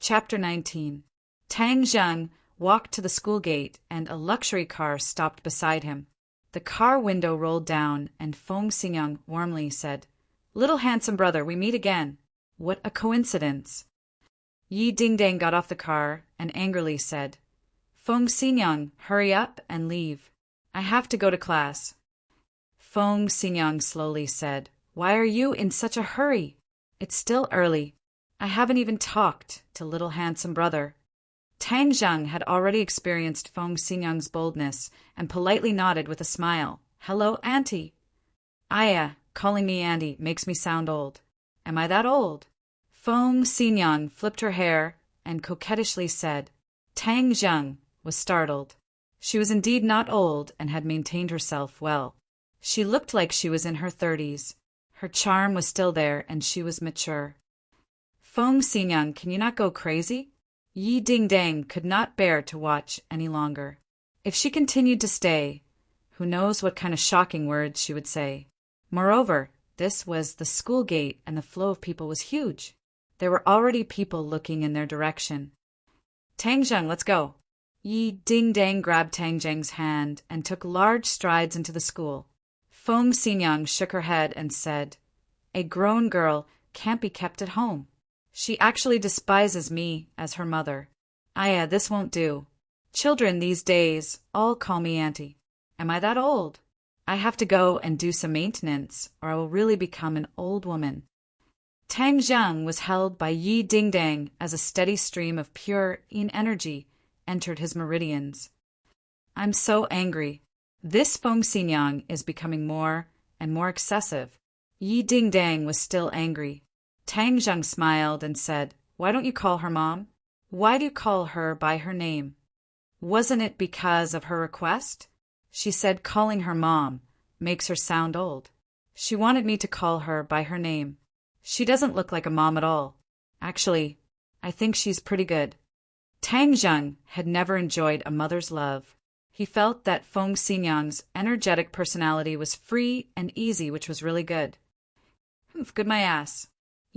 Chapter 19. Tang Zheng walked to the school gate, and a luxury car stopped beside him. The car window rolled down, and Feng Xingyang warmly said, "Little handsome brother, we meet again. What a coincidence." Yi Dingdang got off the car and angrily said, "Feng Xingyang, hurry up and leave. I have to go to class." Feng Xingyang slowly said, "Why are you in such a hurry? It's still early. I haven't even talked to little handsome brother." Tang Zheng had already experienced Feng Xingyang's boldness and politely nodded with a smile. "Hello, Auntie." "Aya, calling me Auntie makes me sound old. Am I that old?" Feng Xingyang flipped her hair and coquettishly said. Tang Zheng was startled. She was indeed not old and had maintained herself well. She looked like she was in her 30s. Her charm was still there, and she was mature. "Feng Xingyang, can you not go crazy?" Yi Dingdang could not bear to watch any longer. If she continued to stay, who knows what kind of shocking words she would say. Moreover, this was the school gate, and the flow of people was huge. There were already people looking in their direction. "Tang Zheng, let's go." Yi Dingdang grabbed Tang Zheng's hand and took large strides into the school. Feng Xingyang shook her head and said, "A grown girl can't be kept at home. She actually despises me as her mother. Aya, this won't do. Children these days all call me Auntie. Am I that old? I have to go and do some maintenance, or I will really become an old woman." Tang Zheng was held by Yi Dingdang as a steady stream of pure yin energy entered his meridians. "I'm so angry. This Feng Xingyang is becoming more and more excessive." Yi Dingdang was still angry. Tang Zheng smiled and said, "Why don't you call her Mom? Why do you call her by her name? Wasn't it because of her request?" She said calling her Mom makes her sound old. She wanted me to call her by her name. She doesn't look like a mom at all. Actually, I think she's pretty good. Tang Zheng had never enjoyed a mother's love. He felt that Feng Xingyang's energetic personality was free and easy, which was really good. Good my ass.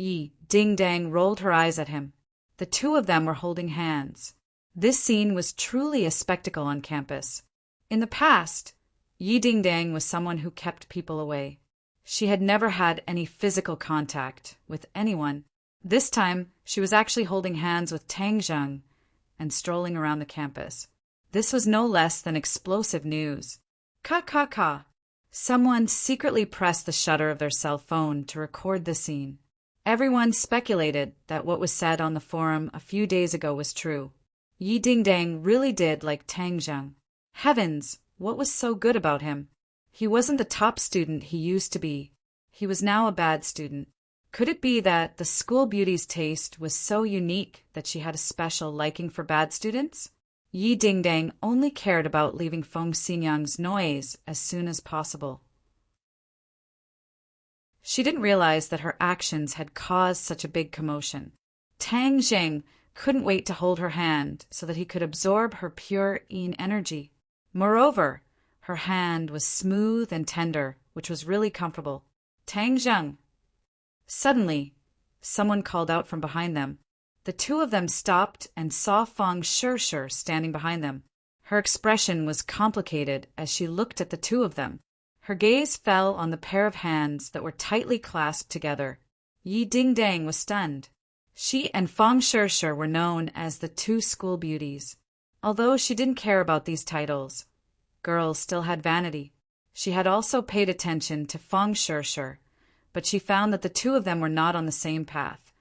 Yi Dingdang rolled her eyes at him. The two of them were holding hands. This scene was truly a spectacle on campus. In the past, Yi Dingdang was someone who kept people away. She had never had any physical contact with anyone. This time, she was actually holding hands with Tang Zheng and strolling around the campus. This was no less than explosive news. Ka. Someone secretly pressed the shutter of their cell phone to record the scene. Everyone speculated that what was said on the forum a few days ago was true. Yi Dingdang really did like Tang Zheng. Heavens, what was so good about him? He wasn't the top student he used to be. He was now a bad student. Could it be that the school beauty's taste was so unique that she had a special liking for bad students? Yi Dingdang only cared about leaving Feng Xingyang's noise as soon as possible. She didn't realize that her actions had caused such a big commotion. Tang Zheng couldn't wait to hold her hand so that he could absorb her pure yin energy. Moreover, her hand was smooth and tender, which was really comfortable. "Tang Zheng." Suddenly, someone called out from behind them. The two of them stopped and saw Feng Shishir standing behind them. Her expression was complicated as she looked at the two of them. Her gaze fell on the pair of hands that were tightly clasped together. Yi Dingdang was stunned. She and Feng Shishir were known as the two school beauties. Although she didn't care about these titles, girls still had vanity. She had also paid attention to Feng Shishir, but she found that the two of them were not on the same path,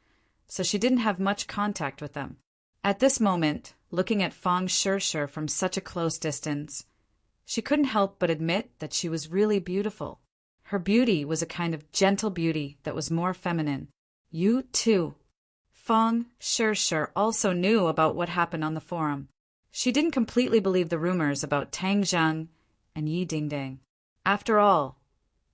so she didn't have much contact with them. At this moment, looking at Feng Shishir from such a close distance, she couldn't help but admit that she was really beautiful. Her beauty was a kind of gentle beauty that was more feminine. "You too." Feng Shishir also knew about what happened on the forum. She didn't completely believe the rumors about Tang Zheng and Yi Dingdang. After all,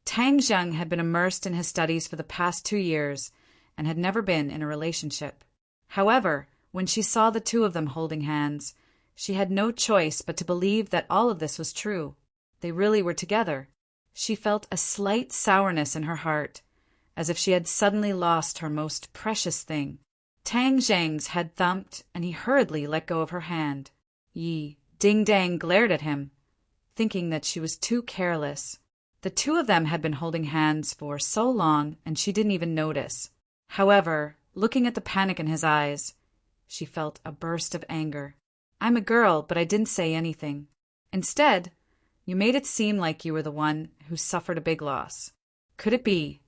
Tang Zheng had been immersed in his studies for the past 2 years and had never been in a relationship. However, when she saw the two of them holding hands, she had no choice but to believe that all of this was true. They really were together. She felt a slight sourness in her heart, as if she had suddenly lost her most precious thing. Tang Zhang's head thumped, and he hurriedly let go of her hand. Yi Ding Dang glared at him, thinking that she was too careless. The two of them had been holding hands for so long, and she didn't even notice. However, looking at the panic in his eyes, she felt a burst of anger. I'm a girl, but I didn't say anything. Instead, you made it seem like you were the one who suffered a big loss. Could it be?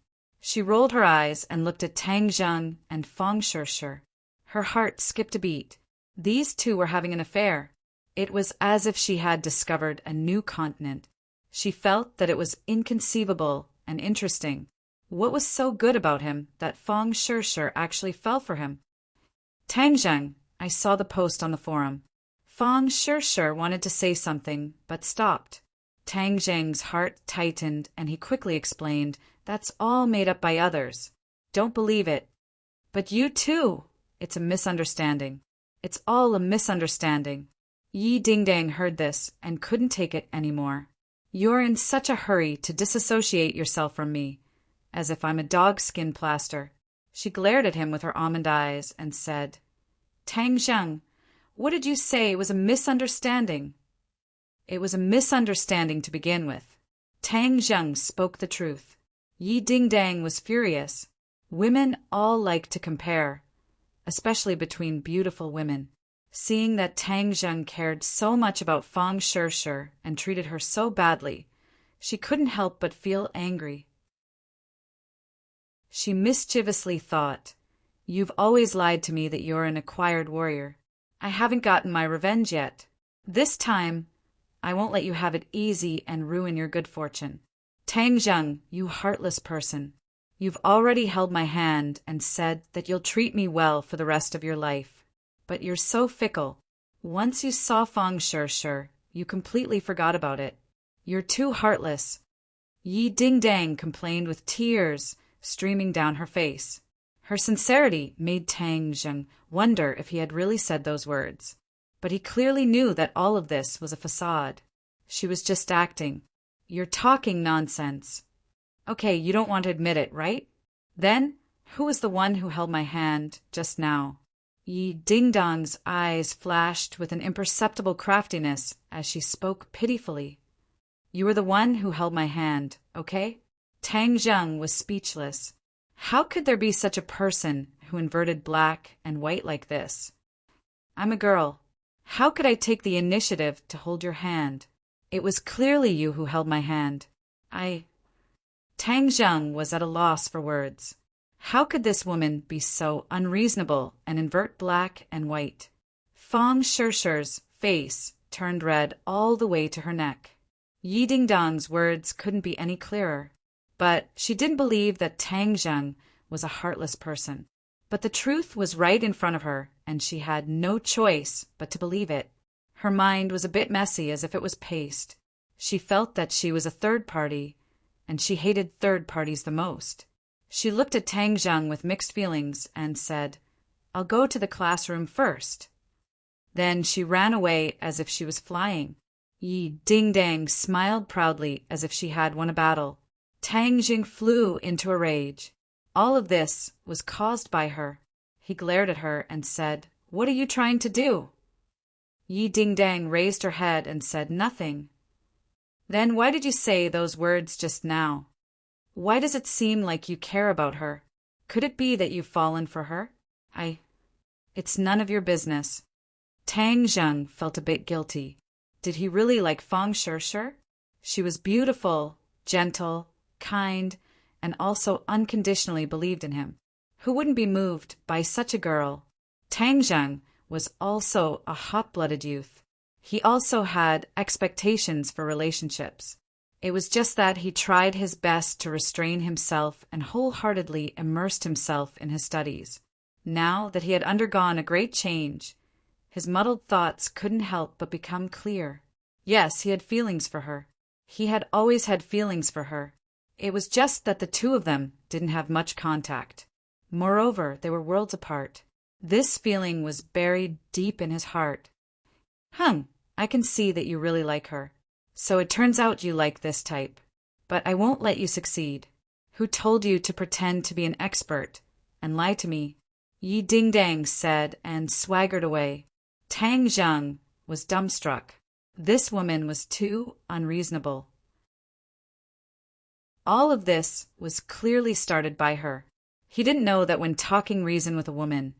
She rolled her eyes and looked at Tang Zheng and Feng Shirshi. Her heart skipped a beat. These two were having an affair. It was as if she had discovered a new continent. She felt that it was inconceivable and interesting. What was so good about him that Feng Shirshi actually fell for him? Tang Zheng, I saw the post on the forum. Feng Shirshi wanted to say something, but stopped. Tang Zheng's heart tightened, and he quickly explained, that's all made up by others. Don't believe it. But you too. It's a misunderstanding. It's all a misunderstanding. Yi Dingdang heard this and couldn't take it anymore. You're in such a hurry to disassociate yourself from me, as if I'm a dog-skin plaster. She glared at him with her almond eyes and said, Tang Zheng, what did you say was a misunderstanding? It was a misunderstanding to begin with. Tang Zheng spoke the truth. Yi Dingdang was furious. Women all like to compare, especially between beautiful women. Seeing that Tang Zheng cared so much about Feng Shirshi and treated her so badly, she couldn't help but feel angry. She mischievously thought, You've always lied to me that you're an acquired warrior. I haven't gotten my revenge yet. This time, I won't let you have it easy and ruin your good fortune. Tang Zheng, you heartless person. You've already held my hand and said that you'll treat me well for the rest of your life. But you're so fickle. Once you saw Feng Shirshi, you completely forgot about it. You're too heartless. Yi Dingdang complained with tears streaming down her face. Her sincerity made Tang Zheng wonder if he had really said those words. But he clearly knew that all of this was a facade. She was just acting. You're talking nonsense. Okay, you don't want to admit it, right? Then, who was the one who held my hand just now? Yi Dingdong's eyes flashed with an imperceptible craftiness as she spoke pitifully. You were the one who held my hand, okay? Tang Zheng was speechless. How could there be such a person who inverted black and white like this? I'm a girl. How could I take the initiative to hold your hand? It was clearly you who held my hand. Tang Zheng was at a loss for words. How could this woman be so unreasonable and invert black and white? Feng Shirshi's face turned red all the way to her neck. Yi Dingdong's words couldn't be any clearer. But she didn't believe that Tang Zheng was a heartless person. But the truth was right in front of her, and she had no choice but to believe it. Her mind was a bit messy, as if it was paste. She felt that she was a third party, and she hated third parties the most. She looked at Tang Zheng with mixed feelings and said, I'll go to the classroom first. Then she ran away as if she was flying. Yi Dingdang smiled proudly as if she had won a battle. Tang Zheng flew into a rage. All of this was caused by her. He glared at her and said, What are you trying to do? Yi Dingdang raised her head and said nothing. Then why did you say those words just now? Why does it seem like you care about her? Could it be that you've fallen for her? It's none of your business. Tang Zheng felt a bit guilty. Did he really like Feng Shirshi? She was beautiful, gentle, kind, and also unconditionally believed in him. Who wouldn't be moved by such a girl? Tang Zheng was also a hot-blooded youth. He also had expectations for relationships. It was just that he tried his best to restrain himself and wholeheartedly immersed himself in his studies. Now that he had undergone a great change, his muddled thoughts couldn't help but become clear. Yes, he had feelings for her. He had always had feelings for her. It was just that the two of them didn't have much contact. Moreover, they were worlds apart. This feeling was buried deep in his heart. I can see that you really like her. So it turns out you like this type. But I won't let you succeed. Who told you to pretend to be an expert and lie to me? Yi Dingdang said and swaggered away. Tang Zheng was dumbstruck. This woman was too unreasonable. All of this was clearly started by her. He didn't know that when talking reason with a woman,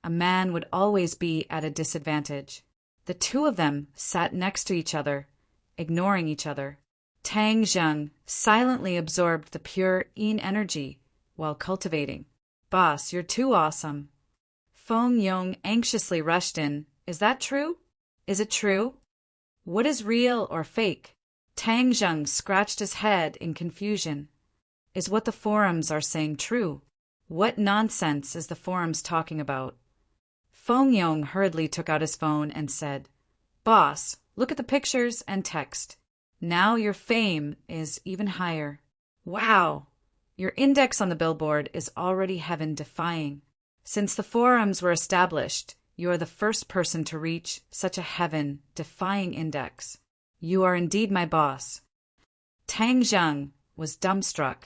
a man would always be at a disadvantage. The two of them sat next to each other, ignoring each other. Tang Zheng silently absorbed the pure yin energy while cultivating. Boss, you're too awesome. Feng Yong anxiously rushed in. Is that true? Is it true? What is real or fake? Tang Zheng scratched his head in confusion. Is what the forums are saying true? What nonsense is the forums talking about? Feng Yong hurriedly took out his phone and said, Boss, look at the pictures and text. Now your fame is even higher. Wow! Your index on the billboard is already heaven-defying. Since the forums were established, you are the first person to reach such a heaven-defying index. You are indeed my boss. Tang Zheng was dumbstruck.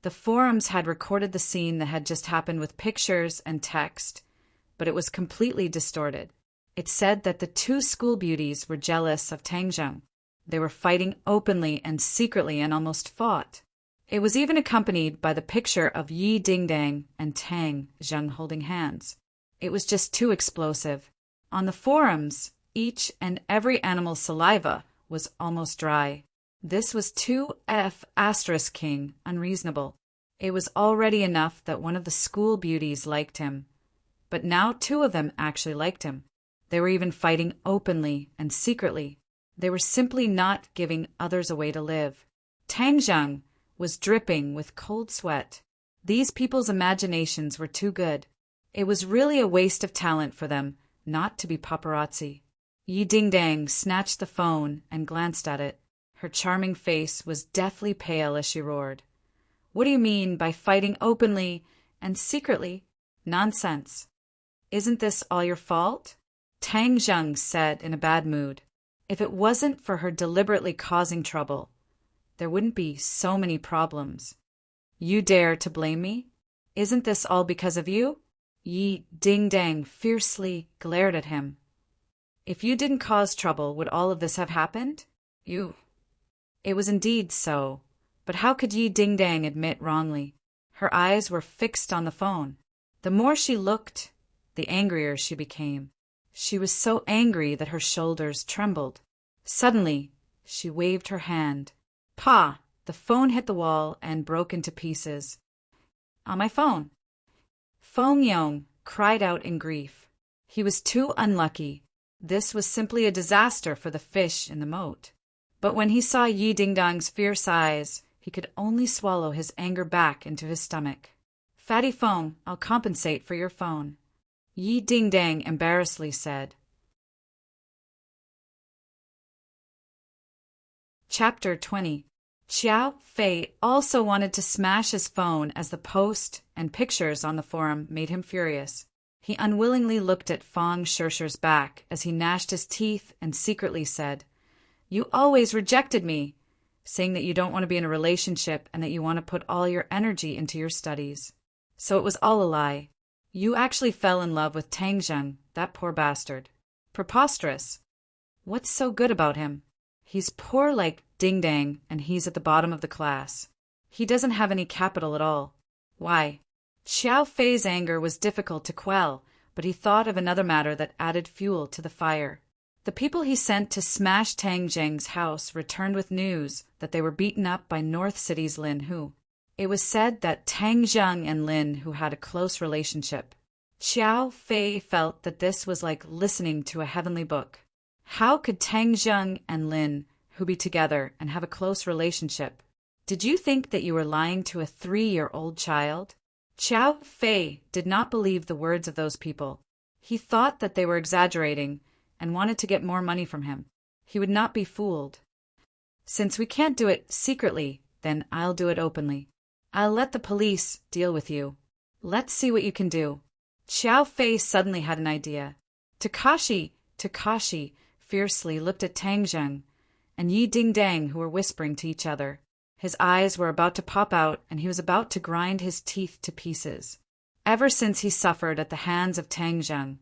The forums had recorded the scene that had just happened with pictures and text, but it was completely distorted. It said that the two school beauties were jealous of Tang Zheng. They were fighting openly and secretly and almost fought. It was even accompanied by the picture of Yi Dingdang and Tang Zheng holding hands. It was just too explosive. On the forums, each and every animal's saliva was almost dry. This was too *king unreasonable. It was already enough that one of the school beauties liked him. But now two of them actually liked him. They were even fighting openly and secretly. They were simply not giving others a way to live. Tang Zheng was dripping with cold sweat. These people's imaginations were too good. It was really a waste of talent for them not to be paparazzi. Yi Dingdang snatched the phone and glanced at it. Her charming face was deathly pale as she roared. What do you mean by fighting openly and secretly? Nonsense. Isn't this all your fault? Tang Zheng said in a bad mood. If it wasn't for her deliberately causing trouble, there wouldn't be so many problems. You dare to blame me? Isn't this all because of you? Yi Dingdang fiercely glared at him. If you didn't cause trouble, would all of this have happened? You. It was indeed so, but how could Yi Dingdang admit wrongly? Her eyes were fixed on the phone. The more she looked, the angrier she became. She was so angry that her shoulders trembled. Suddenly, she waved her hand. Pa! The phone hit the wall and broke into pieces. On my phone. Feng Yong cried out in grief. He was too unlucky. This was simply a disaster for the fish in the moat. But when he saw Yi Dingdang's fierce eyes, he could only swallow his anger back into his stomach. Fatty Feng, I'll compensate for your phone. Yi Dingdang embarrassedly said. Chapter 20. Xiao Fei also wanted to smash his phone as the post and pictures on the forum made him furious. He unwillingly looked at Feng Shishi's back as he gnashed his teeth and secretly said, You always rejected me, saying that you don't want to be in a relationship and that you want to put all your energy into your studies. So it was all a lie. You actually fell in love with Tang Zheng, that poor bastard. Preposterous. What's so good about him? He's poor like Dingdang, and he's at the bottom of the class. He doesn't have any capital at all. Why? Xiao Fei's anger was difficult to quell, but he thought of another matter that added fuel to the fire. The people he sent to smash Tang Zheng's house returned with news that they were beaten up by North City's Lin Hu. It was said that Tang Zheng and Lin Hu had a close relationship. Xiao Fei felt that this was like listening to a heavenly book. How could Tang Zheng and Lin Hu be together and have a close relationship? Did you think that you were lying to a 3-year-old child? Xiao Fei did not believe the words of those people. He thought that they were exaggerating and wanted to get more money from him. He would not be fooled. Since we can't do it secretly, then I'll do it openly. I'll let the police deal with you. Let's see what you can do. Xiao Fei suddenly had an idea. Takashi fiercely looked at Tang Zheng and Yi Dingdang, who were whispering to each other. His eyes were about to pop out, and he was about to grind his teeth to pieces. Ever since he suffered at the hands of Tang Zheng,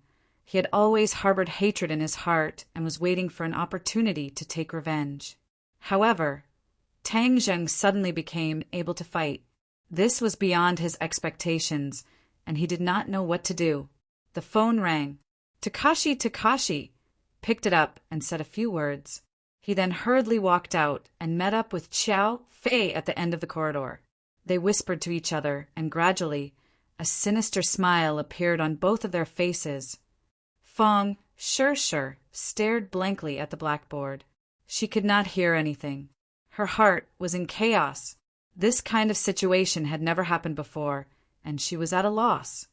he had always harbored hatred in his heart and was waiting for an opportunity to take revenge. However, Tang Zheng suddenly became able to fight. This was beyond his expectations, and he did not know what to do. The phone rang. Takashi picked it up and said a few words. He then hurriedly walked out and met up with Xiao Fei at the end of the corridor. They whispered to each other, and gradually, a sinister smile appeared on both of their faces. Feng Sure stared blankly at the blackboard. She could not hear anything. Her heart was in chaos. This kind of situation had never happened before, and she was at a loss.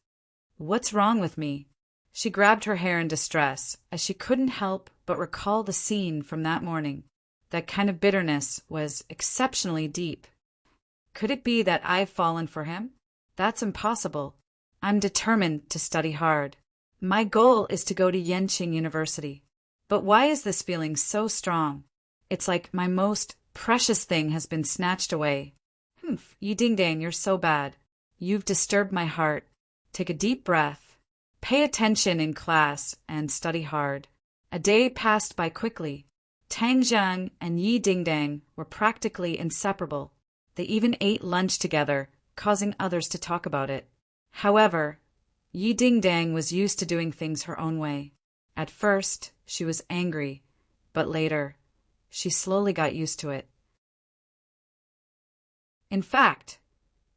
What's wrong with me? She grabbed her hair in distress, as she couldn't help but recall the scene from that morning. That kind of bitterness was exceptionally deep. Could it be that I've fallen for him? That's impossible. I'm determined to study hard. My goal is to go to Yenqing University. But why is this feeling so strong? It's like my most precious thing has been snatched away. Yi Dingdang, you're so bad. You've disturbed my heart. Take a deep breath. Pay attention in class and study hard. A day passed by quickly. Tang Zheng and Yi Dingdang were practically inseparable. They even ate lunch together, causing others to talk about it. However, Yi Dingdang was used to doing things her own way. At first, she was angry, but later, she slowly got used to it. In fact,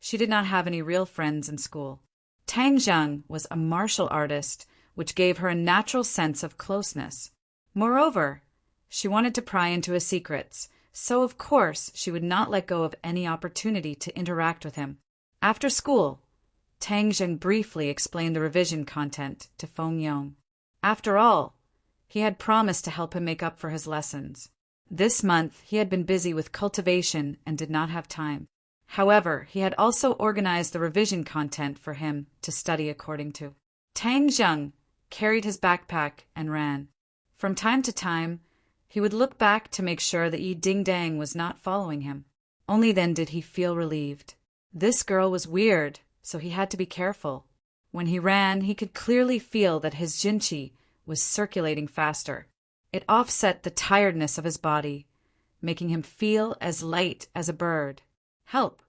she did not have any real friends in school. Tang Zheng was a martial artist, which gave her a natural sense of closeness. Moreover, she wanted to pry into his secrets, so of course she would not let go of any opportunity to interact with him. After school, Tang Zheng briefly explained the revision content to Feng Yong. After all, he had promised to help him make up for his lessons. This month he had been busy with cultivation and did not have time. However, he had also organized the revision content for him to study according to. Tang Zheng carried his backpack and ran. From time to time, he would look back to make sure that Yi Dingdang was not following him. Only then did he feel relieved. This girl was weird, so he had to be careful. When he ran, he could clearly feel that his jinqi was circulating faster. It offset the tiredness of his body, making him feel as light as a bird. Help!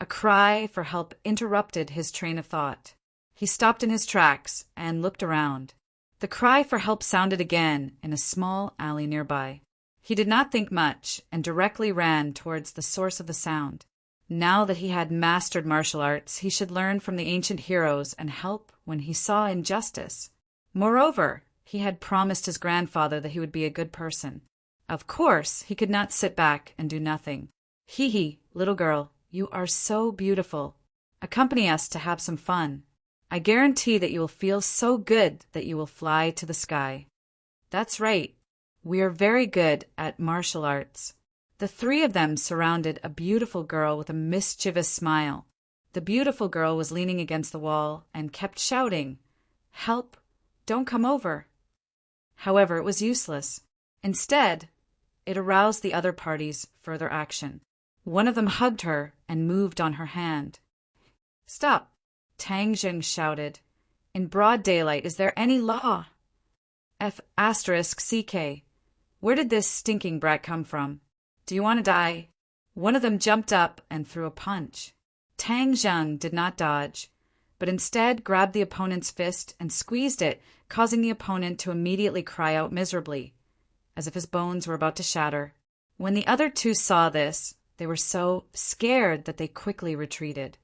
A cry for help interrupted his train of thought. He stopped in his tracks and looked around. The cry for help sounded again in a small alley nearby. He did not think much and directly ran towards the source of the sound. Now that he had mastered martial arts, he should learn from the ancient heroes and help when he saw injustice. Moreover, he had promised his grandfather that he would be a good person. Of course, he could not sit back and do nothing. Hee, little girl, you are so beautiful. Accompany us to have some fun. I guarantee that you will feel so good that you will fly to the sky. That's right. We are very good at martial arts. The three of them surrounded a beautiful girl with a mischievous smile. The beautiful girl was leaning against the wall and kept shouting, "Help! Don't come over!" However, it was useless. Instead, it aroused the other party's further action. One of them hugged her and moved on her hand. "Stop!" Tang Zheng shouted. "In broad daylight, is there any law?" F***CK. Where did this stinking brat come from? Do you want to die? One of them jumped up and threw a punch. Tang Zheng did not dodge, but instead grabbed the opponent's fist and squeezed it, causing the opponent to immediately cry out miserably, as if his bones were about to shatter. When the other two saw this, they were so scared that they quickly retreated.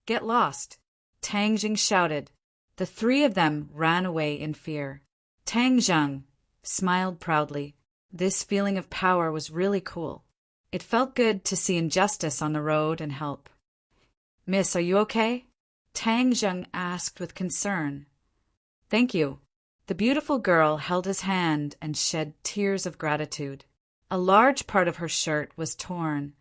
"Get lost!" Tang Zheng shouted. The three of them ran away in fear. Tang Zheng smiled proudly. This feeling of power was really cool. It felt good to see injustice on the road and help. "Miss, are you okay?" Tang Zheng asked with concern. "Thank you." The beautiful girl held his hand and shed tears of gratitude. A large part of her shirt was torn,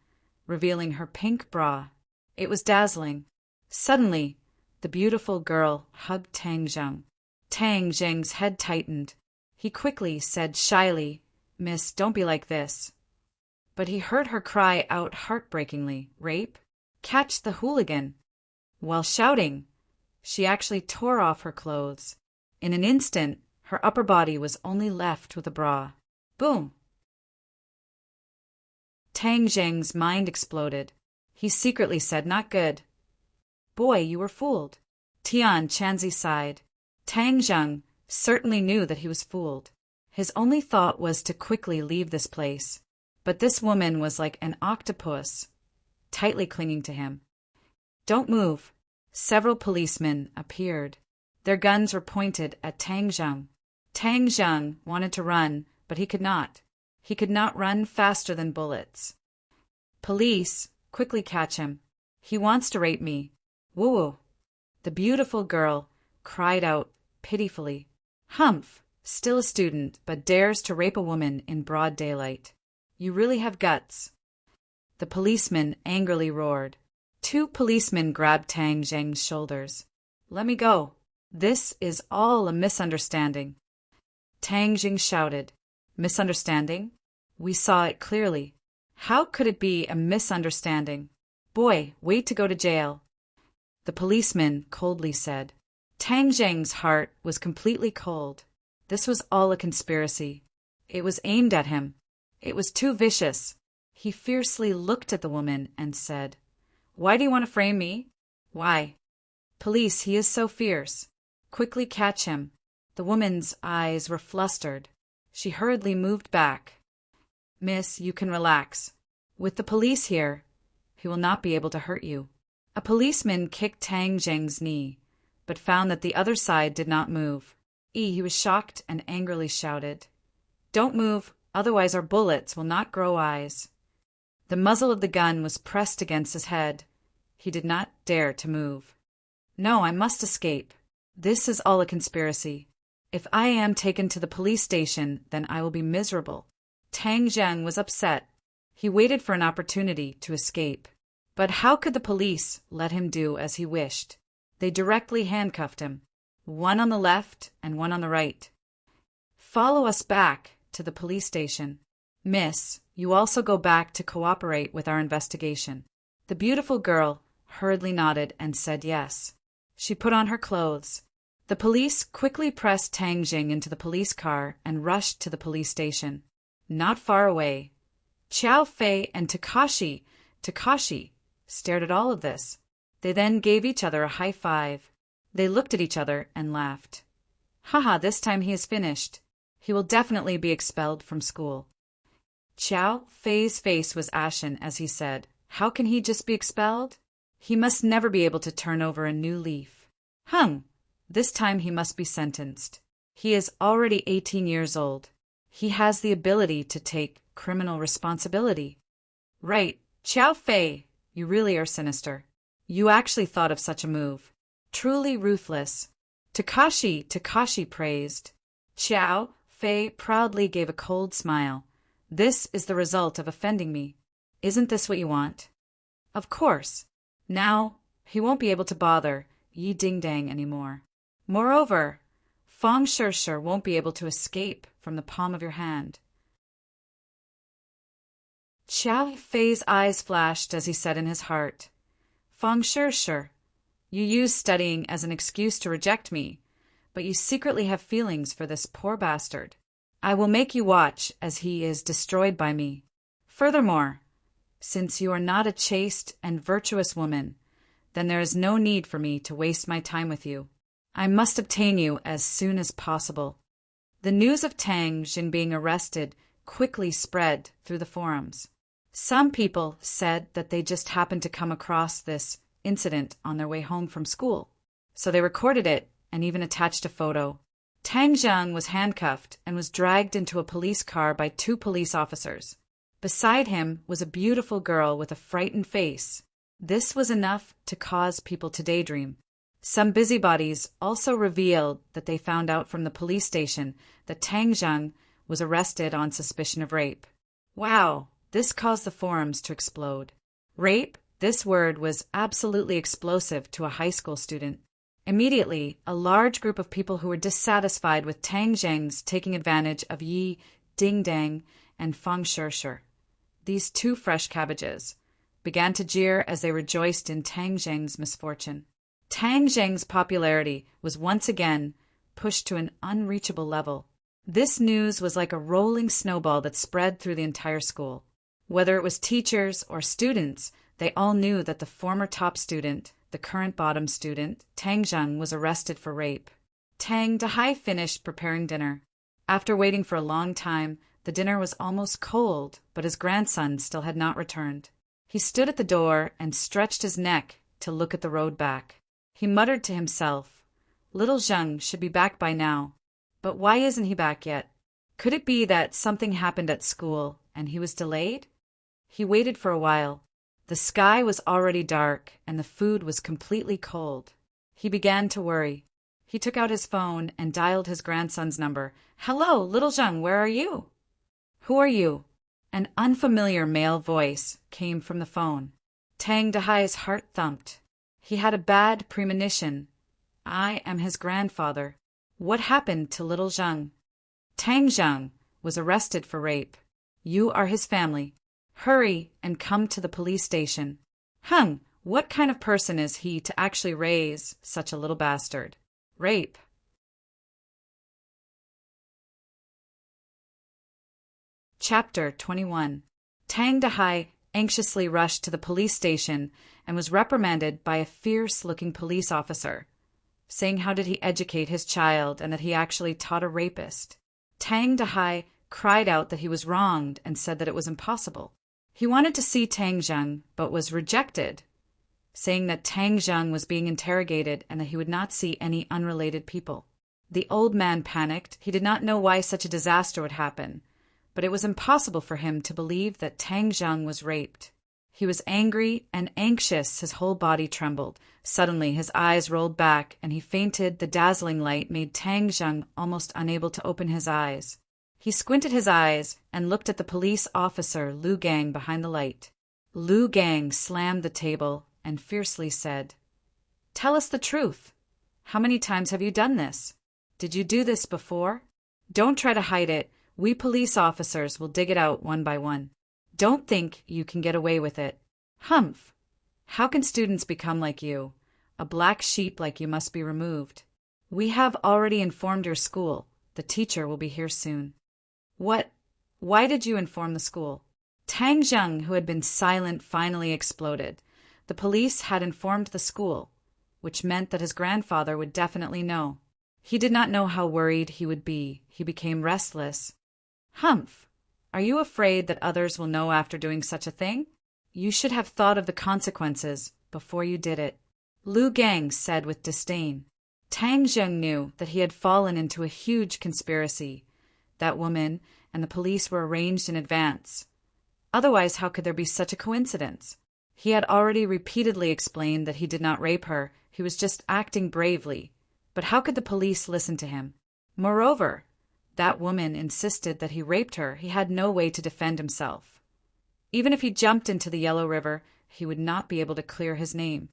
revealing her pink bra. It was dazzling. Suddenly, the beautiful girl hugged Tang Zheng. Tang Zheng's head tightened. He quickly said shyly, "Miss, don't be like this." But he heard her cry out heartbreakingly, "Rape? Catch the hooligan!" While shouting, She actually tore off her clothes. In an instant, her upper body was only left with a bra. Boom! Tang Zheng's mind exploded. He secretly said, "Not good." "Boy, you were fooled." Tian Chanzi sighed. Tang Zheng certainly knew that he was fooled. His only thought was to quickly leave this place. But this woman was like an octopus, tightly clinging to him. "Don't move." Several policemen appeared. Their guns were pointed at Tang Zheng. Tang Zheng wanted to run, but he could not. He could not run faster than bullets. "Police, quickly catch him. He wants to rape me." "Woo!" The beautiful girl cried out pitifully. "Humph, still a student, but dares to rape a woman in broad daylight. You really have guts." The policeman angrily roared. Two policemen grabbed Tang Zheng's shoulders. "Let me go. This is all a misunderstanding." Tang Zheng shouted. "Misunderstanding? We saw it clearly. How could it be a misunderstanding? Boy, wait to go to jail." The policeman coldly said. Tang Zheng's heart was completely cold. This was all a conspiracy. It was aimed at him. It was too vicious. He fiercely looked at the woman and said, "Why do you want to frame me?" "Why?" "Police, he is so fierce. Quickly catch him." The woman's eyes were flustered. She hurriedly moved back. "Miss, you can relax. With the police here, he will not be able to hurt you." A policeman kicked Tang Zheng's knee, but found that the other side did not move. He was shocked and angrily shouted, "Don't move, otherwise our bullets will not grow eyes." The muzzle of the gun was pressed against his head. He did not dare to move. "No, I must escape. This is all a conspiracy. If I am taken to the police station, then I will be miserable." Tang Zheng was upset. He waited for an opportunity to escape. But how could the police let him do as he wished? They directly handcuffed him, one on the left and one on the right. "Follow us back to the police station. Miss, you also go back to cooperate with our investigation." The beautiful girl hurriedly nodded and said yes. She put on her clothes. The police quickly pressed Tang Zheng into the police car and rushed to the police station. Not far away, Qiao Fei and Takashi stared at all of this. They then gave each other a high five. They looked at each other and laughed. "Haha, this time he is finished. He will definitely be expelled from school." Qiao Fei's face was ashen as he said, "How can he just be expelled? He must never be able to turn over a new leaf. This time he must be sentenced. He is already 18 years old. He has the ability to take criminal responsibility." "Right, Qiao Fei, you really are sinister. You actually thought of such a move. Truly ruthless." Takashi praised. Qiao Fei proudly gave a cold smile. "This is the result of offending me. Isn't this what you want?" "Of course. Now he won't be able to bother Yi Dingdang anymore. Moreover, Fang Shishir won't be able to escape from the palm of your hand." Qiao Fei's eyes flashed as he said in his heart, "Fang Shishir, you use studying as an excuse to reject me, but you secretly have feelings for this poor bastard. I will make you watch as he is destroyed by me. Furthermore, since you are not a chaste and virtuous woman, then there is no need for me to waste my time with you. I must obtain you as soon as possible." The news of Tang Zheng being arrested quickly spread through the forums. Some people said that they just happened to come across this incident on their way home from school, so they recorded it and even attached a photo. Tang Zheng was handcuffed and was dragged into a police car by 2 police officers. Beside him was a beautiful girl with a frightened face. This was enough to cause people to daydream. Some busybodies also revealed that they found out from the police station that Tang Zheng was arrested on suspicion of rape. Wow, this caused the forums to explode. Rape, this word was absolutely explosive to a high school student. Immediately, a large group of people who were dissatisfied with Tang Zheng's taking advantage of Yi Dingdang and Fang Shishir, these 2 fresh cabbages, began to jeer as they rejoiced in Tang Zheng's misfortune. Tang Zheng's popularity was once again pushed to an unreachable level. This news was like a rolling snowball that spread through the entire school. Whether it was teachers or students, they all knew that the former top student, the current bottom student, Tang Zheng, was arrested for rape. Tang Dahai finished preparing dinner. After waiting for a long time, the dinner was almost cold, but his grandson still had not returned. He stood at the door and stretched his neck to look at the road back. He muttered to himself, "Little Zheng should be back by now. But why isn't he back yet? Could it be that something happened at school and he was delayed?" He waited for a while. The sky was already dark and the food was completely cold. He began to worry. He took out his phone and dialed his grandson's number. "Hello, little Zheng, where are you?" "Who are you?" An unfamiliar male voice came from the phone. Tang Dahai's heart thumped. He had a bad premonition. "I am his grandfather. What happened to little Zheng?" "Tang Zheng was arrested for rape. You are his family. Hurry and come to the police station." "Hung, what kind of person is he to actually raise such a little bastard? Rape." Chapter 21. Tang Dahai anxiously rushed to the police station and was reprimanded by a fierce-looking police officer, saying how did he educate his child and that he actually taught a rapist. Tang Dahai cried out that he was wronged and said that it was impossible. He wanted to see Tang Zheng, but was rejected, saying that Tang Zheng was being interrogated and that he would not see any unrelated people. The old man panicked. He did not know why such a disaster would happen, but it was impossible for him to believe that Tang Zheng was raped. He was angry and anxious. His whole body trembled. Suddenly his eyes rolled back and he fainted. The dazzling light made Tang Zheng almost unable to open his eyes. He squinted his eyes and looked at the police officer Lu Gang behind the light. Lu Gang slammed the table and fiercely said, "Tell us the truth. How many times have you done this? Did you do this before? Don't try to hide it. We police officers will dig it out one by one. Don't think you can get away with it. Humph! How can students become like you? A black sheep like you must be removed. We have already informed your school. The teacher will be here soon." "What? Why did you inform the school?" Tang Zheng, who had been silent, finally exploded. The police had informed the school, which meant that his grandfather would definitely know. He did not know how worried he would be. He became restless. "Humph! Are you afraid that others will know after doing such a thing? You should have thought of the consequences before you did it," Lu Gang said with disdain. Tang Zheng knew that he had fallen into a huge conspiracy. That woman and the police were arranged in advance. Otherwise, how could there be such a coincidence? He had already repeatedly explained that he did not rape her. He was just acting bravely. But how could the police listen to him? Moreover, that woman insisted that he raped her. He had no way to defend himself. Even if he jumped into the Yellow River, he would not be able to clear his name.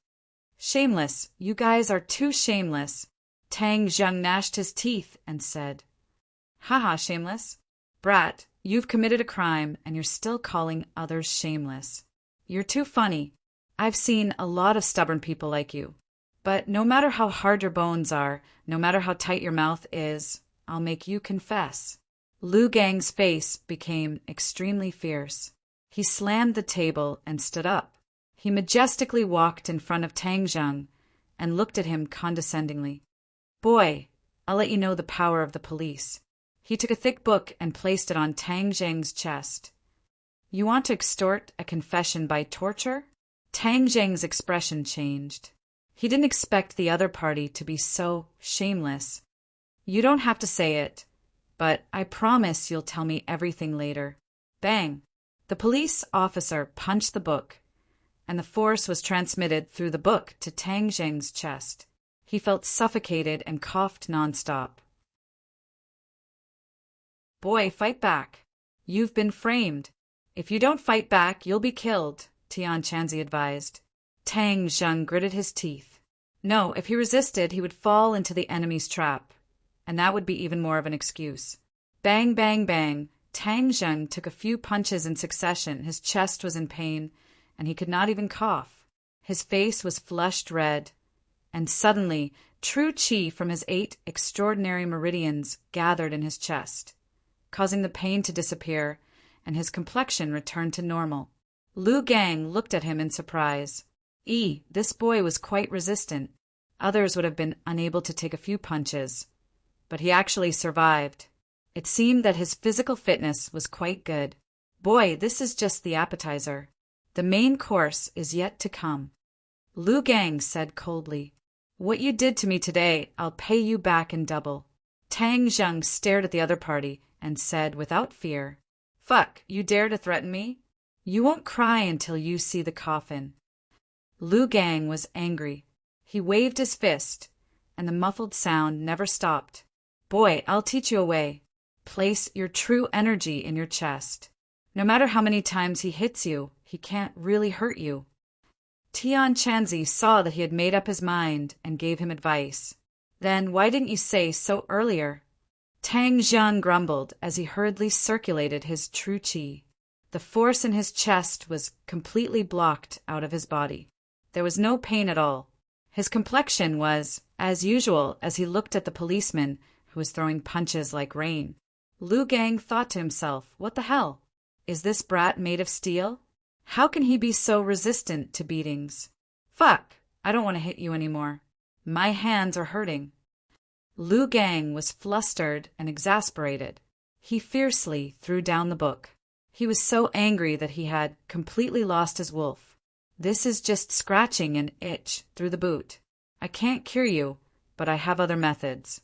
"Shameless! You guys are too shameless!" Tang Zheng gnashed his teeth and said, "Haha, shameless? Brat, you've committed a crime and you're still calling others shameless. You're too funny. I've seen a lot of stubborn people like you. But no matter how hard your bones are, no matter how tight your mouth is, I'll make you confess." Lu Gang's face became extremely fierce. He slammed the table and stood up. He majestically walked in front of Tang Zheng and looked at him condescendingly. "Boy, I'll let you know the power of the police." He took a thick book and placed it on Tang Zheng's chest. "You want to extort a confession by torture?" Tang Zheng's expression changed. He didn't expect the other party to be so shameless. "You don't have to say it, but I promise you'll tell me everything later." Bang! The police officer punched the book, and the force was transmitted through the book to Tang Zheng's chest. He felt suffocated and coughed nonstop. "Boy, fight back. You've been framed. If you don't fight back, you'll be killed," Tian Chanzi advised. Tang Zheng gritted his teeth. No, if he resisted, he would fall into the enemy's trap, and that would be even more of an excuse. Bang, bang, bang. Tang Zheng took a few punches in succession. His chest was in pain, and he could not even cough. His face was flushed red, and suddenly true qi from his 8 extraordinary meridians gathered in his chest, causing the pain to disappear, and his complexion returned to normal. Lu Gang looked at him in surprise. This boy was quite resistant. Others would have been unable to take a few punches, but he actually survived. It seemed that his physical fitness was quite good. Boy, this is just the appetizer. The main course is yet to come. Lu Gang said coldly, "What you did to me today, I'll pay you back in double." Tang Zheng stared at the other party and said without fear, "Fuck, you dare to threaten me? You won't cry until you see the coffin." Lu Gang was angry. He waved his fist, and the muffled sound never stopped. "Boy, I'll teach you a way. Place your true energy in your chest. No matter how many times he hits you, he can't really hurt you." Tian Chanzi saw that he had made up his mind and gave him advice. "Then why didn't you say so earlier?" Tang Zheng grumbled as he hurriedly circulated his true qi. The force in his chest was completely blocked out of his body. There was no pain at all. His complexion was, as usual, as he looked at the policeman, who was throwing punches like rain. Lu Gang thought to himself, what the hell? Is this brat made of steel? How can he be so resistant to beatings? Fuck, I don't want to hit you anymore. My hands are hurting. Lu Gang was flustered and exasperated. He fiercely threw down the book. He was so angry that he had completely lost his wolf. "This is just scratching an itch through the boot. I can't cure you, but I have other methods."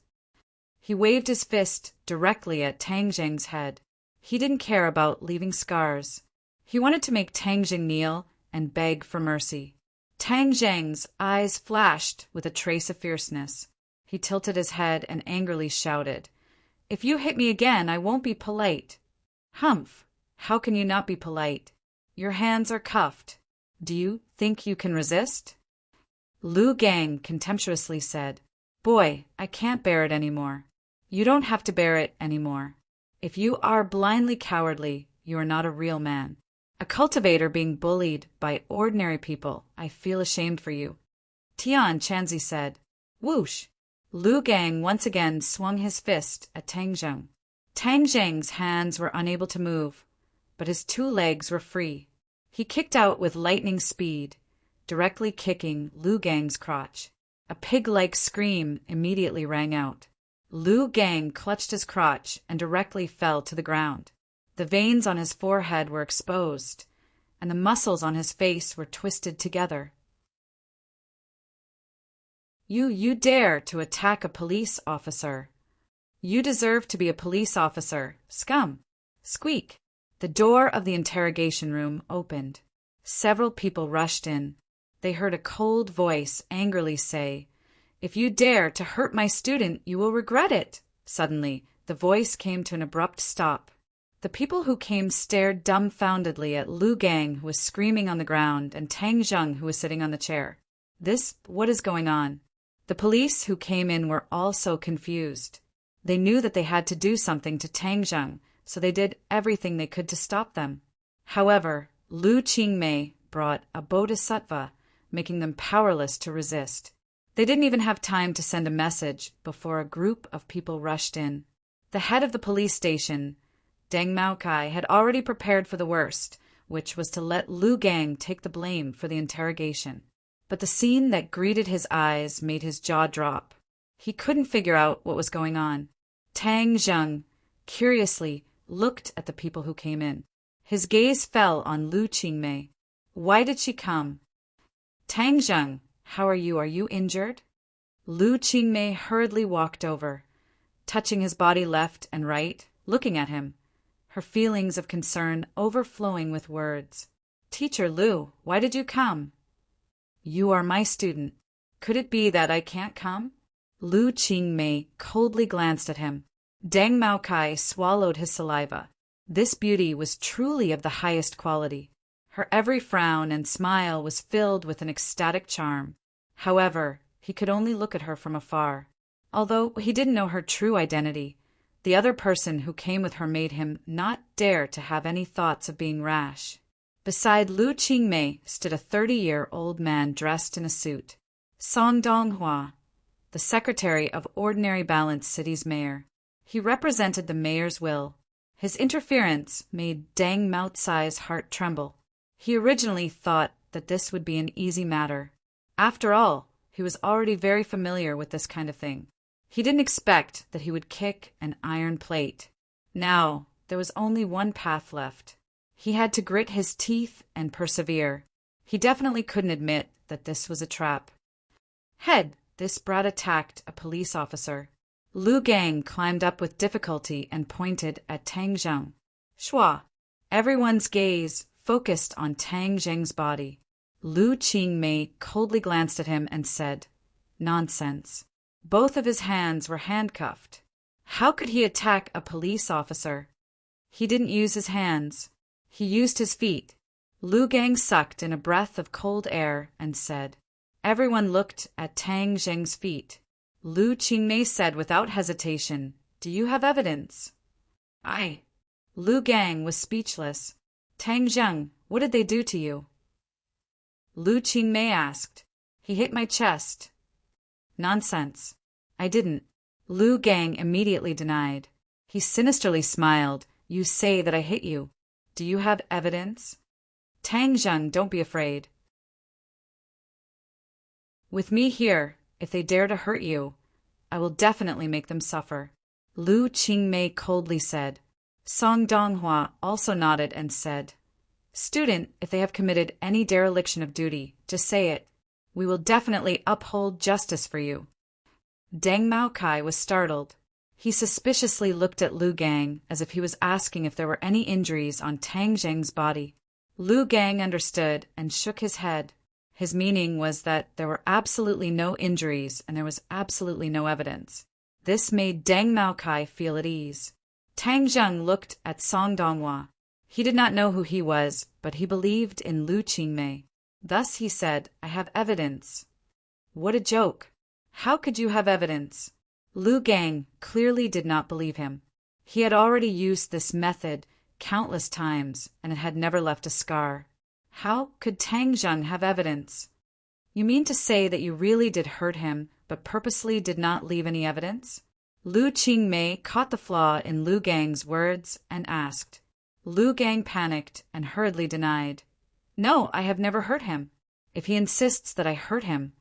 He waved his fist directly at Tang Zheng's head. He didn't care about leaving scars. He wanted to make Tang Zheng kneel and beg for mercy. Tang Zheng's eyes flashed with a trace of fierceness. He tilted his head and angrily shouted, "If you hit me again, I won't be polite." "Humph! How can you not be polite? Your hands are cuffed. Do you think you can resist?" Lu Gang contemptuously said, "Boy, I can't bear it anymore." "You don't have to bear it anymore. If you are blindly cowardly, you are not a real man. A cultivator being bullied by ordinary people, I feel ashamed for you." Tian Chanzi said, "Whoosh!" Lu Gang once again swung his fist at Tang Zheng. Tang Zheng's hands were unable to move, but his 2 legs were free. He kicked out with lightning speed, directly kicking Lu Gang's crotch. A pig-like scream immediately rang out. Lu Gang clutched his crotch and directly fell to the ground. The veins on his forehead were exposed, and the muscles on his face were twisted together. You dare to attack a police officer. You deserve to be a police officer, scum." Squeak! The door of the interrogation room opened. Several people rushed in. They heard a cold voice angrily say, "If you dare to hurt my student, you will regret it." Suddenly, the voice came to an abrupt stop. The people who came stared dumbfoundedly at Lu Gang, who was screaming on the ground, and Tang Zheng, who was sitting on the chair. What is going on? The police who came in were also confused. They knew that they had to do something to Tang Zheng, so they did everything they could to stop them. However, Lu Qingmei brought a bodhisattva, making them powerless to resist. They didn't even have time to send a message before a group of people rushed in. The head of the police station, Deng Maokai, had already prepared for the worst, which was to let Lu Gang take the blame for the interrogation. But the scene that greeted his eyes made his jaw drop. He couldn't figure out what was going on. Tang Zheng, curiously, looked at the people who came in. His gaze fell on Lu Qingmei. Why did she come? "Tang Zheng, how are you? Are you injured?" Lu Qingmei hurriedly walked over, touching his body left and right, looking at him, her feelings of concern overflowing with words. "Teacher Lu, why did you come?" "You are my student. Could it be that I can't come?" Lu Qingmei coldly glanced at him. Deng Maokai swallowed his saliva. This beauty was truly of the highest quality. Her every frown and smile was filled with an ecstatic charm. However, he could only look at her from afar. Although he didn't know her true identity, the other person who came with her made him not dare to have any thoughts of being rash. Beside Lu Qingmei stood a 30-year-old man dressed in a suit. Song Donghua, the secretary of Ordinary Balance City's mayor. He represented the mayor's will. His interference made Deng Maotsai's heart tremble. He originally thought that this would be an easy matter. After all, he was already very familiar with this kind of thing. He didn't expect that he would kick an iron plate. Now, there was only one path left. He had to grit his teeth and persevere. He definitely couldn't admit that this was a trap. Head, this brat attacked a police officer. Lu Gang climbed up with difficulty and pointed at Tang Zheng. Shua. Everyone's gaze focused on Tang Zheng's body. Lu Qingmei coldly glanced at him and said, "Nonsense." Both of his hands were handcuffed. How could he attack a police officer? He didn't use his hands. He used his feet. Lu Gang sucked in a breath of cold air and said. Everyone looked at Tang Zheng's feet. Lu Qingmei said without hesitation, "Do you have evidence?" "I." Lu Gang was speechless. "Tang Zheng, what did they do to you?" Lu Qingmei asked. "He hit my chest." "Nonsense. I didn't." Lu Gang immediately denied. He sinisterly smiled. "You say that I hit you. Do you have evidence?" "Tang Zheng, don't be afraid. With me here, if they dare to hurt you, I will definitely make them suffer," Lu Qingmei coldly said. Song Donghua also nodded and said, "Student, if they have committed any dereliction of duty, just say it. We will definitely uphold justice for you." Deng Maokai was startled. He suspiciously looked at Lu Gang as if he was asking if there were any injuries on Tang Zheng's body. Lu Gang understood and shook his head. His meaning was that there were absolutely no injuries and there was absolutely no evidence. This made Deng Maokai feel at ease. Tang Zheng looked at Song Donghua. He did not know who he was, but he believed in Lu Qingmei. Thus he said, "I have evidence." What a joke! How could you have evidence? Lu Gang clearly did not believe him. He had already used this method countless times, and it had never left a scar. How could Tang Zheng have evidence? You mean to say that you really did hurt him, but purposely did not leave any evidence? Lu Qingmei caught the flaw in Lu Gang's words and asked. Lu Gang panicked and hurriedly denied. "No, I have never hurt him." "If he insists that I hurt him,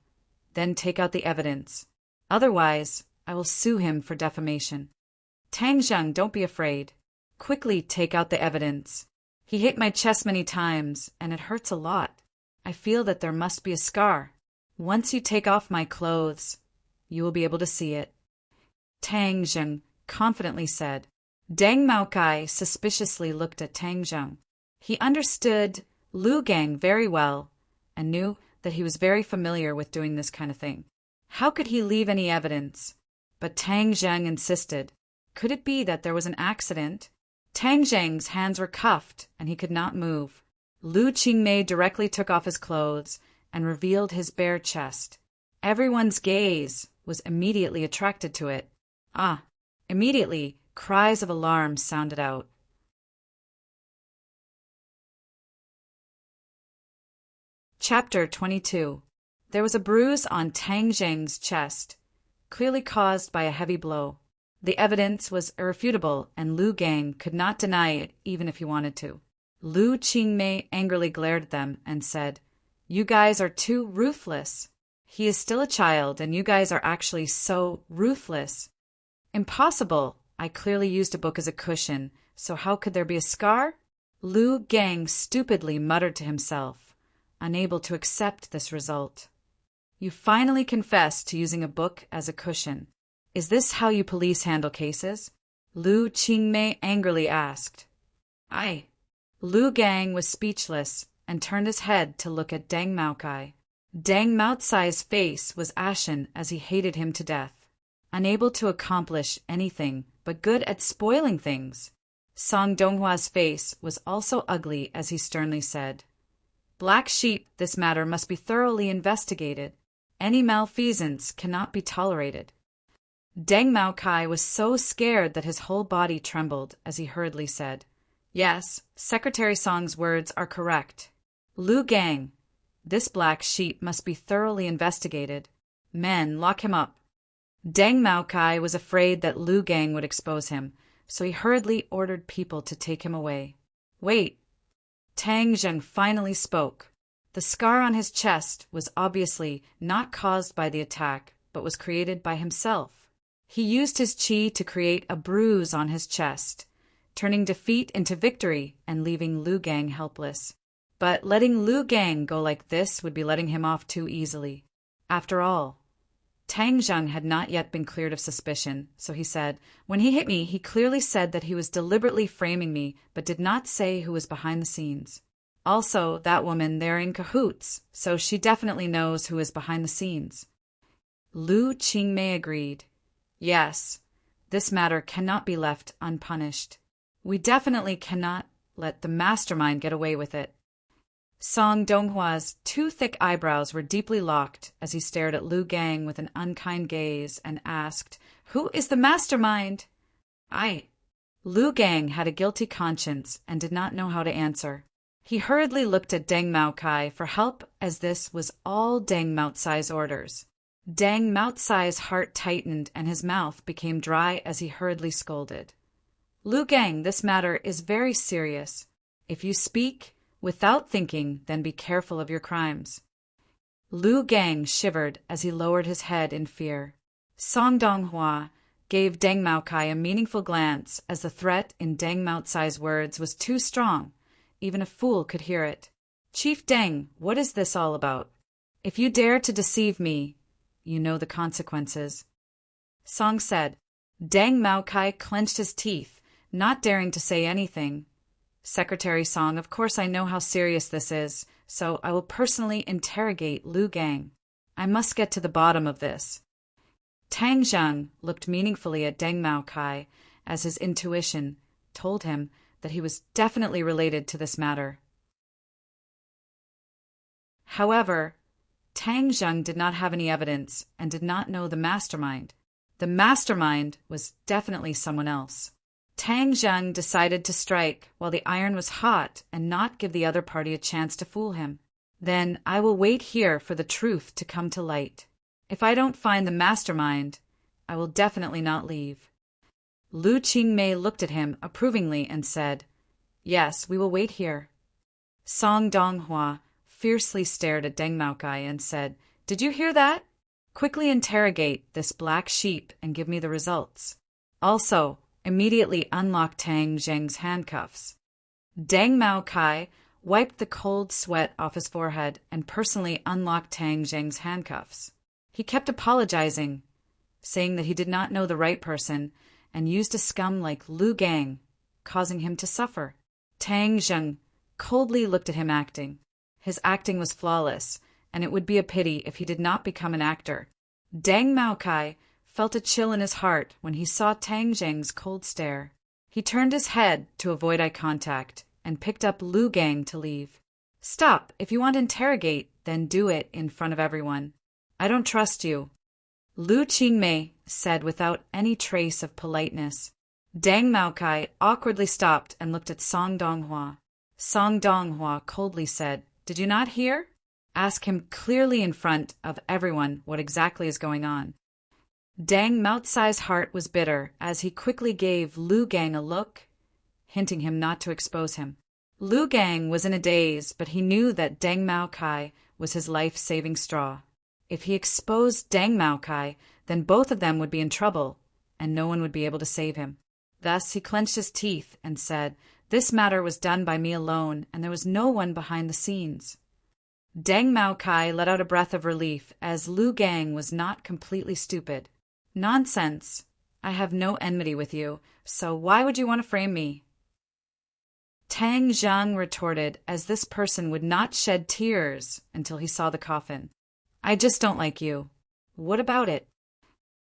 then take out the evidence. Otherwise, I will sue him for defamation." "Tang Zheng, don't be afraid. Quickly take out the evidence. He hit my chest many times, and it hurts a lot. I feel that there must be a scar. Once you take off my clothes, you will be able to see it," Tang Zheng confidently said. Deng Maokai suspiciously looked at Tang Zheng. He understood Lu Gang very well and knew that he was very familiar with doing this kind of thing. How could he leave any evidence? But Tang Zheng insisted. Could it be that there was an accident? Tang Zheng's hands were cuffed and he could not move. Lu Qingmei directly took off his clothes and revealed his bare chest. Everyone's gaze was immediately attracted to it. Immediately, cries of alarm sounded out. Chapter 22. There was a bruise on Tang Zheng's chest, clearly caused by a heavy blow. The evidence was irrefutable, and Lu Gang could not deny it even if he wanted to. Lu Qingmei angrily glared at them and said, "You guys are too ruthless. He is still a child, and you guys are actually so ruthless." "Impossible. I clearly used a book as a cushion, so how could there be a scar?" Lu Gang stupidly muttered to himself, unable to accept this result. "You finally confessed to using a book as a cushion. Is this how you police handle cases?" Lu Qingmei angrily asked. "Aye." Lu Gang was speechless and turned his head to look at Deng Maokai. Deng Maotsai's face was ashen as he hated him to death. Unable to accomplish anything, but good at spoiling things. Song Donghua's face was also ugly as he sternly said, "Black Sheep, this matter must be thoroughly investigated. Any malfeasance cannot be tolerated." Deng Maokai was so scared that his whole body trembled as he hurriedly said, "Yes, Secretary Song's words are correct. Lu Gang, This black sheep must be thoroughly investigated. Men, lock him up. Deng Maokai was afraid that Lu Gang would expose him, so he hurriedly ordered people to take him away. Wait. Tang Zheng finally spoke. The scar on his chest was obviously not caused by the attack, but was created by himself. He used his qi to create a bruise on his chest, turning defeat into victory and leaving Lu Gang helpless. But letting Lu Gang go like this would be letting him off too easily. After all, Tang Zheng had not yet been cleared of suspicion, so he said, "When he hit me, he clearly said that he was deliberately framing me, but did not say who was behind the scenes. Also, that woman, they're in cahoots, so she definitely knows who is behind the scenes." Lu Qingmei agreed. "Yes, this matter cannot be left unpunished. We definitely cannot let the mastermind get away with it." Song Donghua's two thick eyebrows were deeply locked as he stared at Lu Gang with an unkind gaze and asked, "Who is the mastermind?" Lu Gang had a guilty conscience and did not know how to answer. He hurriedly looked at Deng Maokai for help, as this was all Deng Maotsai's orders. Deng Maotsai's heart tightened and his mouth became dry as he hurriedly scolded. "Lu Gang, this matter is very serious. If you speak without thinking, then be careful of your crimes." Lu Gang shivered as he lowered his head in fear. Song Donghua gave Deng Maokai a meaningful glance, as the threat in Deng Maotsai's words was too strong. Even a fool could hear it. "Chief Deng, what is this all about? If you dare to deceive me, you know the consequences." Song said. Deng Maokai clenched his teeth, not daring to say anything. "Secretary Song, of course I know how serious this is, so I will personally interrogate Lu Gang. I must get to the bottom of this." Tang Zheng looked meaningfully at Deng Maokai, as his intuition told him that he was definitely related to this matter. However, Tang Zheng did not have any evidence and did not know the mastermind. The mastermind was definitely someone else. Tang Zheng decided to strike while the iron was hot and not give the other party a chance to fool him. "Then I will wait here for the truth to come to light. If I don't find the mastermind, I will definitely not leave." Lu Qingmei looked at him approvingly and said, "Yes, we will wait here." Song Donghua fiercely stared at Deng Maokai and said, "Did you hear that? Quickly interrogate this black sheep and give me the results. Also, immediately unlock Tang Zheng's handcuffs." Deng Maokai wiped the cold sweat off his forehead and personally unlocked Tang Zheng's handcuffs. He kept apologizing, saying that he did not know the right person and used a scum like Lu Gang, causing him to suffer. Tang Zheng coldly looked at him acting. His acting was flawless, and it would be a pity if he did not become an actor. Deng Maokai felt a chill in his heart when he saw Tang Zheng's cold stare. He turned his head to avoid eye contact and picked up Lu Gang to leave. "Stop! If you want to interrogate, then do it in front of everyone. I don't trust you," Lu Qingmei said without any trace of politeness. Deng Maokai awkwardly stopped and looked at Song Donghua. Song Donghua coldly said, "Did you not hear? Ask him clearly in front of everyone what exactly is going on." Deng Maotsai's heart was bitter as he quickly gave Lu Gang a look, hinting him not to expose him. Lu Gang was in a daze, but he knew that Deng Maokai was his life-saving straw. If he exposed Deng Maokai, then both of them would be in trouble, and no one would be able to save him. Thus he clenched his teeth and said, "This matter was done by me alone, and there was no one behind the scenes." Deng Maokai let out a breath of relief, as Lu Gang was not completely stupid. "Nonsense. I have no enmity with you, so why would you want to frame me?" Tang Zheng retorted, as this person would not shed tears until he saw the coffin. "I just don't like you. What about it?"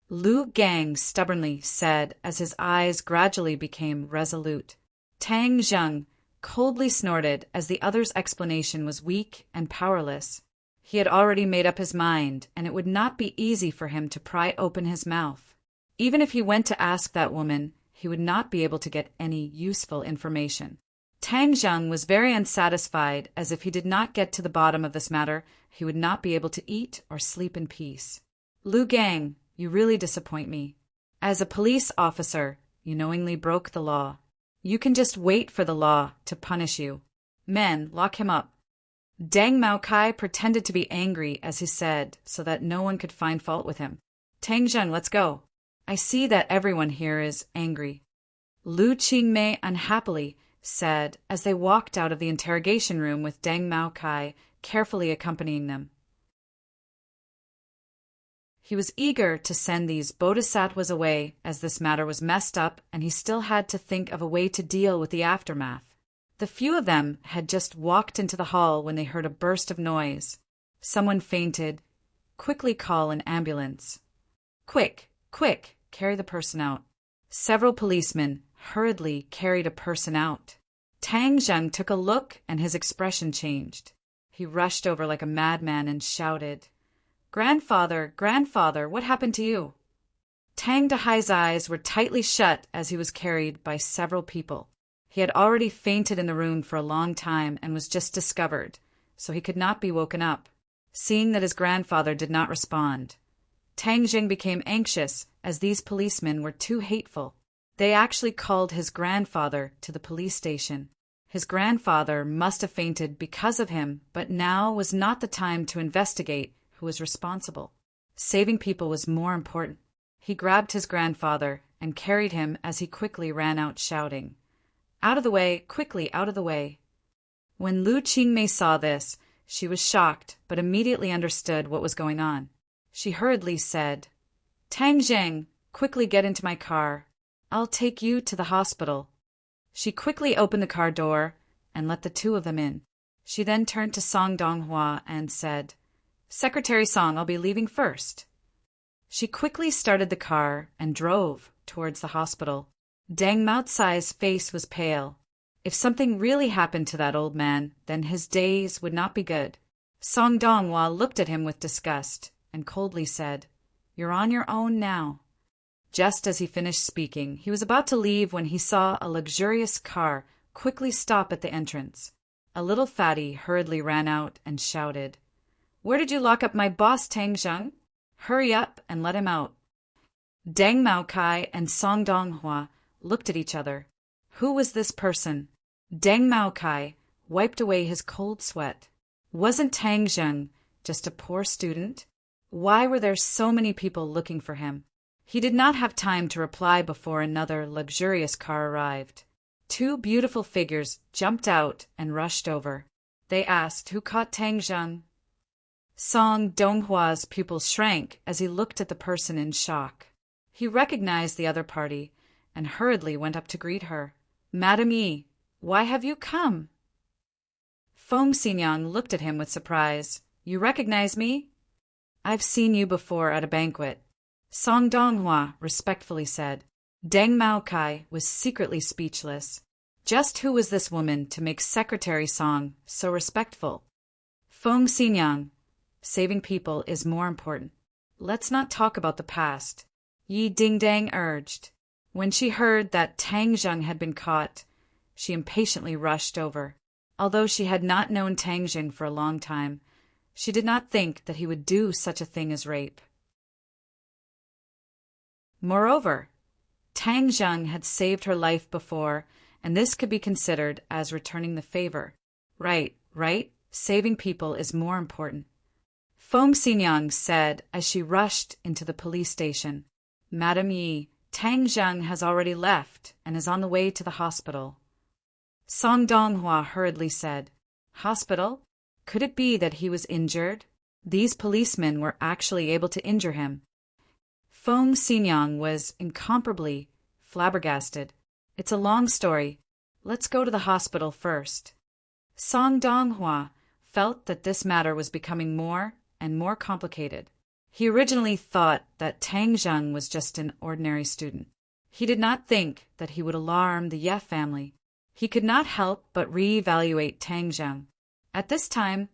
Lu Gang stubbornly said, as his eyes gradually became resolute. Tang Zheng coldly snorted, as the other's explanation was weak and powerless. He had already made up his mind, and it would not be easy for him to pry open his mouth. Even if he went to ask that woman, he would not be able to get any useful information. Tang Zheng was very unsatisfied, as if he did not get to the bottom of this matter, he would not be able to eat or sleep in peace. Lu Gang, you really disappoint me. As a police officer, you knowingly broke the law. You can just wait for the law to punish you. Men, lock him up. Deng Maokai pretended to be angry as he said, so that no one could find fault with him. Tang Zheng, let's go. I see that everyone here is angry. Lu Qingmei unhappily said as they walked out of the interrogation room with Deng Maokai carefully accompanying them. He was eager to send these bodhisattvas away as this matter was messed up and he still had to think of a way to deal with the aftermath. The few of them had just walked into the hall when they heard a burst of noise. Someone fainted. Quickly call an ambulance. Quick, quick, carry the person out. Several policemen hurriedly carried a person out. Tang Zheng took a look and his expression changed. He rushed over like a madman and shouted, "Grandfather, grandfather, what happened to you?" Tang Dahai's eyes were tightly shut as he was carried by several people. He had already fainted in the room for a long time and was just discovered, so he could not be woken up. Seeing that his grandfather did not respond, Tang Zheng became anxious as these policemen were too hateful. They actually called his grandfather to the police station. His grandfather must have fainted because of him, but now was not the time to investigate who was responsible. Saving people was more important. He grabbed his grandfather and carried him as he quickly ran out shouting, "Out of the way, quickly, out of the way." When Lu Qingmei saw this, she was shocked but immediately understood what was going on. She hurriedly said, "Tang Zheng, quickly get into my car. I'll take you to the hospital." She quickly opened the car door and let the two of them in. She then turned to Song Donghua and said, "Secretary Song, I'll be leaving first." She quickly started the car and drove towards the hospital. Deng Maotsai's face was pale. If something really happened to that old man, then his days would not be good. Song Donghua looked at him with disgust and coldly said, "You're on your own now." Just as he finished speaking, he was about to leave when he saw a luxurious car quickly stop at the entrance. A little fatty hurriedly ran out and shouted, "Where did you lock up my boss, Tang Zheng? Hurry up and let him out." Deng Maokai and Song Donghua looked at each other. Who was this person? Deng Maokai wiped away his cold sweat. Wasn't Tang Zheng just a poor student? Why were there so many people looking for him? He did not have time to reply before another luxurious car arrived. Two beautiful figures jumped out and rushed over. They asked who caught Tang Zheng. Song Donghua's pupils shrank as he looked at the person in shock. He recognized the other party and hurriedly went up to greet her. "Madam Yi, why have you come?" Feng Xinyang looked at him with surprise. "You recognize me?" "I've seen you before at a banquet," Song Donghua respectfully said. Deng Maokai was secretly speechless. Just who was this woman to make Secretary Song so respectful? Feng Xinyang, saving people is more important. Let's not talk about the past, Yi Dingdang urged. When she heard that Tang Zheng had been caught, she impatiently rushed over. Although she had not known Tang Zheng for a long time, she did not think that he would do such a thing as rape. Moreover, Tang Zheng had saved her life before, and this could be considered as returning the favor. Right, saving people is more important. Feng Xinyang said as she rushed into the police station. "Madam Yi, Tang Zheng has already left and is on the way to the hospital." Song Donghua hurriedly said, "Hospital? Could it be that he was injured? These policemen were actually able to injure him." Feng Xinyang was incomparably flabbergasted. "It's a long story. Let's go to the hospital first." Song Donghua felt that this matter was becoming more and more complicated. He originally thought that Tang Zheng was just an ordinary student. He did not think that he would alarm the Ye family. He could not help but re-evaluate Tang Zheng. At this time,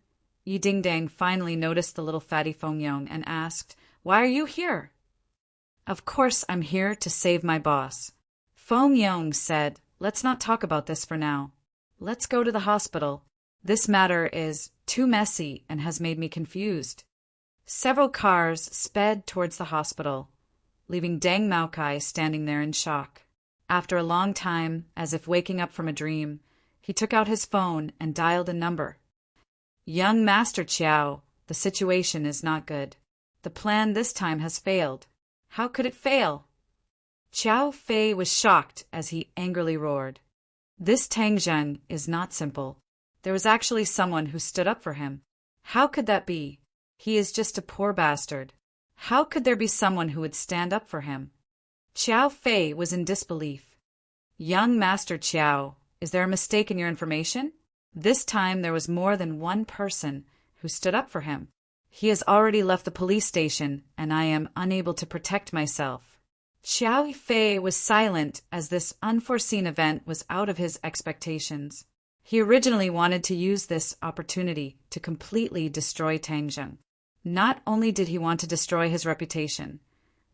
Yi Dingdang finally noticed the little fatty Feng Yong and asked, "Why are you here?" "Of course I'm here to save my boss." Feng Yong said, "Let's not talk about this for now. Let's go to the hospital. This matter is too messy and has made me confused. Several cars sped towards the hospital, leaving Deng Maokai standing there in shock. After a long time, as if waking up from a dream, he took out his phone and dialed a number. Young Master Chiao, the situation is not good. The plan this time has failed. How could it fail? Chiao Fei was shocked as he angrily roared. This Tang Zheng is not simple. There was actually someone who stood up for him. How could that be? He is just a poor bastard. How could there be someone who would stand up for him? Chiao Fei was in disbelief. Young Master Chiao, is there a mistake in your information? This time there was more than one person who stood up for him. He has already left the police station, and I am unable to protect myself. Chiao Fei was silent as this unforeseen event was out of his expectations. He originally wanted to use this opportunity to completely destroy Tang Zheng. Not only did he want to destroy his reputation,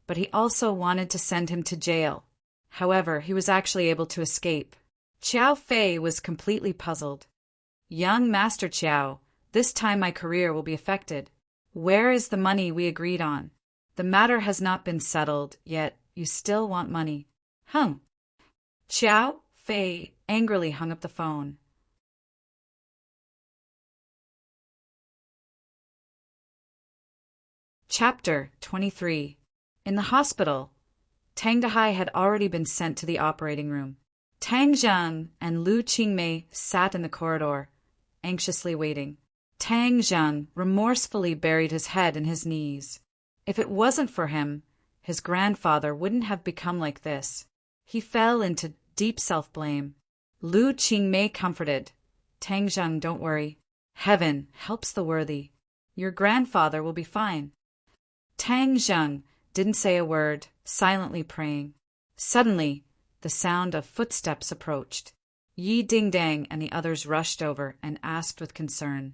but he also wanted to send him to jail. However, he was actually able to escape. Chiao Fei was completely puzzled. Young Master Chiao, this time my career will be affected. Where is the money we agreed on? The matter has not been settled, yet you still want money. Chiao Fei angrily hung up the phone. Chapter 23. In the hospital, Tang Dehai had already been sent to the operating room. Tang Zheng and Lu Qingmei sat in the corridor, anxiously waiting. Tang Zheng remorsefully buried his head in his knees. If it wasn't for him, his grandfather wouldn't have become like this. He fell into deep self-blame. Lu Qingmei comforted. Tang Zheng, don't worry. Heaven helps the worthy. Your grandfather will be fine. Tang Zheng didn't say a word, silently praying. Suddenly, the sound of footsteps approached. Yi Dingdang and the others rushed over and asked with concern,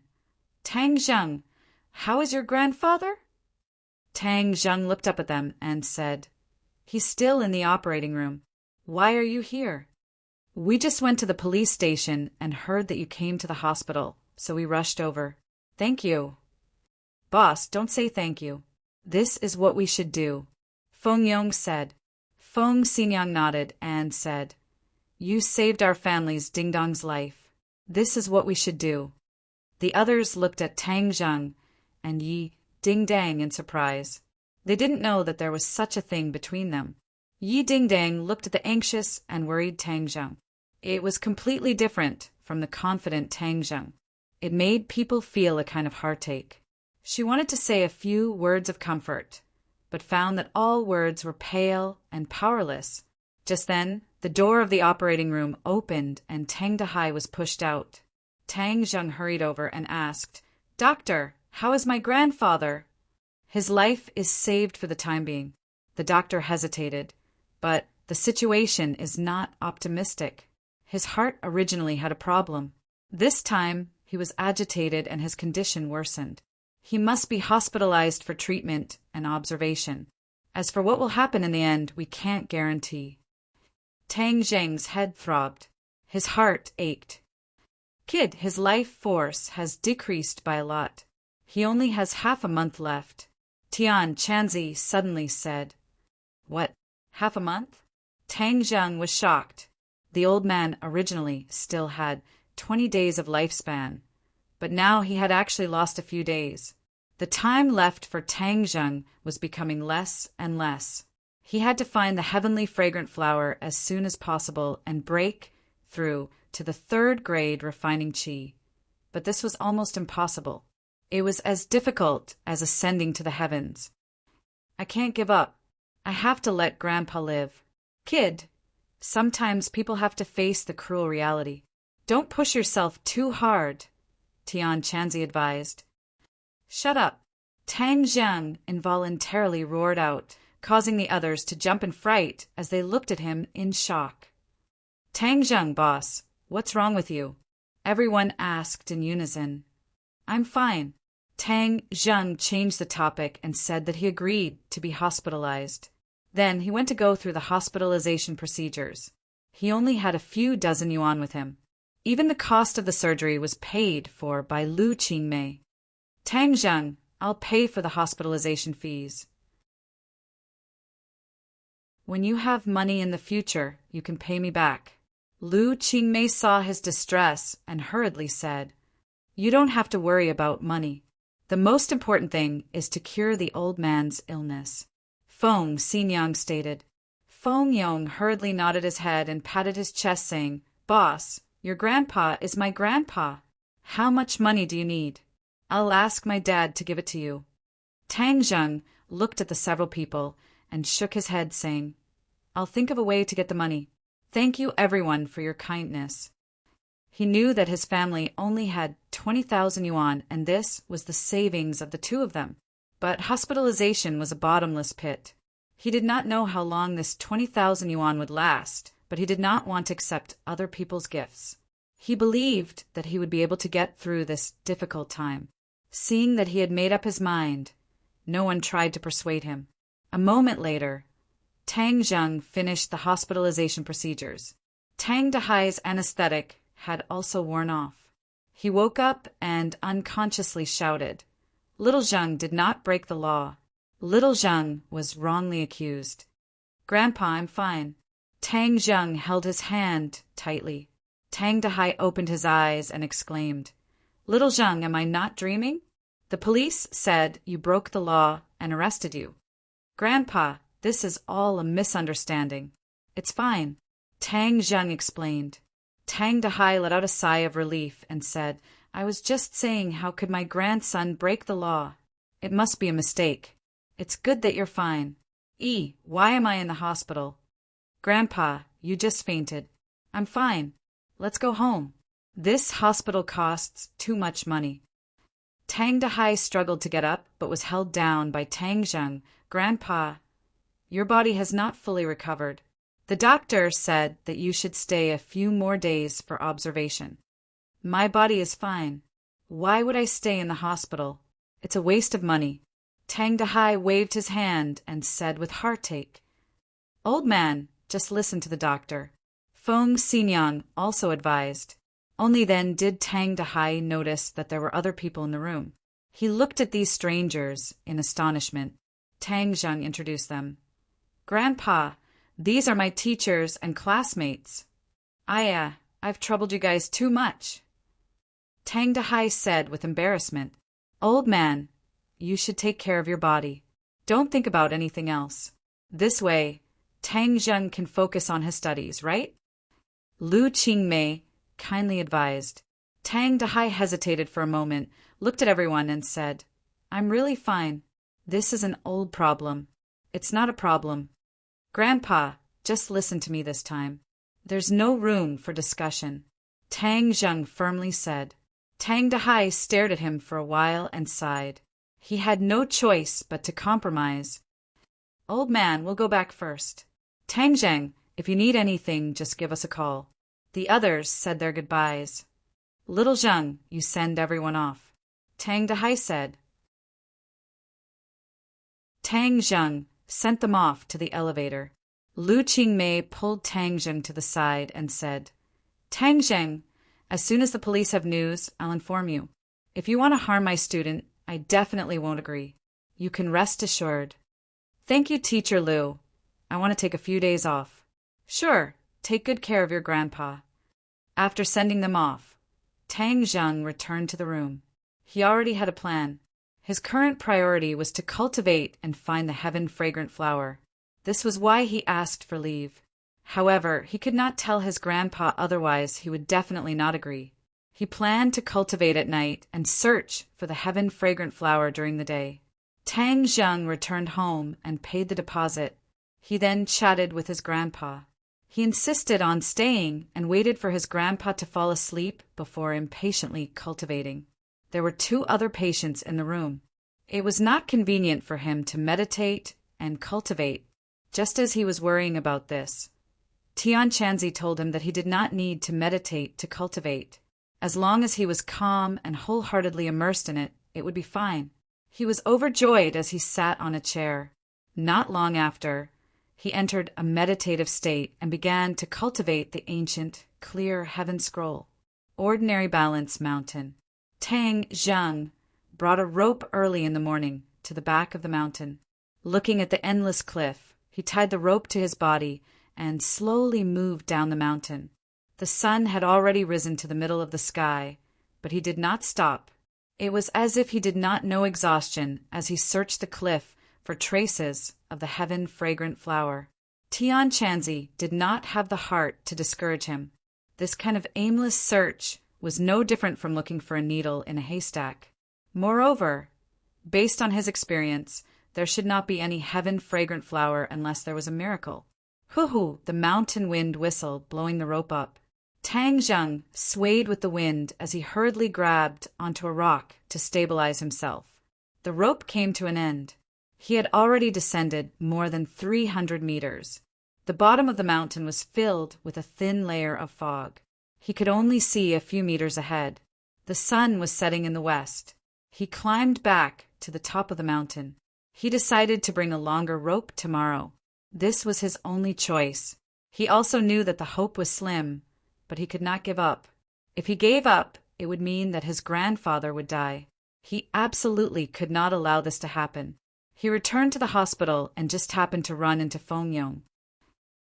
Tang Zheng, how is your grandfather? Tang Zheng looked up at them and said, He's still in the operating room. Why are you here? We just went to the police station and heard that you came to the hospital, so we rushed over. Thank you. Boss, don't say thank you. This is what we should do, Feng Yong said. Feng Xinyang nodded and said, You saved our family's Dingdong's life. This is what we should do. The others looked at Tang Zheng and Yi Dingdang in surprise. They didn't know that there was such a thing between them. Yi Dingdang looked at the anxious and worried Tang Zheng. It was completely different from the confident Tang Zheng. It made people feel a kind of heartache. She wanted to say a few words of comfort, but found that all words were pale and powerless. Just then, the door of the operating room opened and Tang Dehai was pushed out. Tang Zheng hurried over and asked, Doctor, how is my grandfather? His life is saved for the time being. The doctor hesitated, but the situation is not optimistic. His heart originally had a problem. This time, he was agitated and his condition worsened. He must be hospitalized for treatment and observation. As for what will happen in the end, we can't guarantee. Tang Zheng's head throbbed. His heart ached. Kid, his life force has decreased by a lot. He only has half a month left. Tian Chanzi suddenly said, What, half a month? Tang Zheng was shocked. The old man originally still had 20 days of lifespan, but now he had actually lost a few days. The time left for Tang Zheng was becoming less and less. He had to find the heavenly fragrant flower as soon as possible and break through to the 3rd grade refining qi. But this was almost impossible. It was as difficult as ascending to the heavens. I can't give up. I have to let Grandpa live. Kid, sometimes people have to face the cruel reality. Don't push yourself too hard, Tian Chanzi advised. Shut up. Tang Zheng involuntarily roared out, causing the others to jump in fright as they looked at him in shock. Tang Zheng, boss, what's wrong with you? Everyone asked in unison. I'm fine. Tang Zheng changed the topic and said that he agreed to be hospitalized. Then he went to go through the hospitalization procedures. He only had a few dozen yuan with him. Even the cost of the surgery was paid for by Lu Qingmei. Tang Zheng, I'll pay for the hospitalization fees. When you have money in the future, you can pay me back. Lu Qingmei saw his distress and hurriedly said, You don't have to worry about money. The most important thing is to cure the old man's illness. Feng Xinyang stated. Feng Yong hurriedly nodded his head and patted his chest, saying, Boss, your grandpa is my grandpa. How much money do you need? I'll ask my dad to give it to you. Tang Zheng looked at the several people and shook his head, saying, I'll think of a way to get the money. Thank you everyone for your kindness. He knew that his family only had 20,000 yuan, and this was the savings of the two of them. But hospitalization was a bottomless pit. He did not know how long this 20,000 yuan would last, but he did not want to accept other people's gifts. He believed that he would be able to get through this difficult time. Seeing that he had made up his mind, no one tried to persuade him. A moment later, Tang Zheng finished the hospitalization procedures. Tang Dahai's anesthetic had also worn off. He woke up and unconsciously shouted. Little Zheng did not break the law. Little Zheng was wrongly accused. Grandpa, I'm fine. Tang Zheng held his hand tightly. Tang Dahai opened his eyes and exclaimed, Little Zheng, am I not dreaming? The police said you broke the law and arrested you. Grandpa, this is all a misunderstanding. It's fine. Tang Zheng explained. Tang Dahai let out a sigh of relief and said, I was just saying, how could my grandson break the law? It must be a mistake. It's good that you're fine. Why am I in the hospital? Grandpa, you just fainted. I'm fine. Let's go home. This hospital costs too much money. Tang Dahai struggled to get up, but was held down by Tang Zheng. Grandpa, your body has not fully recovered. The doctor said that you should stay a few more days for observation. My body is fine. Why would I stay in the hospital? It's a waste of money. Tang Dahai waved his hand and said with heartache, Old man, just listen to the doctor. Feng Xinyang also advised. Only then did Tang Dahai notice that there were other people in the room. He looked at these strangers in astonishment. Tang Zheng introduced them. Grandpa, these are my teachers and classmates. I've troubled you guys too much. Tang Dahai said with embarrassment, Old man, you should take care of your body. Don't think about anything else. This way, Tang Zheng can focus on his studies, right? Lu Qingmei kindly advised. Tang Dahai hesitated for a moment, looked at everyone and said, I'm really fine. This is an old problem. It's not a problem. Grandpa, just listen to me this time. There's no room for discussion. Tang Zheng firmly said. Tang Dahai stared at him for a while and sighed. He had no choice but to compromise. Old man, we'll go back first. Tang Zheng, if you need anything, just give us a call. The others said their goodbyes. Little Zheng, you send everyone off. Tang Dahai said. Tang Zheng sent them off to the elevator. Lu Qingmei pulled Tang Zheng to the side and said, Tang Zheng, as soon as the police have news, I'll inform you. If you want to harm my student, I definitely won't agree. You can rest assured. Thank you, Teacher Lu. I want to take a few days off. Sure, take good care of your grandpa. After sending them off, Tang Zheng returned to the room. He already had a plan. His current priority was to cultivate and find the heaven-fragrant flower. This was why he asked for leave. However, he could not tell his grandpa, otherwise he would definitely not agree. He planned to cultivate at night and search for the heaven-fragrant flower during the day. Tang Zheng returned home and paid the deposit. He then chatted with his grandpa. He insisted on staying and waited for his grandpa to fall asleep before impatiently cultivating. There were 2 other patients in the room. It was not convenient for him to meditate and cultivate. Just as he was worrying about this, Tian Chanzi told him that he did not need to meditate to cultivate. As long as he was calm and wholeheartedly immersed in it, it would be fine. He was overjoyed as he sat on a chair. Not long after, he entered a meditative state and began to cultivate the ancient, clear heaven scroll. Ordinary Balance Mountain. Tang Zhang brought a rope early in the morning to the back of the mountain. Looking at the endless cliff, he tied the rope to his body and slowly moved down the mountain. The sun had already risen to the middle of the sky, but he did not stop. It was as if he did not know exhaustion as he searched the cliff for traces of the heaven-fragrant flower. Tian Chanzi did not have the heart to discourage him. This kind of aimless search was no different from looking for a needle in a haystack. Moreover, based on his experience, there should not be any heaven-fragrant flower unless there was a miracle. Hoo-hoo, the mountain wind whistled, blowing the rope up. Tang Zheng swayed with the wind as he hurriedly grabbed onto a rock to stabilize himself. The rope came to an end. He had already descended more than 300 meters. The bottom of the mountain was filled with a thin layer of fog. He could only see a few meters ahead. The sun was setting in the west. He climbed back to the top of the mountain. He decided to bring a longer rope tomorrow. This was his only choice. He also knew that the hope was slim, but he could not give up. If he gave up, it would mean that his grandfather would die. He absolutely could not allow this to happen. He returned to the hospital and just happened to run into Feng Yong.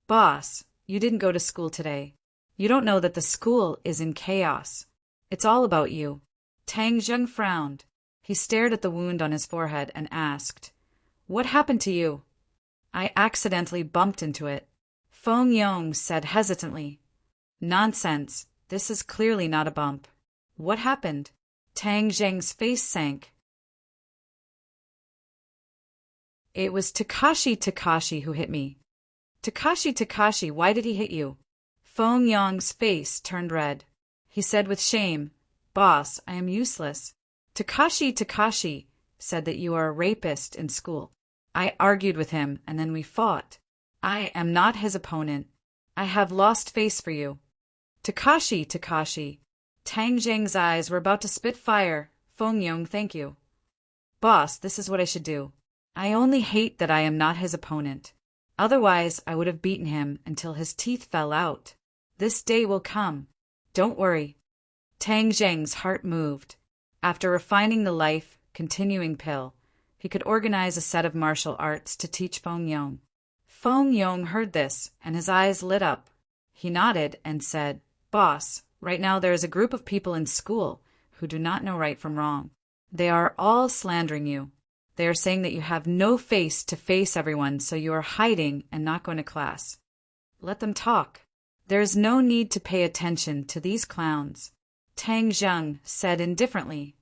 "Boss, you didn't go to school today. You don't know that the school is in chaos. It's all about you." Tang Zheng frowned. He stared at the wound on his forehead and asked, "What happened to you?" "I accidentally bumped into it," Feng Yong said hesitantly. "Nonsense. This is clearly not a bump." "What happened?" Tang Zheng's face sank. "It was Takashi who hit me." Takashi, why did he hit you?" Feng Yong's face turned red. He said with shame, "Boss, I am useless. Takashi said that you are a rapist in school. I argued with him, and then we fought. I am not his opponent. I have lost face for you." Takashi. Tang Zheng's eyes were about to spit fire. "Feng Yong, thank you." "Boss, this is what I should do. I only hate that I am not his opponent. Otherwise, I would have beaten him until his teeth fell out. This day will come. Don't worry." Tang Zheng's heart moved. After refining the life-continuing pill, he could organize a set of martial arts to teach Feng Yong. Feng Yong heard this, and his eyes lit up. He nodded and said, "Boss, right now there is a group of people in school who do not know right from wrong. They are all slandering you. They are saying that you have no face to face everyone, so you are hiding and not going to class. Let them talk. There is no need to pay attention to these clowns." Tang Zheng said indifferently,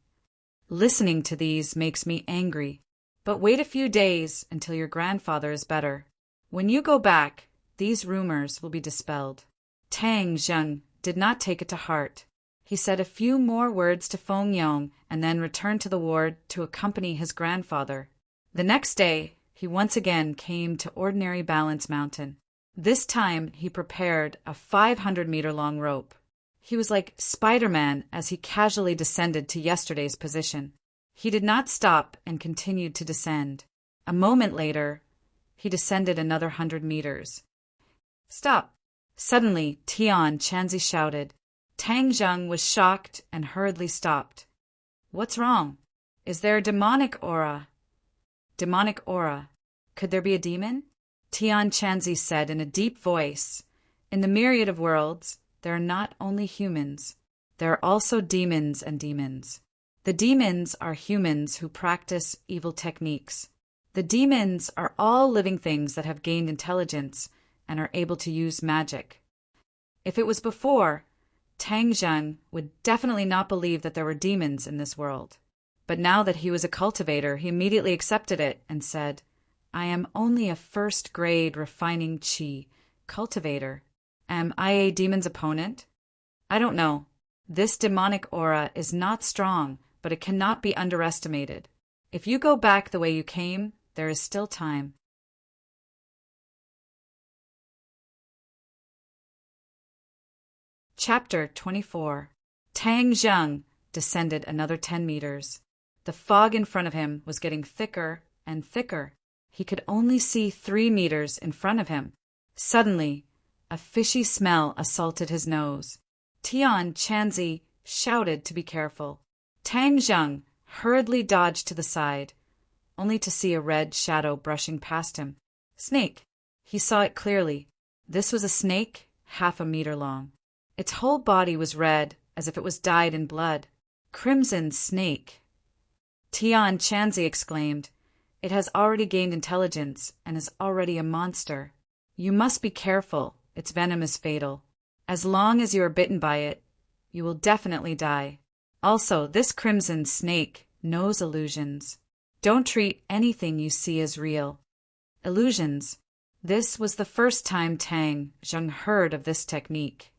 "Listening to these makes me angry. But wait a few days until your grandfather is better. When you go back, these rumors will be dispelled." Tang Zheng did not take it to heart. He said a few more words to Feng Yong and then returned to the ward to accompany his grandfather. The next day, he once again came to Ordinary Balance Mountain. This time, he prepared a 500-meter-long rope. He was like Spider-Man as he casually descended to yesterday's position. He did not stop and continued to descend. A moment later, he descended another 100 meters. "Stop!" Suddenly, Tian Chanzi shouted. Tang Zheng was shocked and hurriedly stopped. "What's wrong? Is there a demonic aura?" "Demonic aura? Could there be a demon?" Tian Chanzi said in a deep voice. "In the myriad of worlds, there are not only humans. There are also demons and demons. The demons are humans who practice evil techniques. The demons are all living things that have gained intelligence and are able to use magic. If it was before, Tang Zheng would definitely not believe that there were demons in this world. But now that he was a cultivator, he immediately accepted it and said, "I am only a first-grade refining chi cultivator. Am I a demon's opponent? I don't know. This demonic aura is not strong, but it cannot be underestimated. If you go back the way you came, there is still time." Chapter 24. Tang Zheng descended another 10 meters. The fog in front of him was getting thicker and thicker. He could only see 3 meters in front of him. Suddenly, a fishy smell assaulted his nose. Tian Chanzi shouted to be careful. Tang Zheng hurriedly dodged to the side, only to see a red shadow brushing past him. Snake. He saw it clearly. This was a snake, half a meter long. Its whole body was red, as if it was dyed in blood. Crimson snake. Tian Chanzi exclaimed. It has already gained intelligence and is already a monster. You must be careful. Its venom is fatal. As long as you are bitten by it, you will definitely die. Also, this crimson snake knows illusions. Don't treat anything you see as real. Illusions. This was the first time Tang Zheng heard of this technique.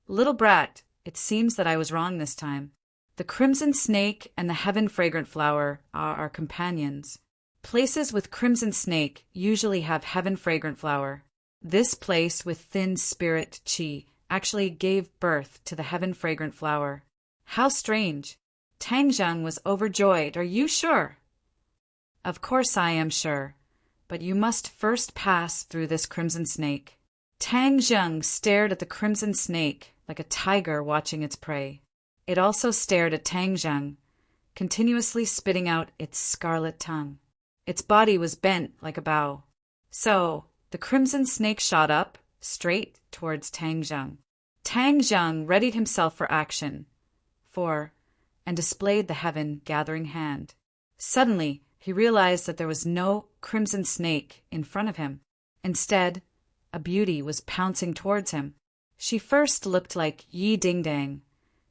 Little brat, it seems that I was wrong this time. The crimson snake and the heaven fragrant flower are our companions. Places with crimson snake usually have heaven fragrant flower. This place with thin spirit qi actually gave birth to the heaven fragrant flower. How strange. Tang Zheng was overjoyed. Are you sure? Of course I am sure, but you must first pass through this crimson snake. Tang Zheng stared at the crimson snake like a tiger watching its prey. It also stared at Tang Zheng, continuously spitting out its scarlet tongue. Its body was bent like a bow. So, the crimson snake shot up, straight towards Tang Zheng. Tang Zheng readied himself for action, and displayed the heaven gathering hand. Suddenly, he realized that there was no crimson snake in front of him. Instead, a beauty was pouncing towards him. She first looked like Yi Dingdang,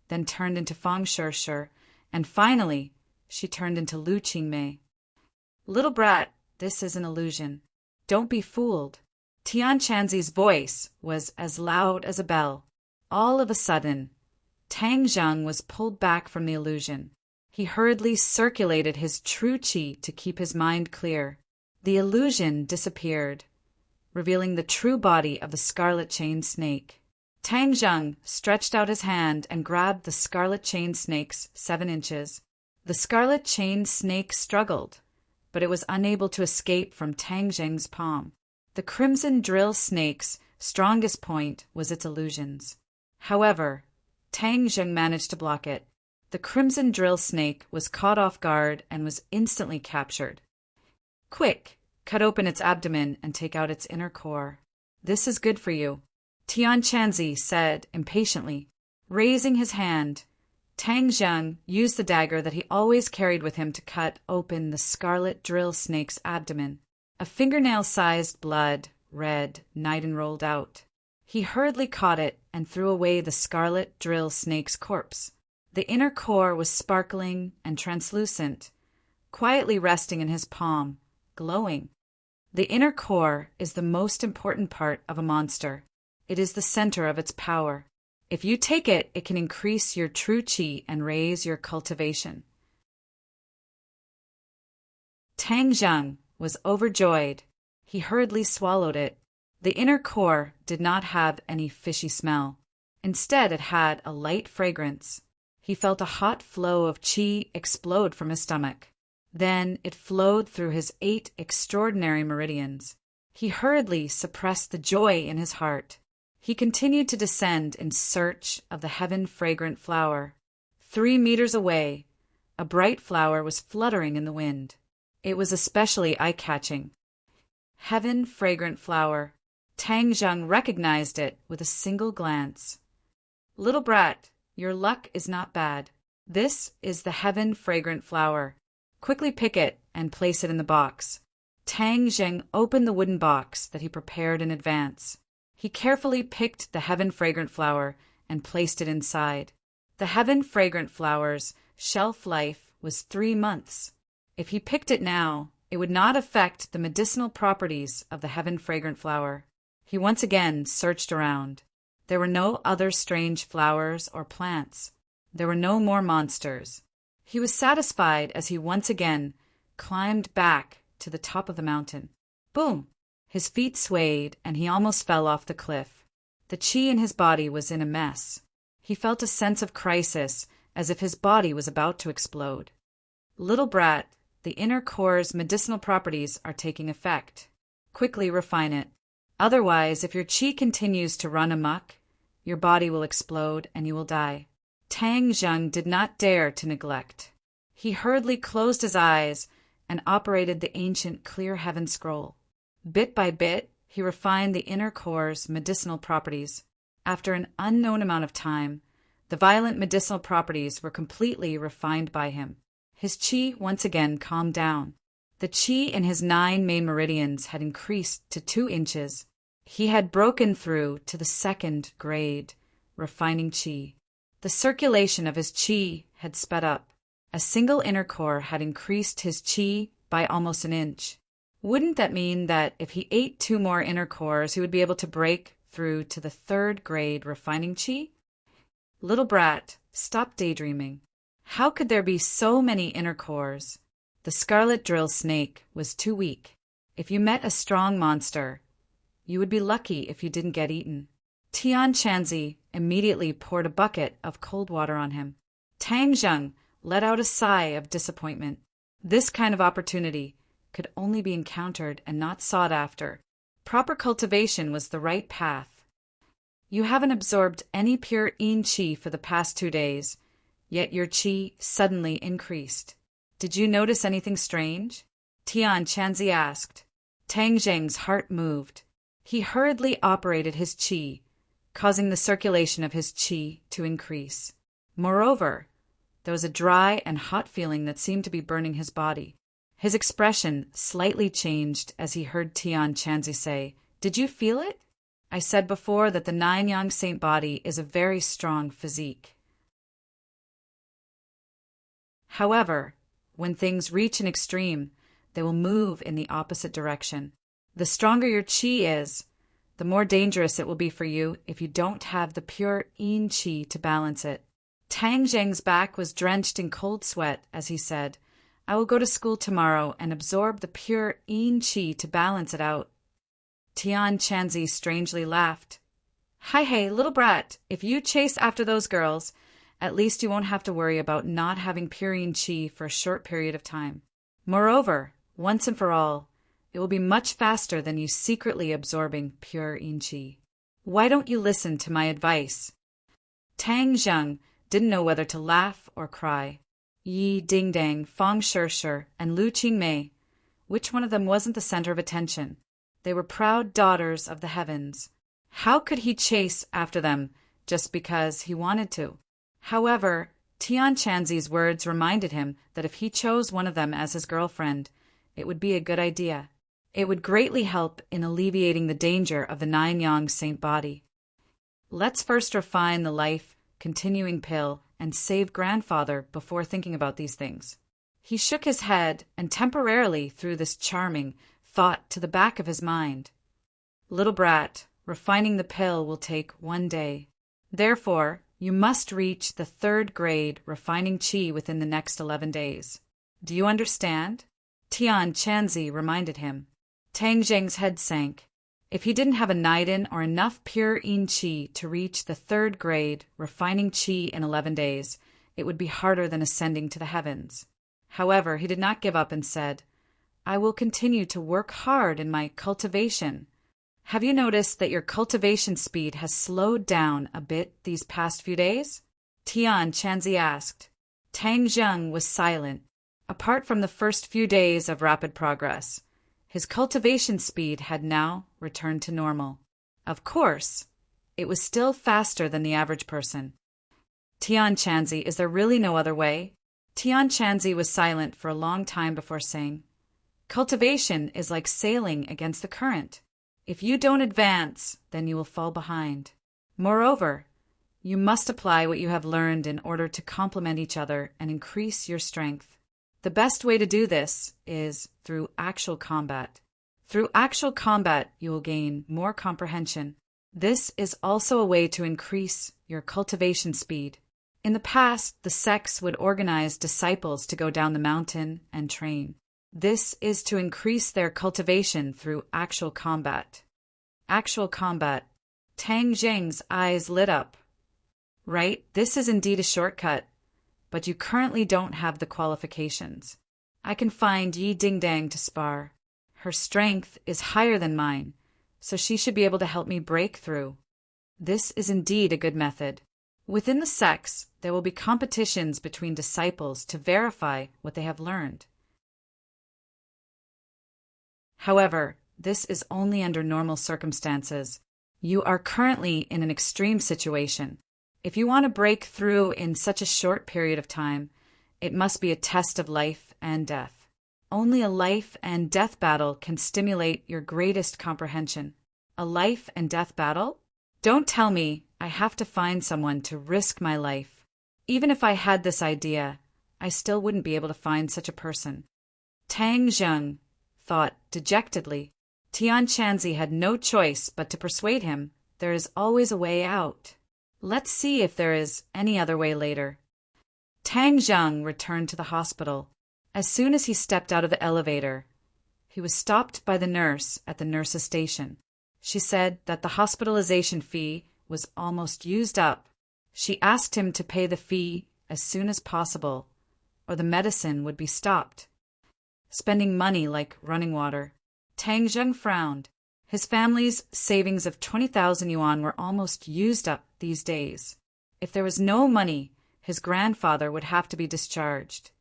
then turned into Fang Shishir, and finally, she turned into Lu Qingmei. Little brat, this is an illusion. Don't be fooled. Tian Chanzi's voice was as loud as a bell. All of a sudden, Tang Zheng was pulled back from the illusion. He hurriedly circulated his true qi to keep his mind clear. The illusion disappeared, revealing the true body of the scarlet chain snake. Tang Zheng stretched out his hand and grabbed the scarlet chain snake's 7 inches. The scarlet chain snake struggled, but it was unable to escape from Tang Zheng's palm. The crimson drill snake's strongest point was its illusions. However, Tang Zheng managed to block it. The crimson drill snake was caught off guard and was instantly captured. Quick, cut open its abdomen and take out its inner core. This is good for you, Tian Chanzi said impatiently. Raising his hand, Tang Zheng used the dagger that he always carried with him to cut open the scarlet drill snake's abdomen. A fingernail-sized blood, red, Niden rolled out. He hurriedly caught it and threw away the scarlet drill snake's corpse. The inner core was sparkling and translucent, quietly resting in his palm, glowing. The inner core is the most important part of a monster. It is the center of its power. If you take it, it can increase your true qi and raise your cultivation. Tang Zheng was overjoyed. He hurriedly swallowed it. The inner core did not have any fishy smell. Instead, it had a light fragrance. He felt a hot flow of qi explode from his stomach. Then it flowed through his 8 extraordinary meridians. He hurriedly suppressed the joy in his heart. He continued to descend in search of the heaven-fragrant flower. 3 meters away, a bright flower was fluttering in the wind. It was especially eye-catching. Heaven-fragrant flower. Tang Zheng recognized it with a single glance. Little brat, your luck is not bad. This is the heaven-fragrant flower. Quickly pick it and place it in the box. Tang Zheng opened the wooden box that he prepared in advance. He carefully picked the heaven-fragrant flower and placed it inside. The heaven-fragrant flower's shelf life was 3 months. If he picked it now, it would not affect the medicinal properties of the heaven-fragrant flower. He once again searched around. There were no other strange flowers or plants. There were no more monsters. He was satisfied as he once again climbed back to the top of the mountain. Boom! His feet swayed and he almost fell off the cliff. The qi in his body was in a mess. He felt a sense of crisis, as if his body was about to explode. Little brat, the inner core's medicinal properties are taking effect. Quickly refine it. Otherwise, if your qi continues to run amok, your body will explode and you will die. Tang Zheng did not dare to neglect. He hurriedly closed his eyes and operated the ancient clear heaven scroll. Bit by bit, he refined the inner core's medicinal properties. After an unknown amount of time, the violent medicinal properties were completely refined by him. His qi once again calmed down. The qi in his 9 main meridians had increased to 2 inches. He had broken through to the 2nd grade, refining qi. The circulation of his qi had sped up. A single inner core had increased his qi by almost an inch. Wouldn't that mean that if he ate 2 more inner cores, he would be able to break through to the 3rd grade refining qi? Little brat, stop daydreaming. How could there be so many inner cores? The scarlet drill snake was too weak. If you met a strong monster, you would be lucky if you didn't get eaten. Tian Chanzi immediately poured a bucket of cold water on him. Tang Zheng let out a sigh of disappointment. This kind of opportunity could only be encountered and not sought after. Proper cultivation was the right path. You haven't absorbed any pure yin qi for the past 2 days, yet your qi suddenly increased. Did you notice anything strange? Tian Chanzi asked. Tang Zheng's heart moved. He hurriedly operated his qi, causing the circulation of his qi to increase. Moreover, there was a dry and hot feeling that seemed to be burning his body. His expression slightly changed as he heard Tian Chanzi say, "Did you feel it? I said before that the 9-yang saint body is a very strong physique. However, when things reach an extreme, they will move in the opposite direction. The stronger your qi is, the more dangerous it will be for you if you don't have the pure yin qi to balance it." Tang Zheng's back was drenched in cold sweat as he said, "I will go to school tomorrow and absorb the pure yin qi to balance it out." Tian Chanzi strangely laughed. Hey, little brat, if you chase after those girls, at least you won't have to worry about not having pure yin qi for a short period of time. Moreover, once and for all, it will be much faster than you secretly absorbing pure yin qi. Why don't you listen to my advice? Tang Zheng didn't know whether to laugh or cry. Yi Dingdang, Fang Shishir, and Lu Qingmei, which one of them wasn't the center of attention? They were proud daughters of the heavens. How could he chase after them just because he wanted to? However, Tian Chanzi's words reminded him that if he chose one of them as his girlfriend, it would be a good idea. It would greatly help in alleviating the danger of the 9-yang saint body. Let's first refine the life-continuing pill and save grandfather before thinking about these things. He shook his head and temporarily threw this charming thought to the back of his mind. Little brat, refining the pill will take 1 day. Therefore, you must reach the 3rd grade refining qi within the next 11 days. Do you understand? Tian Chanzi reminded him. Tang Zheng's head sank. If he didn't have a niden or enough pure yin qi to reach the 3rd grade refining qi in 11 days, it would be harder than ascending to the heavens. However, he did not give up and said, "I will continue to work hard in my cultivation." Have you noticed that your cultivation speed has slowed down a bit these past few days? Tian Chanzi asked. Tang Zheng was silent. Apart from the first few days of rapid progress, his cultivation speed had now returned to normal. Of course, it was still faster than the average person. Tian Chanzi, is there really no other way? Tian Chanzi was silent for a long time before saying, "Cultivation is like sailing against the current. If you don't advance, then you will fall behind. Moreover, you must apply what you have learned in order to complement each other and increase your strength. The best way to do this is through actual combat. Through actual combat, you will gain more comprehension. This is also a way to increase your cultivation speed. In the past, the sects would organize disciples to go down the mountain and train. This is to increase their cultivation through actual combat." Actual combat. Tang Zheng's eyes lit up. Right, this is indeed a shortcut, but you currently don't have the qualifications. I can find Yi Dingdang to spar. Her strength is higher than mine, so she should be able to help me break through. This is indeed a good method. Within the sects, there will be competitions between disciples to verify what they have learned. However, this is only under normal circumstances. You are currently in an extreme situation. If you want to break through in such a short period of time, it must be a test of life and death. Only a life and death battle can stimulate your greatest comprehension. A life and death battle? Don't tell me I have to find someone to risk my life. Even if I had this idea, I still wouldn't be able to find such a person. Tang Zheng thought dejectedly. Tian Chanzi had no choice but to persuade him there is always a way out. Let's see if there is any other way later. Tang Zheng returned to the hospital. As soon as he stepped out of the elevator, he was stopped by the nurse at the nurse's station. She said that the hospitalization fee was almost used up. She asked him to pay the fee as soon as possible, or the medicine would be stopped. Spending money like running water. Tang Zheng frowned. His family's savings of 20,000 yuan were almost used up these days. If there was no money, his grandfather would have to be discharged.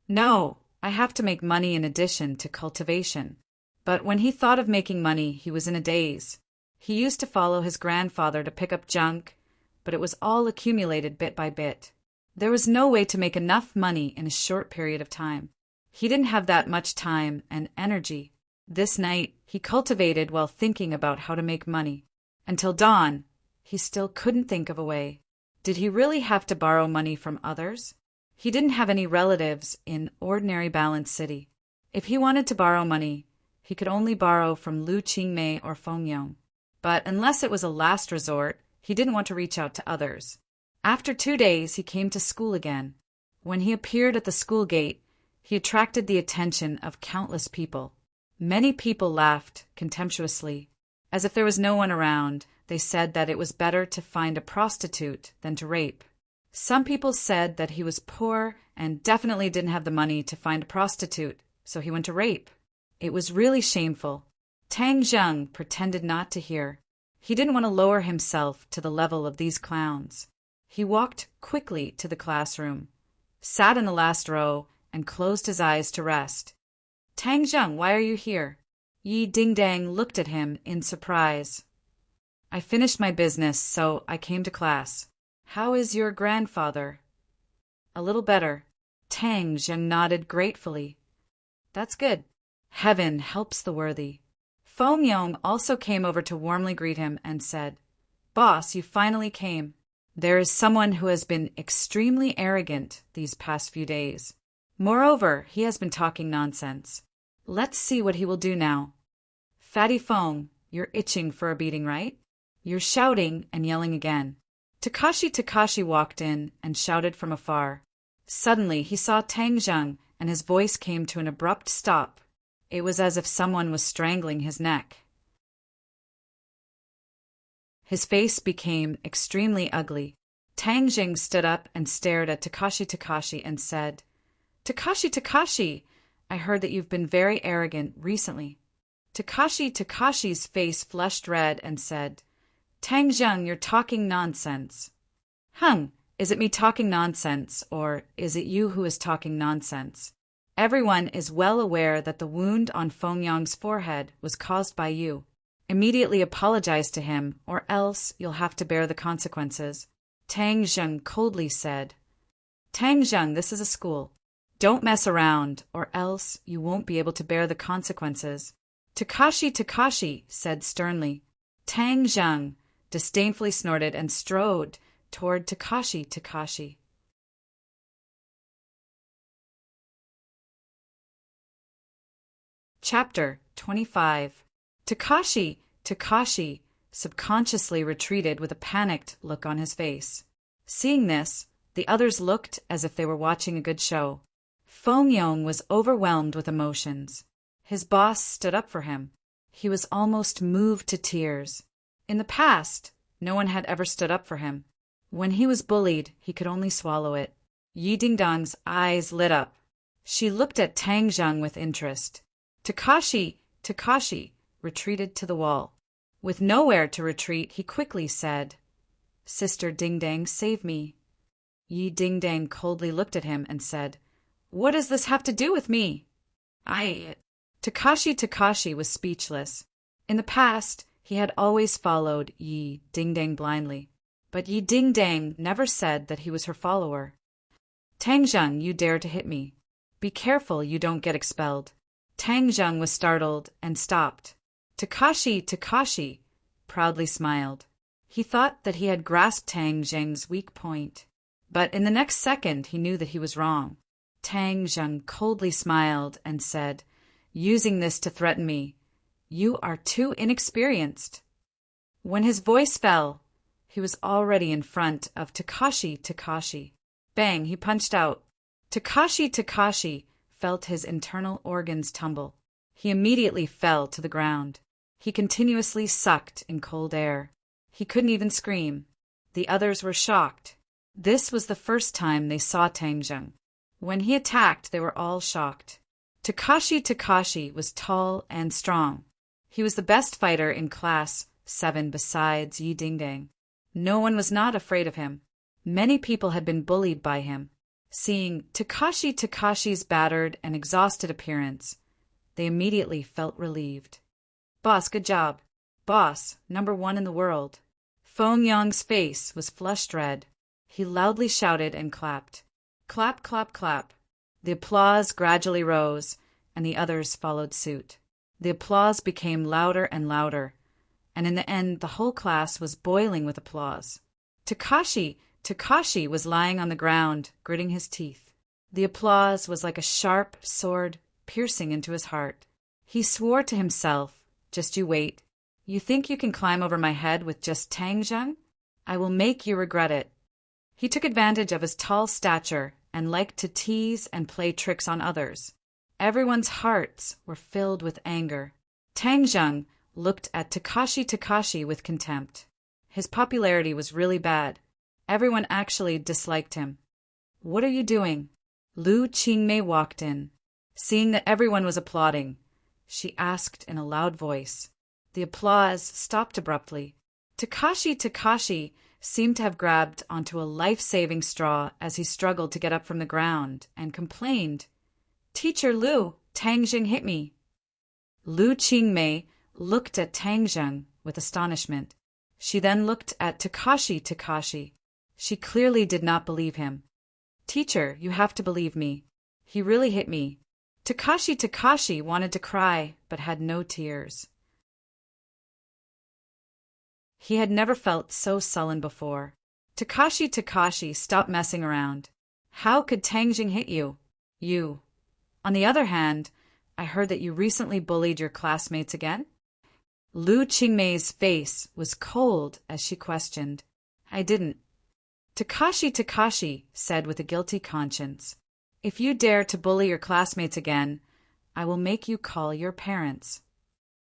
No, I have to make money in addition to cultivation. But when he thought of making money, he was in a daze. He used to follow his grandfather to pick up junk, but it was all accumulated bit by bit. There was no way to make enough money in a short period of time. He didn't have that much time and energy. This night, he cultivated while thinking about how to make money. Until dawn, he still couldn't think of a way. Did he really have to borrow money from others? He didn't have any relatives in ordinary Balance City. If he wanted to borrow money, he could only borrow from Lu Qingmei or Fengyong. But unless it was a last resort, he didn't want to reach out to others. After 2 days, he came to school again. When he appeared at the school gate, he attracted the attention of countless people. Many people laughed contemptuously. As if there was no one around, they said that it was better to find a prostitute than to rape. Some people said that he was poor and definitely didn't have the money to find a prostitute, so he went to rape. It was really shameful. Tang Zheng pretended not to hear. He didn't want to lower himself to the level of these clowns. He walked quickly to the classroom, sat in the last row, and closed his eyes to rest. Tang Zheng, why are you here? Yi Dingdang looked at him in surprise. I finished my business, so I came to class. How is your grandfather? A little better. Tang Zheng nodded gratefully. That's good. Heaven helps the worthy. Fengyong also came over to warmly greet him and said, Boss, you finally came. There is someone who has been extremely arrogant these past few days. Moreover, he has been talking nonsense. Let's see what he will do now. Fatty Feng, you're itching for a beating, right? You're shouting and yelling again. Takashi walked in and shouted from afar. Suddenly, he saw Tang Zheng, and his voice came to an abrupt stop. It was as if someone was strangling his neck. His face became extremely ugly. Tang Zheng stood up and stared at Takashi and said, Takashi, I heard that you've been very arrogant recently. Takashi's face flushed red and said, Tang Zheng, you're talking nonsense. Is it me talking nonsense, or is it you who is talking nonsense? Everyone is well aware that the wound on Fengyong's forehead was caused by you. Immediately apologize to him, or else you'll have to bear the consequences. Tang Zheng coldly said. Tang Zheng, this is a school. Don't mess around, or else you won't be able to bear the consequences. Takashi said sternly. Tang Zheng disdainfully snorted and strode toward Takashi. Chapter 25. Takashi subconsciously retreated with a panicked look on his face. Seeing this, the others looked as if they were watching a good show. Fengyong was overwhelmed with emotions. His boss stood up for him. He was almost moved to tears. In the past, no one had ever stood up for him. When he was bullied, he could only swallow it. Yi Dingdang's eyes lit up. She looked at Tang Zheng with interest. Takashi retreated to the wall. With nowhere to retreat, he quickly said, "Sister Ding Dang, save me." Yi Ding Dang coldly looked at him and said, "What does this have to do with me?" Takashi was speechless. In the past, he had always followed Yi Ding Dang blindly, but Yi Ding Dang never said that he was her follower. "Tang Zheng, you dare to hit me. Be careful you don't get expelled." Tang Zheng was startled and stopped. Takashi proudly smiled. He thought that he had grasped Tang Zheng's weak point, but in the next second he knew that he was wrong. Tang Zheng coldly smiled and said, using this to threaten me, "You are too inexperienced." When his voice fell, he was already in front of Takashi. Bang, he punched out. Takashi felt his internal organs tumble. He immediately fell to the ground. He continuously sucked in cold air. He couldn't even scream. The others were shocked. This was the first time they saw Tang Zheng. When he attacked, they were all shocked. Takashi was tall and strong. He was the best fighter in Class 7 besides Yi Ding Dang. No one was not afraid of him. Many people had been bullied by him. Seeing Takashi's battered and exhausted appearance, they immediately felt relieved. "Boss, good job. Boss, #1 in the world." Feng Yang's face was flushed red. He loudly shouted and clapped. Clap, clap, clap. The applause gradually rose, and the others followed suit. The applause became louder and louder, and in the end the whole class was boiling with applause. Takashi was lying on the ground, gritting his teeth. The applause was like a sharp sword piercing into his heart. He swore to himself, "Just you wait. You think you can climb over my head with just Tang Zheng? I will make you regret it." He took advantage of his tall stature and liked to tease and play tricks on others. Everyone's hearts were filled with anger. Tang Zheng looked at Takashi with contempt. His popularity was really bad. Everyone actually disliked him. "What are you doing?" Lu Qingmei walked in. Seeing that everyone was applauding, she asked in a loud voice. The applause stopped abruptly. Takashi seemed to have grabbed onto a life-saving straw as he struggled to get up from the ground and complained, "Teacher Lu, Tang Zheng hit me." Lu Qingmei looked at Tang Zheng with astonishment. She then looked at Takashi. She clearly did not believe him. "Teacher, you have to believe me. He really hit me." Takashi wanted to cry, but had no tears. He had never felt so sullen before. Takashi, stop messing around. How could Tang Zheng hit you? You. On the other hand, I heard that you recently bullied your classmates again? Lu Qingmei's face was cold as she questioned. "I didn't." Takashi said with a guilty conscience, "If you dare to bully your classmates again, I will make you call your parents."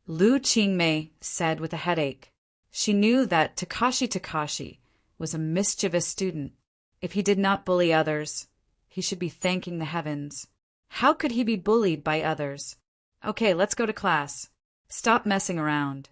Lu Qingmei said with a headache. She knew that Takashi was a mischievous student. If he did not bully others, he should be thanking the heavens. How could he be bullied by others? "Okay, let's go to class. Stop messing around."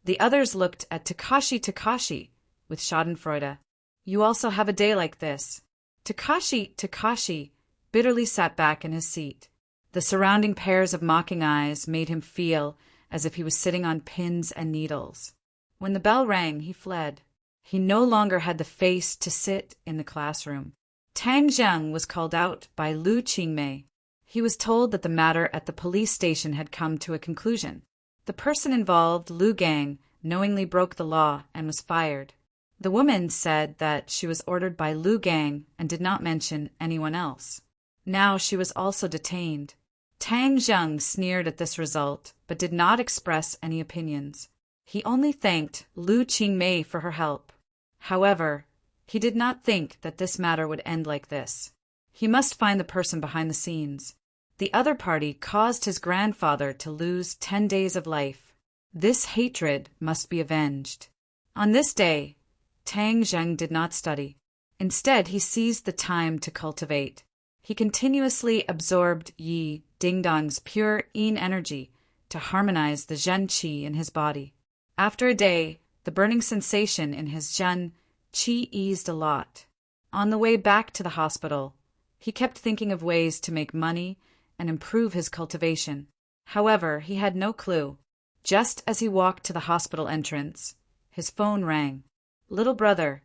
The others looked at Takashi with schadenfreude. "You also have a day like this." Takashi bitterly sat back in his seat. The surrounding pairs of mocking eyes made him feel as if he was sitting on pins and needles. When the bell rang, he fled. He no longer had the face to sit in the classroom. Tang Zheng was called out by Lu Qingmei. He was told that the matter at the police station had come to a conclusion. The person involved, Lu Gang, knowingly broke the law and was fired. The woman said that she was ordered by Lu Gang and did not mention anyone else. Now she was also detained. Tang Zheng sneered at this result, but did not express any opinions. He only thanked Lu Qingmei for her help. However, he did not think that this matter would end like this. He must find the person behind the scenes. The other party caused his grandfather to lose 10 days of life. This hatred must be avenged. On this day, Tang Zheng did not study. Instead, he seized the time to cultivate. He continuously absorbed Yi Ding Dong's pure yin energy to harmonize the Zhen Qi in his body. After a day, the burning sensation in his chi eased a lot. On the way back to the hospital, he kept thinking of ways to make money and improve his cultivation. However, he had no clue. Just as he walked to the hospital entrance, his phone rang. "Little brother,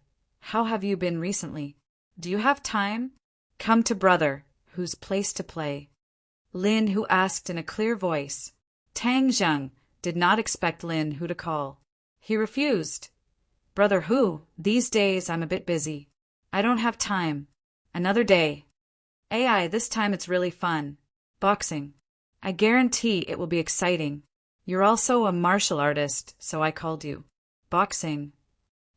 how have you been recently? Do you have time? Come to brother, who's place to play." Lin Hu asked in a clear voice. Tang Zheng did not expect Lin Hu to call. He refused. "Brother Hu, these days I'm a bit busy. I don't have time. Another day." "AI, this time it's really fun. Boxing. I guarantee it will be exciting. You're also a martial artist, so I called you." "Boxing?"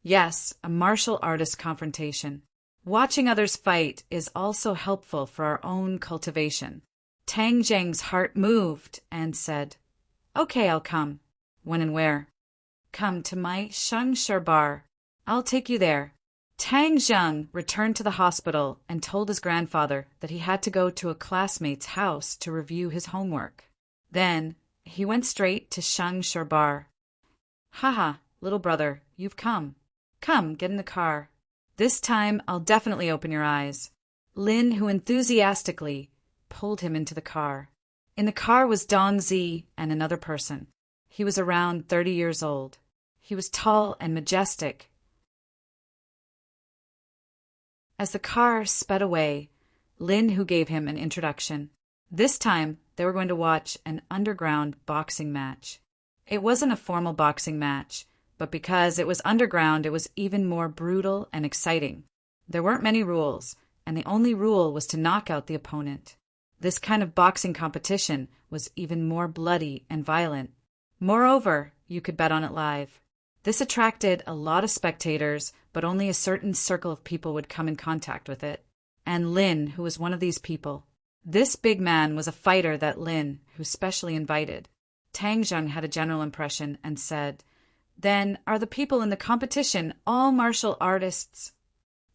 "Yes, a martial artist confrontation. Watching others fight is also helpful for our own cultivation." Tang Zheng's heart moved and said, "Okay, I'll come." "When and where?" "Come to my Shengshi bar. I'll take you there." Tang Zheng returned to the hospital and told his grandfather that he had to go to a classmate's house to review his homework. Then he went straight to Shengshi bar. "Haha, little brother, you've come. Come, get in the car. This time I'll definitely open your eyes." Lin, who enthusiastically pulled him into the car. In the car was Dong Zi and another person. He was around 30 years old. He was tall and majestic. As the car sped away, Lin Hu gave him an introduction. This time, they were going to watch an underground boxing match. It wasn't a formal boxing match, but because it was underground, it was even more brutal and exciting. There weren't many rules, and the only rule was to knock out the opponent. This kind of boxing competition was even more bloody and violent. Moreover, you could bet on it live. This attracted a lot of spectators, but only a certain circle of people would come in contact with it. And Lin, who was one of these people. This big man was a fighter that Lin, who specially invited. Tang Zheng had a general impression and said, "Then, are the people in the competition all martial artists?"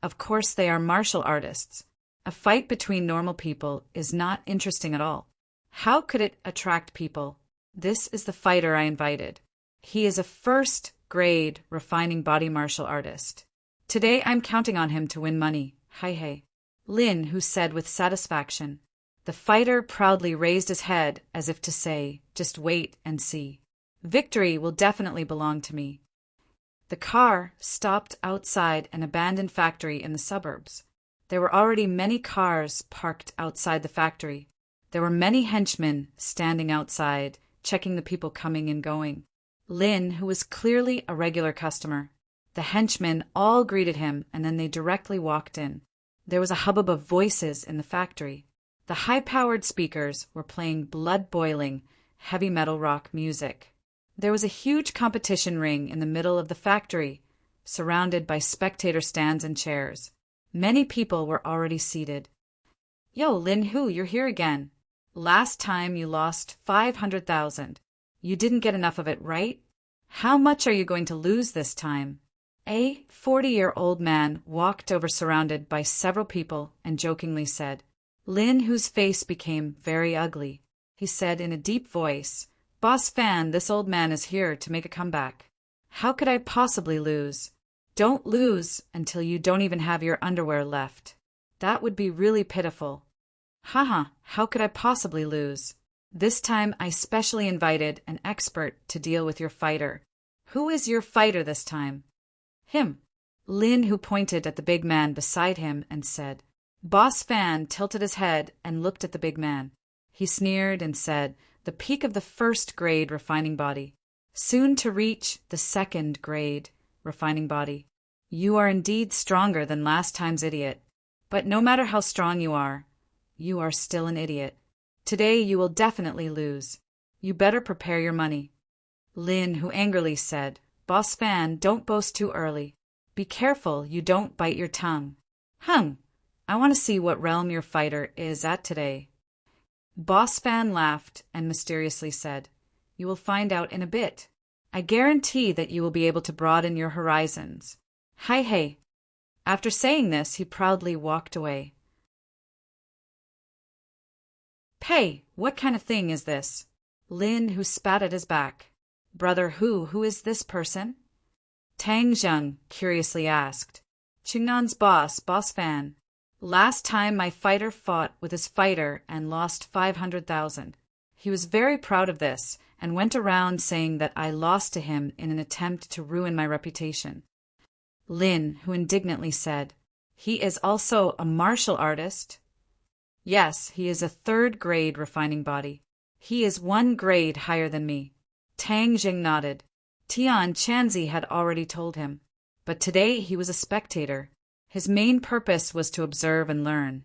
"Of course they are martial artists. A fight between normal people is not interesting at all. How could it attract people? This is the fighter I invited. He is a first-grade refining body martial artist. Today I'm counting on him to win money. Hi. Lin, who said with satisfaction. The fighter proudly raised his head as if to say, "Just wait and see. Victory will definitely belong to me." The car stopped outside an abandoned factory in the suburbs. There were already many cars parked outside the factory. There were many henchmen standing outside, checking the people coming and going. Lin, who was clearly a regular customer. The henchmen all greeted him, and then they directly walked in. There was a hubbub of voices in the factory. The high-powered speakers were playing blood-boiling, heavy metal rock music. There was a huge competition ring in the middle of the factory, surrounded by spectator stands and chairs. Many people were already seated. "Yo, Lin Hu, you're here again. Last time you lost 500,000. You didn't get enough of it, right? How much are you going to lose this time?" A 40-year-old man walked over surrounded by several people and jokingly said. Lin Hu's face became very ugly. He said in a deep voice, "Boss Fan, this old man is here to make a comeback. How could I possibly lose? Don't lose until you don't even have your underwear left. That would be really pitiful." "Haha, how could I possibly lose? This time I specially invited an expert to deal with your fighter. Who is your fighter this time?" "Him." Lin, who pointed at the big man beside him and said. Boss Fan tilted his head and looked at the big man. He sneered and said, "The peak of the first-grade refining body, soon to reach the second-grade refining body. You are indeed stronger than last time's idiot. But no matter how strong you are still an idiot. Today you will definitely lose. You better prepare your money." Lin, who angrily said, "Boss Fan, don't boast too early. Be careful you don't bite your tongue. I want to see what realm your fighter is at today." Boss Fan laughed and mysteriously said, "You will find out in a bit. I guarantee that you will be able to broaden your horizons. Hi. After saying this, he proudly walked away. "Pay, what kind of thing is this?" Lin, who spat at his back. Brother who? Who is this person? Tang Zheng curiously asked. Qingnan's boss Fan. Last time my fighter fought with his fighter and lost 500,000. He was very proud of this and went around saying that I lost to him in an attempt to ruin my reputation. Lin, who indignantly said, He is also a martial artist. Yes, he is a third-grade refining body. He is 1 grade higher than me. Tang Jing nodded. Tian Chanzi had already told him. But today he was a spectator. His main purpose was to observe and learn.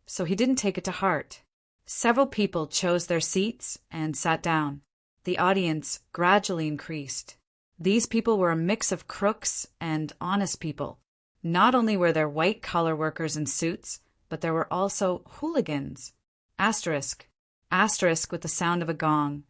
So he didn't take it to heart. Several people chose their seats and sat down. The audience gradually increased. These people were a mix of crooks and honest people. Not only were there white-collar workers in suits, but there were also hooligans. Asterisk with the sound of a gong.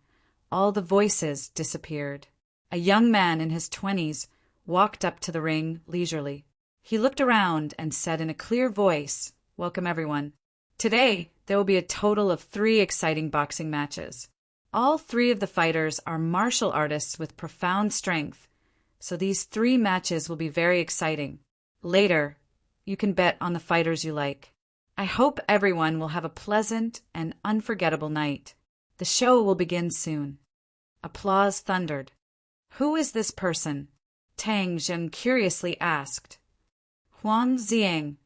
All the voices disappeared. A young man in his 20s walked up to the ring leisurely. He looked around and said in a clear voice, Welcome everyone. Today, there will be a total of 3 exciting boxing matches. All 3 of the fighters are martial artists with profound strength, so these 3 matches will be very exciting. Later, you can bet on the fighters you like. I hope everyone will have a pleasant and unforgettable night. The show will begin soon. Applause thundered. Who is this person? Tang Zheng curiously asked. Huang Ziang,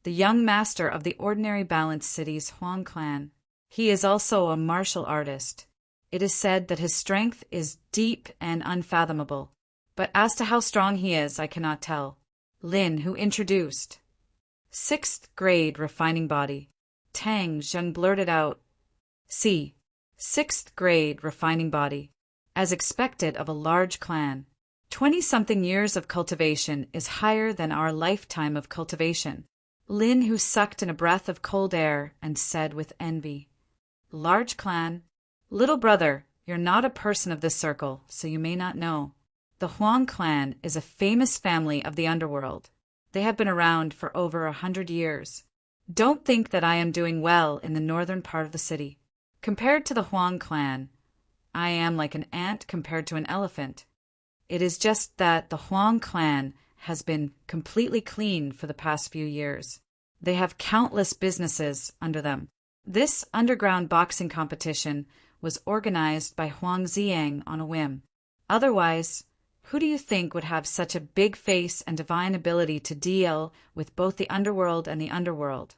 the young master of the Ordinary Balance City's Huang clan. He is also a martial artist. It is said that his strength is deep and unfathomable, but as to how strong he is, I cannot tell. Lin, who introduced. 6th grade refining body. Tang Zheng blurted out. See, 6th grade refining body. As expected of a large clan. 20-something years of cultivation is higher than our lifetime of cultivation. Lin, who sucked in a breath of cold air and said with envy. Large clan. Little brother, you're not a person of this circle, so you may not know. The Huang clan is a famous family of the underworld. They have been around for over 100 years. Don't think that I am doing well in the northern part of the city. Compared to the Huang clan, I am like an ant compared to an elephant. It is just that the Huang clan has been completely clean for the past few years. They have countless businesses under them. This underground boxing competition was organized by Huang Ziang on a whim. Otherwise, who do you think would have such a big face and divine ability to deal with both the underworld and the underworld,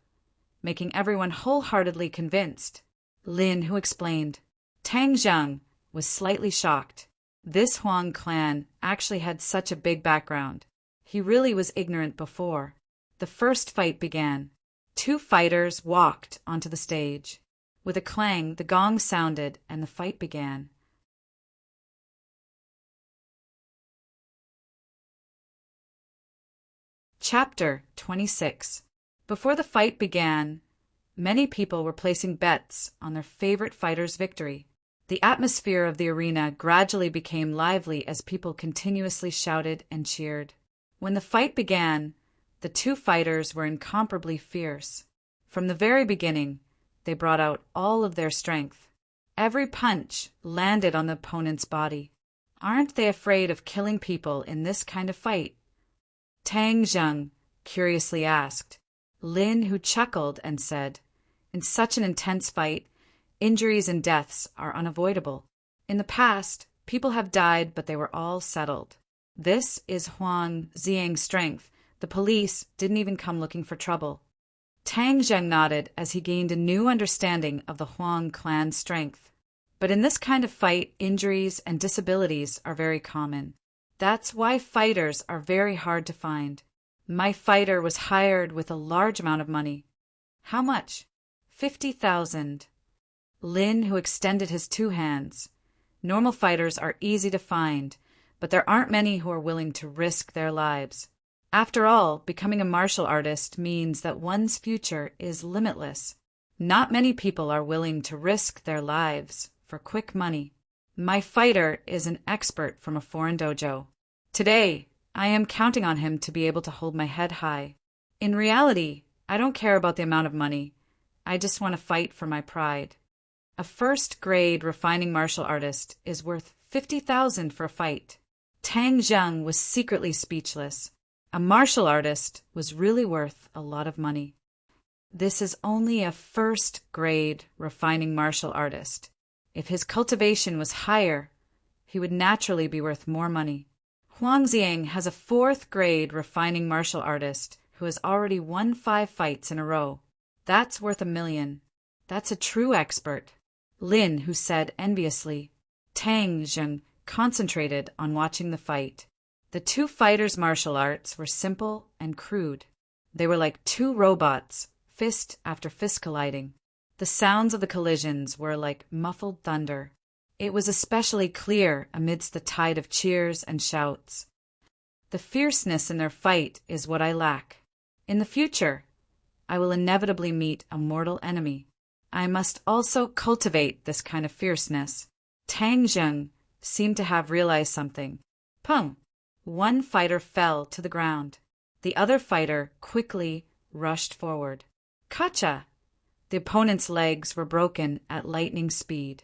making everyone wholeheartedly convinced? Lin, who explained. Tang Zheng was slightly shocked. This Huang clan actually had such a big background. He really was ignorant before. The first fight began. 2 fighters walked onto the stage. With a clang, the gong sounded and the fight began. Chapter 26. Before the fight began, many people were placing bets on their favorite fighter's victory. The atmosphere of the arena gradually became lively as people continuously shouted and cheered. When the fight began, the 2 fighters were incomparably fierce. From the very beginning, they brought out all of their strength. Every punch landed on the opponent's body. Aren't they afraid of killing people in this kind of fight? Tang Zheng curiously asked. Lin, who chuckled and said, In such an intense fight, injuries and deaths are unavoidable. In the past, people have died, but they were all settled. This is Huang Ziang's strength. The police didn't even come looking for trouble. Tang Zheng nodded as he gained a new understanding of the Huang clan's strength. But in this kind of fight, injuries and disabilities are very common. That's why fighters are very hard to find. My fighter was hired with a large amount of money. How much? 50,000. Lin, who extended his 2 hands. Normal fighters are easy to find, but there aren't many who are willing to risk their lives. After all, becoming a martial artist means that one's future is limitless. Not many people are willing to risk their lives for quick money. My fighter is an expert from a foreign dojo. Today, I am counting on him to be able to hold my head high. In reality, I don't care about the amount of money. I just want to fight for my pride. A 1st-grade refining martial artist is worth 50,000 for a fight. Tang Zheng was secretly speechless. A martial artist was really worth a lot of money. This is only a first-grade refining martial artist. If his cultivation was higher, he would naturally be worth more money. Huangziang has a fourth-grade refining martial artist who has already won 5 fights in a row. That's worth $1 million. That's a true expert. Lin, who said enviously. Tang Zheng concentrated on watching the fight. The two fighters' martial arts were simple and crude. They were like two robots, fist after fist colliding. The sounds of the collisions were like muffled thunder. It was especially clear amidst the tide of cheers and shouts. The fierceness in their fight is what I lack. In the future, I will inevitably meet a mortal enemy. I must also cultivate this kind of fierceness. Tang Zheng seemed to have realized something. Pung! One fighter fell to the ground. The other fighter quickly rushed forward. Kacha! The opponent's legs were broken at lightning speed.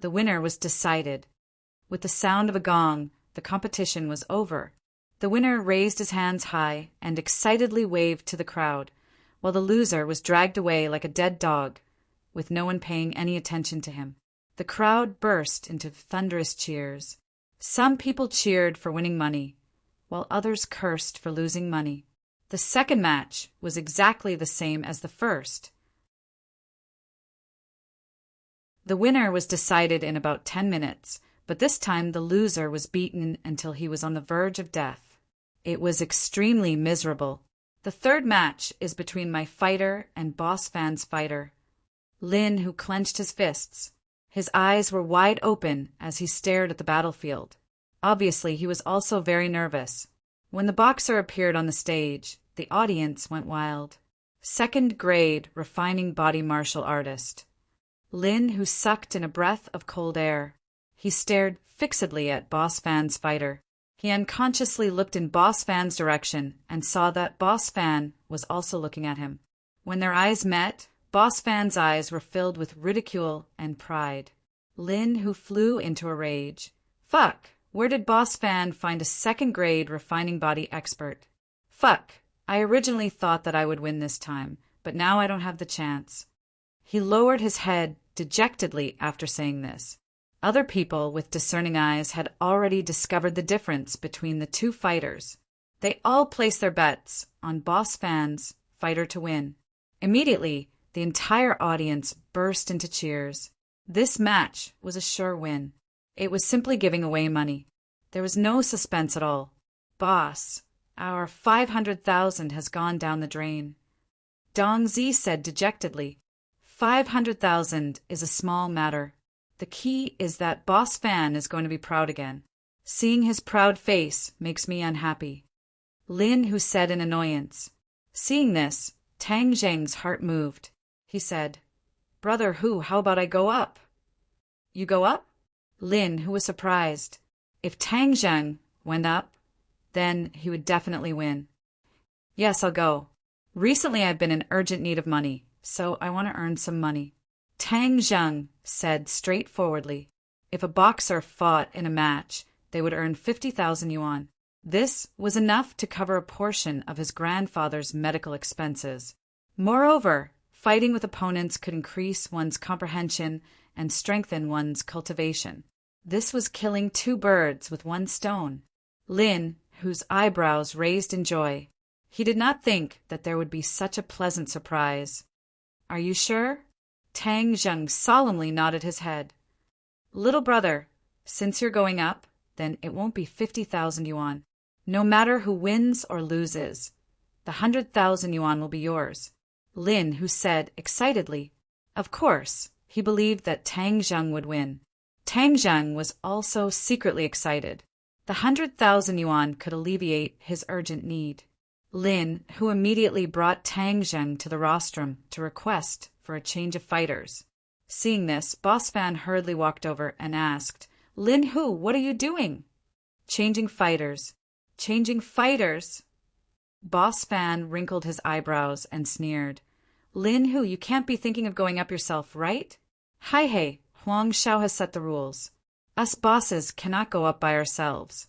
The winner was decided. With the sound of a gong, the competition was over. The winner raised his hands high and excitedly waved to the crowd, while the loser was dragged away like a dead dog, with no one paying any attention to him. The crowd burst into thunderous cheers. Some people cheered for winning money, while others cursed for losing money. The second match was exactly the same as the first. The winner was decided in about 10 minutes, but this time the loser was beaten until he was on the verge of death. It was extremely miserable. The third match is between my fighter and Boss Fan's fighter. Lin, who clenched his fists. His eyes were wide open as he stared at the battlefield. Obviously, he was also very nervous. When the boxer appeared on the stage, the audience went wild. Second-grade refining body martial artist. Lin, who sucked in a breath of cold air. He stared fixedly at Boss Fan's fighter. He unconsciously looked in Boss Fan's direction and saw that Boss Fan was also looking at him. When their eyes met, Boss Fan's eyes were filled with ridicule and pride. Lin, who flew into a rage. Fuck! Where did Boss Fan find a second-grade refining body expert? Fuck! I originally thought that I would win this time, but now I don't have the chance. He lowered his head dejectedly after saying this. Other people with discerning eyes had already discovered the difference between the two fighters. They all placed their bets on Boss Fan's fighter to win. Immediately, the entire audience burst into cheers. This match was a sure win. It was simply giving away money. There was no suspense at all. Boss, our 500,000 has gone down the drain. Dong Zi said dejectedly. 500,000 is a small matter. The key is that Boss Fan is going to be proud again. Seeing his proud face makes me unhappy. Lin, who said in annoyance. Seeing this, Tang Zheng's heart moved. He said, Brother Hu, how about I go up? You go up? Lin, who was surprised. If Tang Zheng went up, then he would definitely win. Yes, I'll go. Recently I've been in urgent need of money, so I want to earn some money. Tang Zheng said straightforwardly. If a boxer fought in a match, they would earn 50,000 yuan. This was enough to cover a portion of his grandfather's medical expenses. Moreover, fighting with opponents could increase one's comprehension and strengthen one's cultivation. This was killing 2 birds with 1 stone. Lin, whose eyebrows raised in joy. He did not think that there would be such a pleasant surprise. Are you sure? Tang Zheng solemnly nodded his head. Little brother, since you're going up, then it won't be 50,000 yuan. No matter who wins or loses, the 100,000 yuan will be yours. Lin, who said excitedly, of course, he believed that Tang Zheng would win. Tang Zheng was also secretly excited. The 100,000 yuan could alleviate his urgent need. Lin, who immediately brought Tang Zheng to the rostrum to request for a change of fighters. Seeing this, Boss Fan hurriedly walked over and asked, Lin Hu, what are you doing? Changing fighters. Changing fighters? Boss Fan wrinkled his eyebrows and sneered. Lin Hu, you can't be thinking of going up yourself, right? Hi hey, Huang Shao has set the rules. Us bosses cannot go up by ourselves.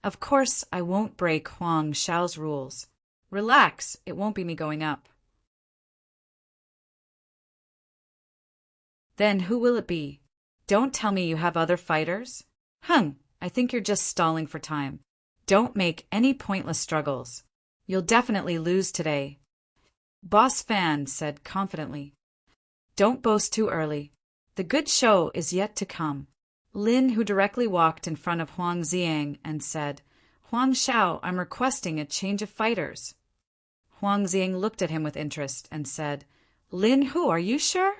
Of course, I won't break Huang Xiao's rules. Relax, it won't be me going up. Then who will it be? Don't tell me you have other fighters? I think you're just stalling for time. Don't make any pointless struggles. You'll definitely lose today. Boss Fan said confidently. Don't boast too early. The good show is yet to come. Lin, who directly walked in front of Huang Xiang and said, Huang Xiao, I'm requesting a change of fighters. Huang Xiang looked at him with interest and said, Lin Hu, are you sure?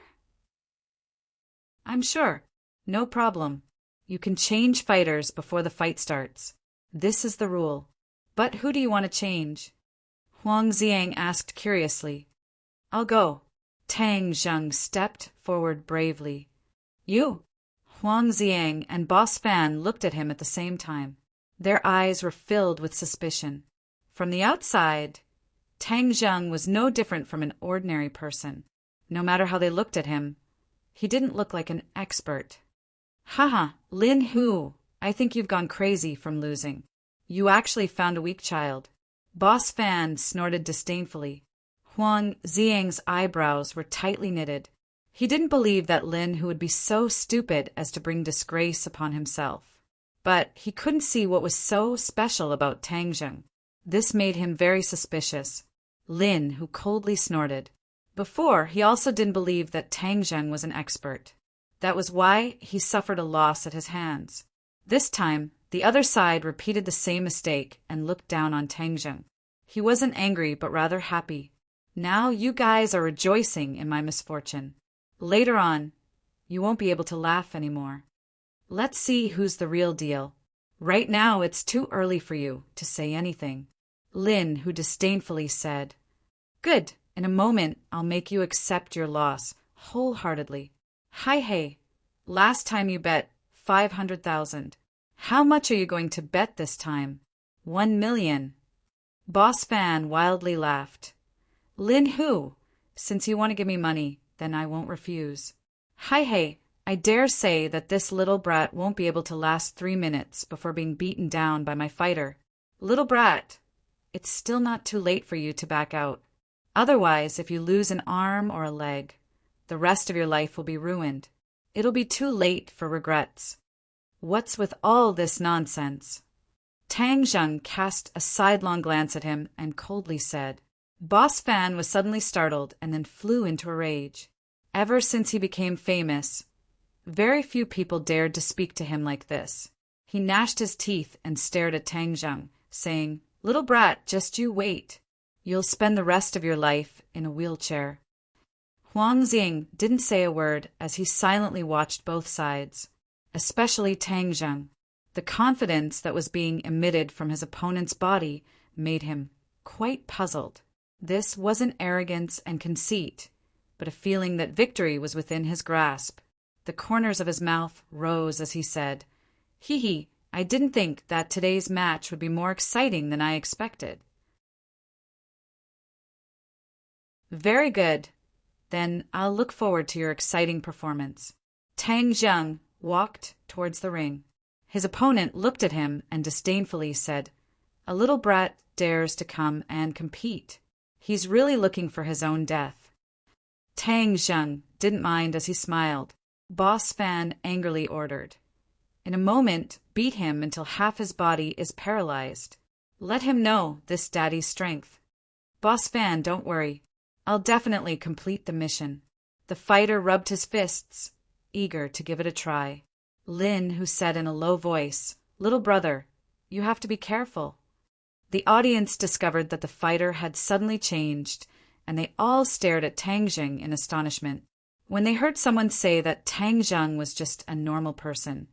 I'm sure. No problem. You can change fighters before the fight starts. This is the rule. But who do you want to change? Huang Xiang asked curiously. I'll go. Tang Zheng stepped forward bravely. You? Huang Xiang and Boss Fan looked at him at the same time. Their eyes were filled with suspicion. From the outside, Tang Zheng was no different from an ordinary person. No matter how they looked at him, he didn't look like an expert. Haha, Lin Hu, I think you've gone crazy from losing. You actually found a weak child. Boss Fan snorted disdainfully. Huang Xiang's eyebrows were tightly knitted. He didn't believe that Lin Hu would be so stupid as to bring disgrace upon himself. But he couldn't see what was so special about Tang Zheng. This made him very suspicious. Lin Hu coldly snorted. Before, he also didn't believe that Tang Zheng was an expert. That was why he suffered a loss at his hands. This time, the other side repeated the same mistake and looked down on Tang Zheng. He wasn't angry, but rather happy. Now you guys are rejoicing in my misfortune. Later on, you won't be able to laugh anymore. Let's see who's the real deal. Right now, it's too early for you to say anything. Lin, who disdainfully said, Good, in a moment I'll make you accept your loss wholeheartedly. Hey, last time you bet 500,000. How much are you going to bet this time? 1 million. Boss Fan wildly laughed. Lin Hu, since you want to give me money, then I won't refuse. Hey, I dare say that this little brat won't be able to last 3 minutes before being beaten down by my fighter. Little brat, it's still not too late for you to back out. Otherwise, if you lose an arm or a leg, the rest of your life will be ruined. It'll be too late for regrets. What's with all this nonsense? Tang Zheng cast a sidelong glance at him and coldly said. Boss Fan was suddenly startled and then flew into a rage. Ever since he became famous, very few people dared to speak to him like this. He gnashed his teeth and stared at Tang Zheng, saying, Little brat, just you wait. You'll spend the rest of your life in a wheelchair. Huang Xiang didn't say a word as he silently watched both sides, especially Tang Zheng. The confidence that was being emitted from his opponent's body made him quite puzzled. This wasn't arrogance and conceit, but a feeling that victory was within his grasp. The corners of his mouth rose as he said, Hee, I didn't think that today's match would be more exciting than I expected. Very good. Then I'll look forward to your exciting performance. Tang Zheng walked towards the ring. His opponent looked at him and disdainfully said, A little brat dares to come and compete. He's really looking for his own death. Tang Zheng didn't mind as he smiled. Boss Fan angrily ordered, In a moment, beat him until half his body is paralyzed. Let him know this daddy's strength. Boss Fan, don't worry. I'll definitely complete the mission. The fighter rubbed his fists, eager to give it a try. Lin, who said in a low voice, Little brother, you have to be careful. The audience discovered that the fighter had suddenly changed, and they all stared at Tang Zheng in astonishment. When they heard someone say that Tang Zheng was just a normal person,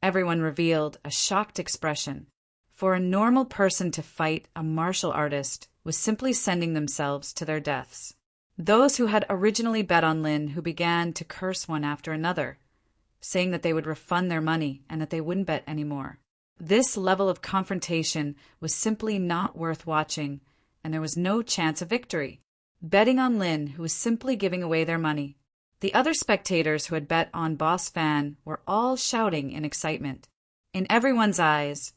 everyone revealed a shocked expression. For a normal person to fight a martial artist was simply sending themselves to their deaths. Those who had originally bet on Lin who began to curse one after another, saying that they would refund their money and that they wouldn't bet anymore. This level of confrontation was simply not worth watching, and there was no chance of victory. Betting on Lin, who was simply giving away their money. The other spectators who had bet on Boss Fan were all shouting in excitement. In everyone's eyes,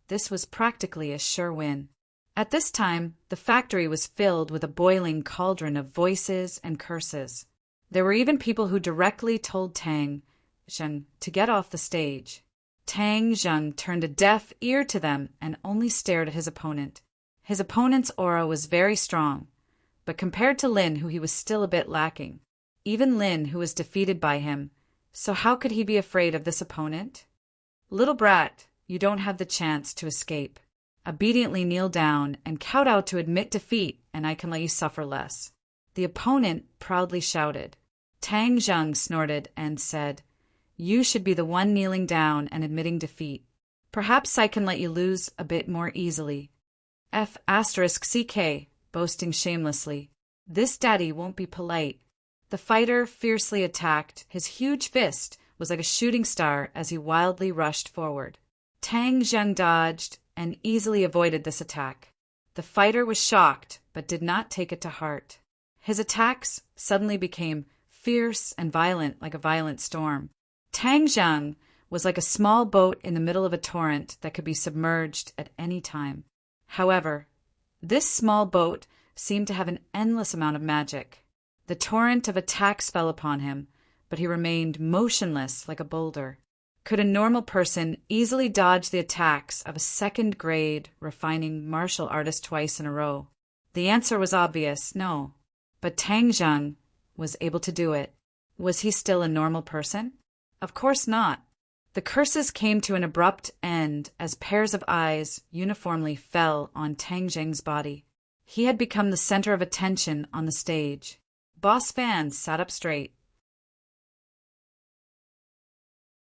this was practically a sure win. At this time, the factory was filled with a boiling cauldron of voices and curses. There were even people who directly told Tang Zheng to get off the stage. Tang Zheng turned a deaf ear to them and only stared at his opponent. His opponent's aura was very strong, but compared to Lin, who he was still a bit lacking. Even Lin, who was defeated by him, so how could he be afraid of this opponent? Little brat, you don't have the chance to escape. Obediently kneel down and kowtow to admit defeat, and I can let you suffer less. The opponent proudly shouted. Tang Zheng snorted and said, You should be the one kneeling down and admitting defeat. Perhaps I can let you lose a bit more easily. F***CK, boasting shamelessly. This daddy won't be polite. The fighter fiercely attacked. His huge fist was like a shooting star as he wildly rushed forward. Tang Zheng dodged and easily avoided this attack. The fighter was shocked, but did not take it to heart. His attacks suddenly became fierce and violent like a violent storm. Tang Zheng was like a small boat in the middle of a torrent that could be submerged at any time. However, this small boat seemed to have an endless amount of magic. The torrent of attacks fell upon him, but he remained motionless like a boulder. Could a normal person easily dodge the attacks of a second-grade refining martial artist twice in a row? The answer was obvious, no. But Tang Zheng was able to do it. Was he still a normal person? Of course not. The curses came to an abrupt end as pairs of eyes uniformly fell on Tang Zheng's body. He had become the center of attention on the stage. Boss Fan sat up straight.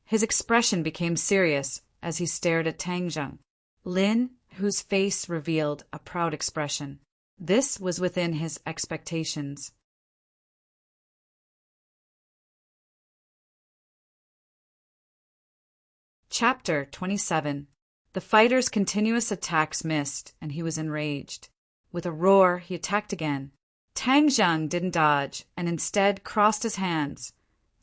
His expression became serious as he stared at Tang Zheng. Lin, whose face revealed a proud expression. This was within his expectations. Chapter 27. The fighter's continuous attacks missed, and he was enraged. With a roar, he attacked again. Tang Zheng didn't dodge, and instead crossed his hands,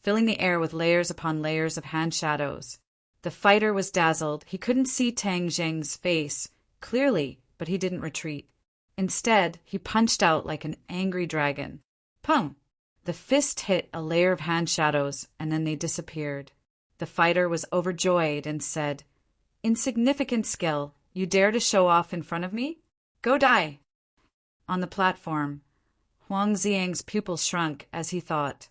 filling the air with layers upon layers of hand shadows. The fighter was dazzled. He couldn't see Tang Zheng's face clearly, but he didn't retreat. Instead, he punched out like an angry dragon. Pum! The fist hit a layer of hand shadows, and then they disappeared. The fighter was overjoyed and said, Insignificant skill, you dare to show off in front of me? Go die! On the platform, Huang Xiang's pupils shrunk as he thought,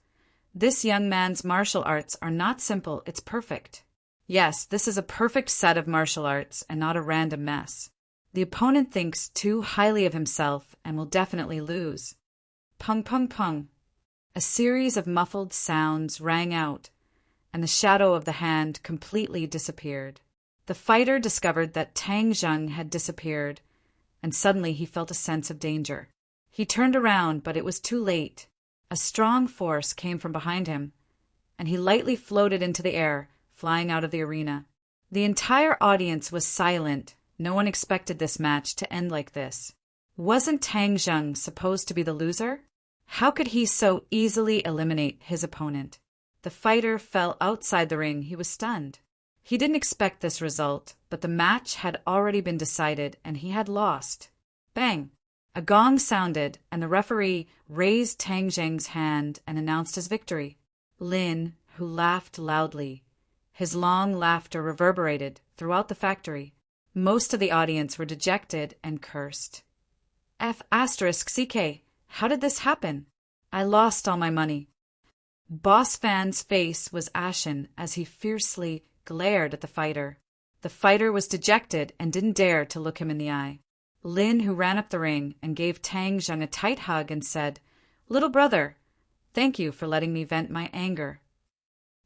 This young man's martial arts are not simple, it's perfect. Yes, this is a perfect set of martial arts and not a random mess. The opponent thinks too highly of himself and will definitely lose. Pung pung pung. A series of muffled sounds rang out, and the shadow of the hand completely disappeared. The fighter discovered that Tang Zheng had disappeared, and suddenly he felt a sense of danger. He turned around, but it was too late. A strong force came from behind him, and he lightly floated into the air, flying out of the arena. The entire audience was silent. No one expected this match to end like this. Wasn't Tang Zheng supposed to be the loser? How could he so easily eliminate his opponent? The fighter fell outside the ring. He was stunned. He didn't expect this result, but the match had already been decided, and he had lost. Bang! A gong sounded, and the referee raised Tang Zheng's hand and announced his victory. Lin, who laughed loudly. His long laughter reverberated throughout the factory. Most of the audience were dejected and cursed. F***CK, how did this happen? I lost all my money. Boss Fan's face was ashen as he fiercely glared at the fighter. The fighter was dejected and didn't dare to look him in the eye. Lin, who ran up the ring and gave Tang Zheng a tight hug and said, Little brother, thank you for letting me vent my anger.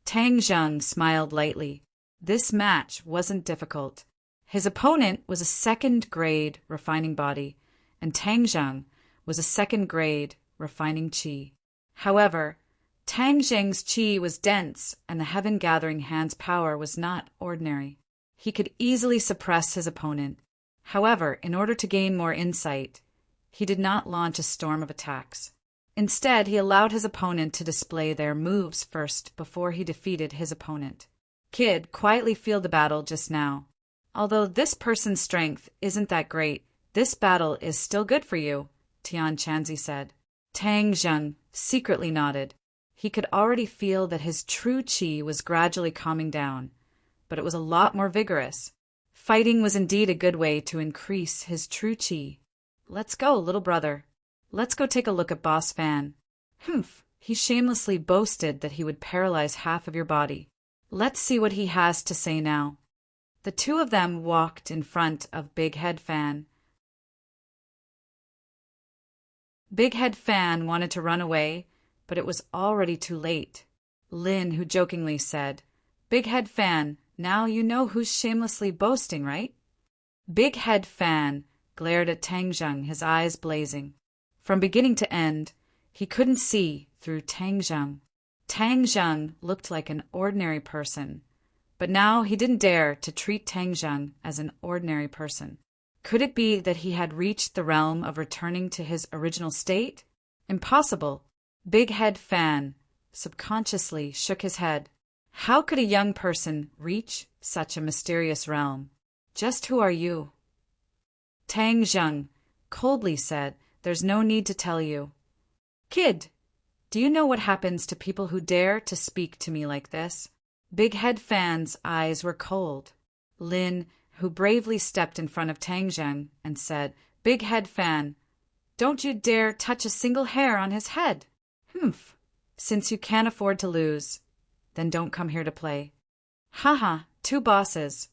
Tang Zheng smiled lightly. This match wasn't difficult. His opponent was a second-grade refining body, and Tang Zheng was a second-grade refining qi. However, Tang Zheng's qi was dense, and the heaven-gathering hand's power was not ordinary. He could easily suppress his opponent. However, in order to gain more insight, he did not launch a storm of attacks. Instead, he allowed his opponent to display their moves first before he defeated his opponent. Kid, quietly feel the battle just now. Although this person's strength isn't that great, this battle is still good for you, Tian Chanzi said. Tang Zheng secretly nodded. He could already feel that his true qi was gradually calming down, but it was a lot more vigorous. Fighting was indeed a good way to increase his true qi. Let's go, little brother. Let's go take a look at Boss Fan. Humph, he shamelessly boasted that he would paralyze half of your body. Let's see what he has to say now. The two of them walked in front of Big Head Fan. Big Head Fan wanted to run away, but it was already too late. Lin, who jokingly said, Big Head Fan, now you know who's shamelessly boasting, right? Big Head Fan glared at Tang Zheng, his eyes blazing. From beginning to end, he couldn't see through Tang Zheng. Tang Zheng looked like an ordinary person, but now he didn't dare to treat Tang Zheng as an ordinary person. Could it be that he had reached the realm of returning to his original state? Impossible. Big Head Fan subconsciously shook his head. How could a young person reach such a mysterious realm? Just who are you? Tang Zheng coldly said, There's no need to tell you. Kid, do you know what happens to people who dare to speak to me like this? Big Head Fan's eyes were cold. Lin, who bravely stepped in front of Tang Zheng and said, Big Head Fan, don't you dare touch a single hair on his head. Humph, since you can't afford to lose, then don't come here to play. Haha, two bosses.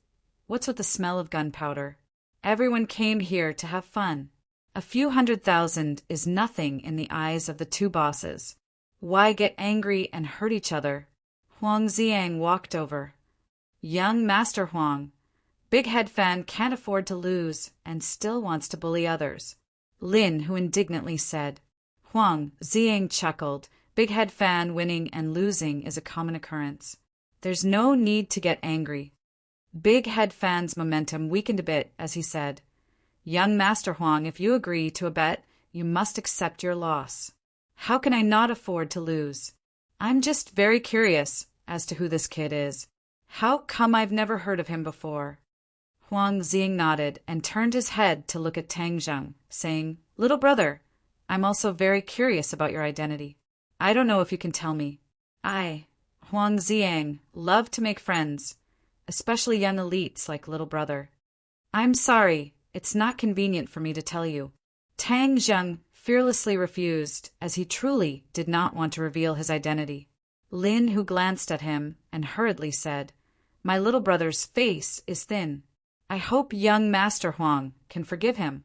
What's with the smell of gunpowder? Everyone came here to have fun. A few 100,000 is nothing in the eyes of the two bosses. Why get angry and hurt each other? Huang Ziang walked over. Young Master Huang, Big Head Fan can't afford to lose and still wants to bully others. Lin, who indignantly said. Huang Ziang chuckled. Big Head Fan winning and losing is a common occurrence. There's no need to get angry. Big Head Fan's momentum weakened a bit as he said, Young Master Huang, if you agree to a bet, you must accept your loss. How can I not afford to lose? I'm just very curious as to who this kid is. How come I've never heard of him before? Huang Zing nodded and turned his head to look at Tang Zheng, saying, Little brother, I'm also very curious about your identity. I don't know if you can tell me. I, Huang Ziang, love to make friends, especially young elites like little brother. I'm sorry, it's not convenient for me to tell you. Tang Zheng fearlessly refused, as he truly did not want to reveal his identity. Lin, who glanced at him and hurriedly said, My little brother's face is thin. I hope young Master Huang can forgive him.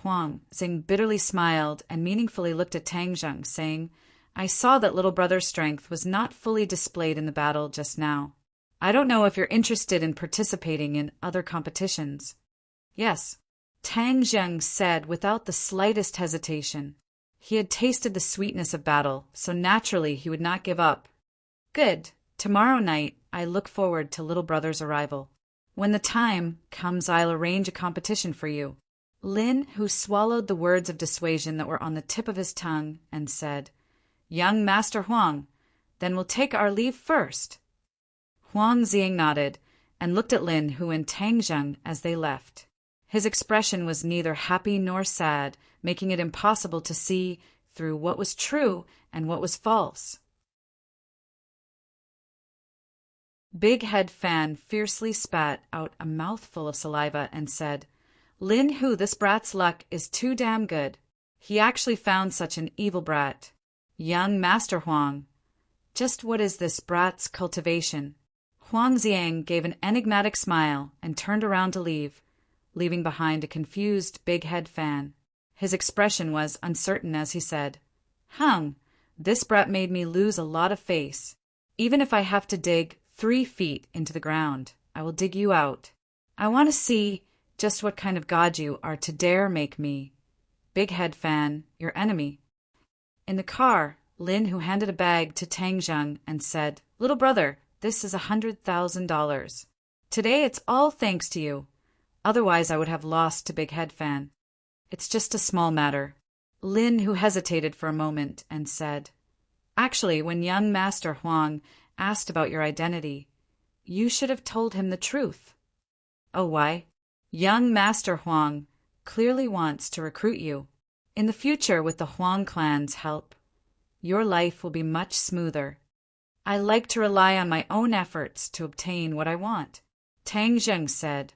Huang Zing bitterly smiled and meaningfully looked at Tang Zheng, saying, I saw that little brother's strength was not fully displayed in the battle just now. I don't know if you're interested in participating in other competitions. Yes, Tang Zheng said without the slightest hesitation. He had tasted the sweetness of battle, so naturally he would not give up. Good. Tomorrow night, I look forward to little brother's arrival. When the time comes, I'll arrange a competition for you. Lin, who swallowed the words of dissuasion that were on the tip of his tongue, and said, Young Master Huang, then we'll take our leave first. Huang Ziang nodded and looked at Lin, Hu, and Tang Zheng as they left. His expression was neither happy nor sad, making it impossible to see through what was true and what was false. Big Head Fan fiercely spat out a mouthful of saliva and said, Lin Hu, this brat's luck is too damn good. He actually found such an evil brat. Young Master Huang, just what is this brat's cultivation? Huang Ziang gave an enigmatic smile and turned around to leave, leaving behind a confused Big Head Fan. His expression was uncertain as he said, Hung, this brat made me lose a lot of face. Even if I have to dig 3 feet into the ground, I will dig you out. I want to see just what kind of god you are to dare make me, Big Head Fan, your enemy. In the car, Lin, who handed a bag to Tang Zheng and said, Little brother, this is $100,000. Today it's all thanks to you. Otherwise I would have lost to Big Head Fan. It's just a small matter. Lin, who hesitated for a moment, and said, "Actually, when young Master Huang asked about your identity, you should have told him the truth." "Oh, why?" "Young Master Huang clearly wants to recruit you. In the future, with the Huang clan's help, your life will be much smoother. I like to rely on my own efforts to obtain what I want," Tang Zheng said.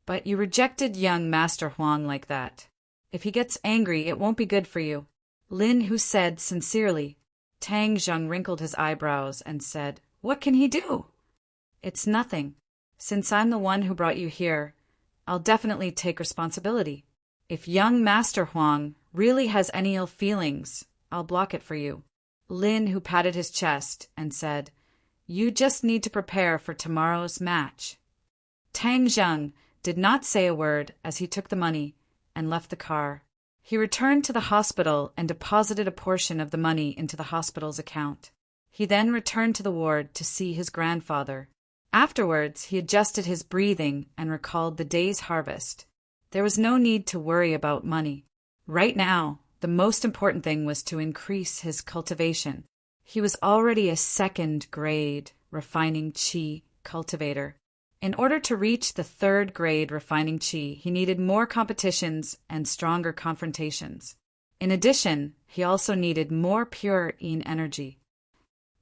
"But you rejected young Master Huang like that. If he gets angry, it won't be good for you." Lin, who said sincerely. Tang Zheng wrinkled his eyebrows and said, "What can he do?" "It's nothing. Since I'm the one who brought you here, I'll definitely take responsibility. If young Master Huang really has any ill feelings, I'll block it for you." Lin, who patted his chest, and said, "You just need to prepare for tomorrow's match." Tang Zheng did not say a word as he took the money and left the car. He returned to the hospital and deposited a portion of the money into the hospital's account. He then returned to the ward to see his grandfather. Afterwards, he adjusted his breathing and recalled the day's harvest. There was no need to worry about money. Right now, the most important thing was to increase his cultivation. He was already a second-grade refining qi cultivator. In order to reach the third-grade refining qi, he needed more competitions and stronger confrontations. In addition, he also needed more pure yin energy.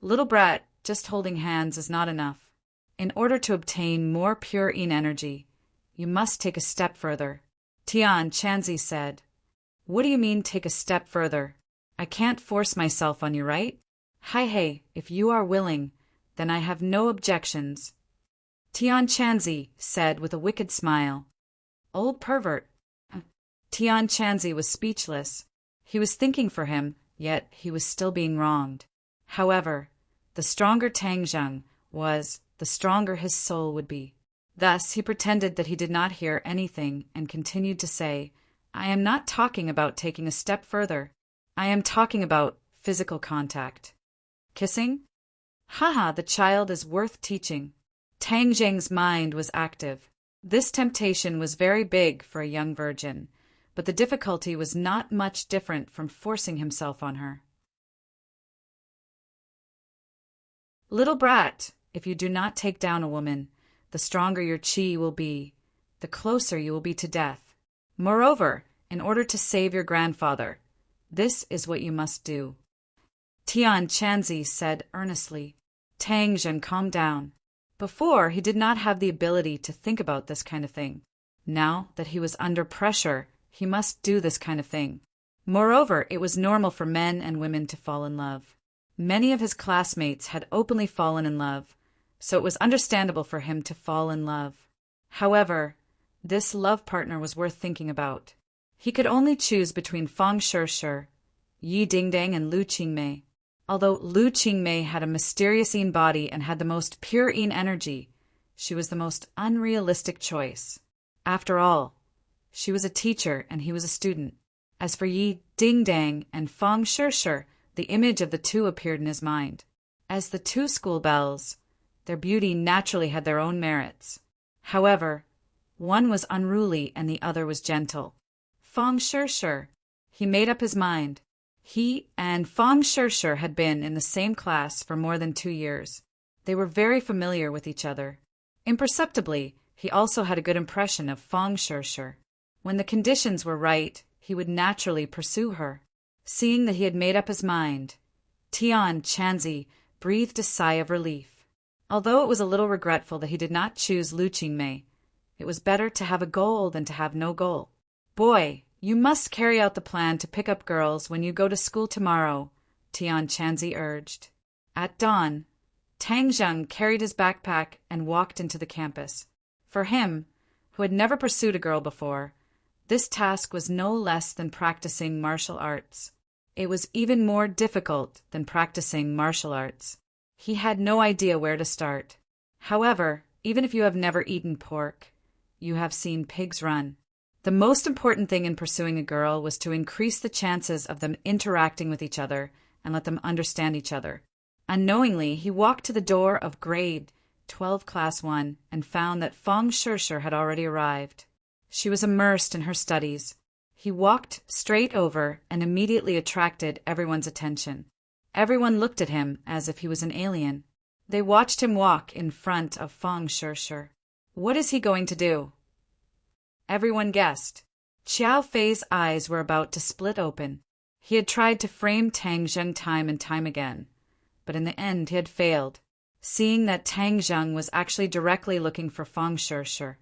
Little brat, just holding hands is not enough. In order to obtain more pure yin energy, you must take a step further. Tian Chanzi said, "What do you mean take a step further? I can't force myself on you, right? Hey, if you are willing, then I have no objections." Tian Chanzi said with a wicked smile, "Old pervert." Tian Chanzi was speechless. He was thinking for him, yet he was still being wronged. However, the stronger Tang Zheng was, the stronger his soul would be. Thus he pretended that he did not hear anything and continued to say, "I am not talking about taking a step further. I am talking about physical contact." "Kissing? Haha, the child is worth teaching." Tang Zheng's mind was active. This temptation was very big for a young virgin, but the difficulty was not much different from forcing himself on her. "Little brat, if you do not take down a woman, the stronger your qi will be, the closer you will be to death. Moreover, in order to save your grandfather, this is what you must do." Tian Chanzi said earnestly. Tang Zhen calmed down. Before, he did not have the ability to think about this kind of thing. Now that he was under pressure, he must do this kind of thing. Moreover, it was normal for men and women to fall in love. Many of his classmates had openly fallen in love, so it was understandable for him to fall in love. However, this love partner was worth thinking about. He could only choose between Fang Shirshi, Yi Dingdang, and Lu Qingmei. Although Lu Qingmei had a mysterious yin body and had the most pure yin energy, she was the most unrealistic choice. After all, she was a teacher and he was a student. As for Yi Dingdang and Fang Shirshi, the image of the two appeared in his mind. As the two school belles, their beauty naturally had their own merits. However, one was unruly and the other was gentle. Fang Shirshi, he made up his mind. He and Fang Shirshi had been in the same class for more than 2 years. They were very familiar with each other. Imperceptibly, he also had a good impression of Fang Shirshi. When the conditions were right, he would naturally pursue her. Seeing that he had made up his mind, Tian Chanzi breathed a sigh of relief. Although it was a little regretful that he did not choose Lu Qingmei, it was better to have a goal than to have no goal. "Boy, you must carry out the plan to pick up girls when you go to school tomorrow," Tian Chanzi urged. At dawn, Tang Zheng carried his backpack and walked into the campus. For him, who had never pursued a girl before, this task was no less than practicing martial arts. It was even more difficult than practicing martial arts. He had no idea where to start. However, even if you have never eaten pork, you have seen pigs run. The most important thing in pursuing a girl was to increase the chances of them interacting with each other and let them understand each other. Unknowingly, he walked to the door of grade 12 class 1 and found that Fang Shirshi had already arrived. She was immersed in her studies. He walked straight over and immediately attracted everyone's attention. Everyone looked at him as if he was an alien. They watched him walk in front of Feng Shirshir. What is he going to do? Everyone guessed. Qiao Fei's eyes were about to split open. He had tried to frame Tang Zheng time and time again, but in the end he had failed. Seeing that Tang Zheng was actually directly looking for Feng Shirshir,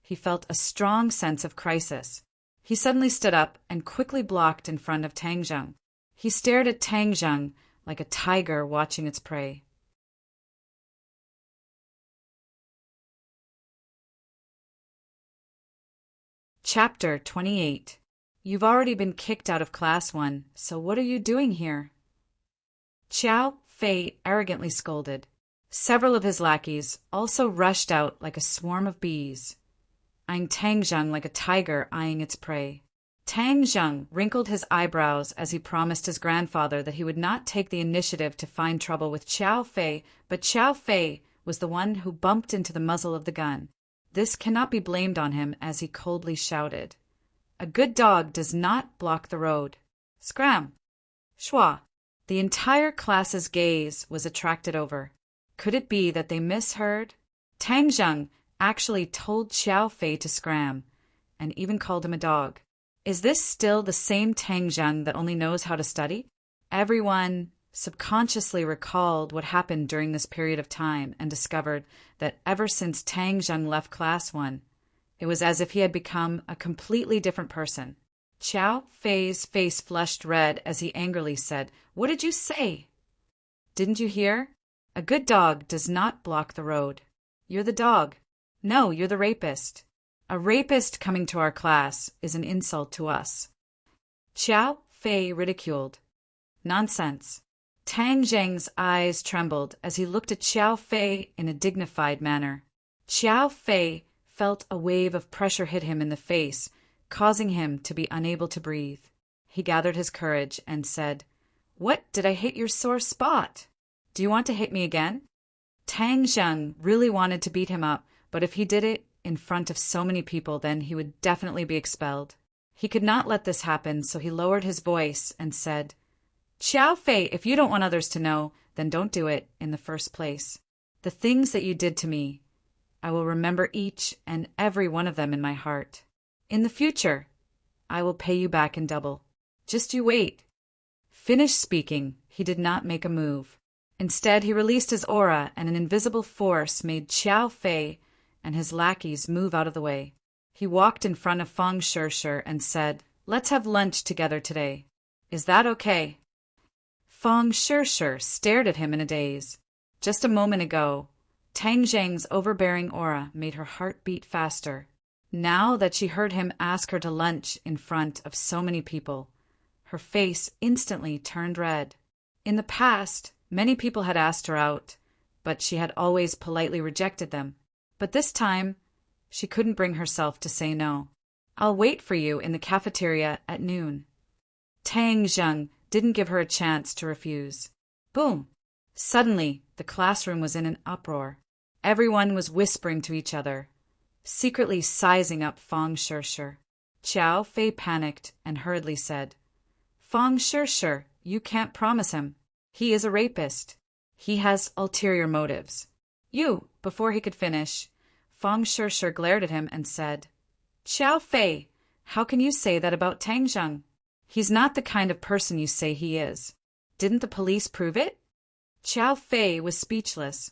he felt a strong sense of crisis. He suddenly stood up and quickly blocked in front of Tang Zheng. He stared at Tang Zheng like a tiger watching its prey. Chapter 28. You've already been kicked out of Class 1, so what are you doing here? Qiao Fei arrogantly scolded. Several of his lackeys also rushed out like a swarm of bees, eyeing Tang Zheng like a tiger eyeing its prey. Tang Zheng wrinkled his eyebrows as he promised his grandfather that he would not take the initiative to find trouble with Qiao Fei, but Qiao Fei was the one who bumped into the muzzle of the gun. This cannot be blamed on him, as he coldly shouted, "A good dog does not block the road." Scram! Schwa! The entire class's gaze was attracted over. Could it be that they misheard? Tang Zheng actually told Qiao Fei to scram, and even called him a dog. Is this still the same Tang Zheng that only knows how to study? Everyone subconsciously recalled what happened during this period of time and discovered that ever since Tang Zheng left Class 1, it was as if he had become a completely different person. Qiao Fei's face flushed red as he angrily said, "What did you say?" "Didn't you hear? A good dog does not block the road. You're the dog. No, you're the rapist. A rapist coming to our class is an insult to us." Qiao Fei ridiculed. Nonsense. Tang Zheng's eyes trembled as he looked at Qiao Fei in a dignified manner. Qiao Fei felt a wave of pressure hit him in the face, causing him to be unable to breathe. He gathered his courage and said, "What did I hit your sore spot? Do you want to hit me again?" Tang Zheng really wanted to beat him up, but if he did it in front of so many people, then he would definitely be expelled. He could not let this happen, so he lowered his voice and said, "Qiao Fei, if you don't want others to know, then don't do it in the first place. The things that you did to me, I will remember each and every one of them in my heart. In the future, I will pay you back in double. Just you wait." Finished speaking, he did not make a move. Instead, he released his aura, and an invisible force made Qiao Fei and his lackeys move out of the way. He walked in front of Feng Shirshir and said, "Let's have lunch together today. Is that okay?" Feng Shirshir stared at him in a daze. Just a moment ago, Tang Zheng's overbearing aura made her heart beat faster. Now that she heard him ask her to lunch in front of so many people, her face instantly turned red. In the past, many people had asked her out, but she had always politely rejected them. But this time, she couldn't bring herself to say no. "I'll wait for you in the cafeteria at noon." Tang Zheng didn't give her a chance to refuse. Boom! Suddenly, the classroom was in an uproar. Everyone was whispering to each other, secretly sizing up Feng Shirshir. Qiao Fei panicked and hurriedly said, "Feng Shirshir, you can't promise him. He is a rapist. He has ulterior motives." Before he could finish, Feng Shirshir glared at him and said, "Qiao Fei, how can you say that about Tang Zheng? He's not the kind of person you say he is. Didn't the police prove it?" Qiao Fei was speechless.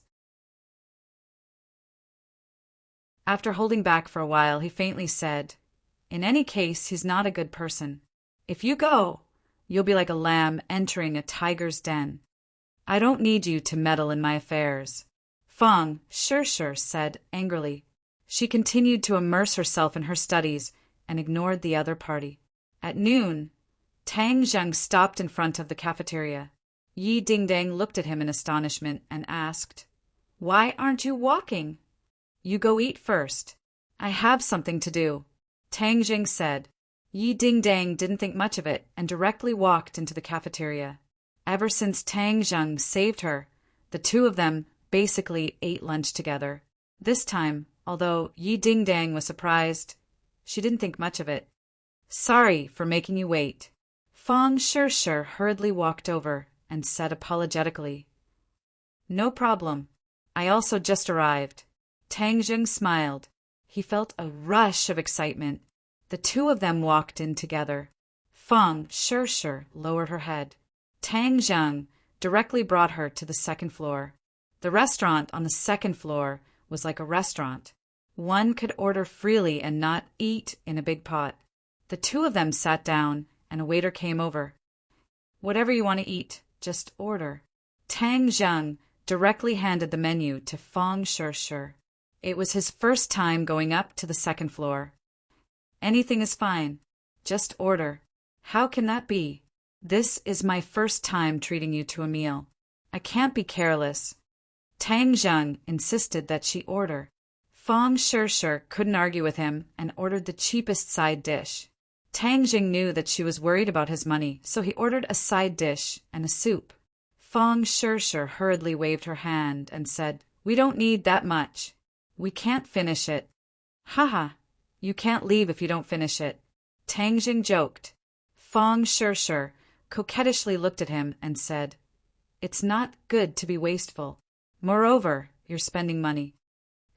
After holding back for a while, he faintly said, "In any case, he's not a good person. If you go, you'll be like a lamb entering a tiger's den. I don't need you to meddle in my affairs." Feng Shirshir said angrily. She continued to immerse herself in her studies and ignored the other party. At noon, Tang Zheng stopped in front of the cafeteria. Yi Dingdang looked at him in astonishment and asked, "Why aren't you walking? You go eat first. I have something to do," Tang Zheng said. Yi Dingdang didn't think much of it and directly walked into the cafeteria. Ever since Tang Zheng saved her, the two of them basically ate lunch together. This time, although Yi Dingdang was surprised, she didn't think much of it. Sorry for making you wait. Fong Shirshir hurriedly walked over and said apologetically, No problem. I also just arrived. Tang Jing smiled. He felt a rush of excitement. The two of them walked in together. Fong Shirshir lowered her head. Tang Zhang directly brought her to the second floor. The restaurant on the second floor was like a restaurant. One could order freely and not eat in a big pot. The two of them sat down, and a waiter came over. Whatever you want to eat, just order. Tang Zhang directly handed the menu to Fong Shirshir. It was his first time going up to the second floor. Anything is fine. Just order. How can that be? This is my first time treating you to a meal. I can't be careless. Tang Zhang insisted that she order. Fong Shirshir couldn't argue with him and ordered the cheapest side dish. Tang Jing knew that she was worried about his money, so he ordered a side dish and a soup. Fong Shirshir hurriedly waved her hand and said, We don't need that much. We can't finish it. Haha, you can't leave if you don't finish it. Tang Jing joked. Fong Shirshir coquettishly looked at him and said, It's not good to be wasteful. Moreover, you're spending money.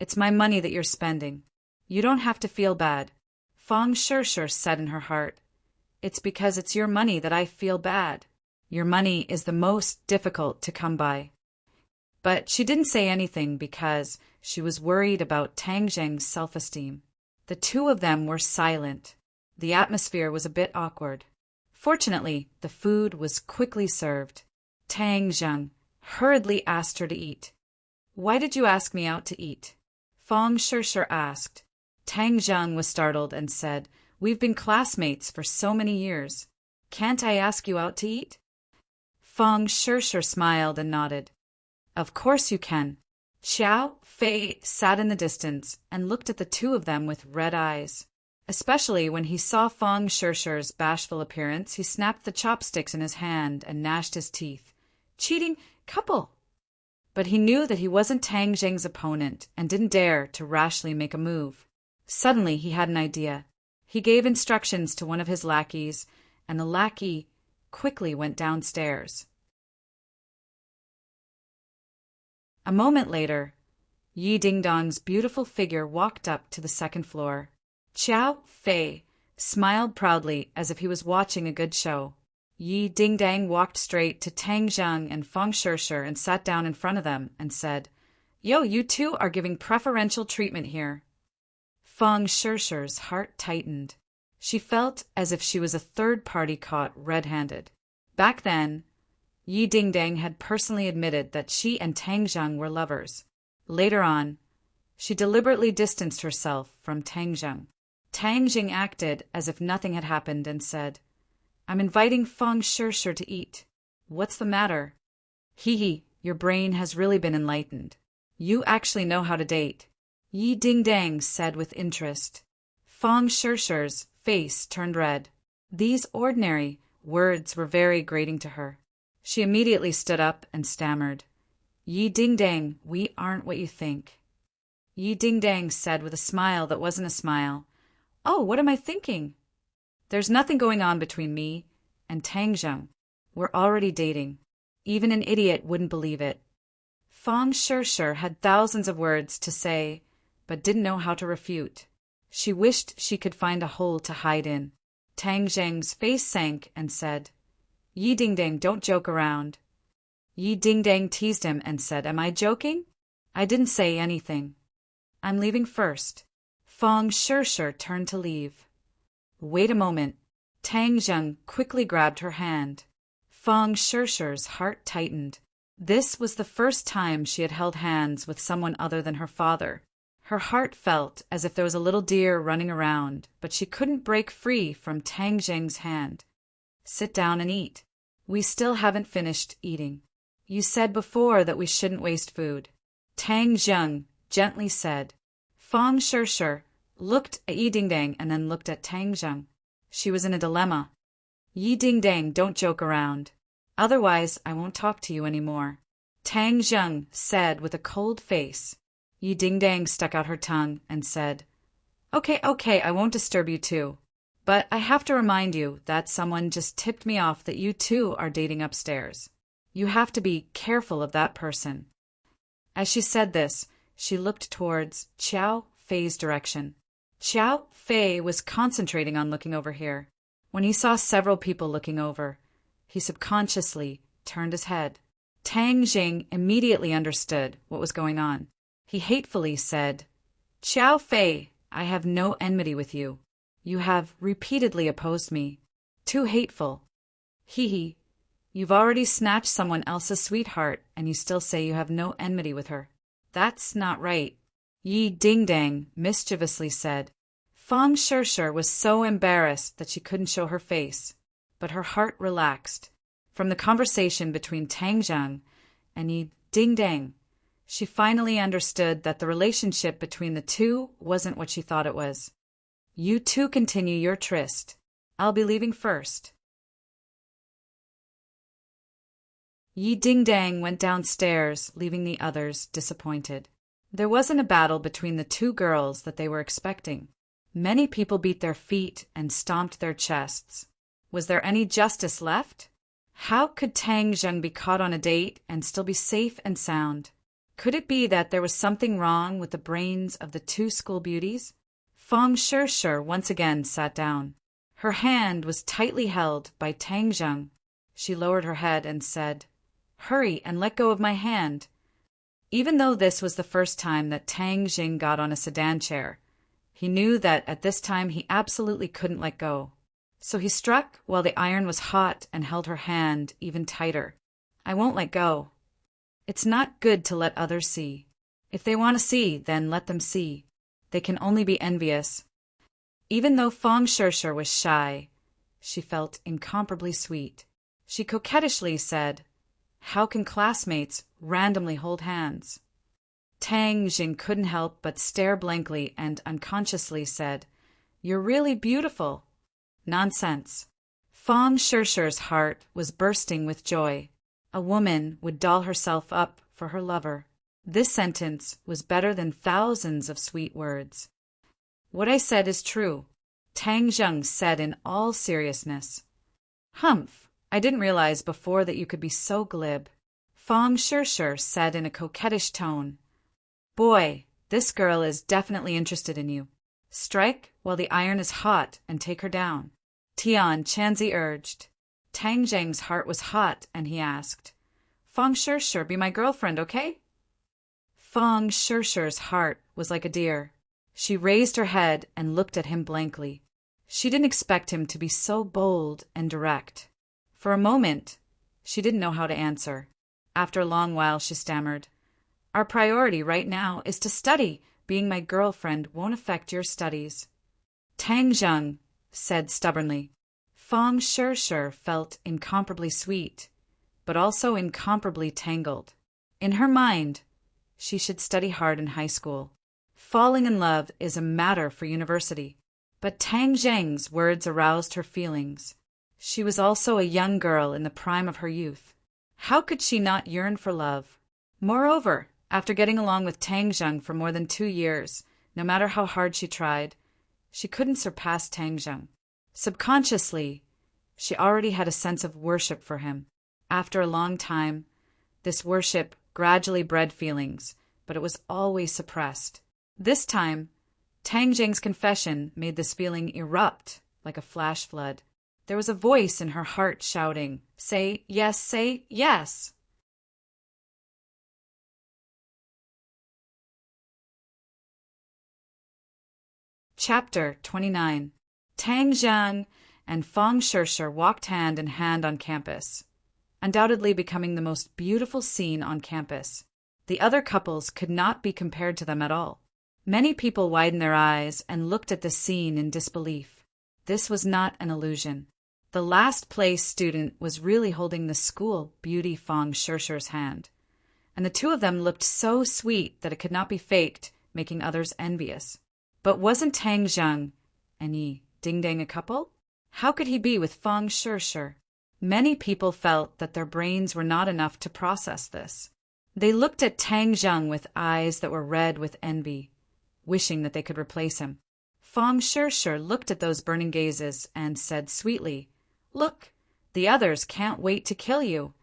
It's my money that you're spending. You don't have to feel bad. Fong Shirshir said in her heart, It's because it's your money that I feel bad. Your money is the most difficult to come by. But she didn't say anything because she was worried about Tang Zheng's self-esteem. The two of them were silent. The atmosphere was a bit awkward. Fortunately, the food was quickly served. Tang Zheng hurriedly asked her to eat. Why did you ask me out to eat? Fong Shirshir asked. Tang Zheng was startled and said, We've been classmates for so many years. Can't I ask you out to eat? Fong Shirshir smiled and nodded. Of course you can. Xiao Fei sat in the distance and looked at the two of them with red eyes. Especially when he saw Fong Shirshir's bashful appearance, he snapped the chopsticks in his hand and gnashed his teeth. Cheating couple! But he knew that he wasn't Tang Zheng's opponent and didn't dare to rashly make a move. Suddenly he had an idea. He gave instructions to one of his lackeys, and the lackey quickly went downstairs. A moment later, Yi Dingdong's beautiful figure walked up to the second floor. Xiao Fei smiled proudly as if he was watching a good show. Yi Dingdang walked straight to Tang Zheng and Fong Shirshir and sat down in front of them and said, Yo, you two are giving preferential treatment here. Fong Shirshir's heart tightened. She felt as if she was a third party caught red-handed. Back then, Yi Dingdang had personally admitted that she and Tang Zheng were lovers. Later on, she deliberately distanced herself from Tang Zheng. Tang Jing acted as if nothing had happened and said, I'm inviting Fong Shirshir to eat. What's the matter? Hee, your brain has really been enlightened. You actually know how to date. Yi Dingdang said with interest. Fong Shirshir's face turned red. These ordinary words were very grating to her. She immediately stood up and stammered, Yi Dingdang, we aren't what you think. Yi Dingdang said with a smile that wasn't a smile, Oh, what am I thinking? There's nothing going on between me and Tang Zheng. We're already dating. Even an idiot wouldn't believe it. Fong Shirshir had thousands of words to say, but didn't know how to refute. She wished she could find a hole to hide in. Tang Zheng's face sank and said, Yi Dingdang, don't joke around. Yi Dingdang teased him and said, Am I joking? I didn't say anything. I'm leaving first. Fong Shirshir turned to leave. Wait a moment. Tang Zheng quickly grabbed her hand. Fong Shirshir's heart tightened. This was the first time she had held hands with someone other than her father. Her heart felt as if there was a little deer running around, but she couldn't break free from Tang Zheng's hand. Sit down and eat. We still haven't finished eating. You said before that we shouldn't waste food. Tang Zheng gently said. Fong Shirshir looked at Yi Dingdang and then looked at Tang Zheng. She was in a dilemma. Yi Dingdang, don't joke around. Otherwise, I won't talk to you anymore. Tang Zheng said with a cold face. Yi Dingdang stuck out her tongue and said, Okay, I won't disturb you too. But I have to remind you that someone just tipped me off that you too are dating upstairs. You have to be careful of that person." As she said this, she looked towards Xiao Fei's direction. Xiao Fei was concentrating on looking over here. When he saw several people looking over, he subconsciously turned his head. Tang Jing immediately understood what was going on. He hatefully said, "Xiao Fei, I have no enmity with you. You have repeatedly opposed me. Too hateful. Hee. You've already snatched someone else's sweetheart, and you still say you have no enmity with her. That's not right." Yi Dingdang mischievously said. Fang Shishir was so embarrassed that she couldn't show her face, but her heart relaxed. From the conversation between Tang Zhang and Yi Dingdang, she finally understood that the relationship between the two wasn't what she thought it was. "You two continue your tryst. I'll be leaving first." Yi Dingdang went downstairs, leaving the others disappointed. There wasn't a battle between the two girls that they were expecting. Many people beat their feet and stomped their chests. Was there any justice left? How could Tang Zheng be caught on a date and still be safe and sound? Could it be that there was something wrong with the brains of the two school beauties? Fang Shishir once again sat down. Her hand was tightly held by Tang Zheng. She lowered her head and said, "Hurry and let go of my hand." Even though this was the first time that Tang Jing got on a sedan chair, he knew that at this time he absolutely couldn't let go. So he struck while the iron was hot and held her hand even tighter. "I won't let go. It's not good to let others see. If they want to see, then let them see. They can only be envious." Even though Fang Shishir was shy, she felt incomparably sweet. She coquettishly said, "How can classmates randomly hold hands?" Tang Jing couldn't help but stare blankly and unconsciously said, "You're really beautiful." Nonsense. Fang Shishir's heart was bursting with joy. A woman would doll herself up for her lover. This sentence was better than thousands of sweet words. "What I said is true," Tang Zheng said in all seriousness. "Humph, I didn't realize before that you could be so glib," Fang Shishir said in a coquettish tone. "Boy, this girl is definitely interested in you. Strike while the iron is hot and take her down," Tian Chanzi urged. Tang Zheng's heart was hot and he asked, "Fang Shishir, be my girlfriend, okay?" Fang Shishir's heart was like a deer. She raised her head and looked at him blankly. She didn't expect him to be so bold and direct. For a moment, she didn't know how to answer. After a long while, she stammered, "Our priority right now is to study. Being my girlfriend won't affect your studies." Tang Zheng said stubbornly. Fang Shishir felt incomparably sweet, but also incomparably tangled. In her mind, she should study hard in high school. Falling in love is a matter for university. But Tang Zheng's words aroused her feelings. She was also a young girl in the prime of her youth. How could she not yearn for love? Moreover, after getting along with Tang Zheng for more than 2 years, no matter how hard she tried, she couldn't surpass Tang Zheng. Subconsciously, she already had a sense of worship for him. After a long time, this worship gradually bred feelings, but it was always suppressed. This time, Tang Jing's confession made this feeling erupt like a flash flood. There was a voice in her heart shouting, "Say yes, say yes!" Chapter 29. Tang Zhang and Fang Shishir walked hand in hand on campus, undoubtedly becoming the most beautiful scene on campus. The other couples could not be compared to them at all. Many people widened their eyes and looked at the scene in disbelief. This was not an illusion. The last place student was really holding the school beauty Fang Shishir's hand, and the two of them looked so sweet that it could not be faked, making others envious. But wasn't Tang Zheng and Yi Dingdang a couple? How could he be with Fang Shishir? Many people felt that their brains were not enough to process this. They looked at Tang Zheng with eyes that were red with envy, wishing that they could replace him. Fong Shisher looked at those burning gazes and said sweetly, "Look, the others can't wait to kill you.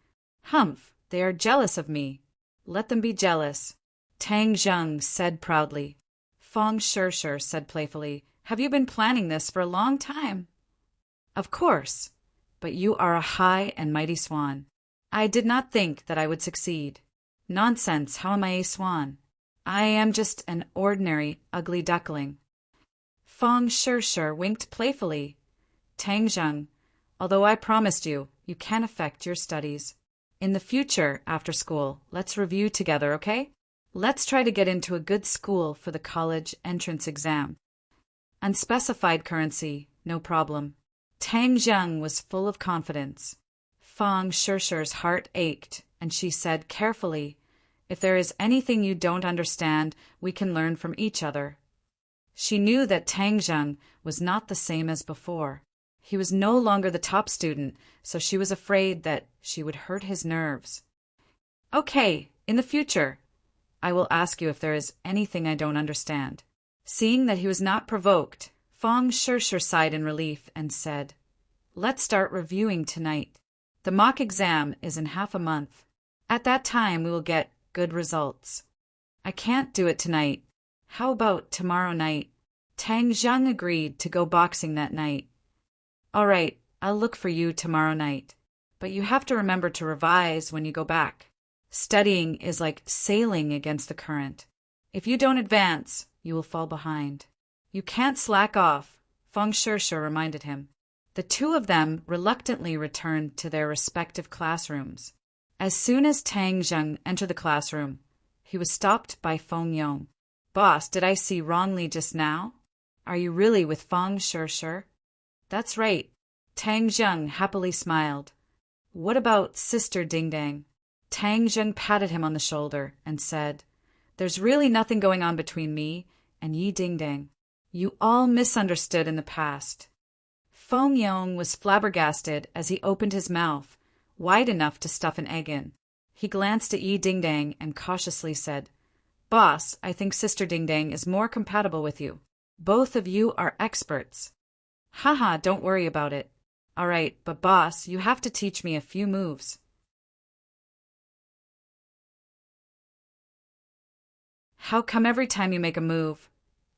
Humph, they are jealous of me. Let them be jealous." Tang Zheng said proudly. Fong Shisher said playfully, "Have you been planning this for a long time?" "Of course, but you are a high and mighty swan. I did not think that I would succeed." "Nonsense, how am I a swan? I am just an ordinary ugly duckling." Fong Shisher winked playfully. "Tang Zheng, although I promised you, you can affect your studies. In the future, after school, let's review together, okay? Let's try to get into a good school for the college entrance exam." Unspecified currency, no problem. Tang Zheng was full of confidence. Fong Shisher's heart ached, and she said carefully, "If there is anything you don't understand, we can learn from each other." She knew that Tang Zheng was not the same as before. He was no longer the top student, so she was afraid that she would hurt his nerves. "Okay, in the future, I will ask you if there is anything I don't understand." Seeing that he was not provoked, Fong Shisher sighed in relief and said, "Let's start reviewing tonight. The mock exam is in half a month. At that time, we will get good results." "I can't do it tonight. How about tomorrow night?" Tang Zheng agreed to go boxing that night. "All right, I'll look for you tomorrow night. But you have to remember to revise when you go back. Studying is like sailing against the current. If you don't advance, you will fall behind. You can't slack off," Fong Shisher reminded him. The two of them reluctantly returned to their respective classrooms. As soon as Tang Zheng entered the classroom, he was stopped by Feng Yong. "Boss, did I see wrongly just now? Are you really with Fong Shisher?" "That's right." Tang Zheng happily smiled. "What about Sister Ding Dang?" Tang Zheng patted him on the shoulder and said, "There's really nothing going on between me and Yi Ding Dang. You all misunderstood in the past." Feng Yong was flabbergasted as he opened his mouth, wide enough to stuff an egg in. He glanced at Yi Ding Dang and cautiously said, "Boss, I think Sister Ding Dang is more compatible with you. Both of you are experts." "Haha, don't worry about it." "All right, but boss, you have to teach me a few moves." "How come every time you make a move?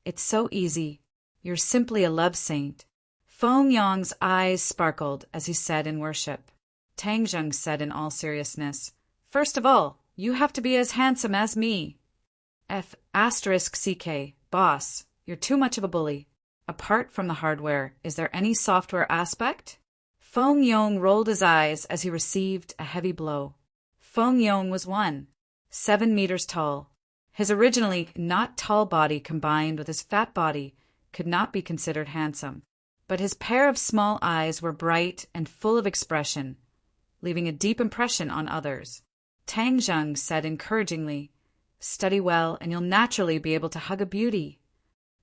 It's so easy. You're simply a love saint." Feng Yong's eyes sparkled as he said in worship. Tang Zheng said in all seriousness, "First of all, you have to be as handsome as me." F***CK, boss, you're too much of a bully. Apart from the hardware, is there any software aspect? Feng Yong rolled his eyes as he received a heavy blow. Feng Yong was 7 meters tall. His originally not tall body combined with his fat body could not be considered handsome. But his pair of small eyes were bright and full of expression, leaving a deep impression on others. Tang Zheng said encouragingly, "Study well and you'll naturally be able to hug a beauty.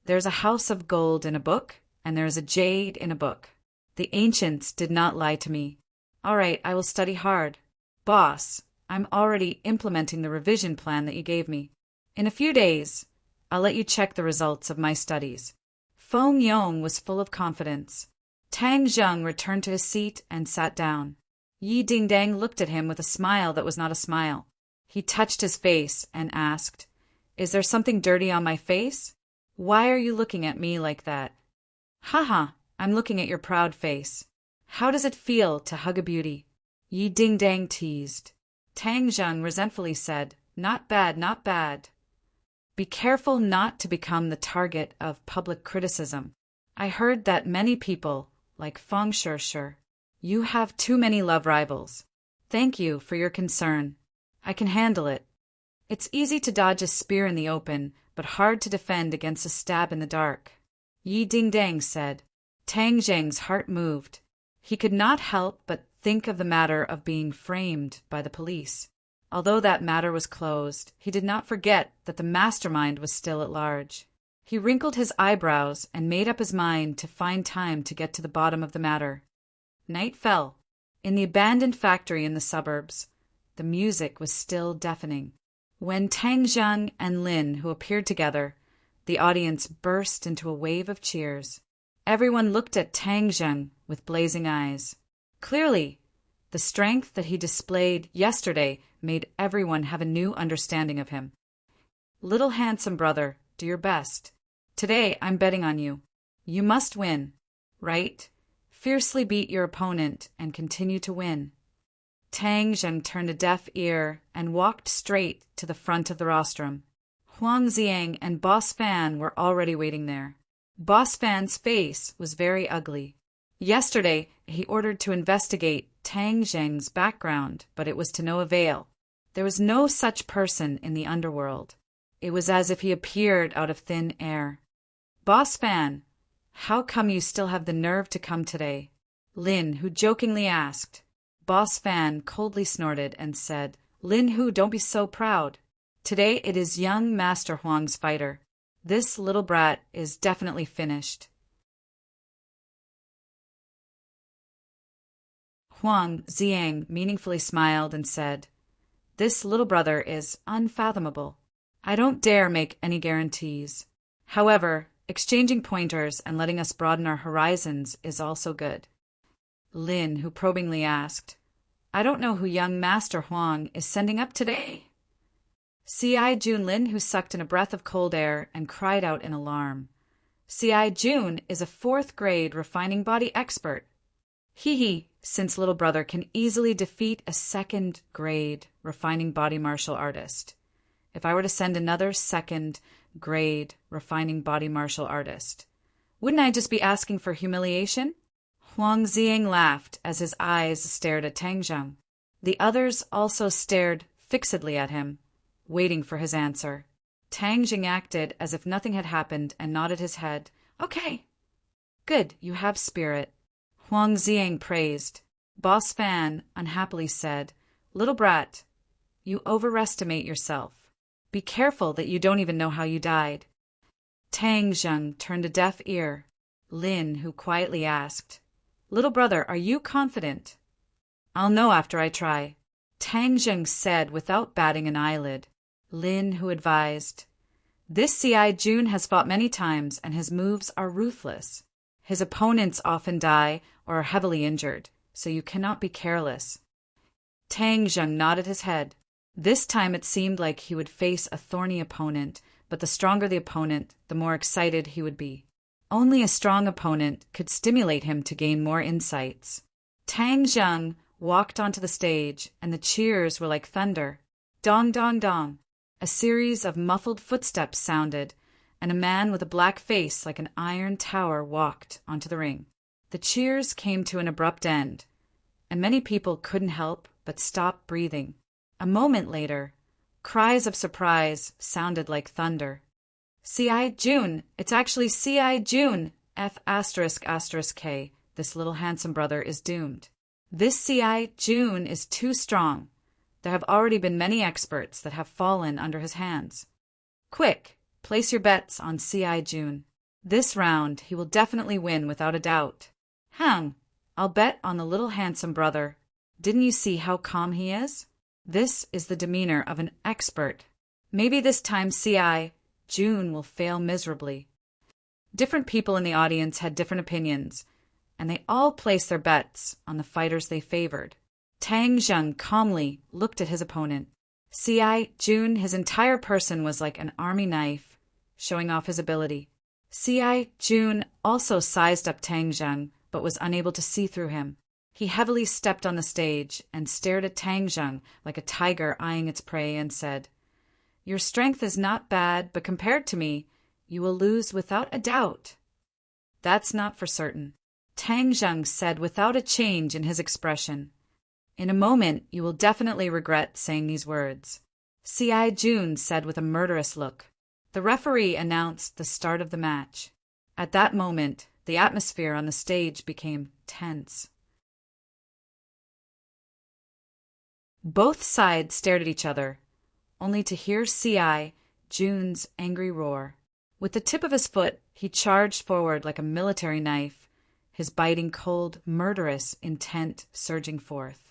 There's a house of gold in a book, and there is a jade in a book. The ancients did not lie to me. All right, I will study hard. Boss, I'm already implementing the revision plan that you gave me. In a few days, I'll let you check the results of my studies." Feng Yong was full of confidence. Tang Zheng returned to his seat and sat down. Yi Ding Dang looked at him with a smile that was not a smile. He touched his face and asked, "Is there something dirty on my face? Why are you looking at me like that?" "Haha, I'm looking at your proud face. How does it feel to hug a beauty?" Yi Ding Dang teased. Tang Zheng resentfully said, "Not bad, not bad. Be careful not to become the target of public criticism. I heard that many people, like Fong Shisher, you have too many love rivals. Thank you for your concern. I can handle it. It's easy to dodge a spear in the open, but hard to defend against a stab in the dark." Yi Ding Dang said. Tang Zheng's heart moved. He could not help but think of the matter of being framed by the police. Although that matter was closed, he did not forget that the mastermind was still at large. He wrinkled his eyebrows and made up his mind to find time to get to the bottom of the matter. Night fell. In the abandoned factory in the suburbs, the music was still deafening. When Tang Zheng and Lin, who appeared together, The audience burst into a wave of cheers. Everyone looked at Tang Zheng with blazing eyes. Clearly, the strength that he displayed yesterday made everyone have a new understanding of him. Little handsome brother, do your best. Today I'm betting on you. You must win, right? Fiercely beat your opponent and continue to win. Tang Zheng turned a deaf ear and walked straight to the front of the rostrum. Huang Xiang and Boss Fan were already waiting there. Boss Fan's face was very ugly. Yesterday, he ordered to investigate Tang Zheng's background, but it was to no avail. There was no such person in the underworld. It was as if he appeared out of thin air. Boss Fan, how come you still have the nerve to come today? Lin Hu jokingly asked. Boss Fan coldly snorted and said, Lin Hu, don't be so proud. Today it is young Master Huang's fighter. This little brat is definitely finished. Huang Xiang meaningfully smiled and said, This little brother is unfathomable. I don't dare make any guarantees. However, exchanging pointers and letting us broaden our horizons is also good. Lin, who probingly asked, I don't know who young Master Huang is sending up today. C.I. Junlin, who sucked in a breath of cold air and cried out in alarm. C.I. Jun is a 4th grade refining body expert. He, since little brother can easily defeat a 2nd grade refining body martial artist. If I were to send another 2nd grade refining body martial artist, wouldn't I just be asking for humiliation? Huang Xiang laughed as his eyes stared at Tang Zheng. The others also stared fixedly at him, waiting for his answer. Tang Zheng acted as if nothing had happened and nodded his head. Okay. Good, you have spirit. Huang Xiang praised. Boss Fan unhappily said, Little brat, you overestimate yourself. Be careful that you don't even know how you died. Tang Zheng turned a deaf ear. Lin, who quietly asked, Little brother, are you confident? I'll know after I try. Tang Zheng said without batting an eyelid. Lin, who advised, This C.I. Jun has fought many times and his moves are ruthless. His opponents often die or are heavily injured, so you cannot be careless. Tang Zheng nodded his head. This time it seemed like he would face a thorny opponent, but the stronger the opponent, the more excited he would be. Only a strong opponent could stimulate him to gain more insights. Tang Zheng walked onto the stage, and the cheers were like thunder. Dong, dong, dong. A series of muffled footsteps sounded, and a man with a black face like an iron tower walked onto the ring. The cheers came to an abrupt end, and many people couldn't help but stop breathing. A moment later, cries of surprise sounded like thunder. C.I. Jun! It's actually C.I. Jun! F***K. This little handsome brother is doomed. This C.I. Jun is too strong. There have already been many experts that have fallen under his hands. Quick, place your bets on C.I. Jun. This round he will definitely win without a doubt. Hang, I'll bet on the little handsome brother. Didn't you see how calm he is? This is the demeanor of an expert. Maybe this time C.I. Jun will fail miserably. Different people in the audience had different opinions, and they all placed their bets on the fighters they favored. Tang Zheng calmly looked at his opponent. C.I. Jun, his entire person was like an army knife, showing off his ability. C.I. Jun also sized up Tang Zheng, but was unable to see through him. He heavily stepped on the stage and stared at Tang Zheng like a tiger eyeing its prey and said, Your strength is not bad, but compared to me, you will lose without a doubt. That's not for certain. Tang Zheng said without a change in his expression. In a moment, you will definitely regret saying these words. C.I. Jun said with a murderous look. The referee announced the start of the match. At that moment, the atmosphere on the stage became tense. Both sides stared at each other, only to hear C.I. Jun's angry roar. With the tip of his foot, he charged forward like a military knife, his biting cold, murderous intent surging forth.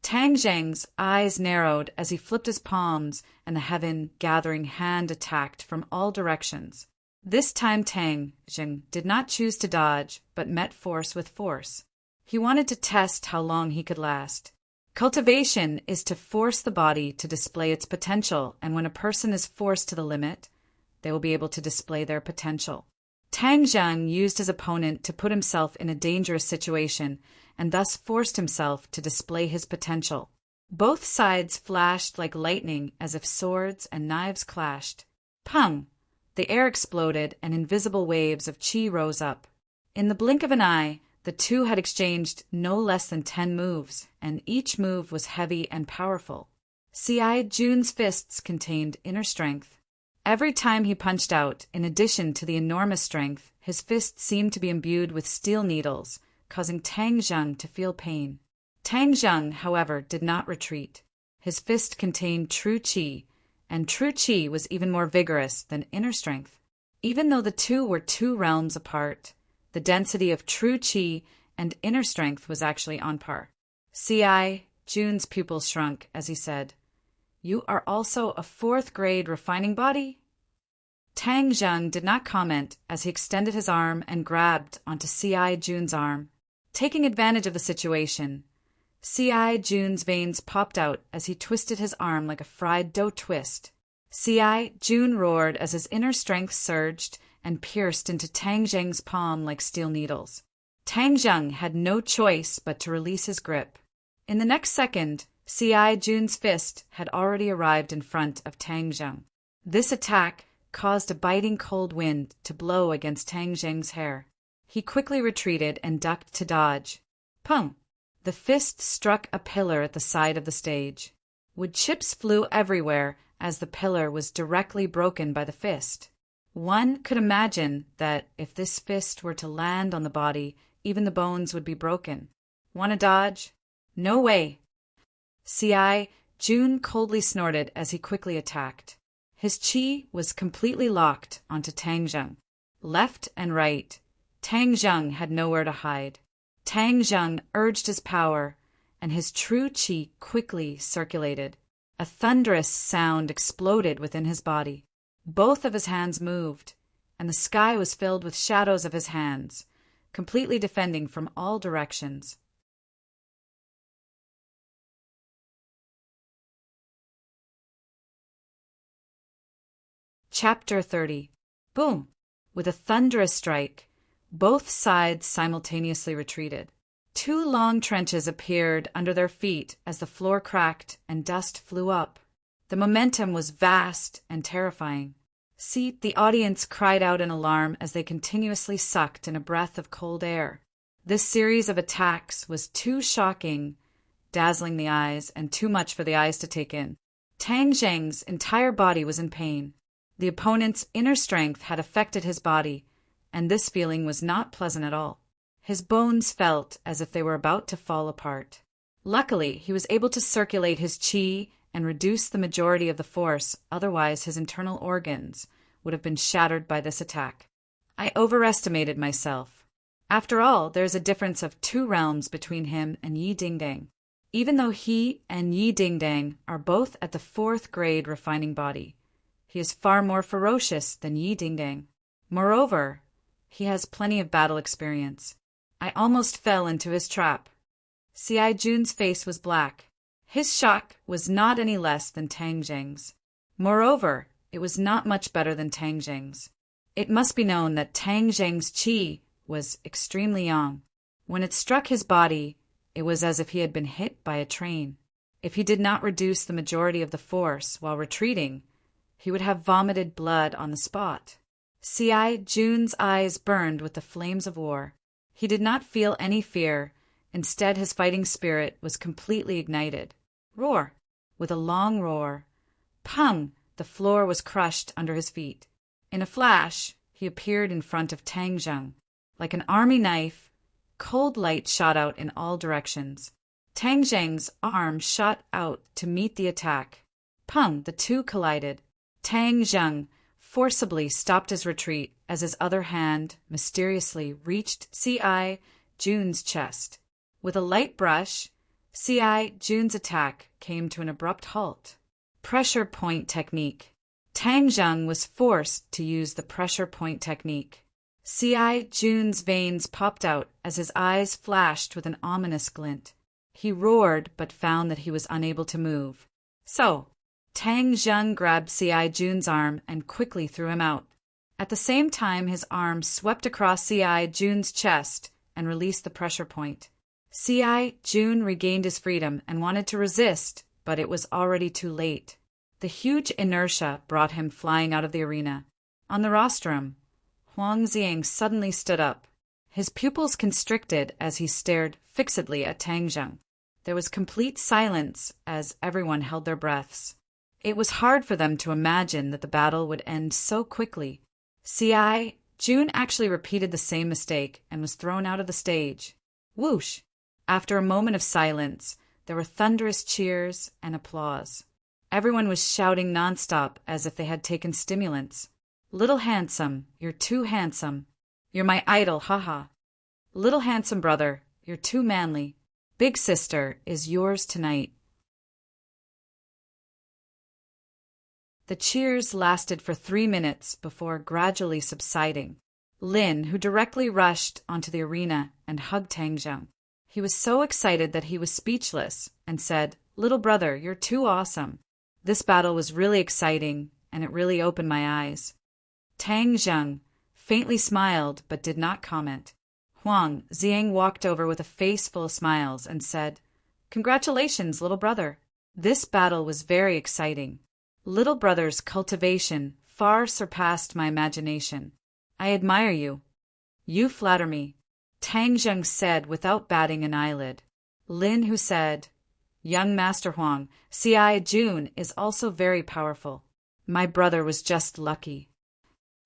Tang Zheng's eyes narrowed as he flipped his palms, and the heaven-gathering hand attacked from all directions. This time Tang Jing did not choose to dodge, but met force with force. He wanted to test how long he could last. Cultivation is to force the body to display its potential, and when a person is forced to the limit, they will be able to display their potential. Tang Jiang used his opponent to put himself in a dangerous situation and thus forced himself to display his potential. Both sides flashed like lightning as if swords and knives clashed. Pung! The air exploded and invisible waves of qi rose up. In the blink of an eye, the two had exchanged no less than 10 moves, and each move was heavy and powerful. Cai Jun's fists contained inner strength. Every time he punched out, in addition to the enormous strength, his fists seemed to be imbued with steel needles, causing Tang Jiang to feel pain. Tang Jiang, however, did not retreat. His fist contained true qi, and true qi was even more vigorous than inner strength. Even though the two were 2 realms apart, the density of true qi and inner strength was actually on par. Cai Jun's pupils shrunk as he said, "You are also a 4th grade refining body?" Tang Jiang did not comment as he extended his arm and grabbed onto Cai Jun's arm. Taking advantage of the situation, Cai Jun's veins popped out as he twisted his arm like a fried dough twist. Cai Jun roared as his inner strength surged and pierced into Tang Jiang's palm like steel needles. Tang Jiang had no choice but to release his grip. In the next second, Cai Jun's fist had already arrived in front of Tang Jiang. This attack caused a biting cold wind to blow against Tang Jiang's hair. He quickly retreated and ducked to dodge. Pung! The fist struck a pillar at the side of the stage. Wood chips flew everywhere as the pillar was directly broken by the fist. One could imagine that if this fist were to land on the body, even the bones would be broken. Wanna dodge? No way! Cai Jun coldly snorted as he quickly attacked. His qi was completely locked onto Tang Jiang. Left and right, Tang Jiang had nowhere to hide. Tang Jiang urged his power, and his true qi quickly circulated. A thunderous sound exploded within his body. Both of his hands moved, and the sky was filled with shadows of his hands, completely defending from all directions. Chapter 30. Boom! With a thunderous strike, both sides simultaneously retreated. 2 long trenches appeared under their feet as the floor cracked and dust flew up. The momentum was vast and terrifying. The audience cried out in alarm as they continuously sucked in a breath of cold air. This series of attacks was too shocking, dazzling the eyes, and too much for the eyes to take in. Tang Jiang's entire body was in pain. The opponent's inner strength had affected his body, and this feeling was not pleasant at all. His bones felt as if they were about to fall apart. Luckily, he was able to circulate his qi and reduce the majority of the force, otherwise his internal organs would have been shattered by this attack. I overestimated myself. After all, there is a difference of 2 realms between him and Yi Dingdang. Even though he and Yi Dingdang are both at the 4th grade refining body, he is far more ferocious than Yi Dingdang. Moreover, he has plenty of battle experience. I almost fell into his trap. Cai Jun's face was black. His shock was not any less than Tang Jiang's. Moreover, it was not much better than Tang Jiang's. It must be known that Tang Jiang's qi was extremely young. When it struck his body, it was as if he had been hit by a train. If he did not reduce the majority of the force while retreating, he would have vomited blood on the spot. Cai Jun's eyes burned with the flames of war. He did not feel any fear. Instead, his fighting spirit was completely ignited. Roar! With a long roar, pung! The floor was crushed under his feet. In a flash, he appeared in front of Tang Jiang. Like an army knife, cold light shot out in all directions. Tang Jiang's arm shot out to meet the attack. Pung! The two collided. Tang Jiang forcibly stopped his retreat as his other hand mysteriously reached Cai Jun's chest. With a light brush, Cai Jun's attack came to an abrupt halt. Pressure point technique. Tang Zheng was forced to use the pressure point technique. C.I. Jun's veins popped out as his eyes flashed with an ominous glint. He roared but found that he was unable to move. So, Tang Zheng grabbed C.I. Jun's arm and quickly threw him out. At the same time, his arm swept across C.I. Jun's chest and released the pressure point. C.I. Jun regained his freedom and wanted to resist, but it was already too late. The huge inertia brought him flying out of the arena. On the rostrum, Huang Xiang suddenly stood up. His pupils constricted as he stared fixedly at Tang Zheng. There was complete silence as everyone held their breaths. It was hard for them to imagine that the battle would end so quickly. C.I. Jun actually repeated the same mistake and was thrown out of the stage. Whoosh! After a moment of silence, there were thunderous cheers and applause. Everyone was shouting nonstop as if they had taken stimulants. Little handsome, you're too handsome. You're my idol, haha. Little handsome brother, you're too manly. Big sister is yours tonight. The cheers lasted for 3 minutes before gradually subsiding. Lin, who directly rushed onto the arena and hugged Tang Zheng. He was so excited that he was speechless and said, "Little brother, you're too awesome." This battle was really exciting, and it really opened my eyes. Tang Zheng faintly smiled but did not comment. Huang Xiang walked over with a face full of smiles and said, "Congratulations, little brother. This battle was very exciting. Little brother's cultivation far surpassed my imagination. I admire you." "You flatter me," Tang Zheng said without batting an eyelid. Lin, who said, "Young Master Huang, C.I. Jun is also very powerful. My brother was just lucky."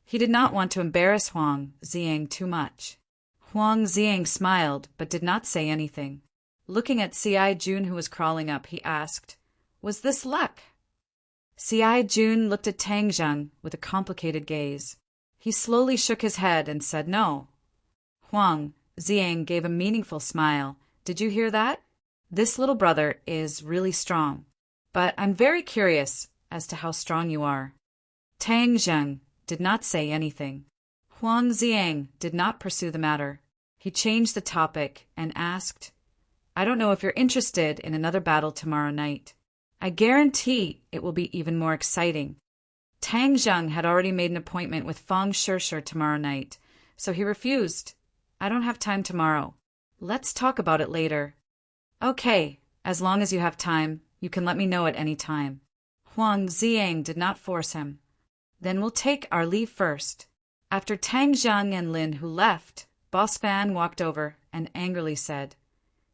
He did not want to embarrass Huang Xiang too much. Huang Xiang smiled but did not say anything. Looking at C.I. Jun, who was crawling up, he asked, "Was this luck?" C.I. Jun looked at Tang Zheng with a complicated gaze. He slowly shook his head and said no. Huang Xiang gave a meaningful smile. "Did you hear that? This little brother is really strong. But I'm very curious as to how strong you are." Tang Zheng did not say anything. Huang Xiang did not pursue the matter. He changed the topic and asked, "I don't know if you're interested in another battle tomorrow night. I guarantee it will be even more exciting." Tang Zheng had already made an appointment with Fang Shishir tomorrow night, so he refused. "I don't have time tomorrow. Let's talk about it later." "Okay, as long as you have time, you can let me know at any time." Huang Xiang did not force him. "Then we'll take our leave first." After Tang Zheng and Lin, who left, Boss Fan walked over and angrily said,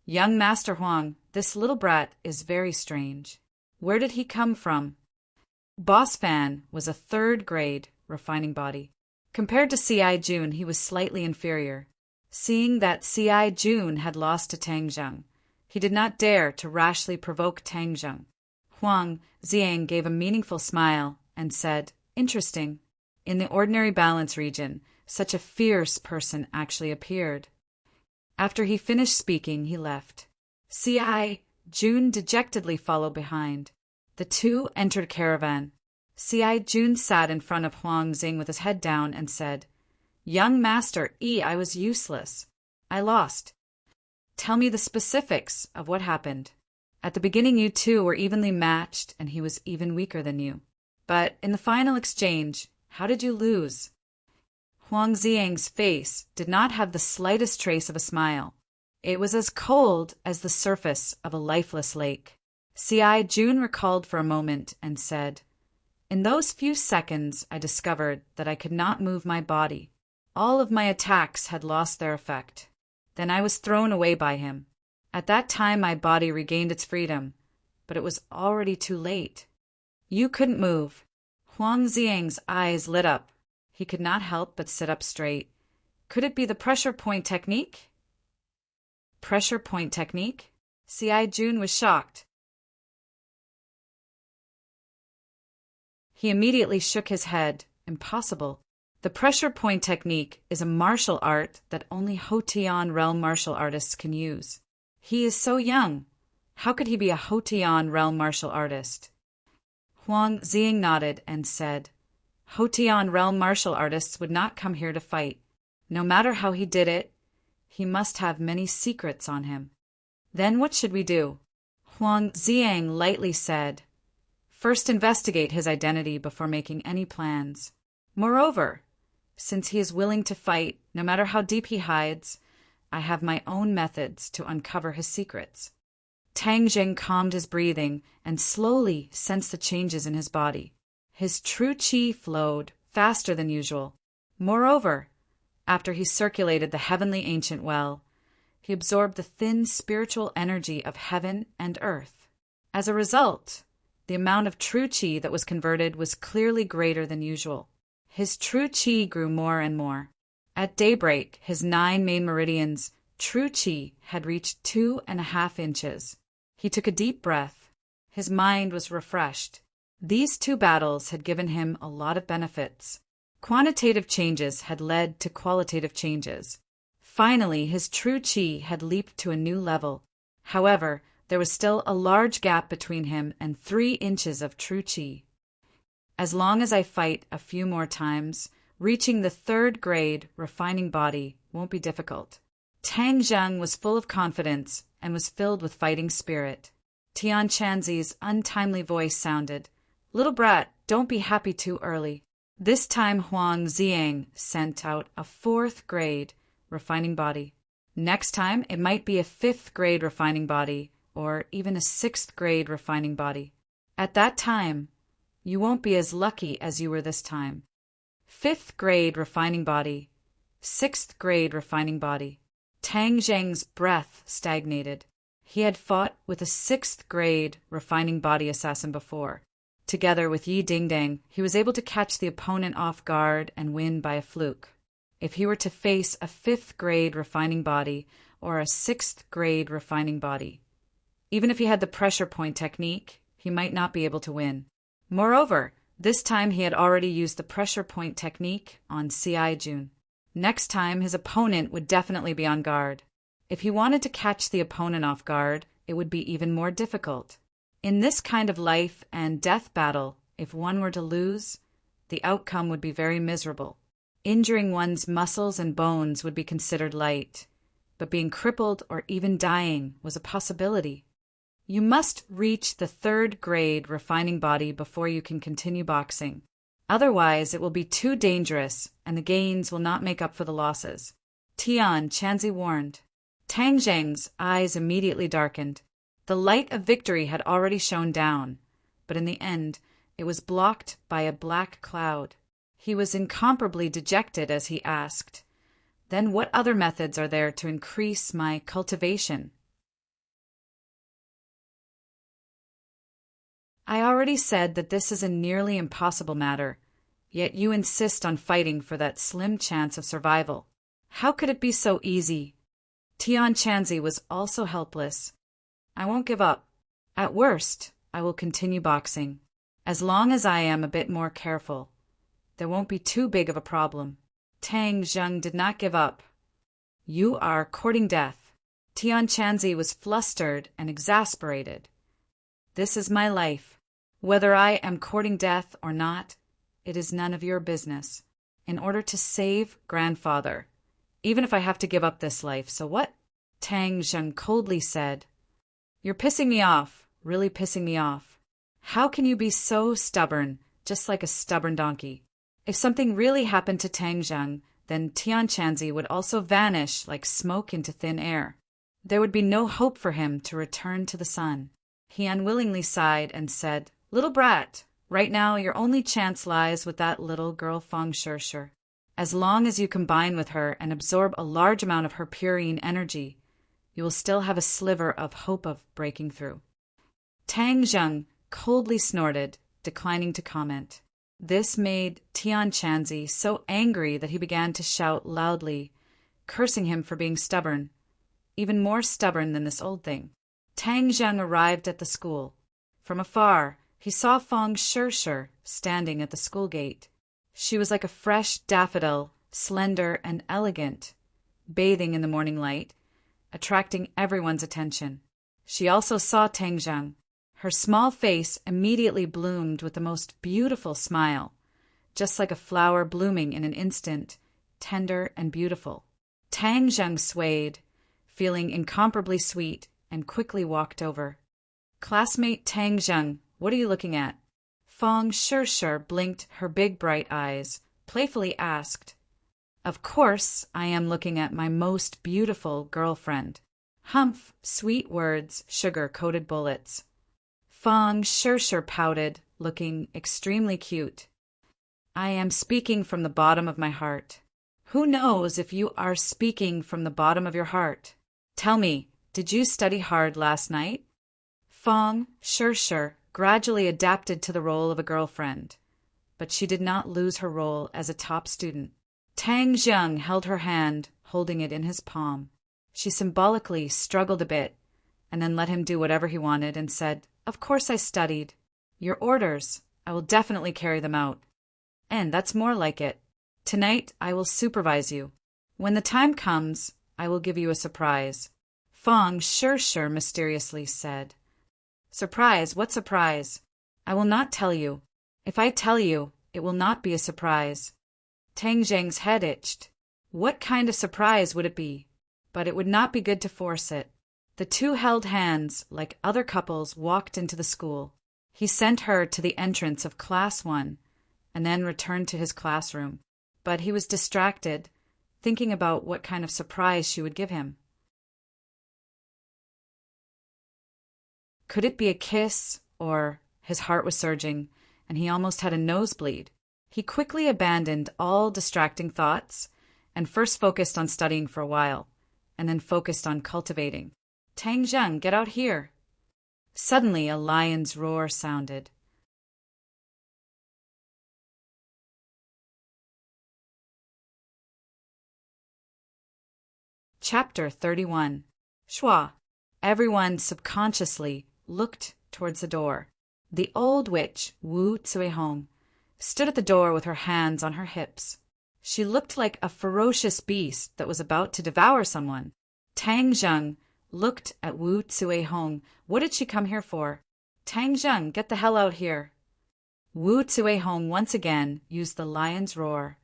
"Young Master Huang, this little brat is very strange. Where did he come from?" Boss Fan was a third-grade refining body. Compared to C.I. Jun, he was slightly inferior. Seeing that C.I. Jun had lost to Tang Zheng, he did not dare to rashly provoke Tang Zheng. Huang Xiang gave a meaningful smile and said, "Interesting. In the ordinary balance region, such a fierce person actually appeared." After he finished speaking, he left. C.I. Jun dejectedly followed behind. The two entered caravan. C.I. Jun sat in front of Huang Xing with his head down and said, "Young Master I was useless. I lost. Tell me the specifics of what happened. At the beginning you two were evenly matched and he was even weaker than you. But in the final exchange, how did you lose?" Huang Xiang's face did not have the slightest trace of a smile. It was as cold as the surface of a lifeless lake. C.I. Jun recalled for a moment and said, "In those few seconds I discovered that I could not move my body. All of my attacks had lost their effect. Then I was thrown away by him. At that time my body regained its freedom, but it was already too late." "You couldn't move." Huang Xiang's eyes lit up. He could not help but sit up straight. Could it be the pressure point technique? Pressure point technique? C.I. Jun was shocked. He immediately shook his head. Impossible. The pressure point technique is a martial art that only Hotian realm martial artists can use. He is so young. How could he be a Hotian realm martial artist? Huang Ziying nodded and said, Hotian realm martial artists would not come here to fight. No matter how he did it, he must have many secrets on him. Then what should we do? Huang Ziying lightly said, First investigate his identity before making any plans. Moreover, since he is willing to fight, no matter how deep he hides, I have my own methods to uncover his secrets. Tang Jing calmed his breathing and slowly sensed the changes in his body. His true qi flowed faster than usual. Moreover, after he circulated the heavenly ancient well, he absorbed the thin spiritual energy of heaven and earth. As a result, the amount of true qi that was converted was clearly greater than usual. His true qi grew more and more. At daybreak, his 9 main meridians, true qi, had reached 2.5 inches. He took a deep breath. His mind was refreshed. These 2 battles had given him a lot of benefits. Quantitative changes had led to qualitative changes. Finally, his true qi had leaped to a new level. However, there was still a large gap between him and 3 inches of true qi. As long as I fight a few more times, reaching the 3rd grade refining body won't be difficult. Tang Zheng was full of confidence and was filled with fighting spirit. Tian Chanzi's untimely voice sounded, Little brat, don't be happy too early. This time Huang Ziying sent out a 4th grade refining body. Next time it might be a 5th grade refining body or even a 6th grade refining body. At that time, you won't be as lucky as you were this time. 5th grade refining body, 6th grade refining body. Tang Zheng's breath stagnated. He had fought with a 6th grade refining body assassin before. Together with Yi Dingdang, he was able to catch the opponent off guard and win by a fluke. If he were to face a 5th grade refining body or a 6th grade refining body, even if he had the pressure point technique, he might not be able to win. Moreover, this time he had already used the pressure point technique on C.I. Jun. Next time, his opponent would definitely be on guard. If he wanted to catch the opponent off guard, it would be even more difficult. In this kind of life and death battle, if one were to lose, the outcome would be very miserable. Injuring one's muscles and bones would be considered light, but being crippled or even dying was a possibility. You must reach the 3rd grade refining body before you can continue boxing. Otherwise, it will be too dangerous, and the gains will not make up for the losses. Tian Chanzi warned. Tang Zheng's eyes immediately darkened. The light of victory had already shone down, but in the end, it was blocked by a black cloud. He was incomparably dejected as he asked, Then what other methods are there to increase my cultivation? I already said that this is a nearly impossible matter, yet you insist on fighting for that slim chance of survival. How could it be so easy? Tian Chanzi was also helpless. I won't give up. At worst, I will continue boxing. As long as I am a bit more careful, there won't be too big of a problem. Tang Zheng did not give up. You are courting death. Tian Chanzi was flustered and exasperated. This is my life. Whether I am courting death or not, it is none of your business. In order to save grandfather, even if I have to give up this life, so what? Tang Zheng coldly said, You're pissing me off, really pissing me off. How can you be so stubborn, just like a stubborn donkey? If something really happened to Tang Zheng, then Tian Chanzi would also vanish like smoke into thin air. There would be no hope for him to return to the sun. He unwillingly sighed and said, Little brat, right now your only chance lies with that little girl Feng Shishir. As long as you combine with her and absorb a large amount of her purine energy, you will still have a sliver of hope of breaking through. Tang Zheng coldly snorted, declining to comment. This made Tian Chanzi so angry that he began to shout loudly, cursing him for being stubborn, even more stubborn than this old thing. Tang Zheng arrived at the school. From afar, he saw Feng Shishir standing at the school gate. She was like a fresh daffodil, slender and elegant, bathing in the morning light, attracting everyone's attention. She also saw Tang Zheng. Her small face immediately bloomed with the most beautiful smile, just like a flower blooming in an instant, tender and beautiful. Tang Zheng swayed, feeling incomparably sweet, and quickly walked over. Classmate Tang Zheng, what are you looking at? Fong Shishir blinked her big bright eyes, playfully asked. Of course, I am looking at my most beautiful girlfriend. Humph, sweet words, sugar-coated bullets. Fong Shishir pouted, looking extremely cute. I am speaking from the bottom of my heart. Who knows if you are speaking from the bottom of your heart? Tell me, did you study hard last night? Fong Shishir gradually adapted to the role of a girlfriend, but she did not lose her role as a top student. Tang Zheng held her hand, holding it in his palm. She symbolically struggled a bit, and then let him do whatever he wanted and said, Of course I studied. Your orders. I will definitely carry them out. And that's more like it. Tonight I will supervise you. When the time comes, I will give you a surprise. Fong Shishir mysteriously said. Surprise? What surprise? I will not tell you. If I tell you, it will not be a surprise. Tang Zheng's head itched. What kind of surprise would it be? But it would not be good to force it. The two held hands, like other couples, walked into the school. He sent her to the entrance of Class 1, and then returned to his classroom. But he was distracted, thinking about what kind of surprise she would give him. Could it be a kiss? Or his heart was surging, and he almost had a nosebleed. He quickly abandoned all distracting thoughts and first focused on studying for a while, and then focused on cultivating. Tang Zheng, get out here. Suddenly a lion's roar sounded. Chapter 31. Shua. Everyone subconsciously looked towards the door. The old witch, Wu Cuihong, stood at the door with her hands on her hips. She looked like a ferocious beast that was about to devour someone. Tang Zheng looked at Wu Cuihong. What did she come here for? Tang Zheng, get the hell out here. Wu Cuihong once again used the lion's roar.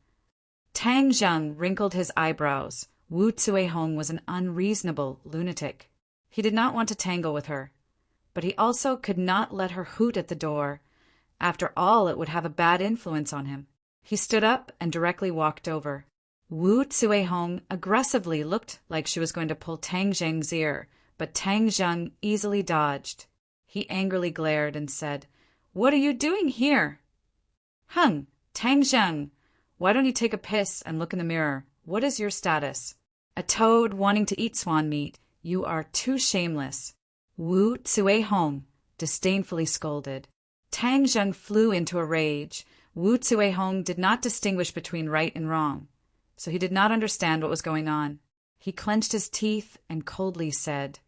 Tang Zheng wrinkled his eyebrows. Wu Cuihong was an unreasonable lunatic. He did not want to tangle with her, but he also could not let her hoot at the door. After all, it would have a bad influence on him. He stood up and directly walked over. Wu Cuihong aggressively looked like she was going to pull Tang Zheng's ear, but Tang Zheng easily dodged. He angrily glared and said, What are you doing here? Tang Zheng, why don't you take a piss and look in the mirror? What is your status? A toad wanting to eat swan meat. You are too shameless. Wu Cuihong disdainfully scolded. Tang Zheng flew into a rage. Wu Cuihong did not distinguish between right and wrong, so he did not understand what was going on. He clenched his teeth and coldly said,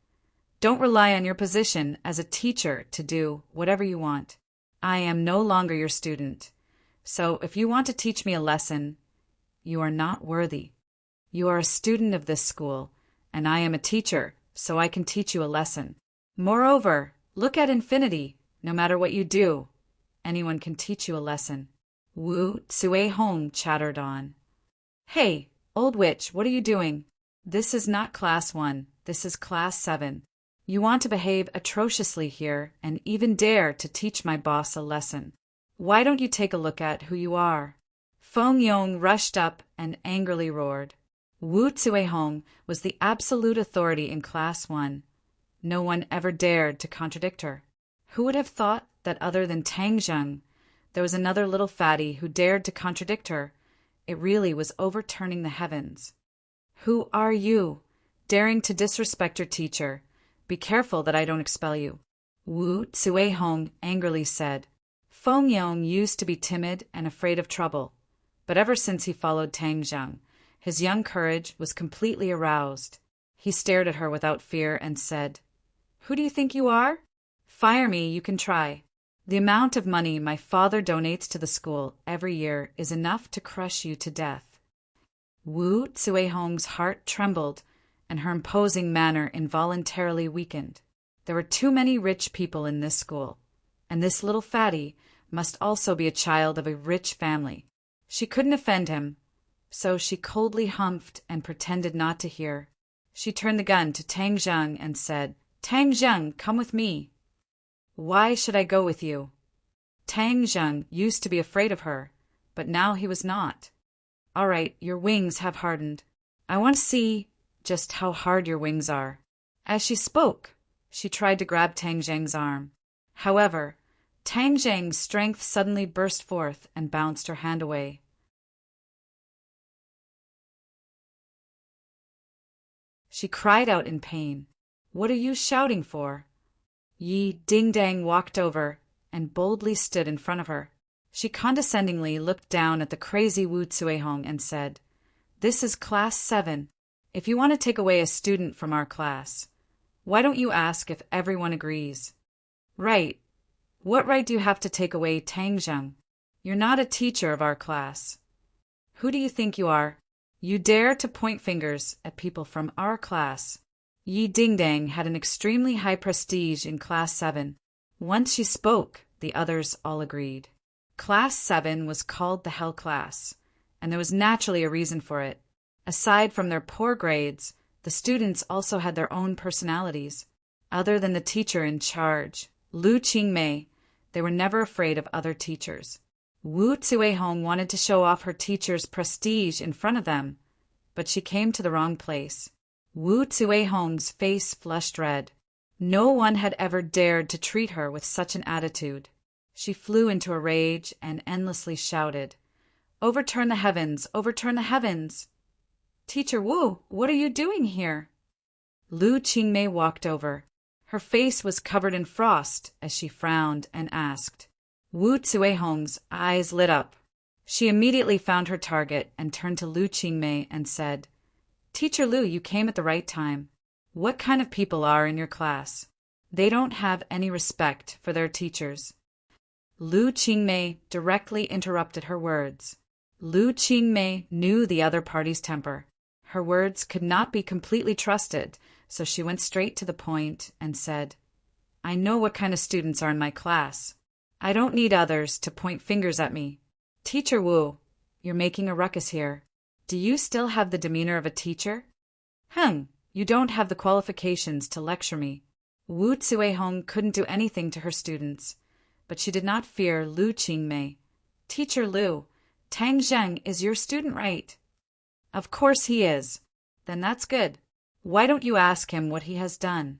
Don't rely on your position as a teacher to do whatever you want. I am no longer your student, so if you want to teach me a lesson, you are not worthy. You are a student of this school, and I am a teacher, so I can teach you a lesson. Moreover, look at infinity. No matter what you do, anyone can teach you a lesson. Wu Cuihong chattered on. Hey, old witch, what are you doing? This is not Class 1. This is Class 7. You want to behave atrociously here and even dare to teach my boss a lesson. Why don't you take a look at who you are? Feng Yong rushed up and angrily roared. Wu Cuihong was the absolute authority in Class 1. No one ever dared to contradict her. Who would have thought that other than Tang Zheng, there was another little fatty who dared to contradict her? It really was overturning the heavens. Who are you, daring to disrespect your teacher? Be careful that I don't expel you. Wu Cuihong angrily said. Feng Yong used to be timid and afraid of trouble, but ever since he followed Tang Zheng, his young courage was completely aroused. He stared at her without fear and said, Who do you think you are? Fire me, you can try. The amount of money my father donates to the school every year is enough to crush you to death. Wu Cuihong's heart trembled, and her imposing manner involuntarily weakened. There were too many rich people in this school, and this little fatty must also be a child of a rich family. She couldn't offend him, so she coldly humphed and pretended not to hear. She turned the gun to Tang Zheng and said, "Tang Zheng, come with me." "Why should I go with you?" Tang Zheng used to be afraid of her, but now he was not. "All right, your wings have hardened. I want to see just how hard your wings are." As she spoke, she tried to grab Tang Zheng's arm. However, Tang Zheng's strength suddenly burst forth and bounced her hand away. She cried out in pain. "What are you shouting for?" Yi Ding-Dang walked over and boldly stood in front of her. She condescendingly looked down at the crazy Wu Cuihong and said, "This is Class 7. If you want to take away a student from our class, why don't you ask if everyone agrees?" "Right. What right do you have to take away Tang Zheng? You're not a teacher of our class. Who do you think you are? You dare to point fingers at people from our class." Yi Ding-Dang had an extremely high prestige in Class 7. Once she spoke, the others all agreed. Class 7 was called the Hell Class, and there was naturally a reason for it. Aside from their poor grades, the students also had their own personalities. Other than the teacher in charge, Lu Qingmei, they were never afraid of other teachers. Wu Cuihong wanted to show off her teacher's prestige in front of them, but she came to the wrong place. Wu Cuihong's face flushed red. No one had ever dared to treat her with such an attitude. She flew into a rage and endlessly shouted, "Overturn the heavens! Overturn the heavens!" "Teacher Wu, what are you doing here?" Lu Qingmei walked over. Her face was covered in frost as she frowned and asked. Wu Cuihong's eyes lit up. She immediately found her target and turned to Lu Qingmei and said, "Teacher Lu, you came at the right time. What kind of people are in your class? They don't have any respect for their teachers." Lu Qingmei directly interrupted her words. Lu Qingmei knew the other party's temper. Her words could not be completely trusted, so she went straight to the point and said, "I know what kind of students are in my class. I don't need others to point fingers at me. Teacher Wu, you're making a ruckus here. Do you still have the demeanor of a teacher? You don't have the qualifications to lecture me." Wu Cuihong couldn't do anything to her students, but she did not fear Lu Qingmei. "Teacher Lu, Tang Zheng is your student, right?" "Of course he is." "Then that's good. Why don't you ask him what he has done?"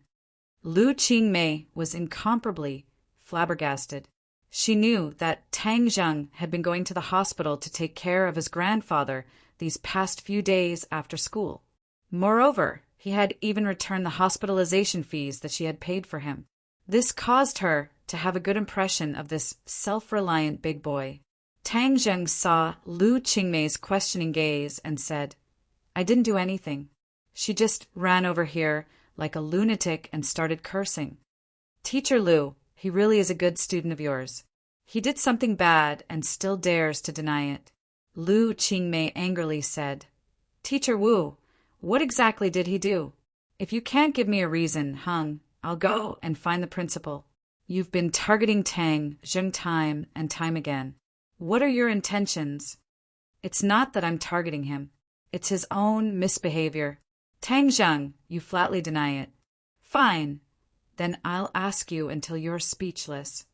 Lu Qingmei was incomparably flabbergasted. She knew that Tang Zheng had been going to the hospital to take care of his grandfather these past few days after school. Moreover, he had even returned the hospitalization fees that she had paid for him. This caused her to have a good impression of this self-reliant big boy. Tang Zheng saw Lu Qingmei's questioning gaze and said, "I didn't do anything. She just ran over here like a lunatic and started cursing." "Teacher Lu, he really is a good student of yours. He did something bad and still dares to deny it." Lu Qingmei angrily said, "Teacher Wu, what exactly did he do? If you can't give me a reason, I'll go and find the principal. You've been targeting Tang Zheng time and time again. What are your intentions?" "It's not that I'm targeting him. It's his own misbehavior." "Tang Zheng, you flatly deny it." "Fine. Then I'll ask you until you're speechless.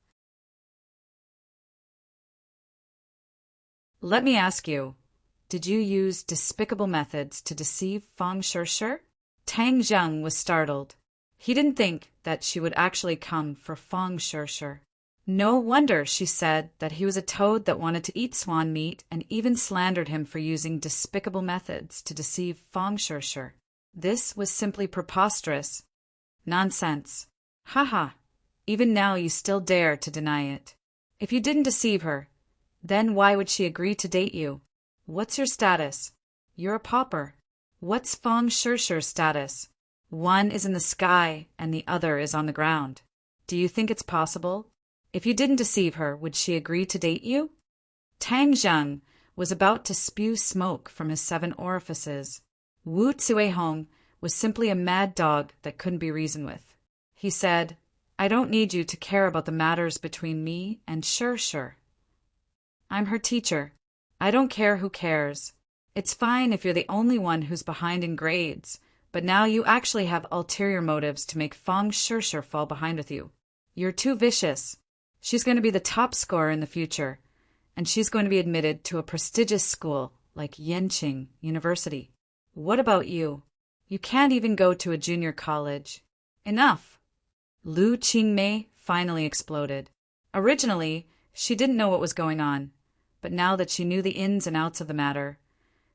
Let me ask you, did you use despicable methods to deceive Fang Shishir?" Tang Zheng was startled. He didn't think that she would actually come for Fang Shishir. No wonder she said that he was a toad that wanted to eat swan meat and even slandered him for using despicable methods to deceive Fang Shishir. This was simply preposterous. Nonsense. Haha. Even now you still dare to deny it. If you didn't deceive her, then why would she agree to date you? What's your status? You're a pauper. What's Fang Shishir's status? One is in the sky and the other is on the ground. Do you think it's possible? If you didn't deceive her, would she agree to date you? Tang Zheng was about to spew smoke from his 7 orifices. Wu Cuihong was simply a mad dog that couldn't be reasoned with. He said, I don't need you to care about the matters between me and Shur. I'm her teacher. I don't care who cares. It's fine if you're the only one who's behind in grades, but now you actually have ulterior motives to make Fong Shur fall behind with you. You're too vicious. She's going to be the top scorer in the future, and she's going to be admitted to a prestigious school like Yenqing University. What about you? You can't even go to a junior college. Enough! Lu Qingmei finally exploded. Originally, she didn't know what was going on, but now that she knew the ins and outs of the matter,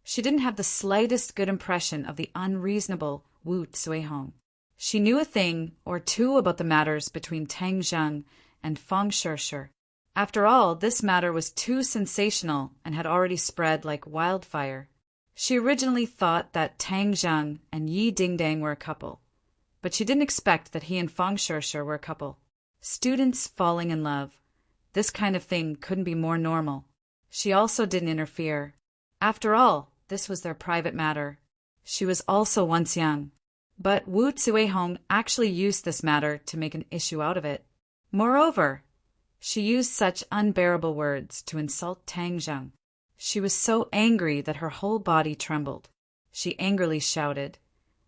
she didn't have the slightest good impression of the unreasonable Wu Zuihong. She knew a thing or two about the matters between Tang Zheng and Fong Shur. After all, this matter was too sensational and had already spread like wildfire. She originally thought that Tang Zheng and Yi Dingdang were a couple, but she didn't expect that he and Fong Shur were a couple. Students falling in love. This kind of thing couldn't be more normal. She also didn't interfere. After all, this was their private matter. She was also once young. But Wu Zuihong actually used this matter to make an issue out of it. Moreover, she used such unbearable words to insult Tang Zheng. She was so angry that her whole body trembled. She angrily shouted,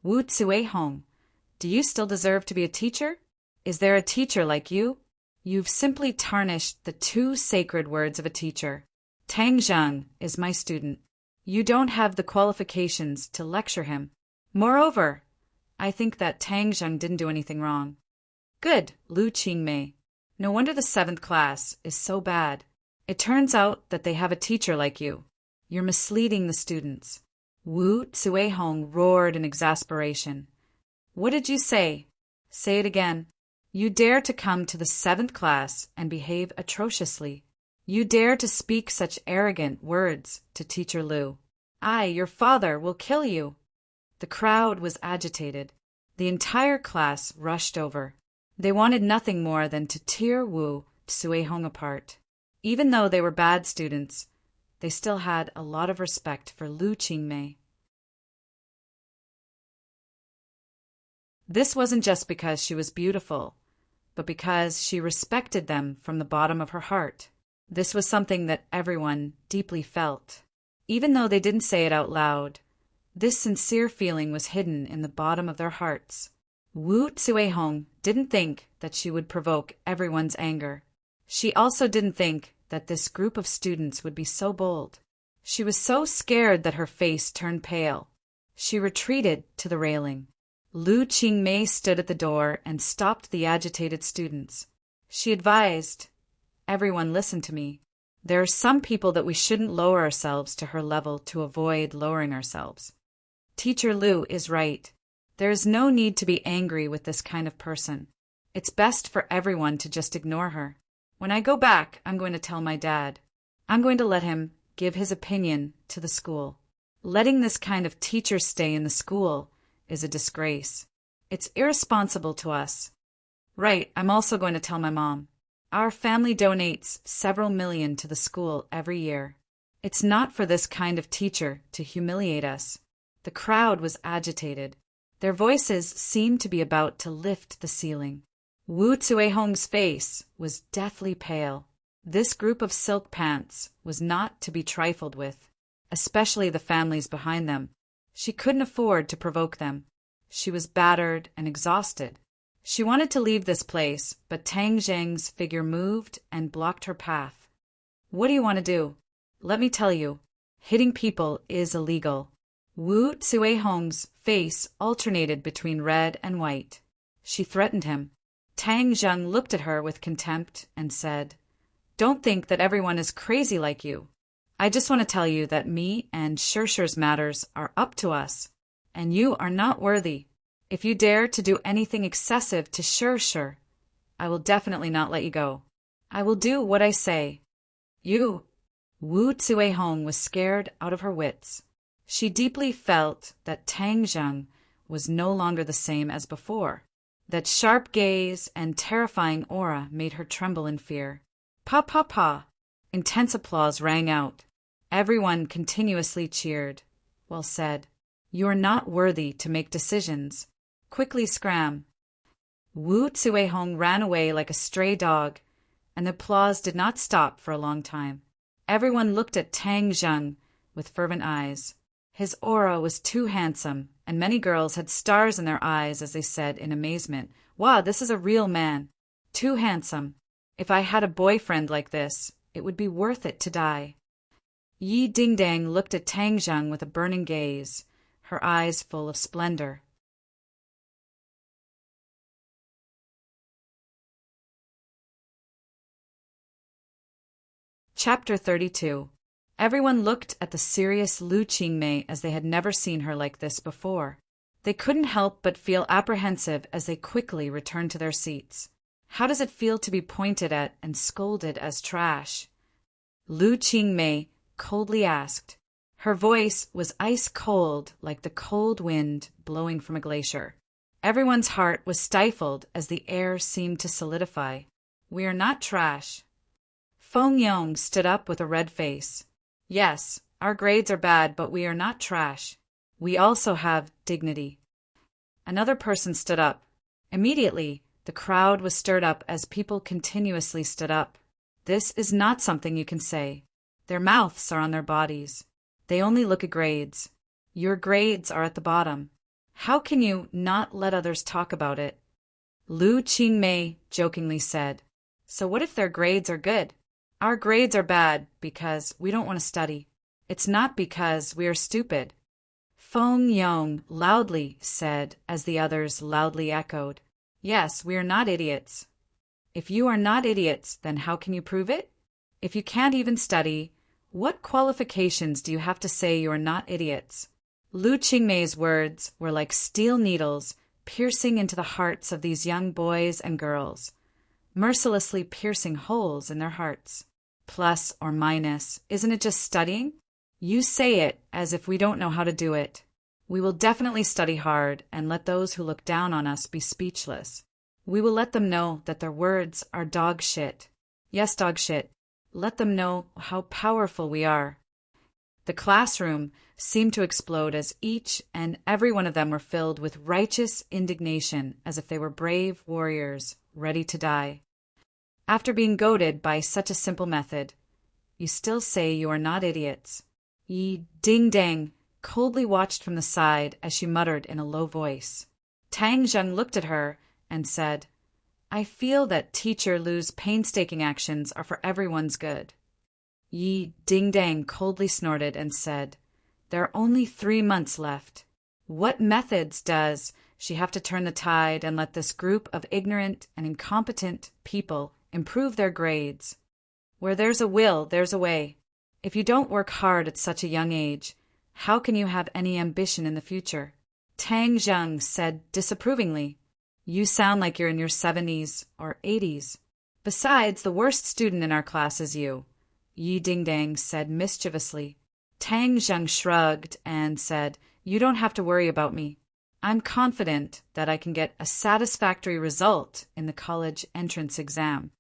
Wu Zuihong, do you still deserve to be a teacher? Is there a teacher like you? You've simply tarnished the two sacred words of a teacher. Tang Zheng is my student. You don't have the qualifications to lecture him. Moreover, I think that Tang Zheng didn't do anything wrong. Good, Lu Qingmei. No wonder the 7th class is so bad. It turns out that they have a teacher like you. You're misleading the students. Wu Zuihong roared in exasperation. What did you say? Say it again. You dare to come to the 7th class and behave atrociously. You dare to speak such arrogant words to Teacher Lu. I, your father, will kill you. The crowd was agitated. The entire class rushed over. They wanted nothing more than to tear Wu Zuihong apart. Even though they were bad students, they still had a lot of respect for Lu Qingmei. This wasn't just because she was beautiful, but because she respected them from the bottom of her heart. This was something that everyone deeply felt. Even though they didn't say it out loud, this sincere feeling was hidden in the bottom of their hearts. Wu Zuihong didn't think that she would provoke everyone's anger. She also didn't think that this group of students would be so bold. She was so scared that her face turned pale. She retreated to the railing. Lu Qingmei stood at the door and stopped the agitated students. She advised, Everyone listen to me. There are some people that we shouldn't lower ourselves to her level to avoid lowering ourselves. Teacher Lu is right. There is no need to be angry with this kind of person. It's best for everyone to just ignore her. When I go back, I'm going to tell my dad. I'm going to let him give his opinion to the school. Letting this kind of teacher stay in the school is a disgrace. It's irresponsible to us. Right, I'm also going to tell my mom. Our family donates several million to the school every year. It's not for this kind of teacher to humiliate us. The crowd was agitated. Their voices seemed to be about to lift the ceiling. Wu Zuihong's face was deathly pale. This group of silk pants was not to be trifled with, especially the families behind them. She couldn't afford to provoke them. She was battered and exhausted. She wanted to leave this place, but Tang Zheng's figure moved and blocked her path. What do you want to do? Let me tell you, hitting people is illegal. Wu Zuihong's face alternated between red and white. She threatened him. Tang Zheng looked at her with contempt and said, Don't think that everyone is crazy like you. I just want to tell you that me and Shur's matters are up to us, and you are not worthy. If you dare to do anything excessive to Shur, I will definitely not let you go. I will do what I say. You. Wu Zuihong was scared out of her wits. She deeply felt that Tang Zheng was no longer the same as before. That sharp gaze and terrifying aura made her tremble in fear. Pa pa pa! Intense applause rang out. Everyone continuously cheered. Well said. You are not worthy to make decisions. Quickly scram. Wu Tsuehong ran away like a stray dog, and the applause did not stop for a long time. Everyone looked at Tang Zheng with fervent eyes. His aura was too handsome, and many girls had stars in their eyes as they said in amazement, "Wow, this is a real man. Too handsome. If I had a boyfriend like this, it would be worth it to die." Yi Dingdang looked at Tang Zheng with a burning gaze, her eyes full of splendor. Chapter 32. Everyone looked at the serious Lu Qingmei as they had never seen her like this before. They couldn't help but feel apprehensive as they quickly returned to their seats. How does it feel to be pointed at and scolded as trash? Lu Qingmei coldly asked. Her voice was ice cold like the cold wind blowing from a glacier. Everyone's heart was stifled as the air seemed to solidify. "We are not trash." Feng Yong stood up with a red face. "Yes, our grades are bad, but we are not trash. We also have dignity." Another person stood up. Immediately, the crowd was stirred up as people continuously stood up. "This is not something you can say. Their mouths are on their bodies. They only look at grades. Your grades are at the bottom. How can you not let others talk about it?" Lu Qingmei jokingly said, "So what if their grades are good? Our grades are bad because we don't want to study. It's not because we are stupid." Feng Yong loudly said as the others loudly echoed, "Yes, we are not idiots." "If you are not idiots, then how can you prove it? If you can't even study, what qualifications do you have to say you are not idiots?" Lu Qingmei's words were like steel needles piercing into the hearts of these young boys and girls, mercilessly piercing holes in their hearts. Plus or minus, isn't it just studying? You say it as if we don't know how to do it. We will definitely study hard and let those who look down on us be speechless. We will let them know that their words are dog shit. Yes, dog shit. Let them know how powerful we are. The classroom seemed to explode as each and every one of them were filled with righteous indignation as if they were brave warriors ready to die. After being goaded by such a simple method, you still say you are not idiots. Yi Dingdang coldly watched from the side as she muttered in a low voice. Tang Zheng looked at her and said, "I feel that Teacher Lu's painstaking actions are for everyone's good." Yi Dingdang coldly snorted and said, "There are only 3 months left. What methods does she have to turn the tide and let this group of ignorant and incompetent people improve their grades? Where there's a will, there's a way. If you don't work hard at such a young age, how can you have any ambition in the future?" Tang Zheng said disapprovingly, "You sound like you're in your 70s or 80s. Besides, the worst student in our class is you," Yi Dingdang said mischievously. Tang Zheng shrugged and said, "You don't have to worry about me. I'm confident that I can get a satisfactory result in the college entrance exam."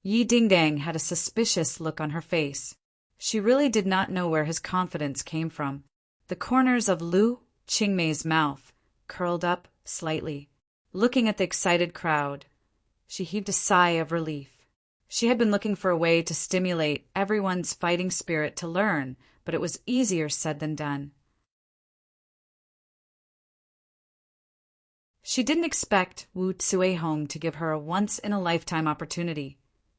Yi Dingdang had a suspicious look on her face. She really did not know where his confidence came from. The corners of Lu Qingmei's mouth curled up slightly. Looking at the excited crowd, she heaved a sigh of relief. She had been looking for a way to stimulate everyone's fighting spirit to learn, but it was easier said than done. She didn't expect Wu Tsuehong to give her a once-in-a-lifetime opportunity.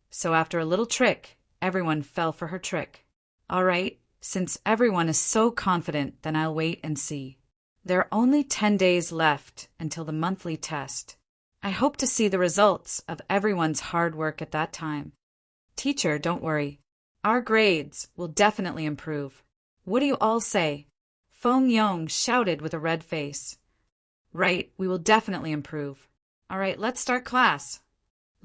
So after a little trick, everyone fell for her trick. "All right, since everyone is so confident, then I'll wait and see. There are only 10 days left until the monthly test. I hope to see the results of everyone's hard work at that time. Teacher, don't worry. Our grades will definitely improve. What do you all say?" Feng Yong shouted with a red face. "Right, we will definitely improve. All right, let's start class."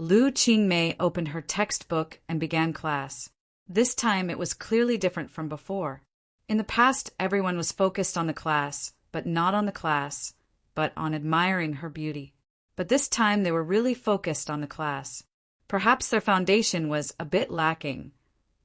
Lu Qingmei opened her textbook and began class. This time it was clearly different from before. In the past, everyone was focused on the class, but not on the class, but on admiring her beauty. But this time they were really focused on the class. Perhaps their foundation was a bit lacking,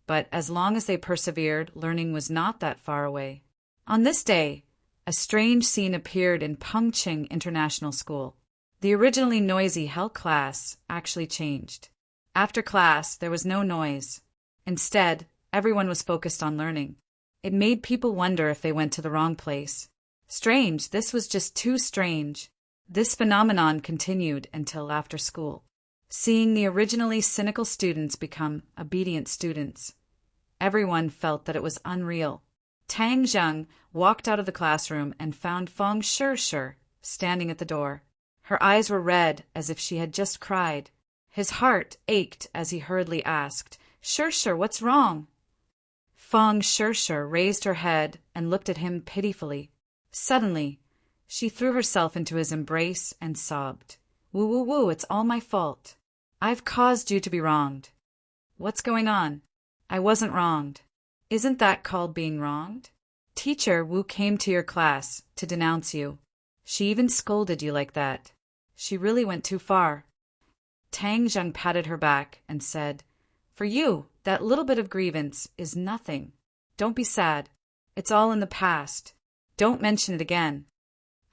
but as long as they persevered, learning was not that far away. On this day, a strange scene appeared in Pengcheng International School. The originally noisy hell class actually changed. After class, there was no noise. Instead, everyone was focused on learning. It made people wonder if they went to the wrong place. Strange, this was just too strange. This phenomenon continued until after school. Seeing the originally cynical students become obedient students. Everyone felt that it was unreal. Tang Zheng walked out of the classroom and found Feng Shishir standing at the door. Her eyes were red as if she had just cried. His heart ached as he hurriedly asked, "Shishir, what's wrong?" Feng Shishir raised her head and looked at him pitifully. Suddenly, she threw herself into his embrace and sobbed. "Woo, woo, woo, it's all my fault. I've caused you to be wronged." "What's going on?" "I wasn't wronged." "Isn't that called being wronged?" "Teacher Wu came to your class to denounce you. She even scolded you like that. She really went too far." Tang Zheng patted her back and said, "For you, that little bit of grievance is nothing. Don't be sad. It's all in the past. Don't mention it again.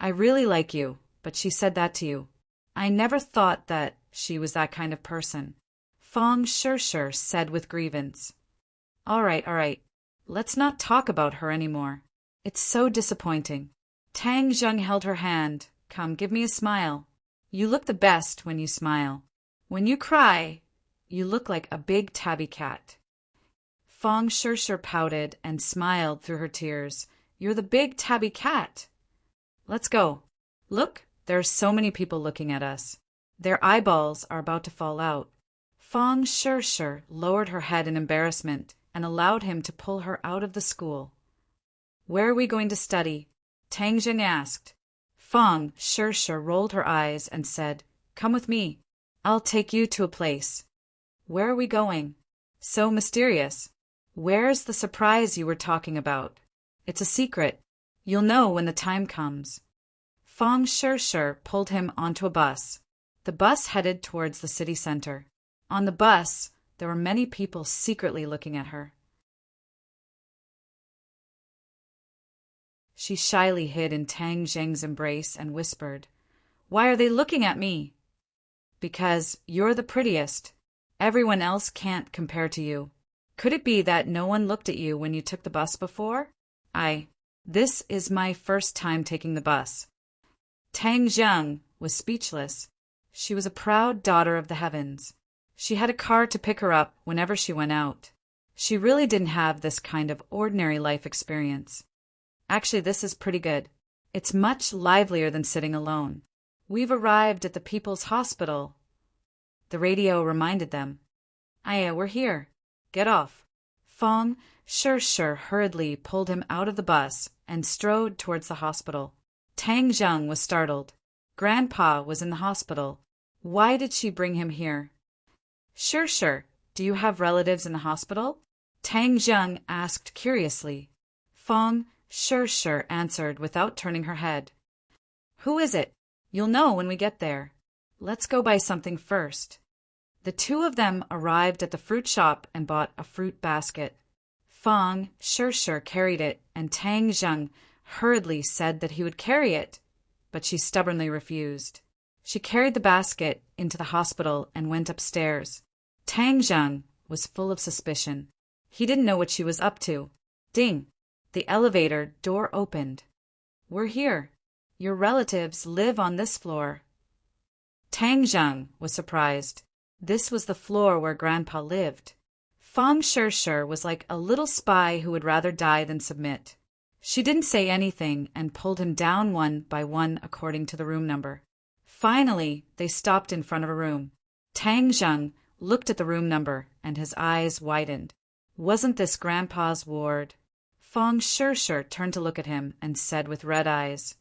I really like you, but she said that to you. I never thought that she was that kind of person." Feng Shishir said with grievance. All right. Let's not talk about her anymore. It's so disappointing." Tang Zheng held her hand. "Come, give me a smile. You look the best when you smile. When you cry, you look like a big tabby cat." Feng Shishir pouted and smiled through her tears. "You're the big tabby cat. Let's go. Look, there are so many people looking at us. Their eyeballs are about to fall out." Feng Shishir lowered her head in embarrassment and allowed him to pull her out of the school. "Where are we going to study?" Tang Zheng asked. Feng Shishir rolled her eyes and said, "Come with me. I'll take you to a place." "Where are we going?" "So mysterious. Where's the surprise you were talking about?" "It's a secret. You'll know when the time comes." Feng Shishir pulled him onto a bus. The bus headed towards the city center. On the bus, there were many people secretly looking at her. She shyly hid in Tang Zheng's embrace and whispered, "Why are they looking at me?" "Because you're the prettiest. Everyone else can't compare to you. Could it be that no one looked at you when you took the bus before?" This is my first time taking the bus." Tang Zheng was speechless. She was a proud daughter of the heavens. She had a car to pick her up whenever she went out. She really didn't have this kind of ordinary life experience. Actually, this is pretty good. It's much livelier than sitting alone. "We've arrived at the People's Hospital." The radio reminded them. We're here. Get off." Feng Shishir hurriedly pulled him out of the bus and strode towards the hospital. Tang Zheng was startled. Grandpa was in the hospital. Why did she bring him here? Shishir, do you have relatives in the hospital?" Tang Zheng asked curiously. Feng Shishir answered without turning her head. "Who is it? You'll know when we get there. Let's go buy something first." The two of them arrived at the fruit shop and bought a fruit basket. Feng Shishir carried it, and Tang Zheng hurriedly said that he would carry it, but she stubbornly refused. She carried the basket into the hospital and went upstairs. Tang Zheng was full of suspicion. He didn't know what she was up to. Ding! The elevator door opened. "We're here. Your relatives live on this floor." Tang Zheng was surprised. This was the floor where Grandpa lived. Feng Shishir was like a little spy who would rather die than submit. She didn't say anything and pulled him down one by one according to the room number. Finally, they stopped in front of a room. Tang Zheng looked at the room number and his eyes widened. Wasn't this Grandpa's ward? Feng Shishir turned to look at him and said with red eyes,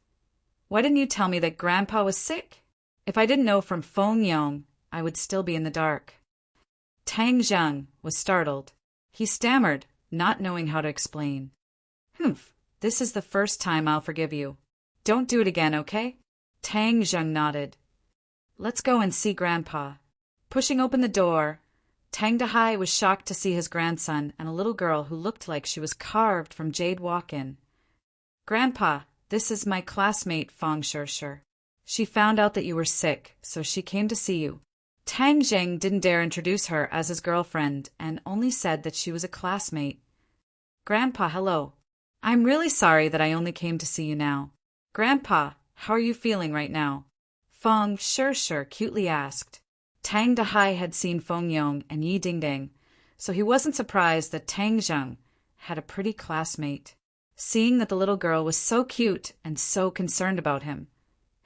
"Why didn't you tell me that Grandpa was sick? If I didn't know from Feng Yong, I would still be in the dark." Tang Zheng was startled. He stammered, not knowing how to explain. "Humph, this is the first time I'll forgive you. Don't do it again, okay?" Tang Zheng nodded. "Let's go and see Grandpa." Pushing open the door, Tang Dahai was shocked to see his grandson and a little girl who looked like she was carved from jade walk in. "Grandpa, this is my classmate Feng Shishir. She found out that you were sick, so she came to see you. Tang Zheng didn't dare introduce her as his girlfriend and only said that she was a classmate. Grandpa, hello. I'm really sorry that I only came to see you now. Grandpa, how are you feeling right now? Feng Sure cutely asked. Tang Dahai had seen Feng Yong and Yi Dingding, so he wasn't surprised that Tang Zheng had a pretty classmate. Seeing that the little girl was so cute and so concerned about him,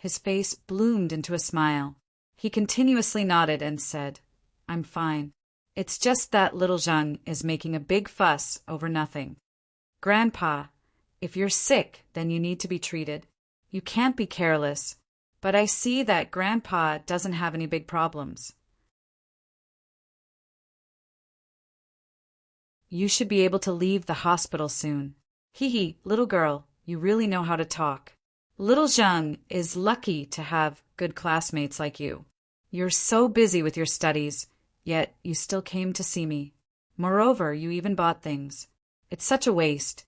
his face bloomed into a smile. He continuously nodded and said, I'm fine. It's just that little Zheng is making a big fuss over nothing. Grandpa, if you're sick, then you need to be treated. You can't be careless. But I see that Grandpa doesn't have any big problems. You should be able to leave the hospital soon. Hee, little girl, you really know how to talk. Little Zheng is lucky to have good classmates like you. You're so busy with your studies, yet you still came to see me. Moreover, you even bought things. It's such a waste.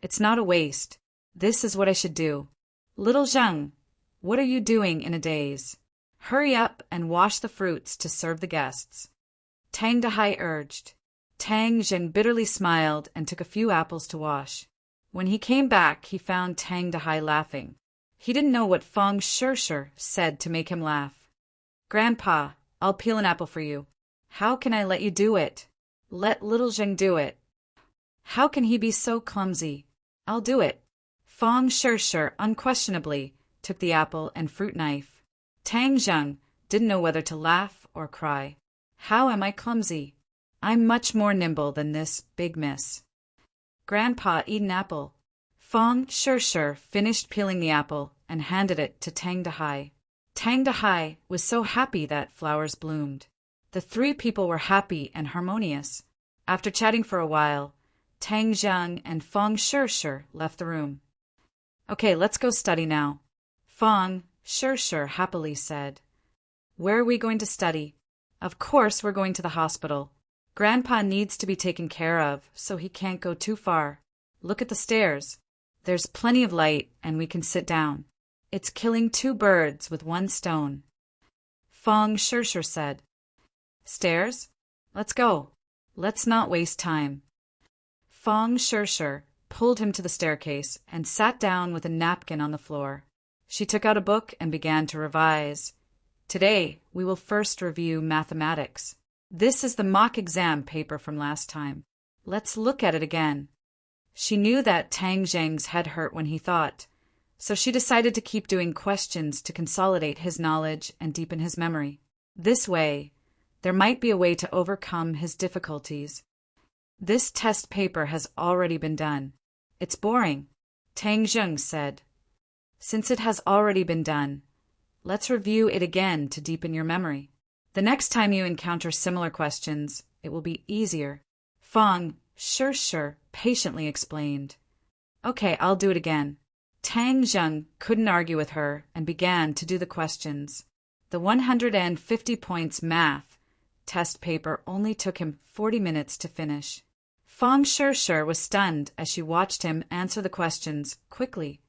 It's not a waste. This is what I should do. Little Zheng, what are you doing in a daze? Hurry up and wash the fruits to serve the guests. Tang Dahai urged. Tang Zheng bitterly smiled and took a few apples to wash. When he came back, he found Tang Dahai laughing. He didn't know what Feng Sure said to make him laugh. Grandpa, I'll peel an apple for you. How can I let you do it? Let little Zheng do it. How can he be so clumsy? I'll do it. Feng Sure unquestionably took the apple and fruit knife. Tang Zheng didn't know whether to laugh or cry. How am I clumsy? I'm much more nimble than this big miss. Grandpa, eat an apple. Feng Sure finished peeling the apple and handed it to Tang Dahai. Tang Dahai was so happy that flowers bloomed. The three people were happy and harmonious. After chatting for a while, Tang Zheng and Feng Sure left the room. Okay, let's go study now. Feng Sure happily said. Where are we going to study? Of course we're going to the hospital. Grandpa needs to be taken care of, so he can't go too far. Look at the stairs. There's plenty of light, and we can sit down. It's killing two birds with one stone. Feng Sure said. Stairs? Let's go. Let's not waste time. Feng Sure pulled him to the staircase and sat down with a napkin on the floor. She took out a book and began to revise. Today, we will first review mathematics. This is the mock exam paper from last time. Let's look at it again. She knew that Tang Zheng's head hurt when he thought, so she decided to keep doing questions to consolidate his knowledge and deepen his memory. This way, there might be a way to overcome his difficulties. This test paper has already been done. It's boring, Tang Zheng said. Since it has already been done, let's review it again to deepen your memory. The next time you encounter similar questions, it will be easier. Feng Sure patiently explained. Okay, I'll do it again. Tang Zheng couldn't argue with her and began to do the questions. The 150 points math test paper only took him 40 minutes to finish. Feng Sure was stunned as she watched him answer the questions quickly.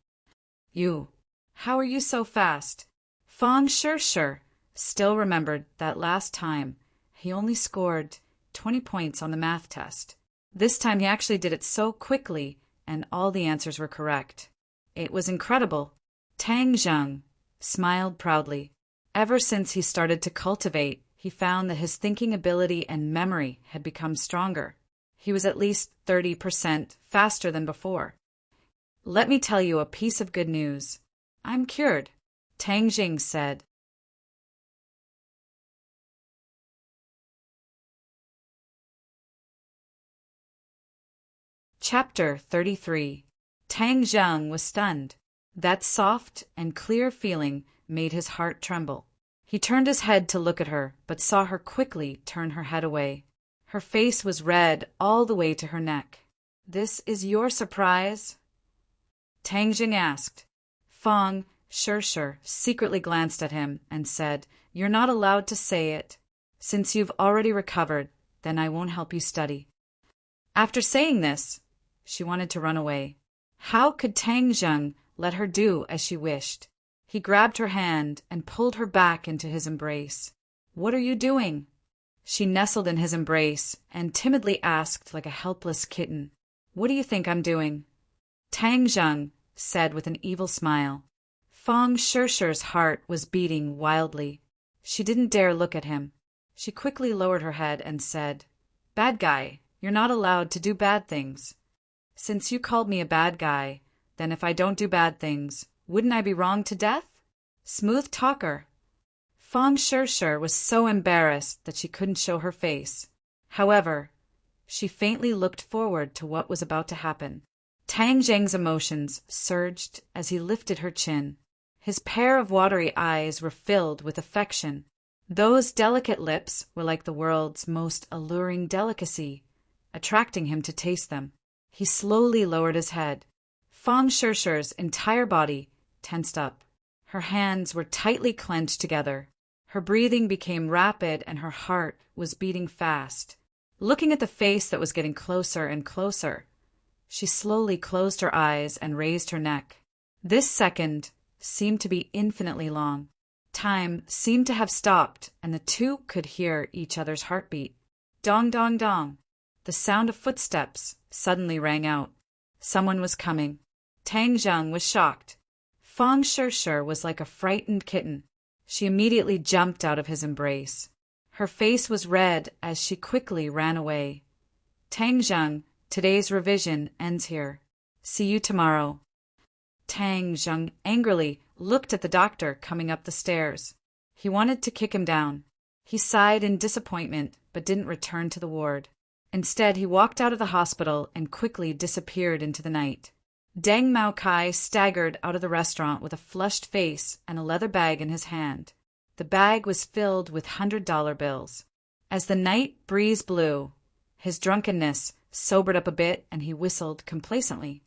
How are you so fast? Feng Sure still remembered that last time he only scored 20 points on the math test. This time he actually did it so quickly and all the answers were correct. It was incredible. Tang Zheng smiled proudly. Ever since he started to cultivate, he found that his thinking ability and memory had become stronger. He was at least 30% faster than before. Let me tell you a piece of good news. I'm cured, Tang Zheng said. Chapter 33. Tang Zheng was stunned. That soft and clear feeling made his heart tremble. He turned his head to look at her, but saw her quickly turn her head away. Her face was red all the way to her neck. This is your surprise? Tang Zheng asked. Feng Sure secretly glanced at him and said, You're not allowed to say it. Since you've already recovered, then I won't help you study. After saying this, she wanted to run away. How could Tang Zheng let her do as she wished? He grabbed her hand and pulled her back into his embrace. "What are you doing?" She nestled in his embrace and timidly asked like a helpless kitten, "What do you think I'm doing?" Tang Zheng said with an evil smile. Fang Shishi's heart was beating wildly. She didn't dare look at him. She quickly lowered her head and said, "Bad guy, you're not allowed to do bad things. Since you called me a bad guy, then if I don't do bad things, wouldn't I be wronged to death? Smooth talker." Fang Shishi was so embarrassed that she couldn't show her face. However, she faintly looked forward to what was about to happen. Tang Zheng's emotions surged as he lifted her chin. His pair of watery eyes were filled with affection. Those delicate lips were like the world's most alluring delicacy, attracting him to taste them. He slowly lowered his head. Fang Shishi's entire body tensed up. Her hands were tightly clenched together. Her breathing became rapid and her heart was beating fast. Looking at the face that was getting closer and closer, she slowly closed her eyes and raised her neck. This second seemed to be infinitely long. Time seemed to have stopped, and the two could hear each other's heartbeat. Dong, dong, dong. The sound of footsteps suddenly rang out. Someone was coming. Tang Zheng was shocked. Fang Shishi was like a frightened kitten. She immediately jumped out of his embrace. Her face was red as she quickly ran away. "Tang Zheng, today's revision ends here. See you tomorrow." Tang Zheng angrily looked at the doctor coming up the stairs. He wanted to kick him down. He sighed in disappointment but didn't return to the ward. Instead, he walked out of the hospital and quickly disappeared into the night. Deng Maokai staggered out of the restaurant with a flushed face and a leather bag in his hand. The bag was filled with $100 bills. As the night breeze blew, his drunkenness sobered up a bit and he whistled complacently.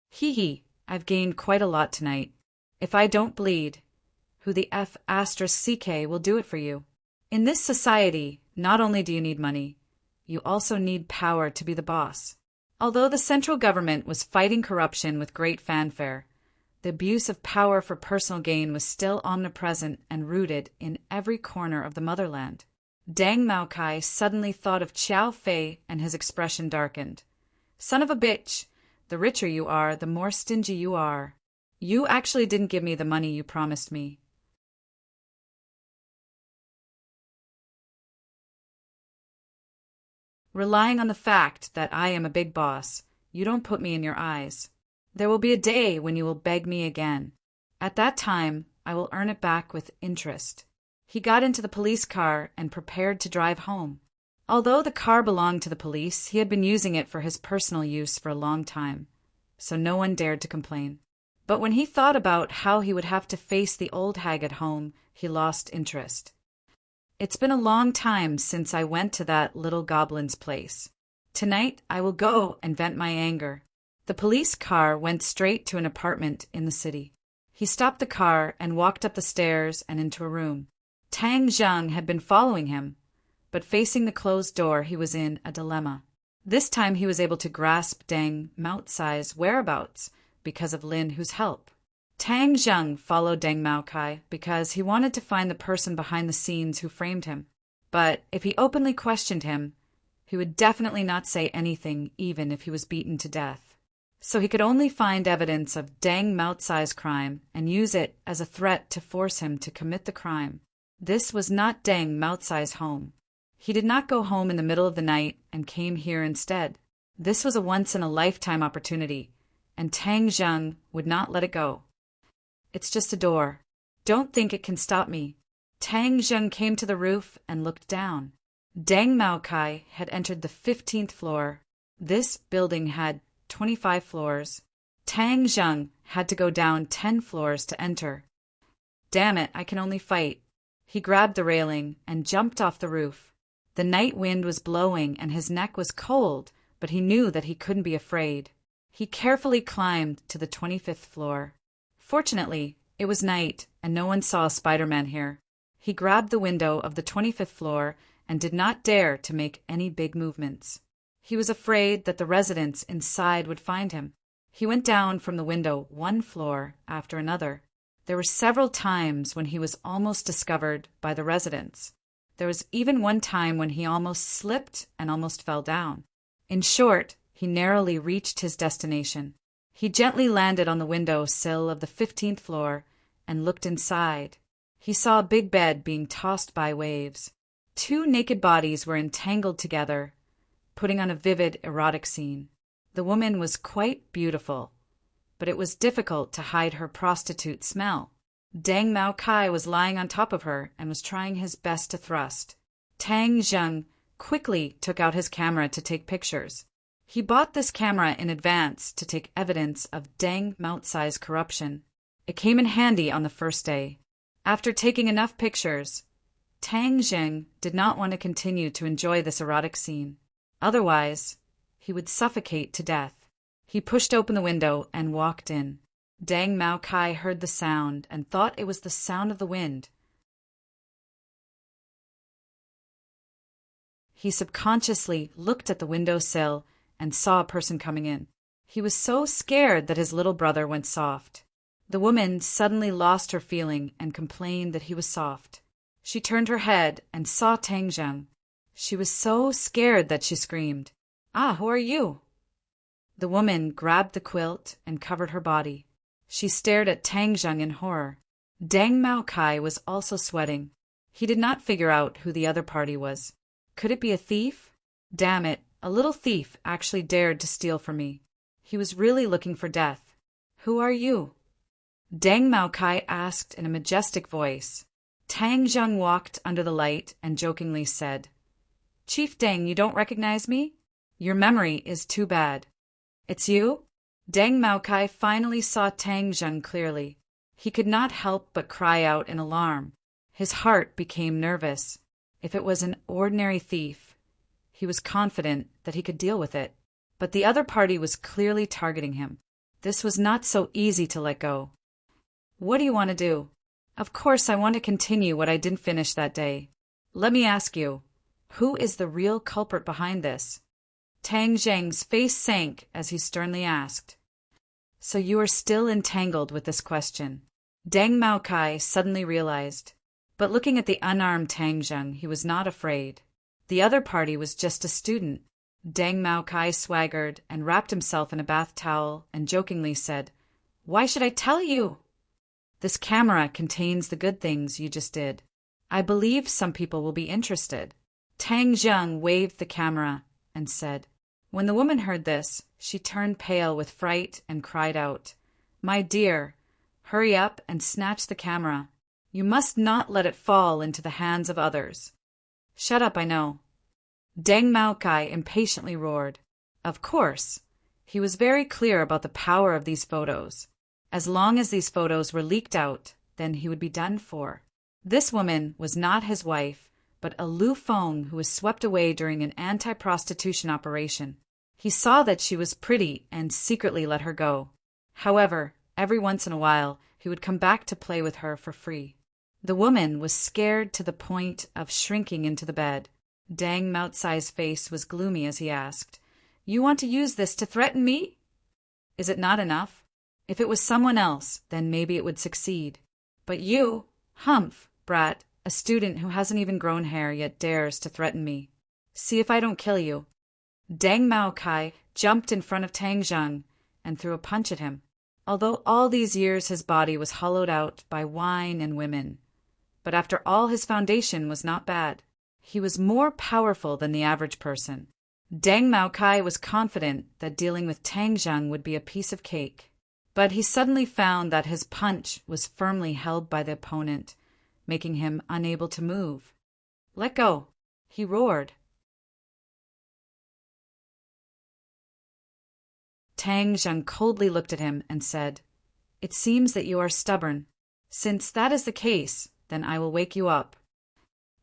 "Hee hee, I've gained quite a lot tonight. If I don't bleed, who the F***CK will do it for you? In this society, not only do you need money, you also need power to be the boss." Although the central government was fighting corruption with great fanfare, the abuse of power for personal gain was still omnipresent and rooted in every corner of the motherland. Deng Maokai suddenly thought of Qiao Fei and his expression darkened. "Son of a bitch, the richer you are, the more stingy you are. You actually didn't give me the money you promised me." Relying on the fact that I am a big boss, you don't put me in your eyes. There will be a day when you will beg me again. At that time, I will earn it back with interest. He got into the police car and prepared to drive home. Although the car belonged to the police, he had been using it for his personal use for a long time, so no one dared to complain. But when he thought about how he would have to face the old hag at home, he lost interest. "It's been a long time since I went to that little goblin's place. Tonight I will go and vent my anger." The police car went straight to an apartment in the city. He stopped the car and walked up the stairs and into a room. Tang Zheng had been following him, but facing the closed door he was in a dilemma. This time he was able to grasp Deng Maocai's whereabouts because of Lin Hu's help. Tang Zheng followed Deng Maokai because he wanted to find the person behind the scenes who framed him. But if he openly questioned him, he would definitely not say anything even if he was beaten to death. So he could only find evidence of Deng Maocai's crime and use it as a threat to force him to commit the crime. This was not Deng Maocai's home. He did not go home in the middle of the night and came here instead. This was a once-in-a-lifetime opportunity, and Tang Zheng would not let it go. "It's just a door. Don't think it can stop me." Tang Zheng came to the roof and looked down. Deng Maokai had entered the 15th floor. This building had 25 floors. Tang Zheng had to go down 10 floors to enter. "Damn it, I can only fight." He grabbed the railing and jumped off the roof. The night wind was blowing and his neck was cold, but he knew that he couldn't be afraid. He carefully climbed to the 25th floor. Fortunately, it was night and no one saw Spider-Man here. He grabbed the window of the 25th floor and did not dare to make any big movements. He was afraid that the residents inside would find him. He went down from the window one floor after another. There were several times when he was almost discovered by the residents. There was even one time when he almost slipped and almost fell down. In short, he narrowly reached his destination. He gently landed on the window sill of the 15th floor and looked inside. He saw a big bed being tossed by waves. 2 naked bodies were entangled together, putting on a vivid, erotic scene. The woman was quite beautiful, but it was difficult to hide her prostitute smell. Deng Mao Kai was lying on top of her and was trying his best to thrust. Tang Zheng quickly took out his camera to take pictures. He bought this camera in advance to take evidence of Deng Maocai's corruption. It came in handy on the first day. After taking enough pictures, Tang Zheng did not want to continue to enjoy this erotic scene. Otherwise, he would suffocate to death. He pushed open the window and walked in. Deng Mao Kai heard the sound and thought it was the sound of the wind. He subconsciously looked at the windowsill and saw a person coming in. He was so scared that his little brother went soft. The woman suddenly lost her feeling and complained that he was soft. She turned her head and saw Tang Zheng. She was so scared that she screamed, "Ah, who are you?" The woman grabbed the quilt and covered her body. She stared at Tang Zheng in horror. Deng Mao Kai was also sweating. He did not figure out who the other party was. Could it be a thief? Damn it, a little thief actually dared to steal from me. He was really looking for death. "Who are you?" Deng Mao Kai asked in a majestic voice. Tang Zheng walked under the light and jokingly said, "Chief Deng, you don't recognize me? Your memory is too bad." "It's you?" Deng Mao Kai finally saw Tang Zheng clearly. He could not help but cry out in alarm. His heart became nervous. If it was an ordinary thief, he was confident that he could deal with it. But the other party was clearly targeting him. This was not so easy to let go. "What do you want to do?" "Of course I want to continue what I didn't finish that day. Let me ask you, who is the real culprit behind this?" Tang Zheng's face sank as he sternly asked. "So you are still entangled with this question?" Deng Mao Kai suddenly realized. But looking at the unarmed Tang Zheng, he was not afraid. The other party was just a student. Deng Mao Kai swaggered and wrapped himself in a bath towel and jokingly said, "Why should I tell you? This camera contains the good things you just did. I believe some people will be interested." Tang Zheng waved the camera and said. When the woman heard this, she turned pale with fright and cried out, "My dear, hurry up and snatch the camera. You must not let it fall into the hands of others." "Shut up, I know." Deng Mao Kai impatiently roared. Of course, he was very clear about the power of these photos. As long as these photos were leaked out, then he would be done for. This woman was not his wife, but a Lu Feng who was swept away during an anti-prostitution operation. He saw that she was pretty and secretly let her go. However, every once in a while, he would come back to play with her for free. The woman was scared to the point of shrinking into the bed. Deng Maocai's face was gloomy as he asked, "You want to use this to threaten me? Is it not enough? If it was someone else, then maybe it would succeed. But you, Humph, brat, a student who hasn't even grown hair yet dares to threaten me. See if I don't kill you." Deng Mao Kai jumped in front of Tang Zheng and threw a punch at him. Although all these years his body was hollowed out by wine and women, but after all his foundation was not bad. He was more powerful than the average person. Deng Mao Kai was confident that dealing with Tang Zheng would be a piece of cake. But he suddenly found that his punch was firmly held by the opponent, making him unable to move. "Let go," he roared. Tang Zheng coldly looked at him and said, "It seems that you are stubborn. Since that is the case, then I will wake you up."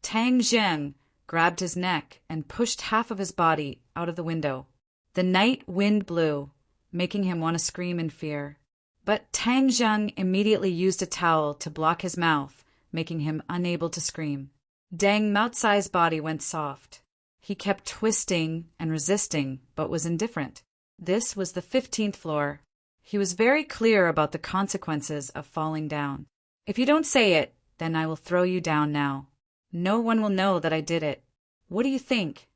Tang Zheng grabbed his neck and pushed half of his body out of the window. The night wind blew, making him want to scream in fear. But Tang Zheng immediately used a towel to block his mouth, making him unable to scream. Deng Maocai's body went soft. He kept twisting and resisting, but was indifferent. This was the 15th floor. He was very clear about the consequences of falling down. If you don't say it, then I will throw you down now. No one will know that I did it. What do you think?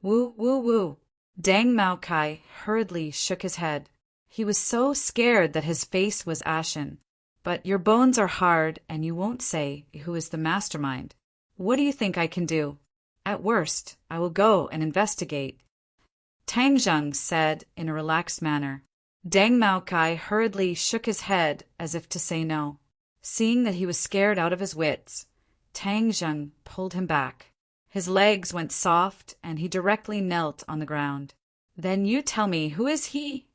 Woo, woo, woo. Deng Mao Kai hurriedly shook his head. He was so scared that his face was ashen. But your bones are hard, and you won't say who is the mastermind. What do you think I can do? At worst, I will go and investigate. Tang Zheng said in a relaxed manner. Deng Mao Kai hurriedly shook his head as if to say no. Seeing that he was scared out of his wits, Tang Zheng pulled him back. His legs went soft, and he directly knelt on the ground. Then you tell me, who is he?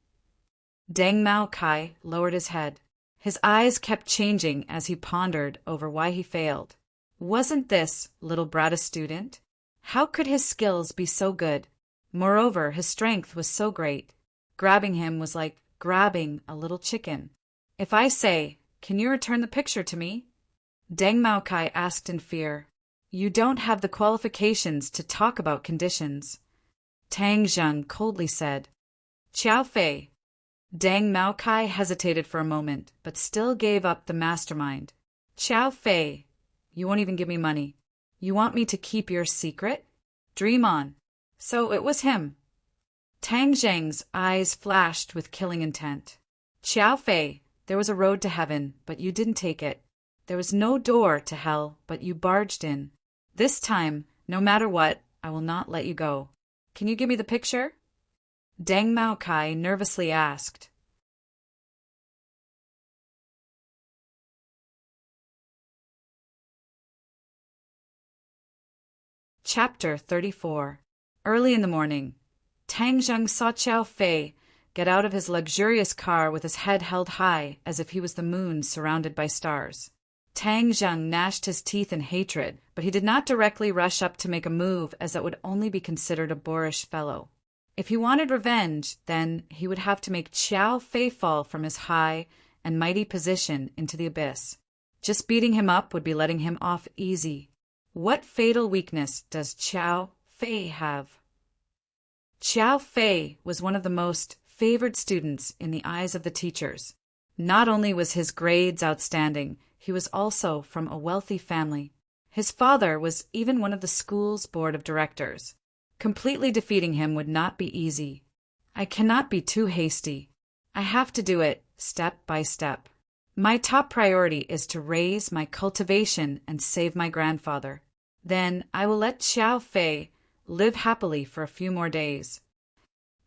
Deng Mao Kai lowered his head. His eyes kept changing as he pondered over why he failed. Wasn't this little brat a student? How could his skills be so good? Moreover, his strength was so great. Grabbing him was like grabbing a little chicken. If I say, can you return the picture to me? Deng Mao Kai asked in fear. You don't have the qualifications to talk about conditions. Tang Zheng coldly said. Qiao Fei. Deng Mao Kai hesitated for a moment, but still gave up the mastermind. Qiao Fei, you won't even give me money. You want me to keep your secret? Dream on. So it was him. Tang Zheng's eyes flashed with killing intent. Qiao Fei, there was a road to heaven, but you didn't take it. There was no door to hell, but you barged in. This time, no matter what, I will not let you go. Can you give me the picture? Deng Mao Kai nervously asked. Chapter 34. Early in the morning, Tang Zheng saw Qiao Fei get out of his luxurious car with his head held high as if he was the moon surrounded by stars. Tang Zheng gnashed his teeth in hatred, but he did not directly rush up to make a move, as that would only be considered a boorish fellow. If he wanted revenge, then he would have to make Qiao Fei fall from his high and mighty position into the abyss. Just beating him up would be letting him off easy. What fatal weakness does Qiao Fei have? Qiao Fei was one of the most favored students in the eyes of the teachers. Not only was his grades outstanding, he was also from a wealthy family. His father was even one of the school's board of directors. Completely defeating him would not be easy. I cannot be too hasty. I have to do it step by step. My top priority is to raise my cultivation and save my grandfather. Then I will let Qiao Fei live happily for a few more days.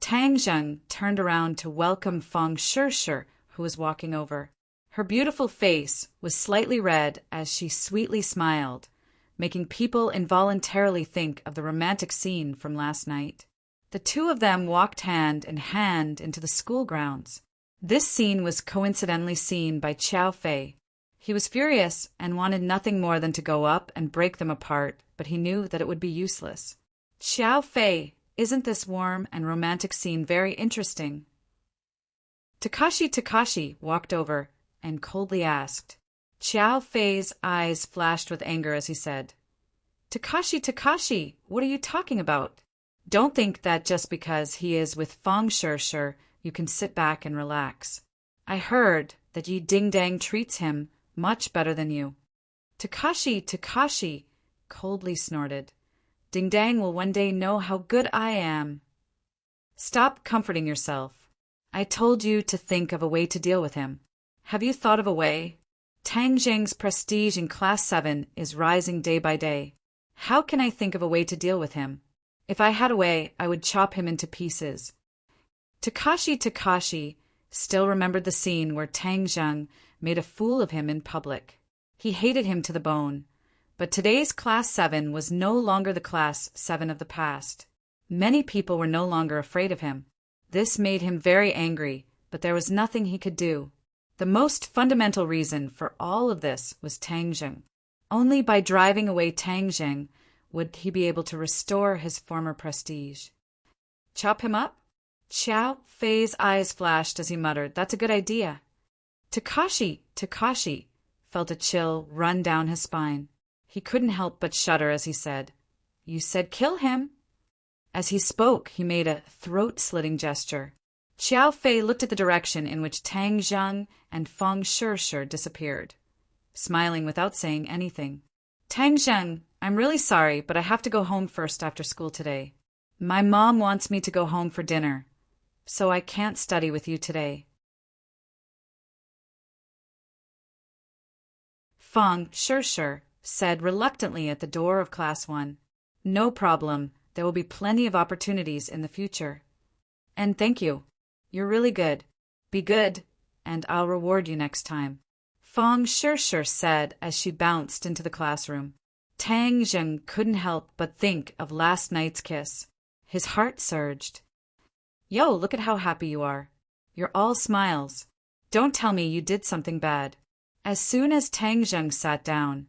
Tang Zheng turned around to welcome Feng Shishir, who was walking over. Her beautiful face was slightly red as she sweetly smiled, making people involuntarily think of the romantic scene from last night. The two of them walked hand in hand into the school grounds. This scene was coincidentally seen by Qiao Fei. He was furious and wanted nothing more than to go up and break them apart, but he knew that it would be useless. Qiao Fei, isn't this warm and romantic scene very interesting? Takashi walked over and coldly asked. Qiao Fei's eyes flashed with anger as he said, Takashi, what are you talking about? Don't think that just because he is with Feng Shishir, you can sit back and relax. I heard that Yi Ding-Dang treats him much better than you. Takashi, coldly snorted. Ding-Dang will one day know how good I am. Stop comforting yourself. I told you to think of a way to deal with him. Have you thought of a way? Tang Zheng's prestige in Class 7 is rising day by day. How can I think of a way to deal with him? If I had a way, I would chop him into pieces. Takashi still remembered the scene where Tang Zheng made a fool of him in public. He hated him to the bone. But today's Class 7 was no longer the Class 7 of the past. Many people were no longer afraid of him. This made him very angry, but there was nothing he could do. The most fundamental reason for all of this was Tang Zheng. Only by driving away Tang Zheng would he be able to restore his former prestige. Chop him up? Qiao Fei's eyes flashed as he muttered, That's a good idea. Takashi felt a chill run down his spine. He couldn't help but shudder as he said, You said kill him. As he spoke, he made a throat-slitting gesture. Qiao Fei looked at the direction in which Tang Zheng and Feng Shishir disappeared. smiling without saying anything. Tang Zheng, I'm really sorry, but I have to go home first after school today. My mom wants me to go home for dinner, so I can't study with you today. Fong, sure, said reluctantly at the door of Class 1. No problem, there will be plenty of opportunities in the future. And thank you. You're really good. Be good, and I'll reward you next time. Fong sure said as she bounced into the classroom. Tang Zheng couldn't help but think of last night's kiss. His heart surged. Yo, look at how happy you are. You're all smiles. Don't tell me you did something bad. As soon as Tang Zheng sat down,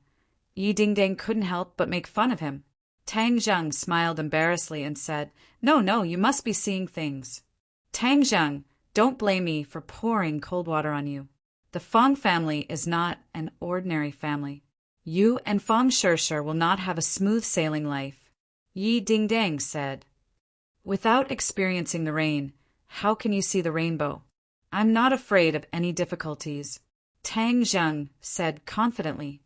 Yi Dingdang couldn't help but make fun of him. Tang Zheng smiled embarrassedly and said, No, you must be seeing things. Tang Zheng, don't blame me for pouring cold water on you. The Fong family is not an ordinary family. You and Fong Sure will not have a smooth sailing life. Yi Dingdang said. Without experiencing the rain, how can you see the rainbow? I'm not afraid of any difficulties. Tang Zheng said confidently.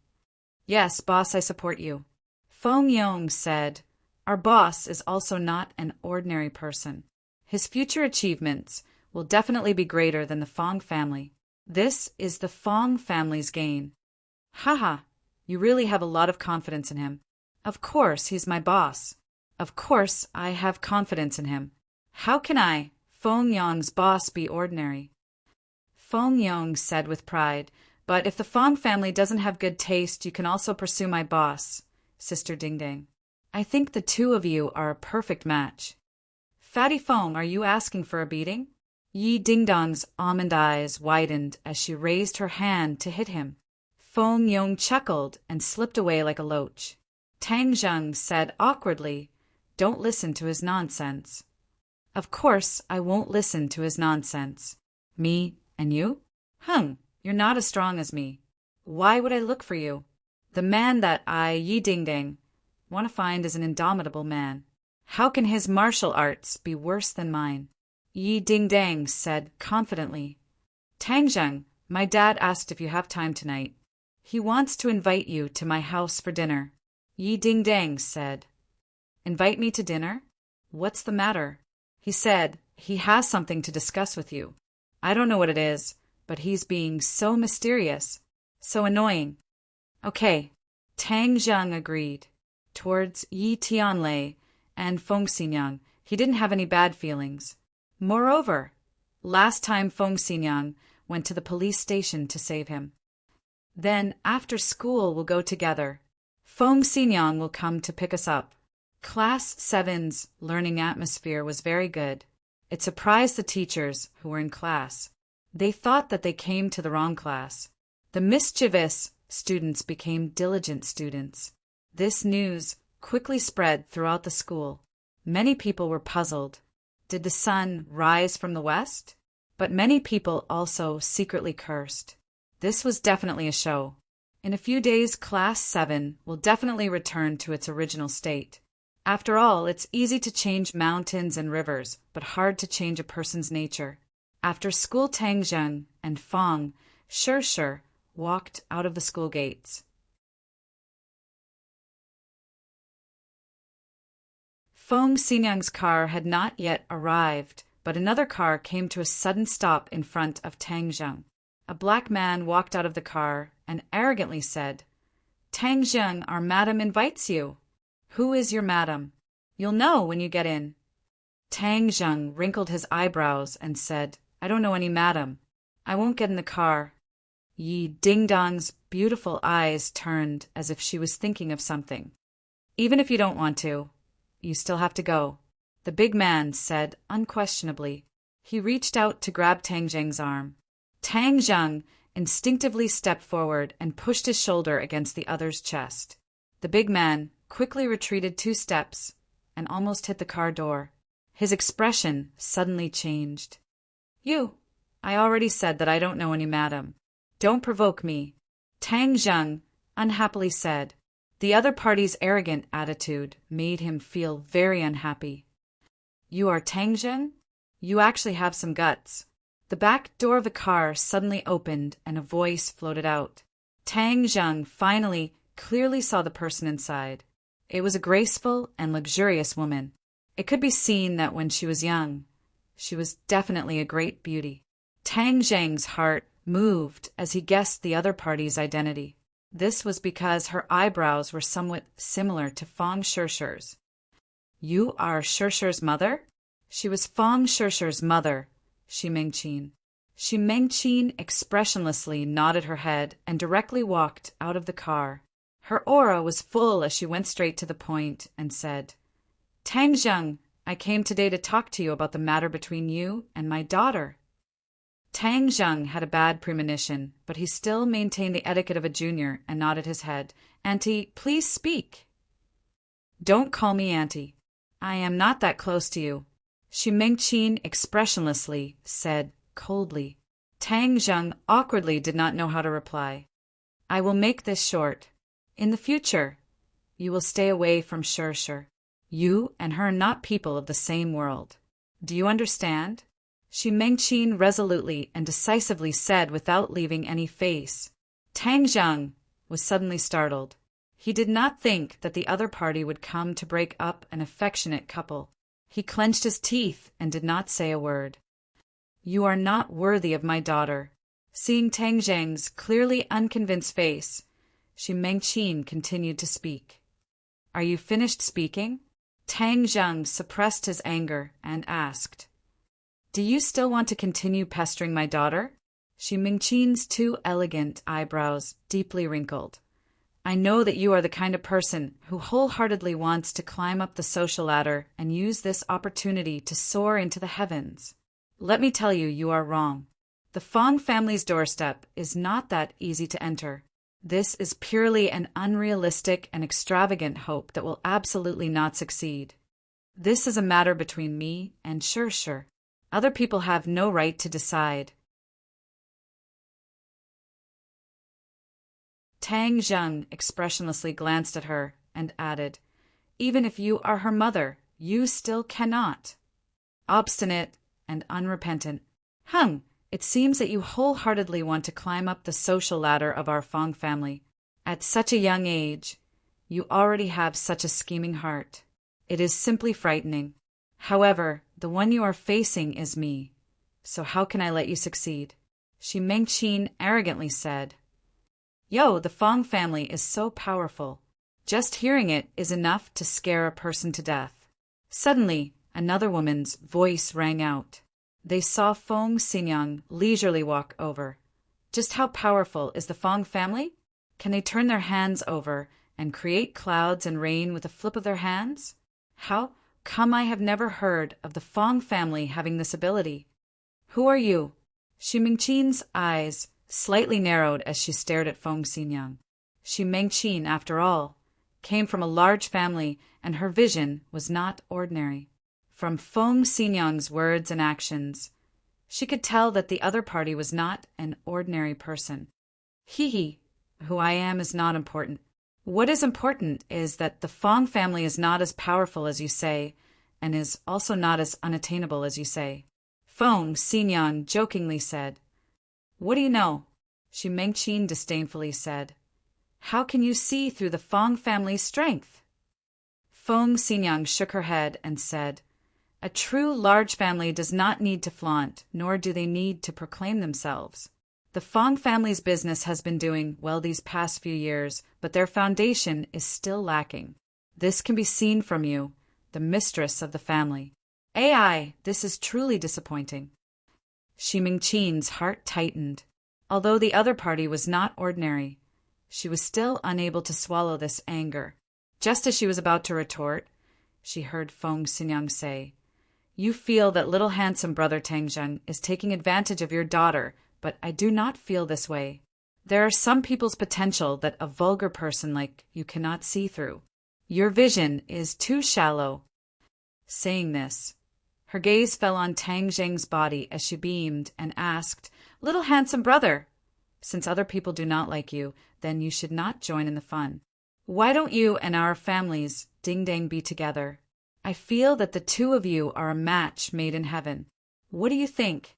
Yes, boss, I support you. Fong Yong said, Our boss is also not an ordinary person. His future achievements will definitely be greater than the Fong family. This is the Fong family's gain. Haha, you really have a lot of confidence in him. Of course, he's my boss. Of course, I have confidence in him. How can I, Fong Yong's boss, be ordinary? Fong Yong said with pride, But if the Fong family doesn't have good taste, you can also pursue my boss, Sister Dingdang. I think the two of you are a perfect match. Fatty Fong, are you asking for a beating? Yi Dingdong's almond eyes widened as she raised her hand to hit him. Fong Yong chuckled and slipped away like a loach. Tang Zheng said awkwardly, Don't listen to his nonsense. Of course, I won't listen to his nonsense. Me and you? You're not as strong as me. Why would I look for you? The man that I, Yi Dingdang, want to find is an indomitable man. How can his martial arts be worse than mine? Yi Dingdang said confidently. Tang Zheng, my dad asked if you have time tonight. He wants to invite you to my house for dinner. Yi Dingdang said. Invite me to dinner? What's the matter? He said he has something to discuss with you. I don't know what it is, but he's being so mysterious, so annoying. Okay, Tang Zheng agreed. Towards Yi Tianlei and Feng Xinyang, he didn't have any bad feelings. Moreover, last time Feng Xinyang went to the police station to save him. Then, after school, we'll go together. Feng Xinyang will come to pick us up. Class 7's learning atmosphere was very good. It surprised the teachers who were in class. They thought that they came to the wrong class. The mischievous students became diligent students. This news quickly spread throughout the school. Many people were puzzled. Did the sun rise from the west? But many people also secretly cursed. This was definitely a show. In a few days, Class 7 will definitely return to its original state. After all, it's easy to change mountains and rivers, but hard to change a person's nature. After school, Tang Zheng and Fong Sure walked out of the school gates. Feng Xinyang's car had not yet arrived, but another car came to a sudden stop in front of Tang Zheng. A black man walked out of the car and arrogantly said, Tang Zheng, our madam invites you. Who is your madam? You'll know when you get in. Tang Zheng wrinkled his eyebrows and said, I don't know any madam. I won't get in the car. Yi Dingdong's beautiful eyes turned as if she was thinking of something. Even if you don't want to, you still have to go, the big man said unquestionably. He reached out to grab Tang Zheng's arm. Tang Zheng instinctively stepped forward and pushed his shoulder against the other's chest. The big man quickly retreated 2 steps and almost hit the car door. His expression suddenly changed. I already said that I don't know any madam. Don't provoke me, Tang Zheng unhappily said. The other party's arrogant attitude made him feel very unhappy. You are Tang Zheng? You actually have some guts. The back door of the car suddenly opened and a voice floated out. Tang Zheng finally clearly saw the person inside. It was a graceful and luxurious woman. It could be seen that when she was young, she was definitely a great beauty. Tang Zheng's heart moved as he guessed the other party's identity. This was because her eyebrows were somewhat similar to Feng Shishi's. You are Shishi's mother? She was Feng Shishi's mother, Shi Mengqin. Shi Mengqin expressionlessly nodded her head and directly walked out of the car. Her aura was full as she went straight to the point and said, Tang Zheng, I came today to talk to you about the matter between you and my daughter. Tang Zheng had a bad premonition, but he still maintained the etiquette of a junior and nodded his head. Auntie, please speak. Don't call me Auntie. I am not that close to you, Shi Mengqin expressionlessly said coldly. Tang Zheng awkwardly did not know how to reply. I will make this short. In the future, you will stay away from Shishi. You and her are not people of the same world. Do you understand? Shi Mengqin resolutely and decisively said without leaving any face. Tang Zheng was suddenly startled. He did not think that the other party would come to break up an affectionate couple. He clenched his teeth and did not say a word. You are not worthy of my daughter. Seeing Tang Zheng's clearly unconvinced face, Shi Mengqin continued to speak. Are you finished speaking? Tang Zheng suppressed his anger and asked, Do you still want to continue pestering my daughter? Shi Mengqin's two elegant eyebrows deeply wrinkled. I know that you are the kind of person who wholeheartedly wants to climb up the social ladder and use this opportunity to soar into the heavens. Let me tell you, you are wrong. The Feng family's doorstep is not that easy to enter. This is purely an unrealistic and extravagant hope that will absolutely not succeed. This is a matter between me and Shishi. Other people have no right to decide. Tang Zheng expressionlessly glanced at her and added, Even if you are her mother, you still cannot. Obstinate and unrepentant. It seems that you wholeheartedly want to climb up the social ladder of our Feng family. At such a young age, you already have such a scheming heart. It is simply frightening. However, the one you are facing is me. So how can I let you succeed? Shi Mengqin arrogantly said. Yo, the Feng family is so powerful. Just hearing it is enough to scare a person to death. Suddenly, another woman's voice rang out. They saw Feng Xingyang leisurely walk over. Just how powerful is the Feng family? Can they turn their hands over and create clouds and rain with a flip of their hands? How come I have never heard of the Feng family having this ability? Who are you? Shi Mengqin's eyes slightly narrowed as she stared at Feng Xingyang. Shi Mengqin, after all, came from a large family, and her vision was not ordinary. From Feng Xingyang's words and actions, she could tell that the other party was not an ordinary person. Who I am is not important. What is important is that the Feng family is not as powerful as you say, and is also not as unattainable as you say. Feng Xingyang jokingly said. What do you know? Shi Mengqin disdainfully said. How can you see through the Feng family's strength? Feng Xingyang shook her head and said, A true large family does not need to flaunt, nor do they need to proclaim themselves. The Feng family's business has been doing well these past few years, but their foundation is still lacking. This can be seen from you, the mistress of the family. This is truly disappointing. Shi Mengqin's heart tightened. Although the other party was not ordinary, she was still unable to swallow this anger. Just as she was about to retort, she heard Feng Xingyang say, You feel that little handsome brother Tang Zheng is taking advantage of your daughter, but I do not feel this way. There are some people's potential that a vulgar person like you cannot see through. Your vision is too shallow. Saying this, her gaze fell on Tang Zheng's body as she beamed and asked, Little handsome brother, since other people do not like you, then you should not join in the fun. Why don't you and our families ding-dang be together? I feel that the two of you are a match made in heaven. What do you think?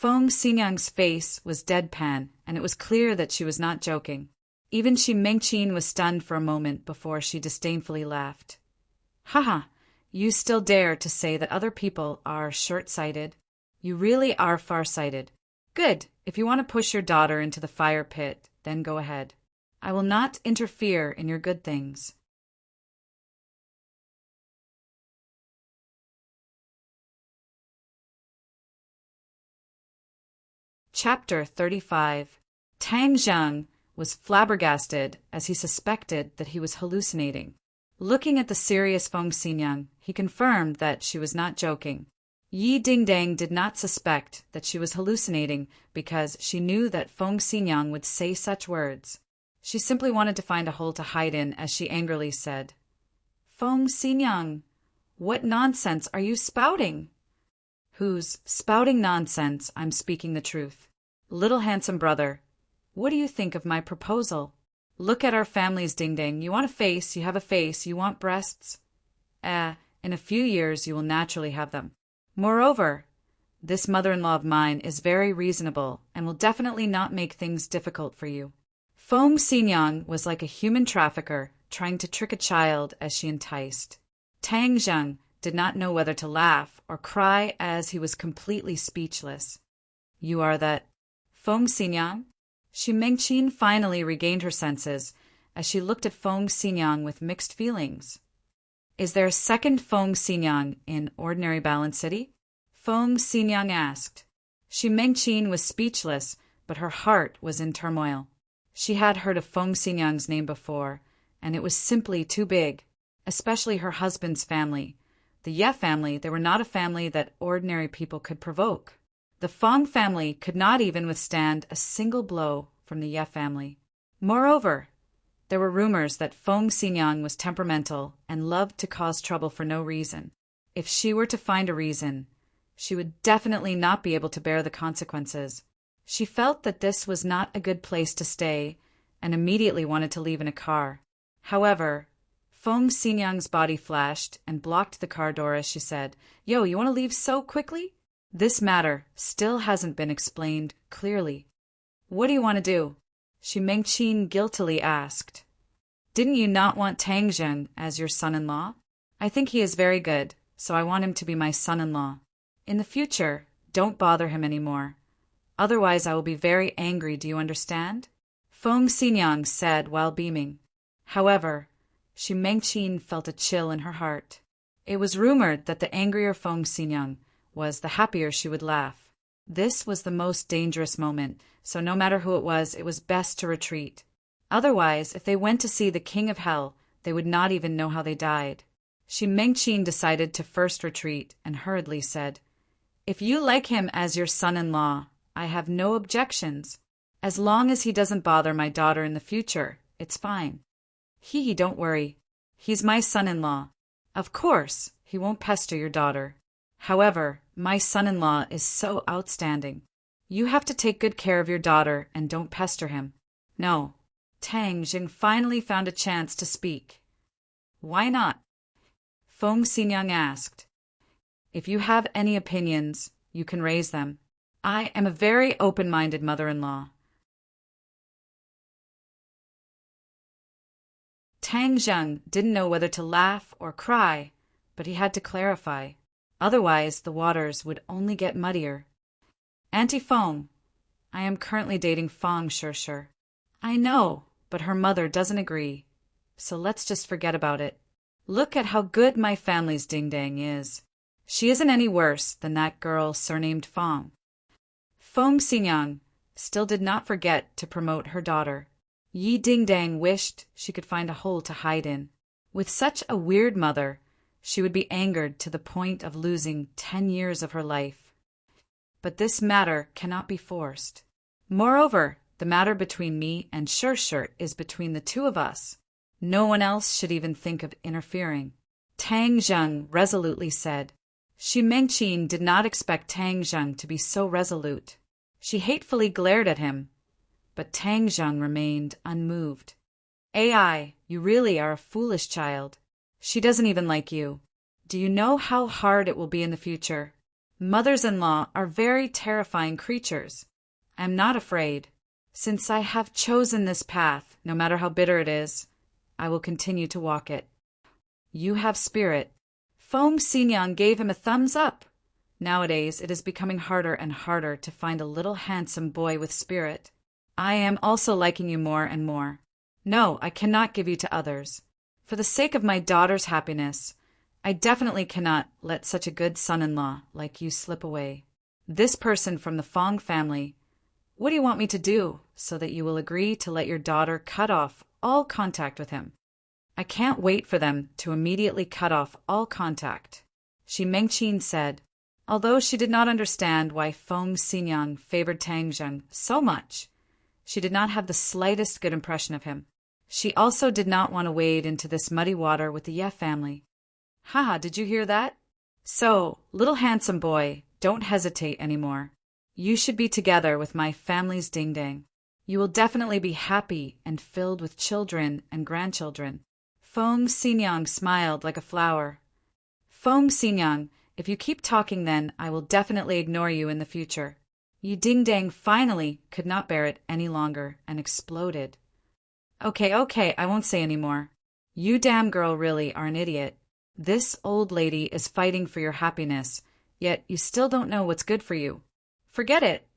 Feng Xingyang's face was deadpan, and it was clear that she was not joking. Even Xi Mengqin was stunned for a moment before she disdainfully laughed. Haha, you still dare to say that other people are short-sighted? You really are far-sighted. Good, if you want to push your daughter into the fire pit, then go ahead. I will not interfere in your good things. Chapter 35. Tang Zheng was flabbergasted as he suspected that he was hallucinating. Looking at the serious Feng Xingyang, he confirmed that she was not joking. Yi Dingdang did not suspect that she was hallucinating because she knew that Feng Xingyang would say such words. She simply wanted to find a hole to hide in as she angrily said, Feng Xingyang, what nonsense are you spouting? Who's spouting nonsense? I'm speaking the truth. Little handsome brother, what do you think of my proposal? Look at our families, Dingdang. You want a face, you have a face. You want breasts? In a few years you will naturally have them. Moreover, this mother-in-law of mine is very reasonable and will definitely not make things difficult for you. Feng Xingyang was like a human trafficker trying to trick a child as she enticed. Tang Zheng did not know whether to laugh or cry as he was completely speechless. You are that Feng Xingyang? Xi Mengqin finally regained her senses as she looked at Feng Xingyang with mixed feelings. Is there a second Feng Xingyang in ordinary Balance City? Feng Xingyang asked. Xi Mengqin was speechless, but her heart was in turmoil. She had heard of Feng Xingyang's name before, and it was simply too big, especially her husband's family. The Ye family, they were not a family that ordinary people could provoke. The Feng family could not even withstand a single blow from the Ye family. Moreover, there were rumors that Feng Xingyang was temperamental and loved to cause trouble for no reason. If she were to find a reason, she would definitely not be able to bear the consequences. She felt that this was not a good place to stay and immediately wanted to leave in a car. However, Feng Xingyang's body flashed and blocked the car door as she said, Yo, you want to leave so quickly? This matter still hasn't been explained clearly. What do you want to do? Xi Mengqin guiltily asked. Didn't you not want Tang Zheng as your son-in-law? I think he is very good, so I want him to be my son-in-law. In the future, don't bother him anymore. Otherwise I will be very angry, do you understand? Feng Xingyang said while beaming. However, Xi Mengqin felt a chill in her heart. It was rumored that the angrier Feng Xingyang was, the happier she would laugh. This was the most dangerous moment, so no matter who it was best to retreat. Otherwise, if they went to see the King of Hell, they would not even know how they died. Xi Mengqin decided to first retreat and hurriedly said, If you like him as your son-in-law, I have no objections. As long as he doesn't bother my daughter in the future, it's fine. Don't worry. He's my son-in-law. Of course, he won't pester your daughter. However, my son-in-law is so outstanding. You have to take good care of your daughter and don't pester him. No. Tang Zheng finally found a chance to speak. Why not? Feng Xingyang asked. If you have any opinions, you can raise them. I am a very open-minded mother-in-law. Tang Zheng didn't know whether to laugh or cry, but he had to clarify. Otherwise, the waters would only get muddier. Auntie Feng, I am currently dating Feng Shishir. I know, but her mother doesn't agree. So let's just forget about it. Look at how good my family's Dingdang is. She isn't any worse than that girl surnamed Feng. Feng Xingyang still did not forget to promote her daughter. Yi Dingdang wished she could find a hole to hide in. With such a weird mother, she would be angered to the point of losing 10 years of her life. But this matter cannot be forced. Moreover, the matter between me and Shishir is between the two of us. No one else should even think of interfering. Tang Zheng resolutely said. Xi Mengqin did not expect Tang Zheng to be so resolute. She hatefully glared at him, but Tang Zheng remained unmoved. AI, you really are a foolish child. She doesn't even like you. Do you know how hard it will be in the future? Mothers-in-law are very terrifying creatures. I am not afraid. Since I have chosen this path, no matter how bitter it is, I will continue to walk it. You have spirit. Feng Xinyan gave him a thumbs up. Nowadays, it is becoming harder and harder to find a little handsome boy with spirit. I am also liking you more and more. No, I cannot give you to others. For the sake of my daughter's happiness, I definitely cannot let such a good son-in-law like you slip away. This person from the Fong family, what do you want me to do so that you will agree to let your daughter cut off all contact with him? I can't wait for them to immediately cut off all contact. Shi Mengqin said, although she did not understand why Feng Xinyan favored Tang Zheng so much. She did not have the slightest good impression of him. She also did not want to wade into this muddy water with the Ye family. Haha, did you hear that? So, little handsome boy, don't hesitate anymore. You should be together with my family's ding-dang. You will definitely be happy and filled with children and grandchildren. Feng Xinyan smiled like a flower. Feng Xinyan, if you keep talking then, I will definitely ignore you in the future. Yi Ding-dang finally could not bear it any longer and exploded. Okay, I won't say any more. You damn girl really are an idiot. This old lady is fighting for your happiness, yet you still don't know what's good for you. Forget it.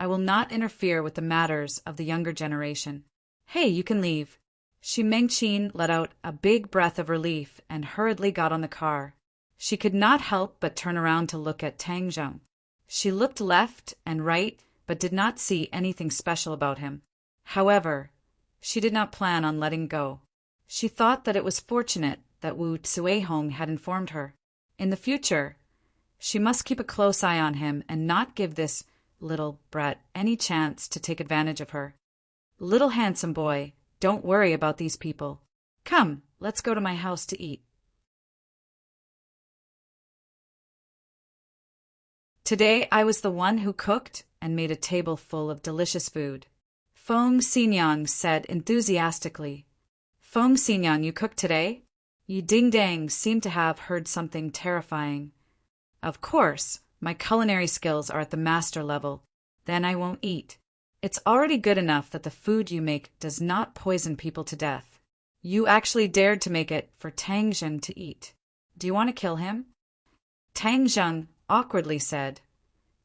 I will not interfere with the matters of the younger generation. Hey, you can leave. Shi Mengqin let out a big breath of relief and hurriedly got on the car. She could not help but turn around to look at Tang Zheng. She looked left and right, but did not see anything special about him. However, she did not plan on letting go. She thought that it was fortunate that Wu Cuihong had informed her. In the future, she must keep a close eye on him and not give this little brat any chance to take advantage of her. Little handsome boy, don't worry about these people. Come, let's go to my house to eat. Today I was the one who cooked and made a table full of delicious food. Feng Xinyan said enthusiastically. Feng Xinyan, you cooked today? Yi Ding-dang seemed to have heard something terrifying. Of course, my culinary skills are at the master level. Then I won't eat. It's already good enough that the food you make does not poison people to death. You actually dared to make it for Tang Zheng to eat. Do you want to kill him? Tang Zheng awkwardly said,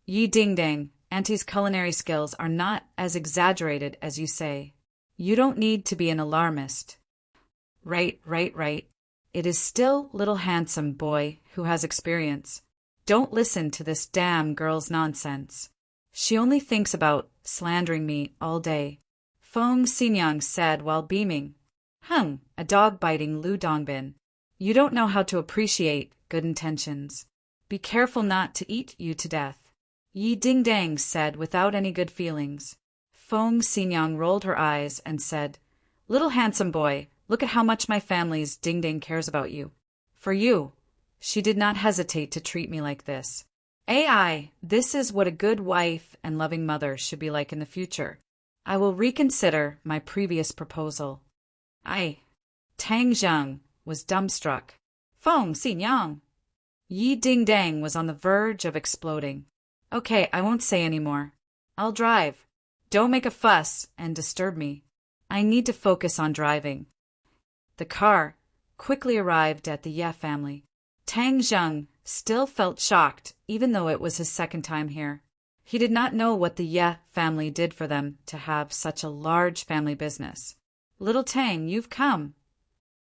Yi Ding-dang, Auntie's culinary skills are not as exaggerated as you say. You don't need to be an alarmist. Right. It is still little handsome boy who has experience. Don't listen to this damn girl's nonsense. She only thinks about slandering me all day. Feng Xinyan said while beaming. A dog-biting Lu Dongbin. You don't know how to appreciate good intentions. Be careful not to eat you to death. Yi Ding-dang said without any good feelings. Feng Xinyan rolled her eyes and said, Little handsome boy, look at how much my family's ding-dang cares about you. For you, she did not hesitate to treat me like this. This is what a good wife and loving mother should be like in the future. I will reconsider my previous proposal. Tang Zheng was dumbstruck. Feng Xinyan. Yi Ding-dang was on the verge of exploding. Okay, I won't say any more. I'll drive. Don't make a fuss and disturb me. I need to focus on driving. The car quickly arrived at the Ye family. Tang Zheng still felt shocked, even though it was his second time here. He did not know what the Ye family did for them to have such a large family business. Little Tang, you've come.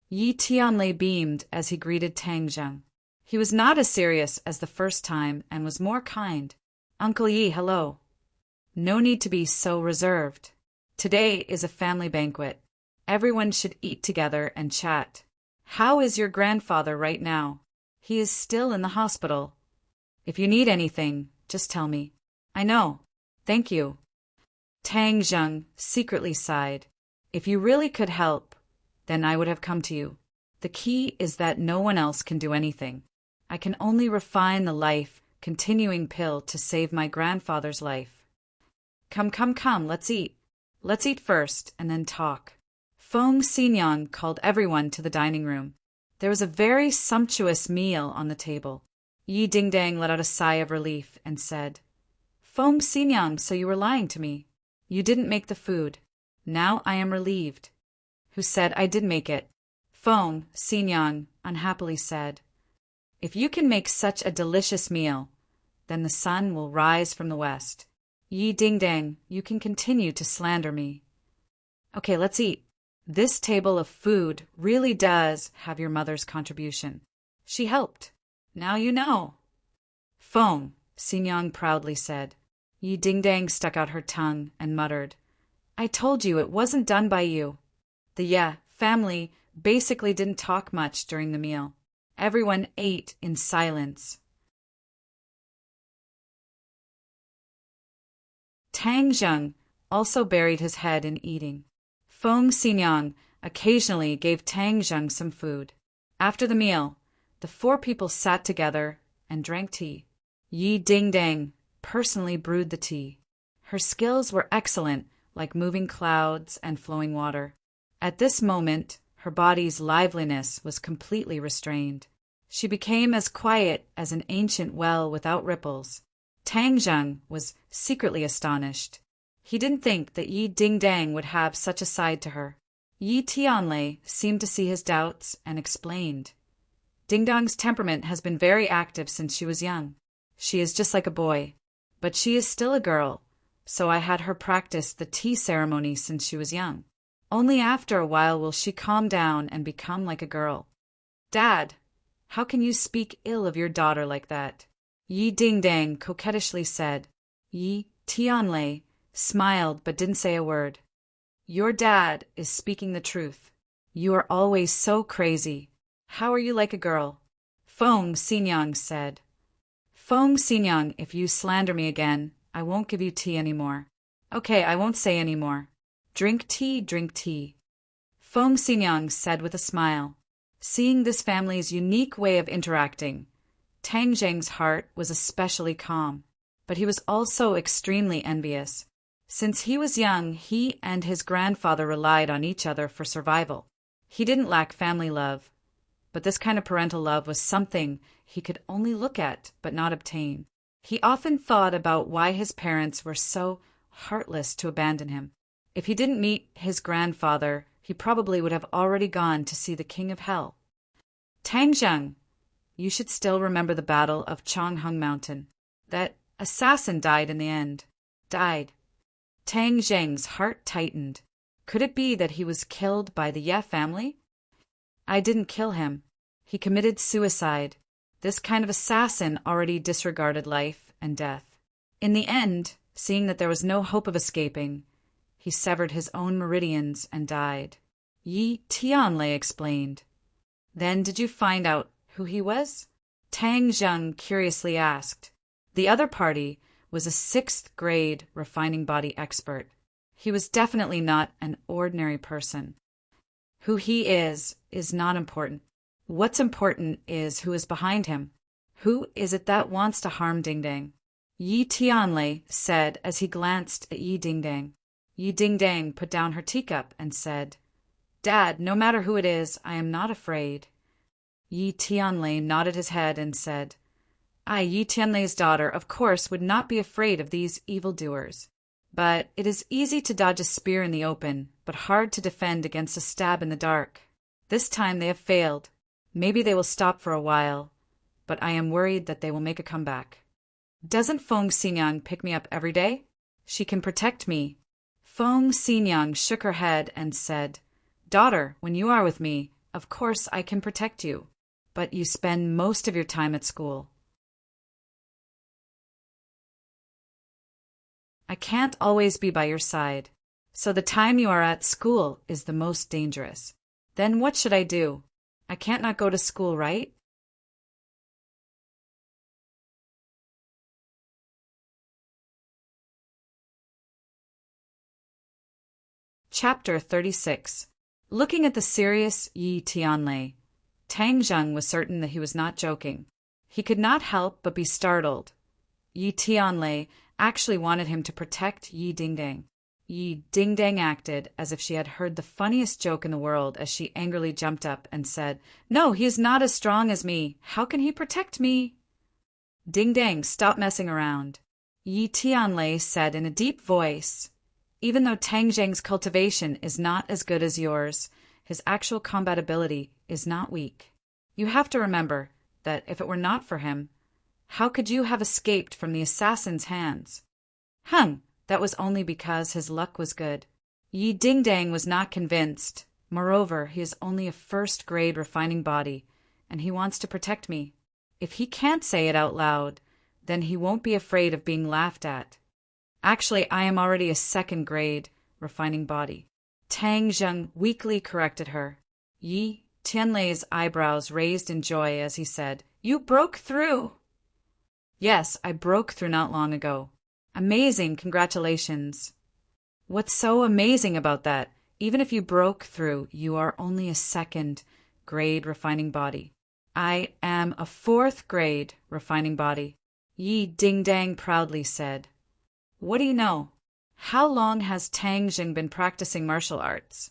Yi Tianlei beamed as he greeted Tang Zheng. He was not as serious as the first time and was more kind. Uncle Yi, hello. No need to be so reserved. Today is a family banquet. Everyone should eat together and chat. How is your grandfather right now? He is still in the hospital. If you need anything, just tell me. I know. Thank you. Tang Zheng secretly sighed. If you really could help, then I would have come to you. The key is that no one else can do anything. I can only refine the life-continuing pill to save my grandfather's life. Come, let's eat. Let's eat first and then talk. Feng Xinyan called everyone to the dining room. There was a very sumptuous meal on the table. Yi Dingdang let out a sigh of relief and said, Feng Xinyang, so you were lying to me. You didn't make the food. Now I am relieved. Who said I did make it? Feng Xinyang unhappily said, If you can make such a delicious meal, then the sun will rise from the west. Yi Dingdang, you can continue to slander me. Okay, let's eat. This table of food really does have your mother's contribution. She helped. Now you know. Feng Xinyang proudly said. Yi Dingdang stuck out her tongue and muttered, I told you it wasn't done by you. The Ye family basically didn't talk much during the meal. Everyone ate in silence. Tang Zheng also buried his head in eating. Feng Xinyang occasionally gave Tang Zheng some food. After the meal, the four people sat together and drank tea. Yi Dingdang personally brewed the tea. Her skills were excellent, like moving clouds and flowing water. At this moment, her body's liveliness was completely restrained. She became as quiet as an ancient well without ripples. Tang Zheng was secretly astonished. He didn't think that Yi Dingdang would have such a side to her. Yi Tianlei seemed to see his doubts and explained. Dingdong's temperament has been very active since she was young. She is just like a boy, but she is still a girl, so I had her practice the tea ceremony since she was young. Only after a while will she calm down and become like a girl. Dad, how can you speak ill of your daughter like that? Yi Dingdang coquettishly said. Yi Tianlei smiled but didn't say a word. Your dad is speaking the truth. You are always so crazy. How are you like a girl? Feng Xinyang said. Feng Xinyang, if you slander me again, I won't give you tea anymore. Okay, I won't say any more. Drink tea, drink tea. Feng Xinyang said with a smile. Seeing this family's unique way of interacting, Tang Zheng's heart was especially calm, but he was also extremely envious. Since he was young, he and his grandfather relied on each other for survival. He didn't lack family love, but this kind of parental love was something he could only look at but not obtain. He often thought about why his parents were so heartless to abandon him. If he didn't meet his grandfather, he probably would have already gone to see the king of hell. Tang Zheng, you should still remember the battle of Chonghung Mountain. That assassin died in the end. Died. Tang Zheng's heart tightened. Could it be that he was killed by the Ye family? I didn't kill him. He committed suicide. This kind of assassin already disregarded life and death. In the end, seeing that there was no hope of escaping, he severed his own meridians and died. Yi Tianlei explained. Then did you find out who he was? Tang Zheng curiously asked. The other party was a 6th grade refining body expert. He was definitely not an ordinary person. Who he is not important. What's important is who is behind him. Who is it that wants to harm Dingdang? Yi Tianlei said as he glanced at Yi Dingdang. Yi Dingdang put down her teacup and said, Dad, no matter who it is, I am not afraid. Yi Tianlei nodded his head and said, I, Yi Tianlei's daughter, of course, would not be afraid of these evildoers. But it is easy to dodge a spear in the open, but hard to defend against a stab in the dark. This time they have failed. Maybe they will stop for a while, but I am worried that they will make a comeback. Doesn't Feng Xinyang pick me up every day? She can protect me. Feng Xinyang shook her head and said, Daughter, when you are with me, of course I can protect you, but you spend most of your time at school. I can't always be by your side, so the time you are at school is the most dangerous. Then what should I do? I can't not go to school, right? Chapter 36. Looking at the serious Yi Tianlei, Tang Zheng was certain that he was not joking. He could not help but be startled. Yi Tianlei actually wanted him to protect Yi Dingdang. Yi Dingdang acted as if she had heard the funniest joke in the world as she angrily jumped up and said, No, he is not as strong as me. How can he protect me? Ding Dang, stop messing around, Yi Tianlei said in a deep voice. Even though Tang Zheng's cultivation is not as good as yours, his actual combat ability is not weak. You have to remember that if it were not for him, how could you have escaped from the assassin's hands? That was only because his luck was good. Yi Dingdang was not convinced. Moreover, he is only a first-grade refining body, and he wants to protect me. If he can't say it out loud, then he won't be afraid of being laughed at. Actually, I am already a second-grade refining body. Tang Zheng weakly corrected her. Yi Tianlei's eyebrows raised in joy as he said, "You broke through!" "Yes, I broke through not long ago." "Amazing, congratulations." "What's so amazing about that? Even if you broke through, you are only a second-grade refining body." "I am a fourth-grade refining body," Yi Dingdang proudly said. "What do you know? How long has Tang Jing been practicing martial arts?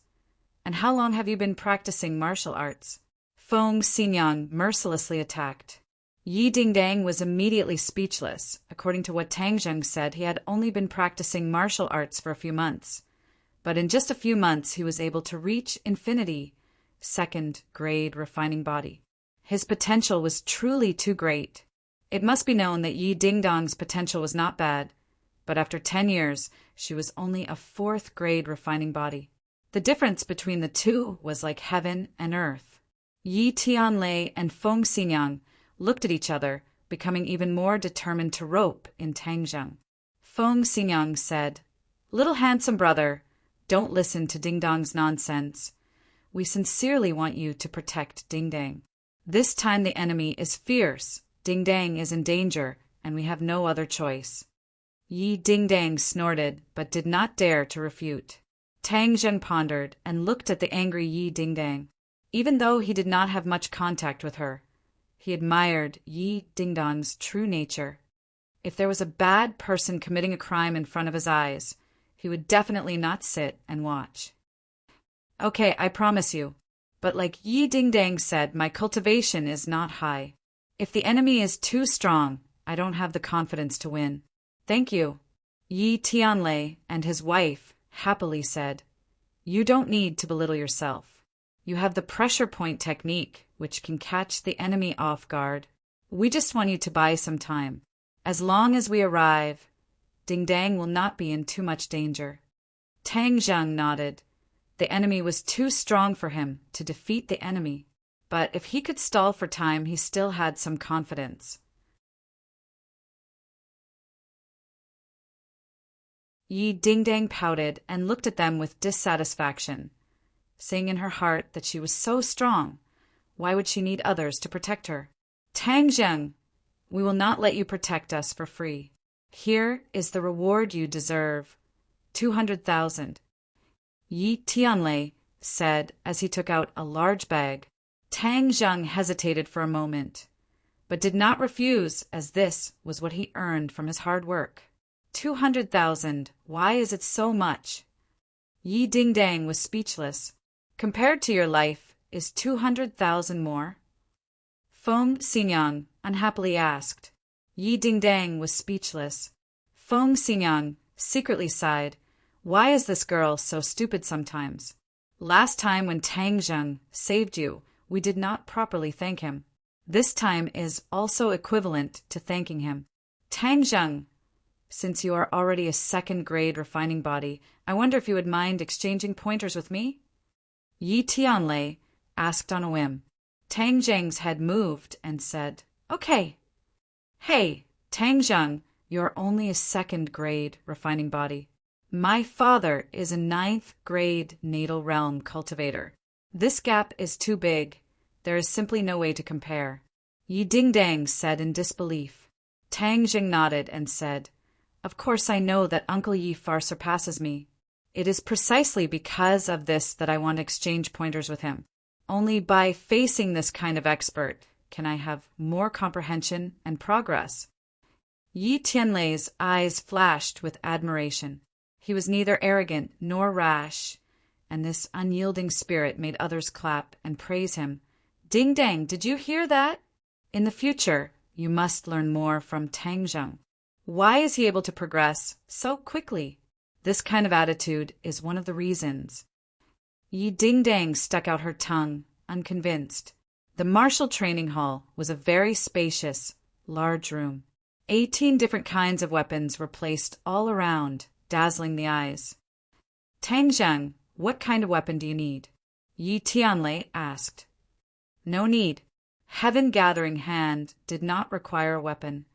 And how long have you been practicing martial arts?" Feng Xinyang mercilessly attacked. Yi Dingdang was immediately speechless. According to what Tang Zheng said, he had only been practicing martial arts for a few months. But in just a few months, he was able to reach infinity, second-grade refining body. His potential was truly too great. It must be known that Yi Dingdang's potential was not bad, but after 10 years, she was only a fourth-grade refining body. The difference between the two was like heaven and earth. Yi Tianlei and Feng Xinyang looked at each other, becoming even more determined to rope in Tang Zheng. Feng Xinyang said, "Little handsome brother, don't listen to Dingdang's nonsense. We sincerely want you to protect Dingdang. This time the enemy is fierce, Dingdang is in danger, and we have no other choice." Yi Dingdang snorted, but did not dare to refute. Tang Zheng pondered and looked at the angry Yi Dingdang. Even though he did not have much contact with her, he admired Yi Dingdang's true nature. If there was a bad person committing a crime in front of his eyes, he would definitely not sit and watch. "Okay, I promise you. But like Yi Dingdang said, my cultivation is not high. If the enemy is too strong, I don't have the confidence to win." "Thank you," Yi Tianlei and his wife happily said. "You don't need to belittle yourself. You have the pressure point technique, which can catch the enemy off guard. We just want you to buy some time. As long as we arrive, Dingdang will not be in too much danger." Tang Zheng nodded. The enemy was too strong for him to defeat the enemy, but if he could stall for time, he still had some confidence. Yi Dingdang pouted and looked at them with dissatisfaction, saying in her heart that she was so strong. Why would she need others to protect her? "Tang Zheng, we will not let you protect us for free. Here is the reward you deserve. 200,000. Yi Tianlei said as he took out a large bag. Tang Zheng hesitated for a moment, but did not refuse, as this was what he earned from his hard work. 200,000. Why is it so much? Yi Dingdang was speechless. Compared to your life, is 200,000 more? Feng Xinyang unhappily asked. Yi Dingdang was speechless. Feng Xinyang secretly sighed. Why is this girl so stupid sometimes? Last time when Tang Zheng saved you, we did not properly thank him. This time is also equivalent to thanking him. Tang Zheng, since you are already a second-grade refining body, I wonder if you would mind exchanging pointers with me? Yi Tianlei asked on a whim. Tang Zheng's head moved and said, "Okay." "Hey, Tang Zheng, you're only a second-grade refining body. My father is a ninth-grade natal realm cultivator. This gap is too big. There is simply no way to compare." Yi Dingdang said in disbelief. Tang Zheng nodded and said, "Of course I know that Uncle Yi far surpasses me. It is precisely because of this that I want to exchange pointers with him. Only by facing this kind of expert can I have more comprehension and progress." Yi Tianlei's eyes flashed with admiration. He was neither arrogant nor rash, and this unyielding spirit made others clap and praise him. "Ding Dang, did you hear that? In the future, You must learn more from Tang Zheng. Why is he able to progress so quickly? This kind of attitude is one of the reasons. Yi Dingdang stuck out her tongue, unconvinced. The martial training hall was a very spacious, large room. 18 different kinds of weapons were placed all around, dazzling the eyes. Tang Zheng, what kind of weapon do you need? Yi Tianlei asked. No need. Heaven Gathering Hand did not require a weapon.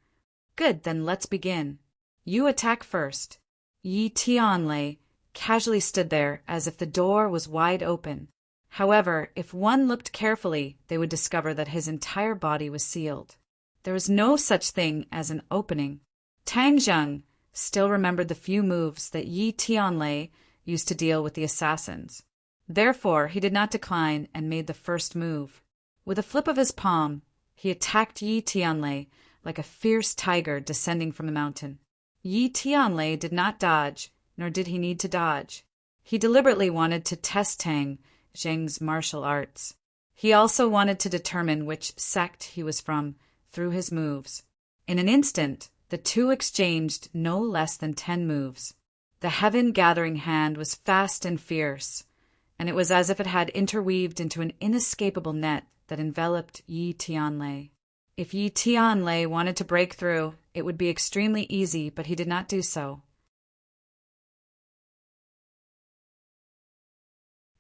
Good, then let's begin. You attack first. Yi Tianlei casually stood there as if the door was wide open. However, if one looked carefully, they would discover that his entire body was sealed. There was no such thing as an opening. Tang Zheng still remembered the few moves that Yi Tianlei used to deal with the assassins. Therefore, he did not decline and made the first move. With a flip of his palm, he attacked Yi Tianlei like a fierce tiger descending from the mountain. Yi Tianlei did not dodge, nor did he need to dodge. He deliberately wanted to test Tang Zheng's martial arts. He also wanted to determine which sect he was from through his moves. In an instant, the two exchanged no less than 10 moves. The Heaven Gathering Hand was fast and fierce, and it was as if it had interweaved into an inescapable net that enveloped Yi Tianlei. If Yi Tianlei wanted to break through, it would be extremely easy, but he did not do so.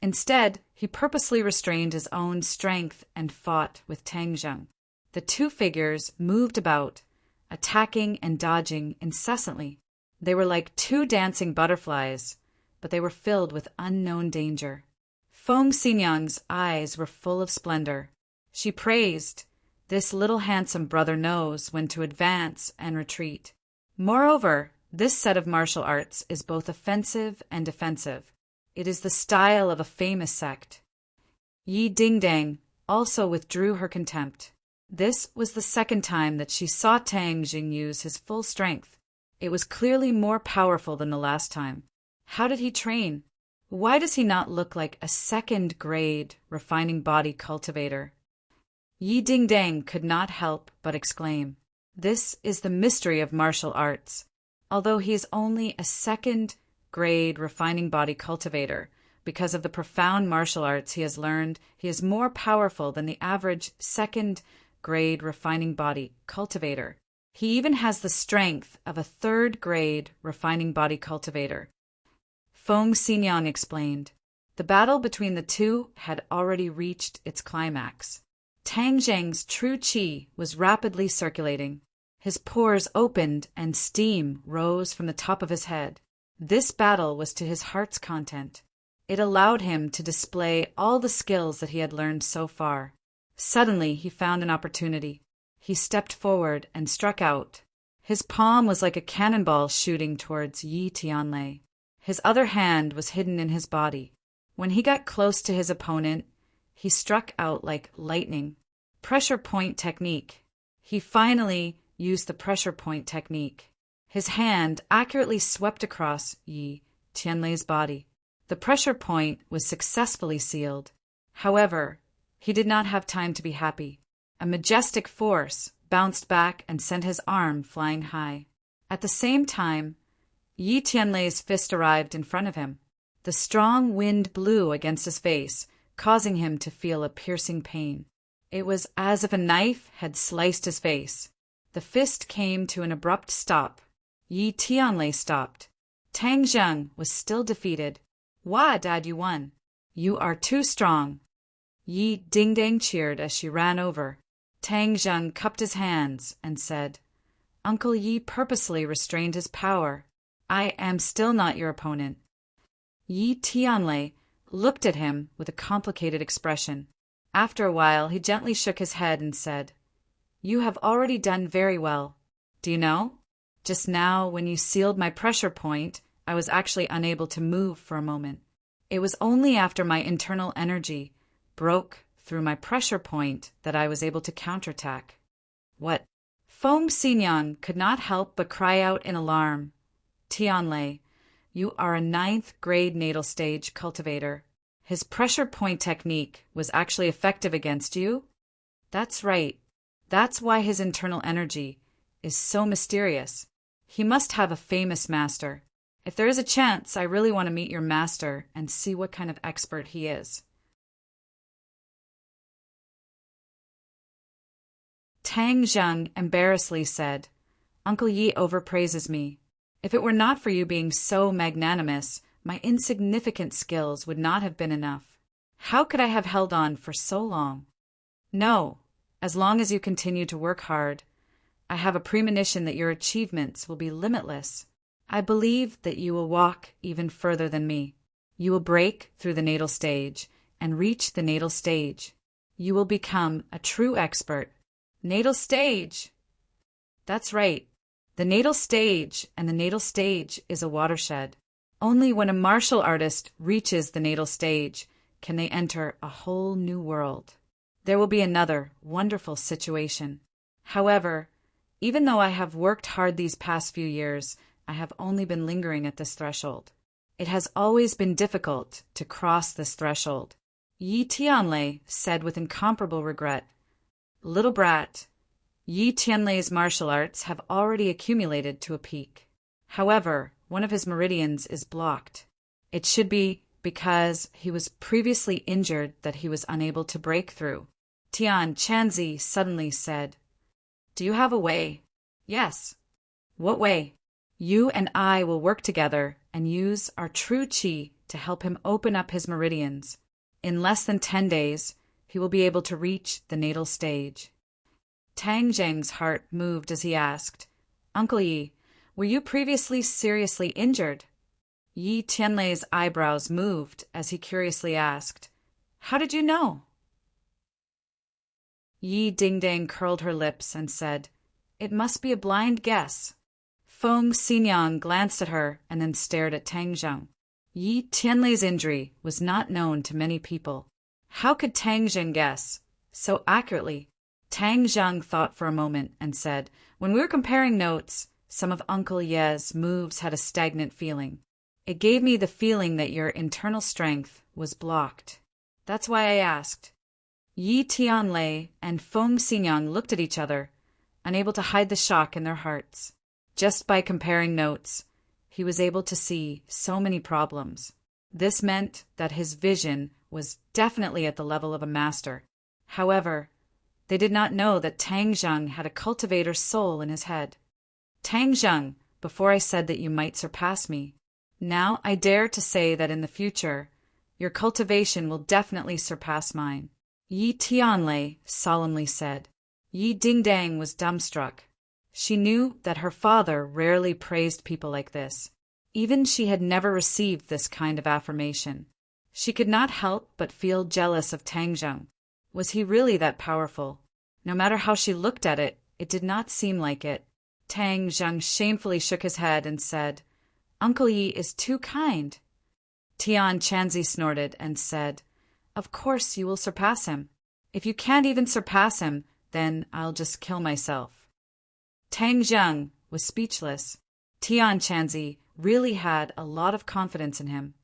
Instead, he purposely restrained his own strength and fought with Tang Zheng. The two figures moved about, attacking and dodging incessantly. They were like two dancing butterflies, but they were filled with unknown danger. Feng Xinyang's eyes were full of splendor. She praised, "This little handsome brother knows when to advance and retreat." Moreover, this set of martial arts is both offensive and defensive. It is the style of a famous sect. Yi Dingdang also withdrew her contempt. This was the second time that she saw Tang Zheng use his full strength. It was clearly more powerful than the last time. How did he train? Why does he not look like a second-grade refining body cultivator? Yi Dingdang could not help but exclaim, "This is the mystery of martial arts. Although he is only a second-grade refining body cultivator, because of the profound martial arts he has learned, he is more powerful than the average second-grade refining body cultivator. He even has the strength of a third-grade refining body cultivator." Feng Xinyang explained. The battle between the two had already reached its climax. Tang Zheng's true qi was rapidly circulating. His pores opened and steam rose from the top of his head. This battle was to his heart's content. It allowed him to display all the skills that he had learned so far. Suddenly he found an opportunity. He stepped forward and struck out. His palm was like a cannonball shooting towards Yi Tianlei. His other hand was hidden in his body. When he got close to his opponent, he struck out like lightning. Pressure point technique. He finally used the pressure point technique. His hand accurately swept across Yi Tianlei's body. The pressure point was successfully sealed. However, he did not have time to be happy. A majestic force bounced back and sent his arm flying high. At the same time, Yi Tianlei's fist arrived in front of him. The strong wind blew against his face, causing him to feel a piercing pain. It was as if a knife had sliced his face. The fist came to an abrupt stop. Yi Tianlei stopped. Tang Zheng was still defeated. "Wah, Dad, you won. You are too strong." Yi Dingdang cheered as she ran over. Tang Zheng cupped his hands and said, "Uncle Yi purposely restrained his power. I am still not your opponent." Yi Tianlei looked at him with a complicated expression. After a while, he gently shook his head and said, "You have already done very well. Do you know? Just now, when you sealed my pressure point, I was actually unable to move for a moment. It was only after my internal energy broke through my pressure point that I was able to counterattack." "What?" Feng Xinyang could not help but cry out in alarm. "Tianlei, you are a 9th-grade natal stage cultivator. His pressure point technique was actually effective against you?" "That's right. That's why his internal energy is so mysterious. He must have a famous master. If there is a chance, I really want to meet your master and see what kind of expert he is. Tang Zheng embarrassedly said, Uncle Yi overpraises me. If it were not for you being so magnanimous, my insignificant skills would not have been enough. How could I have held on for so long? No, as long as you continue to work hard, I have a premonition that your achievements will be limitless. I believe that you will walk even further than me. You will break through the natal stage and reach the natal stage. You will become a true expert. Natal stage! That's right. The natal stage and the natal stage is a watershed. Only when a martial artist reaches the natal stage can they enter a whole new world. There will be another wonderful situation. However, even though I have worked hard these past few years, I have only been lingering at this threshold. It has always been difficult to cross this threshold. Yi Tianlei said with incomparable regret, Little brat, Yi Tianlei's martial arts have already accumulated to a peak. However, one of his meridians is blocked. It should be because he was previously injured that he was unable to break through. Tian Chanzi suddenly said, Do you have a way? Yes. What way? You and I will work together and use our true qi to help him open up his meridians. In less than 10 days, he will be able to reach the natal stage. Tang Zheng's heart moved as he asked, Uncle Yi, were you previously seriously injured? Yi Tianlei's eyebrows moved as he curiously asked, How did you know? Yi Dingdang curled her lips and said, It must be a blind guess. Feng Xinyang glanced at her and then stared at Tang Zheng. Yi Tianlei's injury was not known to many people. How could Tang Zheng guess so accurately? Tang Zheng thought for a moment and said, When we were comparing notes, some of Uncle Ye's moves had a stagnant feeling. It gave me the feeling that your internal strength was blocked. That's why I asked. Yi Tianlei and Feng Xinyang looked at each other, unable to hide the shock in their hearts. Just by comparing notes, he was able to see so many problems. This meant that his vision was definitely at the level of a master. However, they did not know that Tang Zheng had a cultivator's soul in his head. Tang Zheng, before I said that you might surpass me, now I dare to say that in the future, your cultivation will definitely surpass mine. Yi Tianlei solemnly said. Yi Dingdang was dumbstruck. She knew that her father rarely praised people like this. Even she had never received this kind of affirmation. She could not help but feel jealous of Tang Zheng. Was he really that powerful? No matter how she looked at it, it did not seem like it. Tang Zheng shamefully shook his head and said, Uncle Yi is too kind. Tian Chanzi snorted and said, Of course you will surpass him. If you can't even surpass him, then I'll just kill myself. Tang Zheng was speechless. Tian Chanzi really had a lot of confidence in him.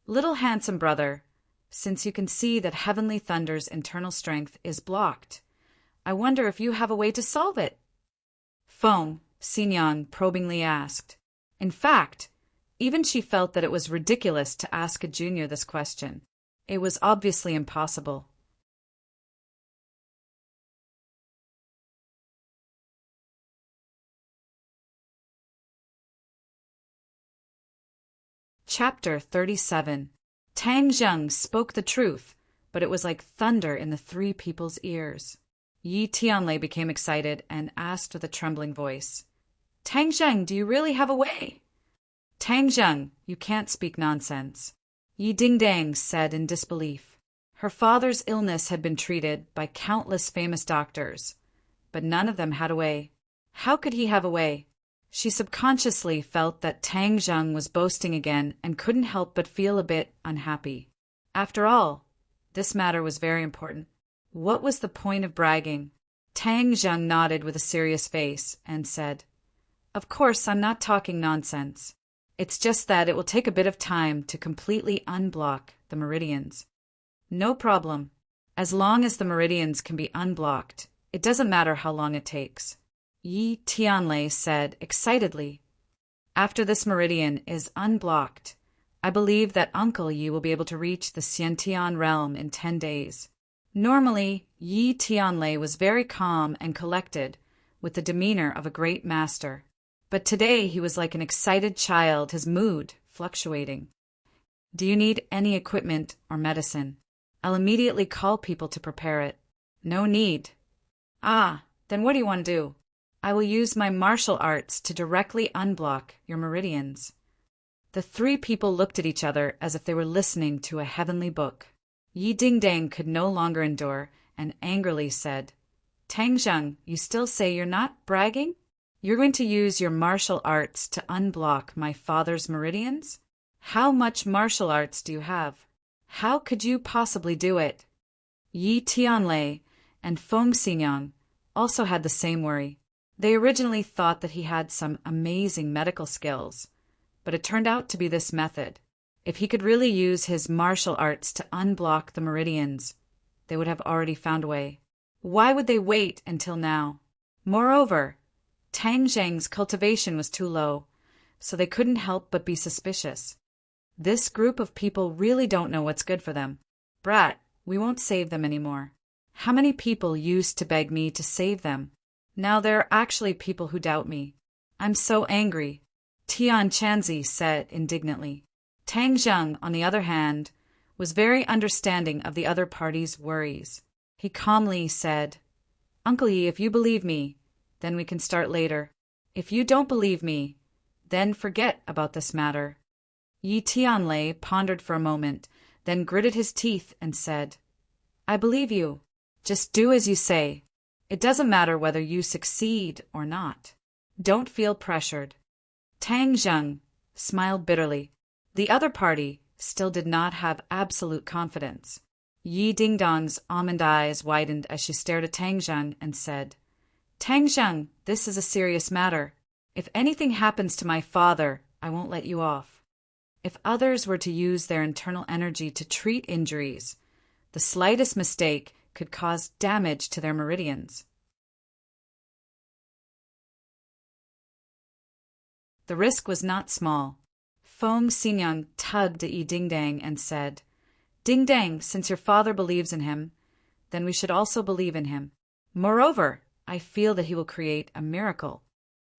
Little handsome brother, since you can see that Heavenly Thunder's internal strength is blocked, I wonder if you have a way to solve it? Feng Xinyang probingly asked. In fact, even she felt that it was ridiculous to ask a junior this question. It was obviously impossible. Chapter 37. Tang Zheng spoke the truth, but it was like thunder in the three people's ears. Yi Tianlei became excited and asked with a trembling voice, Tang Zheng, do you really have a way? Tang Zheng, you can't speak nonsense. Yi Dingdang said in disbelief. Her father's illness had been treated by countless famous doctors, but none of them had a way. How could he have a way? She subconsciously felt that Tang Zheng was boasting again and couldn't help but feel a bit unhappy. After all, this matter was very important. What was the point of bragging? Tang Zheng nodded with a serious face and said, Of course, I'm not talking nonsense. It's just that it will take a bit of time to completely unblock the meridians. No problem. As long as the meridians can be unblocked, it doesn't matter how long it takes. Yi Tianlei said excitedly. After this meridian is unblocked, I believe that Uncle Yi will be able to reach the Xiantian realm in 10 days. Normally, Yi Tianlei was very calm and collected, with the demeanor of a great master. But today he was like an excited child, his mood fluctuating. Do you need any equipment or medicine? I'll immediately call people to prepare it. No need. Ah, then what do you want to do? I will use my martial arts to directly unblock your meridians. The three people looked at each other as if they were listening to a heavenly book. Yi Dingdang could no longer endure and angrily said, Tang Zheng, you still say you're not bragging? You're going to use your martial arts to unblock my father's meridians? How much martial arts do you have? How could you possibly do it? Yi Tianlei and Feng Xingyang also had the same worry. They originally thought that he had some amazing medical skills, but it turned out to be this method. If he could really use his martial arts to unblock the meridians, they would have already found a way. Why would they wait until now? Moreover, Tang Zheng's cultivation was too low, so they couldn't help but be suspicious. This group of people really don't know what's good for them. Brat, we won't save them anymore. How many people used to beg me to save them? Now there are actually people who doubt me. I'm so angry, Tian Chanzi said indignantly. Tang Zheng, on the other hand, was very understanding of the other party's worries. He calmly said, Uncle Yi, if you believe me, then we can start later. If you don't believe me, then forget about this matter. Yi Tianlei pondered for a moment, then gritted his teeth and said, I believe you. Just do as you say. It doesn't matter whether you succeed or not. Don't feel pressured. Tang Zheng smiled bitterly. The other party still did not have absolute confidence. Yi Dingdong's almond eyes widened as she stared at Tang Zheng and said, Tang Zheng, this is a serious matter. If anything happens to my father, I won't let you off. If others were to use their internal energy to treat injuries, the slightest mistake could cause damage to their meridians. The risk was not small. Feng Xingyang tugged at Yi Dingdang and said, Dingdang, since your father believes in him, then we should also believe in him. Moreover, I feel that he will create a miracle.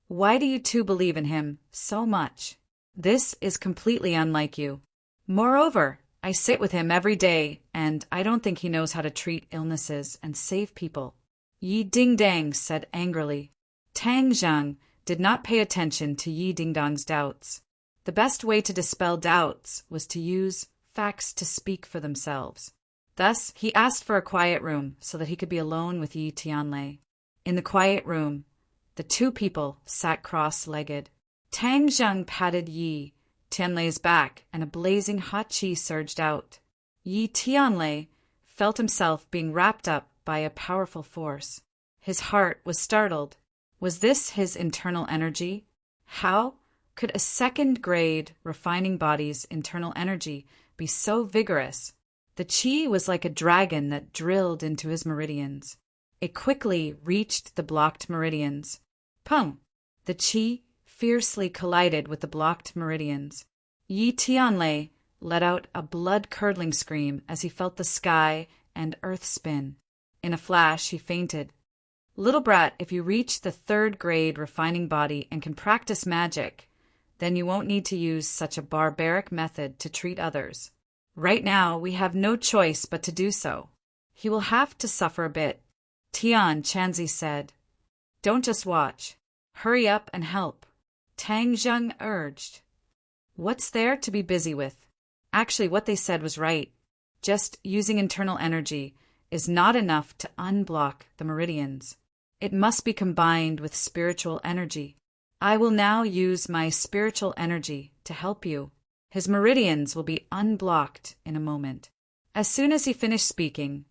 Why do you two believe in him so much? This is completely unlike you. Moreover, I sit with him every day, and I don't think he knows how to treat illnesses and save people. Yi Dingdang said angrily. Tang Zheng did not pay attention to Yi Dingdang's doubts. The best way to dispel doubts was to use facts to speak for themselves. Thus, he asked for a quiet room so that he could be alone with Yi Tianlei. In the quiet room, the two people sat cross-legged. Tang Zheng patted Yi Tianlei's back, and a blazing hot chi surged out. Yi Tianlei felt himself being wrapped up by a powerful force. His heart was startled. Was this his internal energy? How could a second-grade refining body's internal energy be so vigorous? The chi was like a dragon that drilled into his meridians. It quickly reached the blocked meridians. Pum! The chi fiercely collided with the blocked meridians. Yi Tianlei let out a blood-curdling scream as he felt the sky and earth spin. In a flash, he fainted. Little brat, if you reach the third-grade refining body and can practice magic, then you won't need to use such a barbaric method to treat others. Right now, we have no choice but to do so. He will have to suffer a bit, Tian Chanzi said. Don't just watch. Hurry up and help, Tang Zheng urged. What's there to be busy with? Actually, what they said was right. Just using internal energy is not enough to unblock the meridians. It must be combined with spiritual energy. I will now use my spiritual energy to help you. His meridians will be unblocked in a moment. As soon as he finished speaking,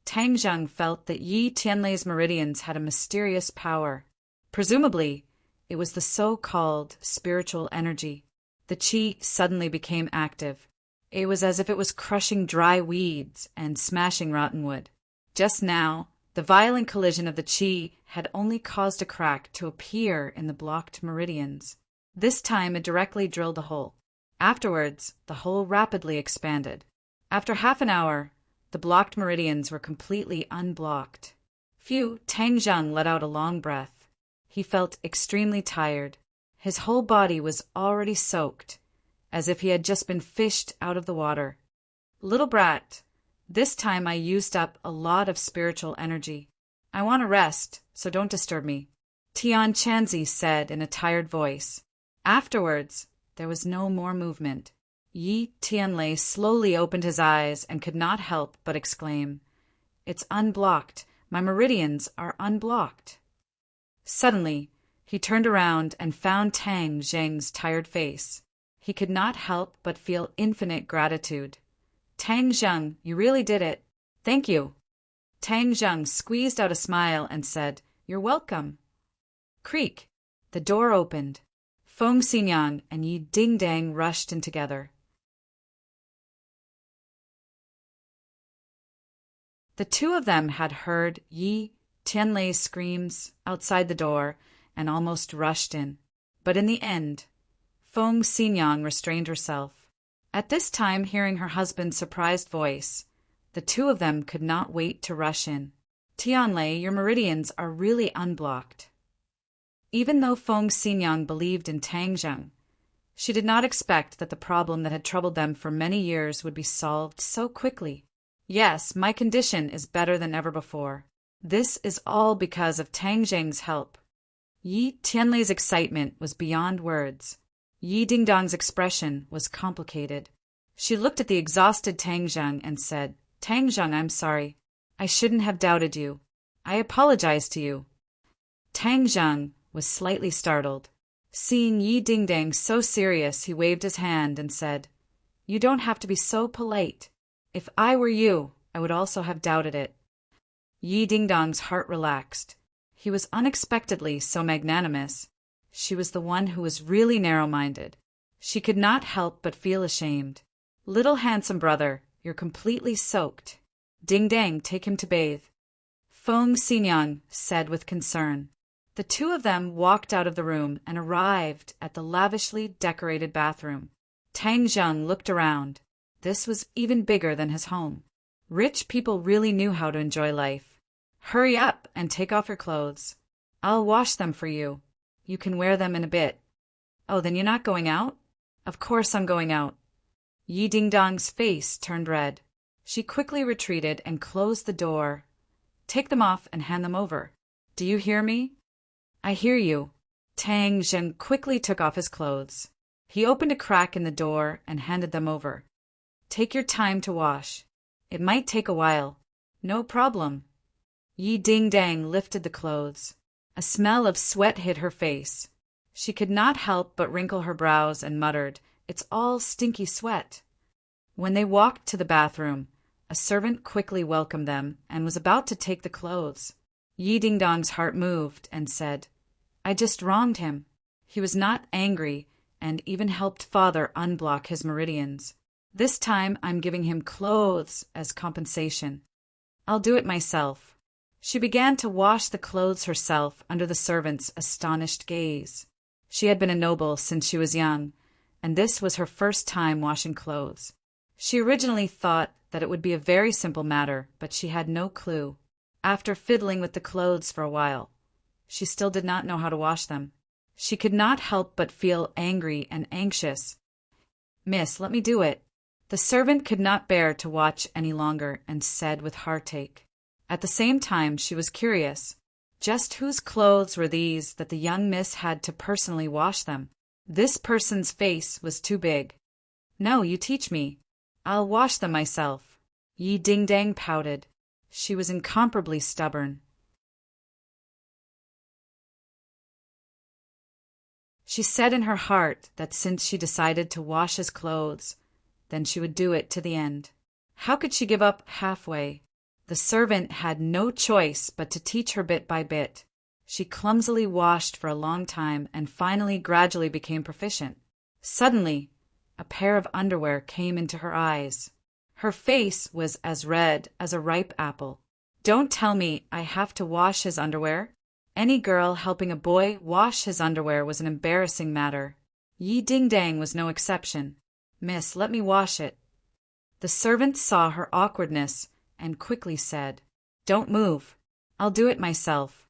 Tang Zheng felt that Yi Tianlei's meridians had a mysterious power. Presumably, it was the so-called spiritual energy. The qi suddenly became active. It was as if it was crushing dry weeds and smashing rotten wood. Just now, the violent collision of the chi had only caused a crack to appear in the blocked meridians. This time it directly drilled a hole. Afterwards, the hole rapidly expanded. After half an hour, the blocked meridians were completely unblocked. Phew, Tang Zhang let out a long breath. He felt extremely tired. His whole body was already soaked, as if he had just been fished out of the water. Little brat, this time I used up a lot of spiritual energy. I want to rest, so don't disturb me, Tian Chanzi said in a tired voice. Afterwards, there was no more movement. Yi Tianlei slowly opened his eyes and could not help but exclaim, "It's unblocked. My meridians are unblocked." Suddenly, he turned around and found Tang Zheng's tired face. He could not help but feel infinite gratitude. "Tang Zheng, you really did it. Thank you." Tang Zheng squeezed out a smile and said, "You're welcome." Creak! The door opened. Feng Xinyang and Yi Dingdang rushed in together. The two of them had heard Yi Tianlei's screams outside the door and almost rushed in. But in the end, Feng Xinyang restrained herself. At this time, hearing her husband's surprised voice, the two of them could not wait to rush in. "Tianlei, your meridians are really unblocked." Even though Feng Xinyang believed in Tang Zheng, she did not expect that the problem that had troubled them for many years would be solved so quickly. "Yes, my condition is better than ever before. This is all because of Tang Zheng's help." Yi Tianlei's excitement was beyond words. Yi Dingdong's expression was complicated. She looked at the exhausted Tang Zheng and said, "Tang Zheng, I'm sorry. I shouldn't have doubted you. I apologize to you." Tang Zheng was slightly startled. Seeing Yi Dingdang so serious, he waved his hand and said, "You don't have to be so polite. If I were you, I would also have doubted it." Yi Dingdong's heart relaxed. He was unexpectedly so magnanimous. She was the one who was really narrow-minded. She could not help but feel ashamed. "Little handsome brother, you're completely soaked. Dingdang, take him to bathe," Feng Xinyang said with concern. The two of them walked out of the room and arrived at the lavishly decorated bathroom. Tang Zheng looked around. This was even bigger than his home. Rich people really knew how to enjoy life. "Hurry up and take off your clothes. I'll wash them for you. You can wear them in a bit." "Oh, then you're not going out?" "Of course I'm going out." Yi Dingdong's face turned red. She quickly retreated and closed the door. "Take them off and hand them over. Do you hear me?" "I hear you." Tang Zheng quickly took off his clothes. He opened a crack in the door and handed them over. "Take your time to wash. It might take a while." "No problem." Yi Dingdang lifted the clothes. A smell of sweat hit her face. She could not help but wrinkle her brows and muttered, "It's all stinky sweat." When they walked to the bathroom, a servant quickly welcomed them and was about to take the clothes. Yi Dingdong's heart moved and said, "I just wronged him." He was not angry and even helped father unblock his meridians. "This time I'm giving him clothes as compensation. I'll do it myself." She began to wash the clothes herself under the servant's astonished gaze. She had been a noble since she was young, and this was her first time washing clothes. She originally thought that it would be a very simple matter, but she had no clue. After fiddling with the clothes for a while, she still did not know how to wash them. She could not help but feel angry and anxious. "Miss, let me do it." The servant could not bear to watch any longer and said with heartache. At the same time, she was curious. Just whose clothes were these that the young miss had to personally wash them? This person's face was too big. "No, you teach me. I'll wash them myself." Yi Dingdang pouted. She was incomparably stubborn. She said in her heart that since she decided to wash his clothes, then she would do it to the end. How could she give up halfway? The servant had no choice but to teach her bit by bit. She clumsily washed for a long time and finally gradually became proficient. Suddenly, a pair of underwear came into her eyes. Her face was as red as a ripe apple. Don't tell me I have to wash his underwear. Any girl helping a boy wash his underwear was an embarrassing matter. Yi Ding Dang was no exception. Miss, let me wash it. The servant saw her awkwardness and quickly said, Don't move. I'll do it myself.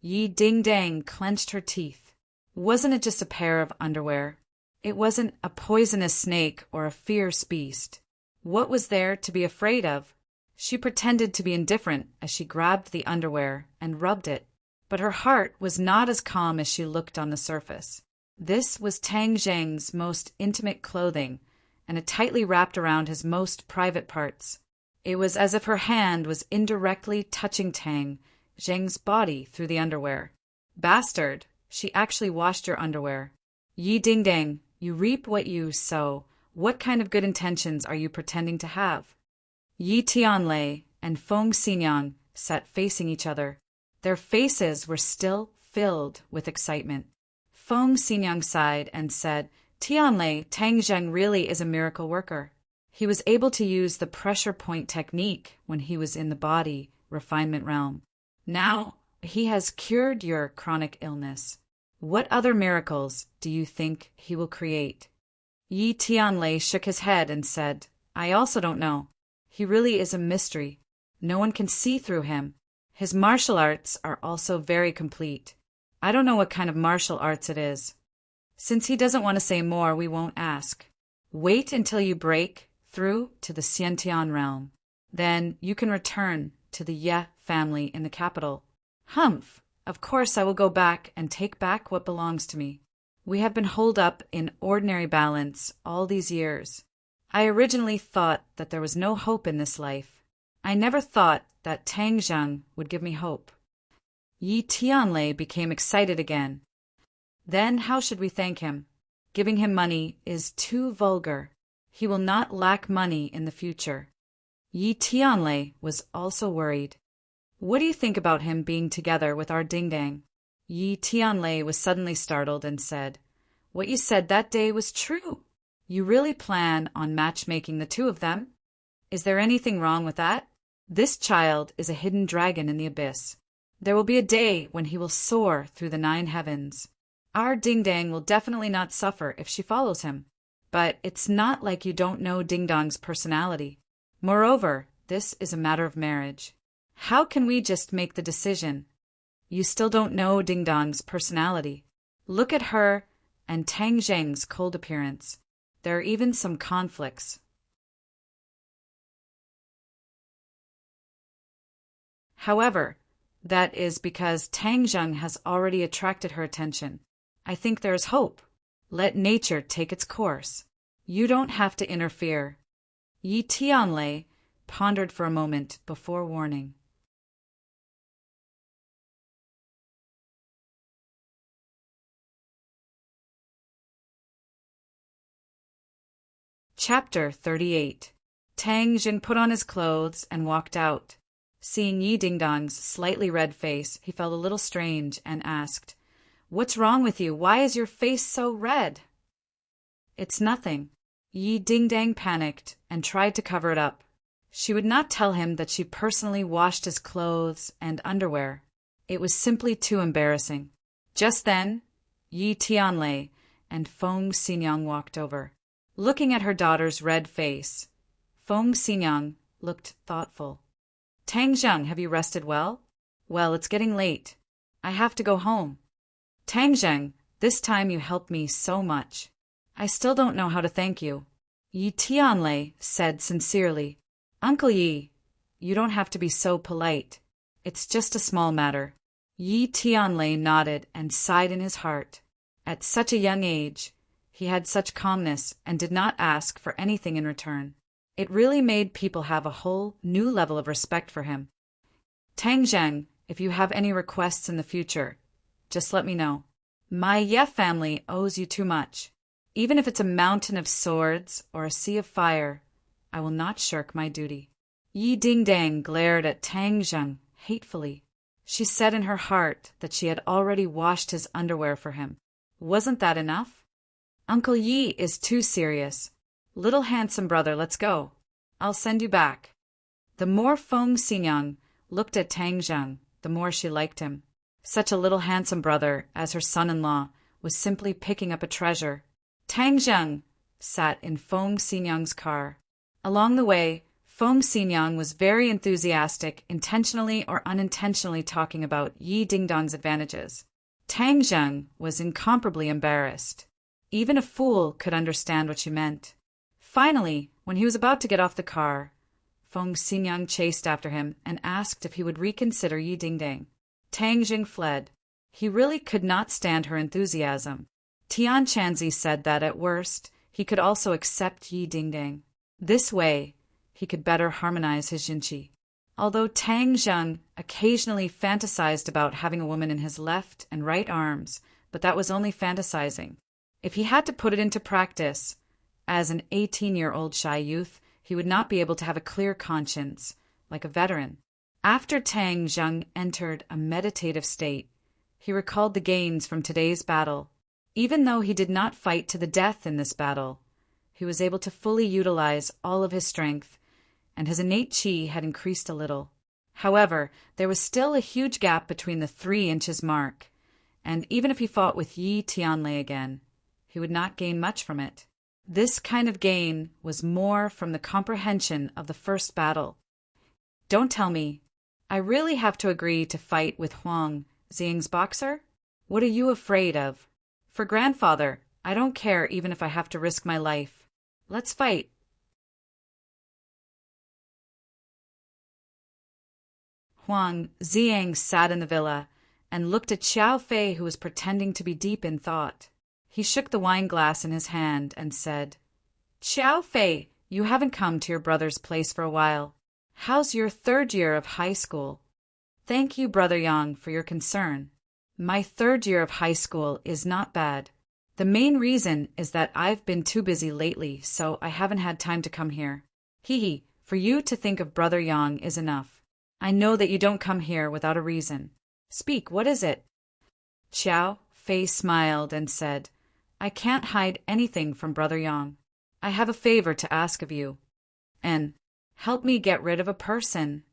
Yi Ding Dang clenched her teeth. Wasn't it just a pair of underwear? It wasn't a poisonous snake or a fierce beast. What was there to be afraid of? She pretended to be indifferent as she grabbed the underwear and rubbed it, but her heart was not as calm as she looked on the surface. This was Tang Zheng's most intimate clothing, and it tightly wrapped around his most private parts. It was as if her hand was indirectly touching Tang Zheng's body through the underwear. Bastard, she actually washed your underwear. Yi Ding Dang, you reap what you sow. What kind of good intentions are you pretending to have? Yi Tianlei and Feng Xinyang sat facing each other. Their faces were still filled with excitement. Feng Xinyang sighed and said, Tianlei, Tang Zheng really is a miracle worker. He was able to use the pressure point technique when he was in the body refinement realm. Now he has cured your chronic illness. What other miracles do you think he will create? Yi Tianlei shook his head and said, I also don't know. He really is a mystery. No one can see through him. His martial arts are also very complete. I don't know what kind of martial arts it is. Since he doesn't want to say more, we won't ask. Wait until you break through to the Xiantian realm. Then you can return to the Ye family in the capital. Humph! Of course I will go back and take back what belongs to me. We have been holed up in ordinary balance all these years. I originally thought that there was no hope in this life. I never thought that Tang Zheng would give me hope. Yi Tianlei became excited again. Then how should we thank him? Giving him money is too vulgar. He will not lack money in the future. Yi Tianlei was also worried. What do you think about him being together with our Ding Dang? Yi Tianlei was suddenly startled and said, What you said that day was true. You really plan on matchmaking the two of them? Is there anything wrong with that? This child is a hidden dragon in the abyss. There will be a day when he will soar through the 9 heavens. Our Ding Dang will definitely not suffer if she follows him. But it's not like you don't know Ding Dong's personality. Moreover, this is a matter of marriage. How can we just make the decision? You still don't know Ding Dong's personality. Look at her and Tang Zheng's cold appearance. There are even some conflicts. However, that is because Tang Zheng has already attracted her attention. I think there is hope. Let nature take its course. You don't have to interfere. Yi Tianlei pondered for a moment before warning. Chapter 38. Tang Jin put on his clothes and walked out. Seeing Yi Ding Dong's slightly red face, he felt a little strange and asked, What's wrong with you? Why is your face so red? It's nothing. Yi Ding Dang panicked and tried to cover it up. She would not tell him that she personally washed his clothes and underwear. It was simply too embarrassing. Just then, Yi Tianlei and Feng Xinyang walked over. Looking at her daughter's red face, Feng Xinyang looked thoughtful. Tang Zheng, have you rested well? Well, it's getting late. I have to go home. Tang Zheng, this time you helped me so much. I still don't know how to thank you. Yi Tianlei said sincerely. Uncle Yi, you don't have to be so polite. It's just a small matter. Yi Tianlei nodded and sighed in his heart. At such a young age, he had such calmness and did not ask for anything in return. It really made people have a whole new level of respect for him. Tang Zheng, if you have any requests in the future, just let me know. My Ye family owes you too much. Even if it's a mountain of swords or a sea of fire, I will not shirk my duty. Yi Ding Dang glared at Tang Zheng hatefully. She said in her heart that she had already washed his underwear for him. Wasn't that enough? Uncle Yi is too serious. Little handsome brother, let's go. I'll send you back. The more Feng Xingyang looked at Tang Zheng, the more she liked him. Such a little handsome brother as her son-in-law was simply picking up a treasure. Tang Zheng sat in Feng Xingyang's car. Along the way, Feng Xingyang was very enthusiastic, intentionally or unintentionally talking about Yi Dingdong's advantages. Tang Zheng was incomparably embarrassed. Even a fool could understand what she meant. Finally, when he was about to get off the car, Feng Xingyang chased after him and asked if he would reconsider Yi Dingdang. Tang Zheng fled. He really could not stand her enthusiasm. Tian Chanzi said that, at worst, he could also accept Yi Dingdang. This way, he could better harmonize his Jinqi. Although Tang Zheng occasionally fantasized about having a woman in his left and right arms, but that was only fantasizing. If he had to put it into practice, as an 18-year-old shy youth, he would not be able to have a clear conscience, like a veteran. After Tang Zheng entered a meditative state, he recalled the gains from today's battle. Even though he did not fight to the death in this battle, he was able to fully utilize all of his strength, and his innate qi had increased a little. However, there was still a huge gap between the 3 inches mark, and even if he fought with Yi Tianlei again, he would not gain much from it. This kind of gain was more from the comprehension of the first battle. Don't tell me, I really have to agree to fight with Huang Ziyang's boxer? What are you afraid of? For grandfather, I don't care even if I have to risk my life. Let's fight. Huang Ziyang sat in the villa and looked at Xiao Fei, who was pretending to be deep in thought. He shook the wine glass in his hand and said, Xiao Fei, you haven't come to your brother's place for a while. How's your 3rd year of high school? Thank you, Brother Yang, for your concern. My 3rd year of high school is not bad. The main reason is that I've been too busy lately, so I haven't had time to come here. Hee, for you to think of Brother Yang is enough. I know that you don't come here without a reason. Speak, what is it? Xiao Fei smiled and said, I can't hide anything from Brother Yang. I have a favor to ask of you. And help me get rid of a person.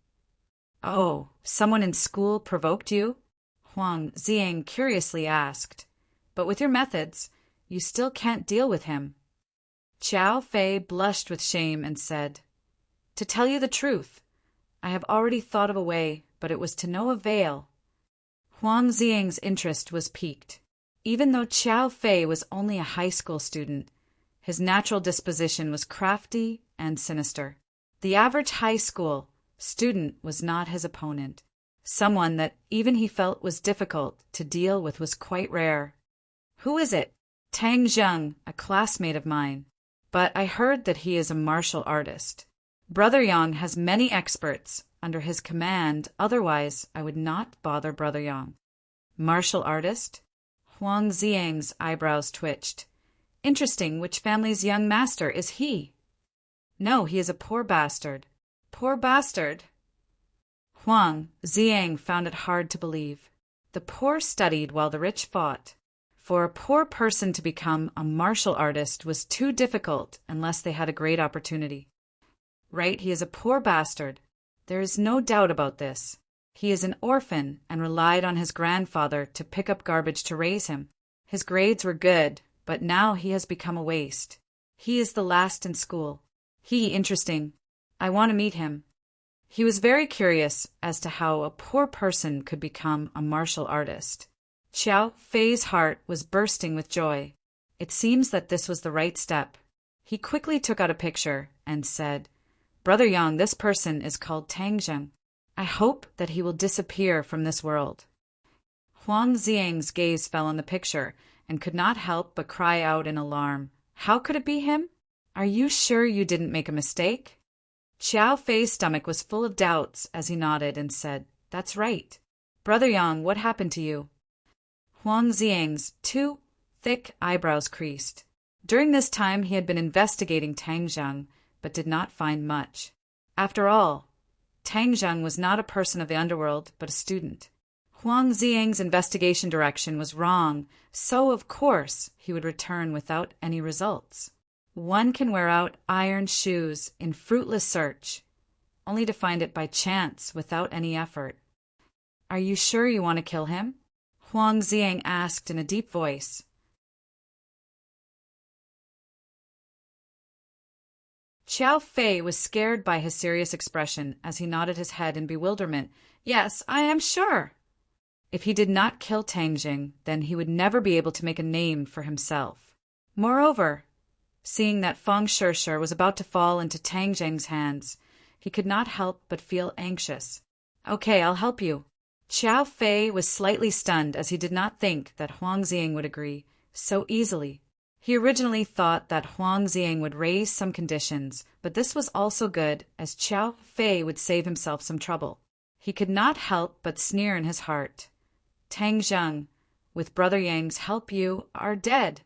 Oh, someone in school provoked you? Huang Ziyang curiously asked. But with your methods, you still can't deal with him. Xiao Fei blushed with shame and said, To tell you the truth, I have already thought of a way, but it was to no avail. Huang Ziyang's interest was piqued. Even though Xiao Fei was only a high school student, his natural disposition was crafty and sinister. The average high school student was not his opponent. Someone that even he felt was difficult to deal with was quite rare. Who is it? Tang Zheng, a classmate of mine. But I heard that he is a martial artist. Brother Yang has many experts under his command, otherwise I would not bother Brother Yang. Martial artist? Huang Ziyang's eyebrows twitched. Interesting, which family's young master is he? No, he is a poor bastard. Poor bastard? Huang Ziyang found it hard to believe. The poor studied while the rich fought. For a poor person to become a martial artist was too difficult unless they had a great opportunity. Right, he is a poor bastard. There is no doubt about this. He is an orphan and relied on his grandfather to pick up garbage to raise him. His grades were good, but now he has become a waste. He is the last in school. Interesting. I want to meet him. He was very curious as to how a poor person could become a martial artist. Xiao Fei's heart was bursting with joy. It seems that this was the right step. He quickly took out a picture and said, Brother Yang, this person is called Tang Zheng. I hope that he will disappear from this world. Huang Ziyang's gaze fell on the picture and could not help but cry out in alarm. How could it be him? Are you sure you didn't make a mistake? Xiao Fei's stomach was full of doubts as he nodded and said, That's right. Brother Yang, what happened to you? Huang Ziyang's 2 thick eyebrows creased. During this time he had been investigating Tang Zheng, but did not find much. After all, Tang Zheng was not a person of the underworld, but a student. Huang Xiang's investigation direction was wrong, so of course he would return without any results. One can wear out iron shoes in fruitless search, only to find it by chance without any effort. Are you sure you want to kill him? Huang Xiang asked in a deep voice. Qiao Fei was scared by his serious expression as he nodded his head in bewilderment. Yes, I am sure. If he did not kill Tang Jing, then he would never be able to make a name for himself. Moreover, seeing that Feng Shishir was about to fall into Tang Jing's hands, he could not help but feel anxious. Okay, I'll help you. Qiao Fei was slightly stunned as he did not think that Huang Xiang would agree so easily. He originally thought that Huang Xiang would raise some conditions, but this was also good, as Qiao Fei would save himself some trouble. He could not help but sneer in his heart. Tang Zheng, with Brother Yang's help you are dead.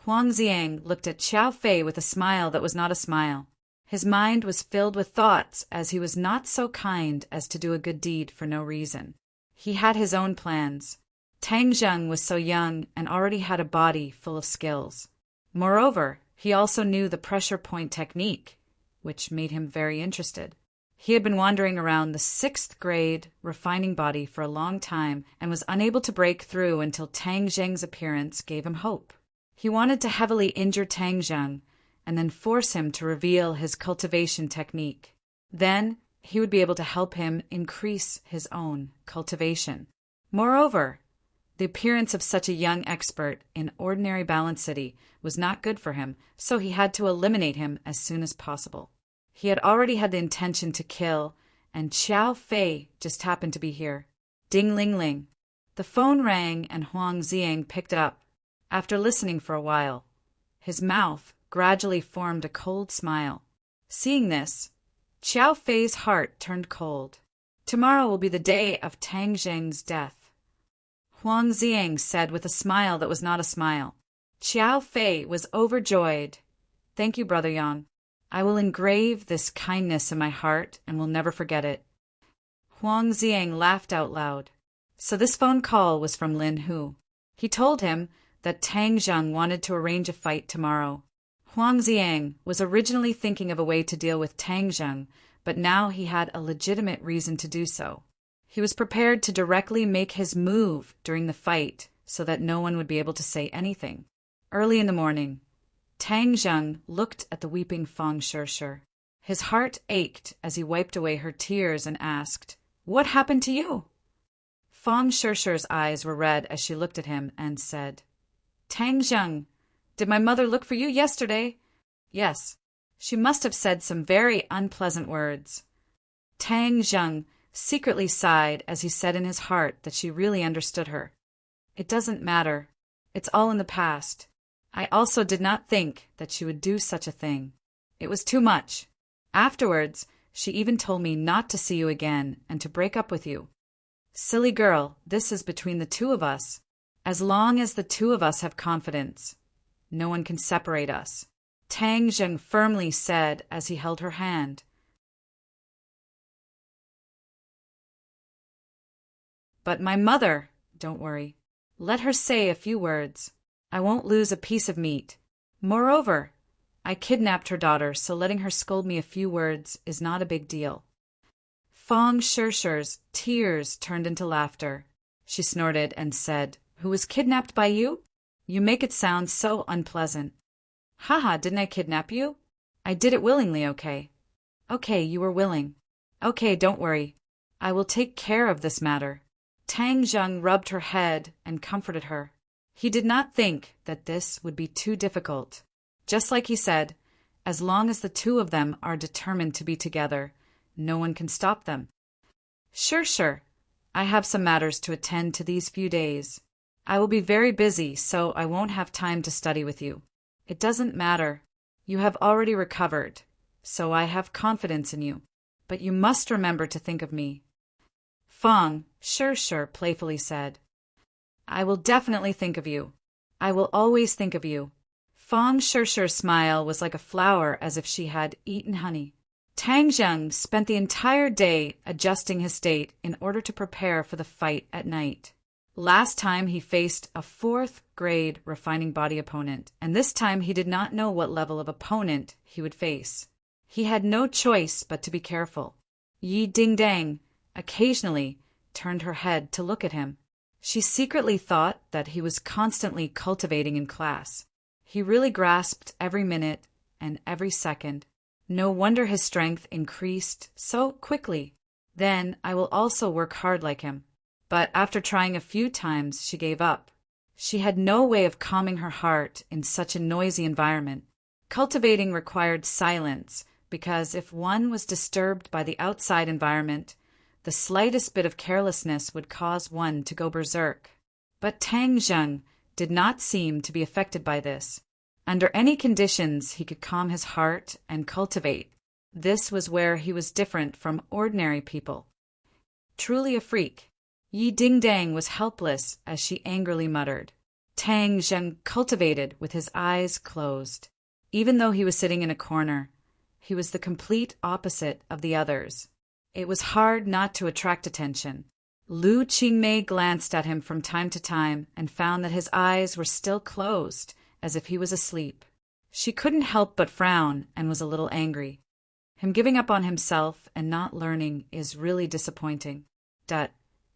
Huang Xiang looked at Qiao Fei with a smile that was not a smile. His mind was filled with thoughts, as he was not so kind as to do a good deed for no reason. He had his own plans. Tang Zheng was so young and already had a body full of skills. Moreover, he also knew the pressure point technique, which made him very interested. He had been wandering around the 6th grade refining body for a long time and was unable to break through until Tang Zheng's appearance gave him hope. He wanted to heavily injure Tang Zheng and then force him to reveal his cultivation technique. Then he would be able to help him increase his own cultivation. Moreover, the appearance of such a young expert in ordinary Balance City was not good for him, so he had to eliminate him as soon as possible. He had already had the intention to kill, and Qiao Fei just happened to be here. Ding-ling-ling. The phone rang and Huang Xiang picked it up. After listening for a while, his mouth gradually formed a cold smile. Seeing this, Qiao Fei's heart turned cold. Tomorrow will be the day of Tang Zheng's death. Huang Xiang said with a smile that was not a smile. Qiao Fei was overjoyed. Thank you, Brother Yang. I will engrave this kindness in my heart and will never forget it. Huang Xiang laughed out loud. So this phone call was from Lin Hu. He told him that Tang Zheng wanted to arrange a fight tomorrow. Huang Xiang was originally thinking of a way to deal with Tang Zheng, but now he had a legitimate reason to do so. He was prepared to directly make his move during the fight so that no one would be able to say anything. Early in the morning, Tang Zheng looked at the weeping Feng Shishir. His heart ached as he wiped away her tears and asked, "What happened to you?" Feng Shishir's eyes were red as she looked at him and said, "Tang Zheng, did my mother look for you yesterday?" "Yes. She must have said some very unpleasant words." Tang Zheng secretly sighed as he said in his heart that she really understood her. "It doesn't matter. It's all in the past. I also did not think that she would do such a thing. It was too much. Afterwards, she even told me not to see you again and to break up with you. Silly girl, this is between the two of us. As long as the two of us have confidence, no one can separate us," Tang Zheng firmly said as he held her hand. "But my mother, don't worry. Let her say a few words. I won't lose a piece of meat. Moreover, I kidnapped her daughter, so letting her scold me a few words is not a big deal." Feng Shishir's tears turned into laughter. She snorted and said, "Who was kidnapped by you? You make it sound so unpleasant." "Haha, didn't I kidnap you? I did it willingly, okay? Okay, you were willing. Okay, don't worry. I will take care of this matter." Tang Zheng rubbed her head and comforted her. He did not think that this would be too difficult. Just like he said, as long as the two of them are determined to be together, no one can stop them. Sure. I have some matters to attend to these few days. I will be very busy, so I won't have time to study with you. It doesn't matter. You have already recovered, so I have confidence in you. But you must remember to think of me." Feng Shishir playfully said, "I will definitely think of you. I will always think of you." Feng Shishir's smile was like a flower, as if she had eaten honey. Tang Zheng spent the entire day adjusting his state in order to prepare for the fight at night. Last time he faced a 4th grade refining body opponent, and this time he did not know what level of opponent he would face. He had no choice but to be careful. Yi Dingdang occasionally turned her head to look at him. She secretly thought that he was constantly cultivating in class. He really grasped every minute and every second. No wonder his strength increased so quickly. Then I will also work hard like him. But after trying a few times, she gave up. She had no way of calming her heart in such a noisy environment. Cultivating required silence, because if one was disturbed by the outside environment, the slightest bit of carelessness would cause one to go berserk. But Tang Zheng did not seem to be affected by this. Under any conditions, he could calm his heart and cultivate. This was where he was different from ordinary people. Truly a freak. Yi Dingdang was helpless as she angrily muttered. Tang Zheng cultivated with his eyes closed. Even though he was sitting in a corner, he was the complete opposite of the others. It was hard not to attract attention. Lu Qingmei glanced at him from time to time and found that his eyes were still closed, as if he was asleep. She couldn't help but frown and was a little angry. Him giving up on himself and not learning is really disappointing.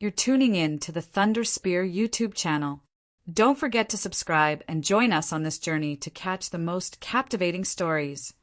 You're tuning in to the Thunder Spear YouTube channel. Don't forget to subscribe and join us on this journey to catch the most captivating stories.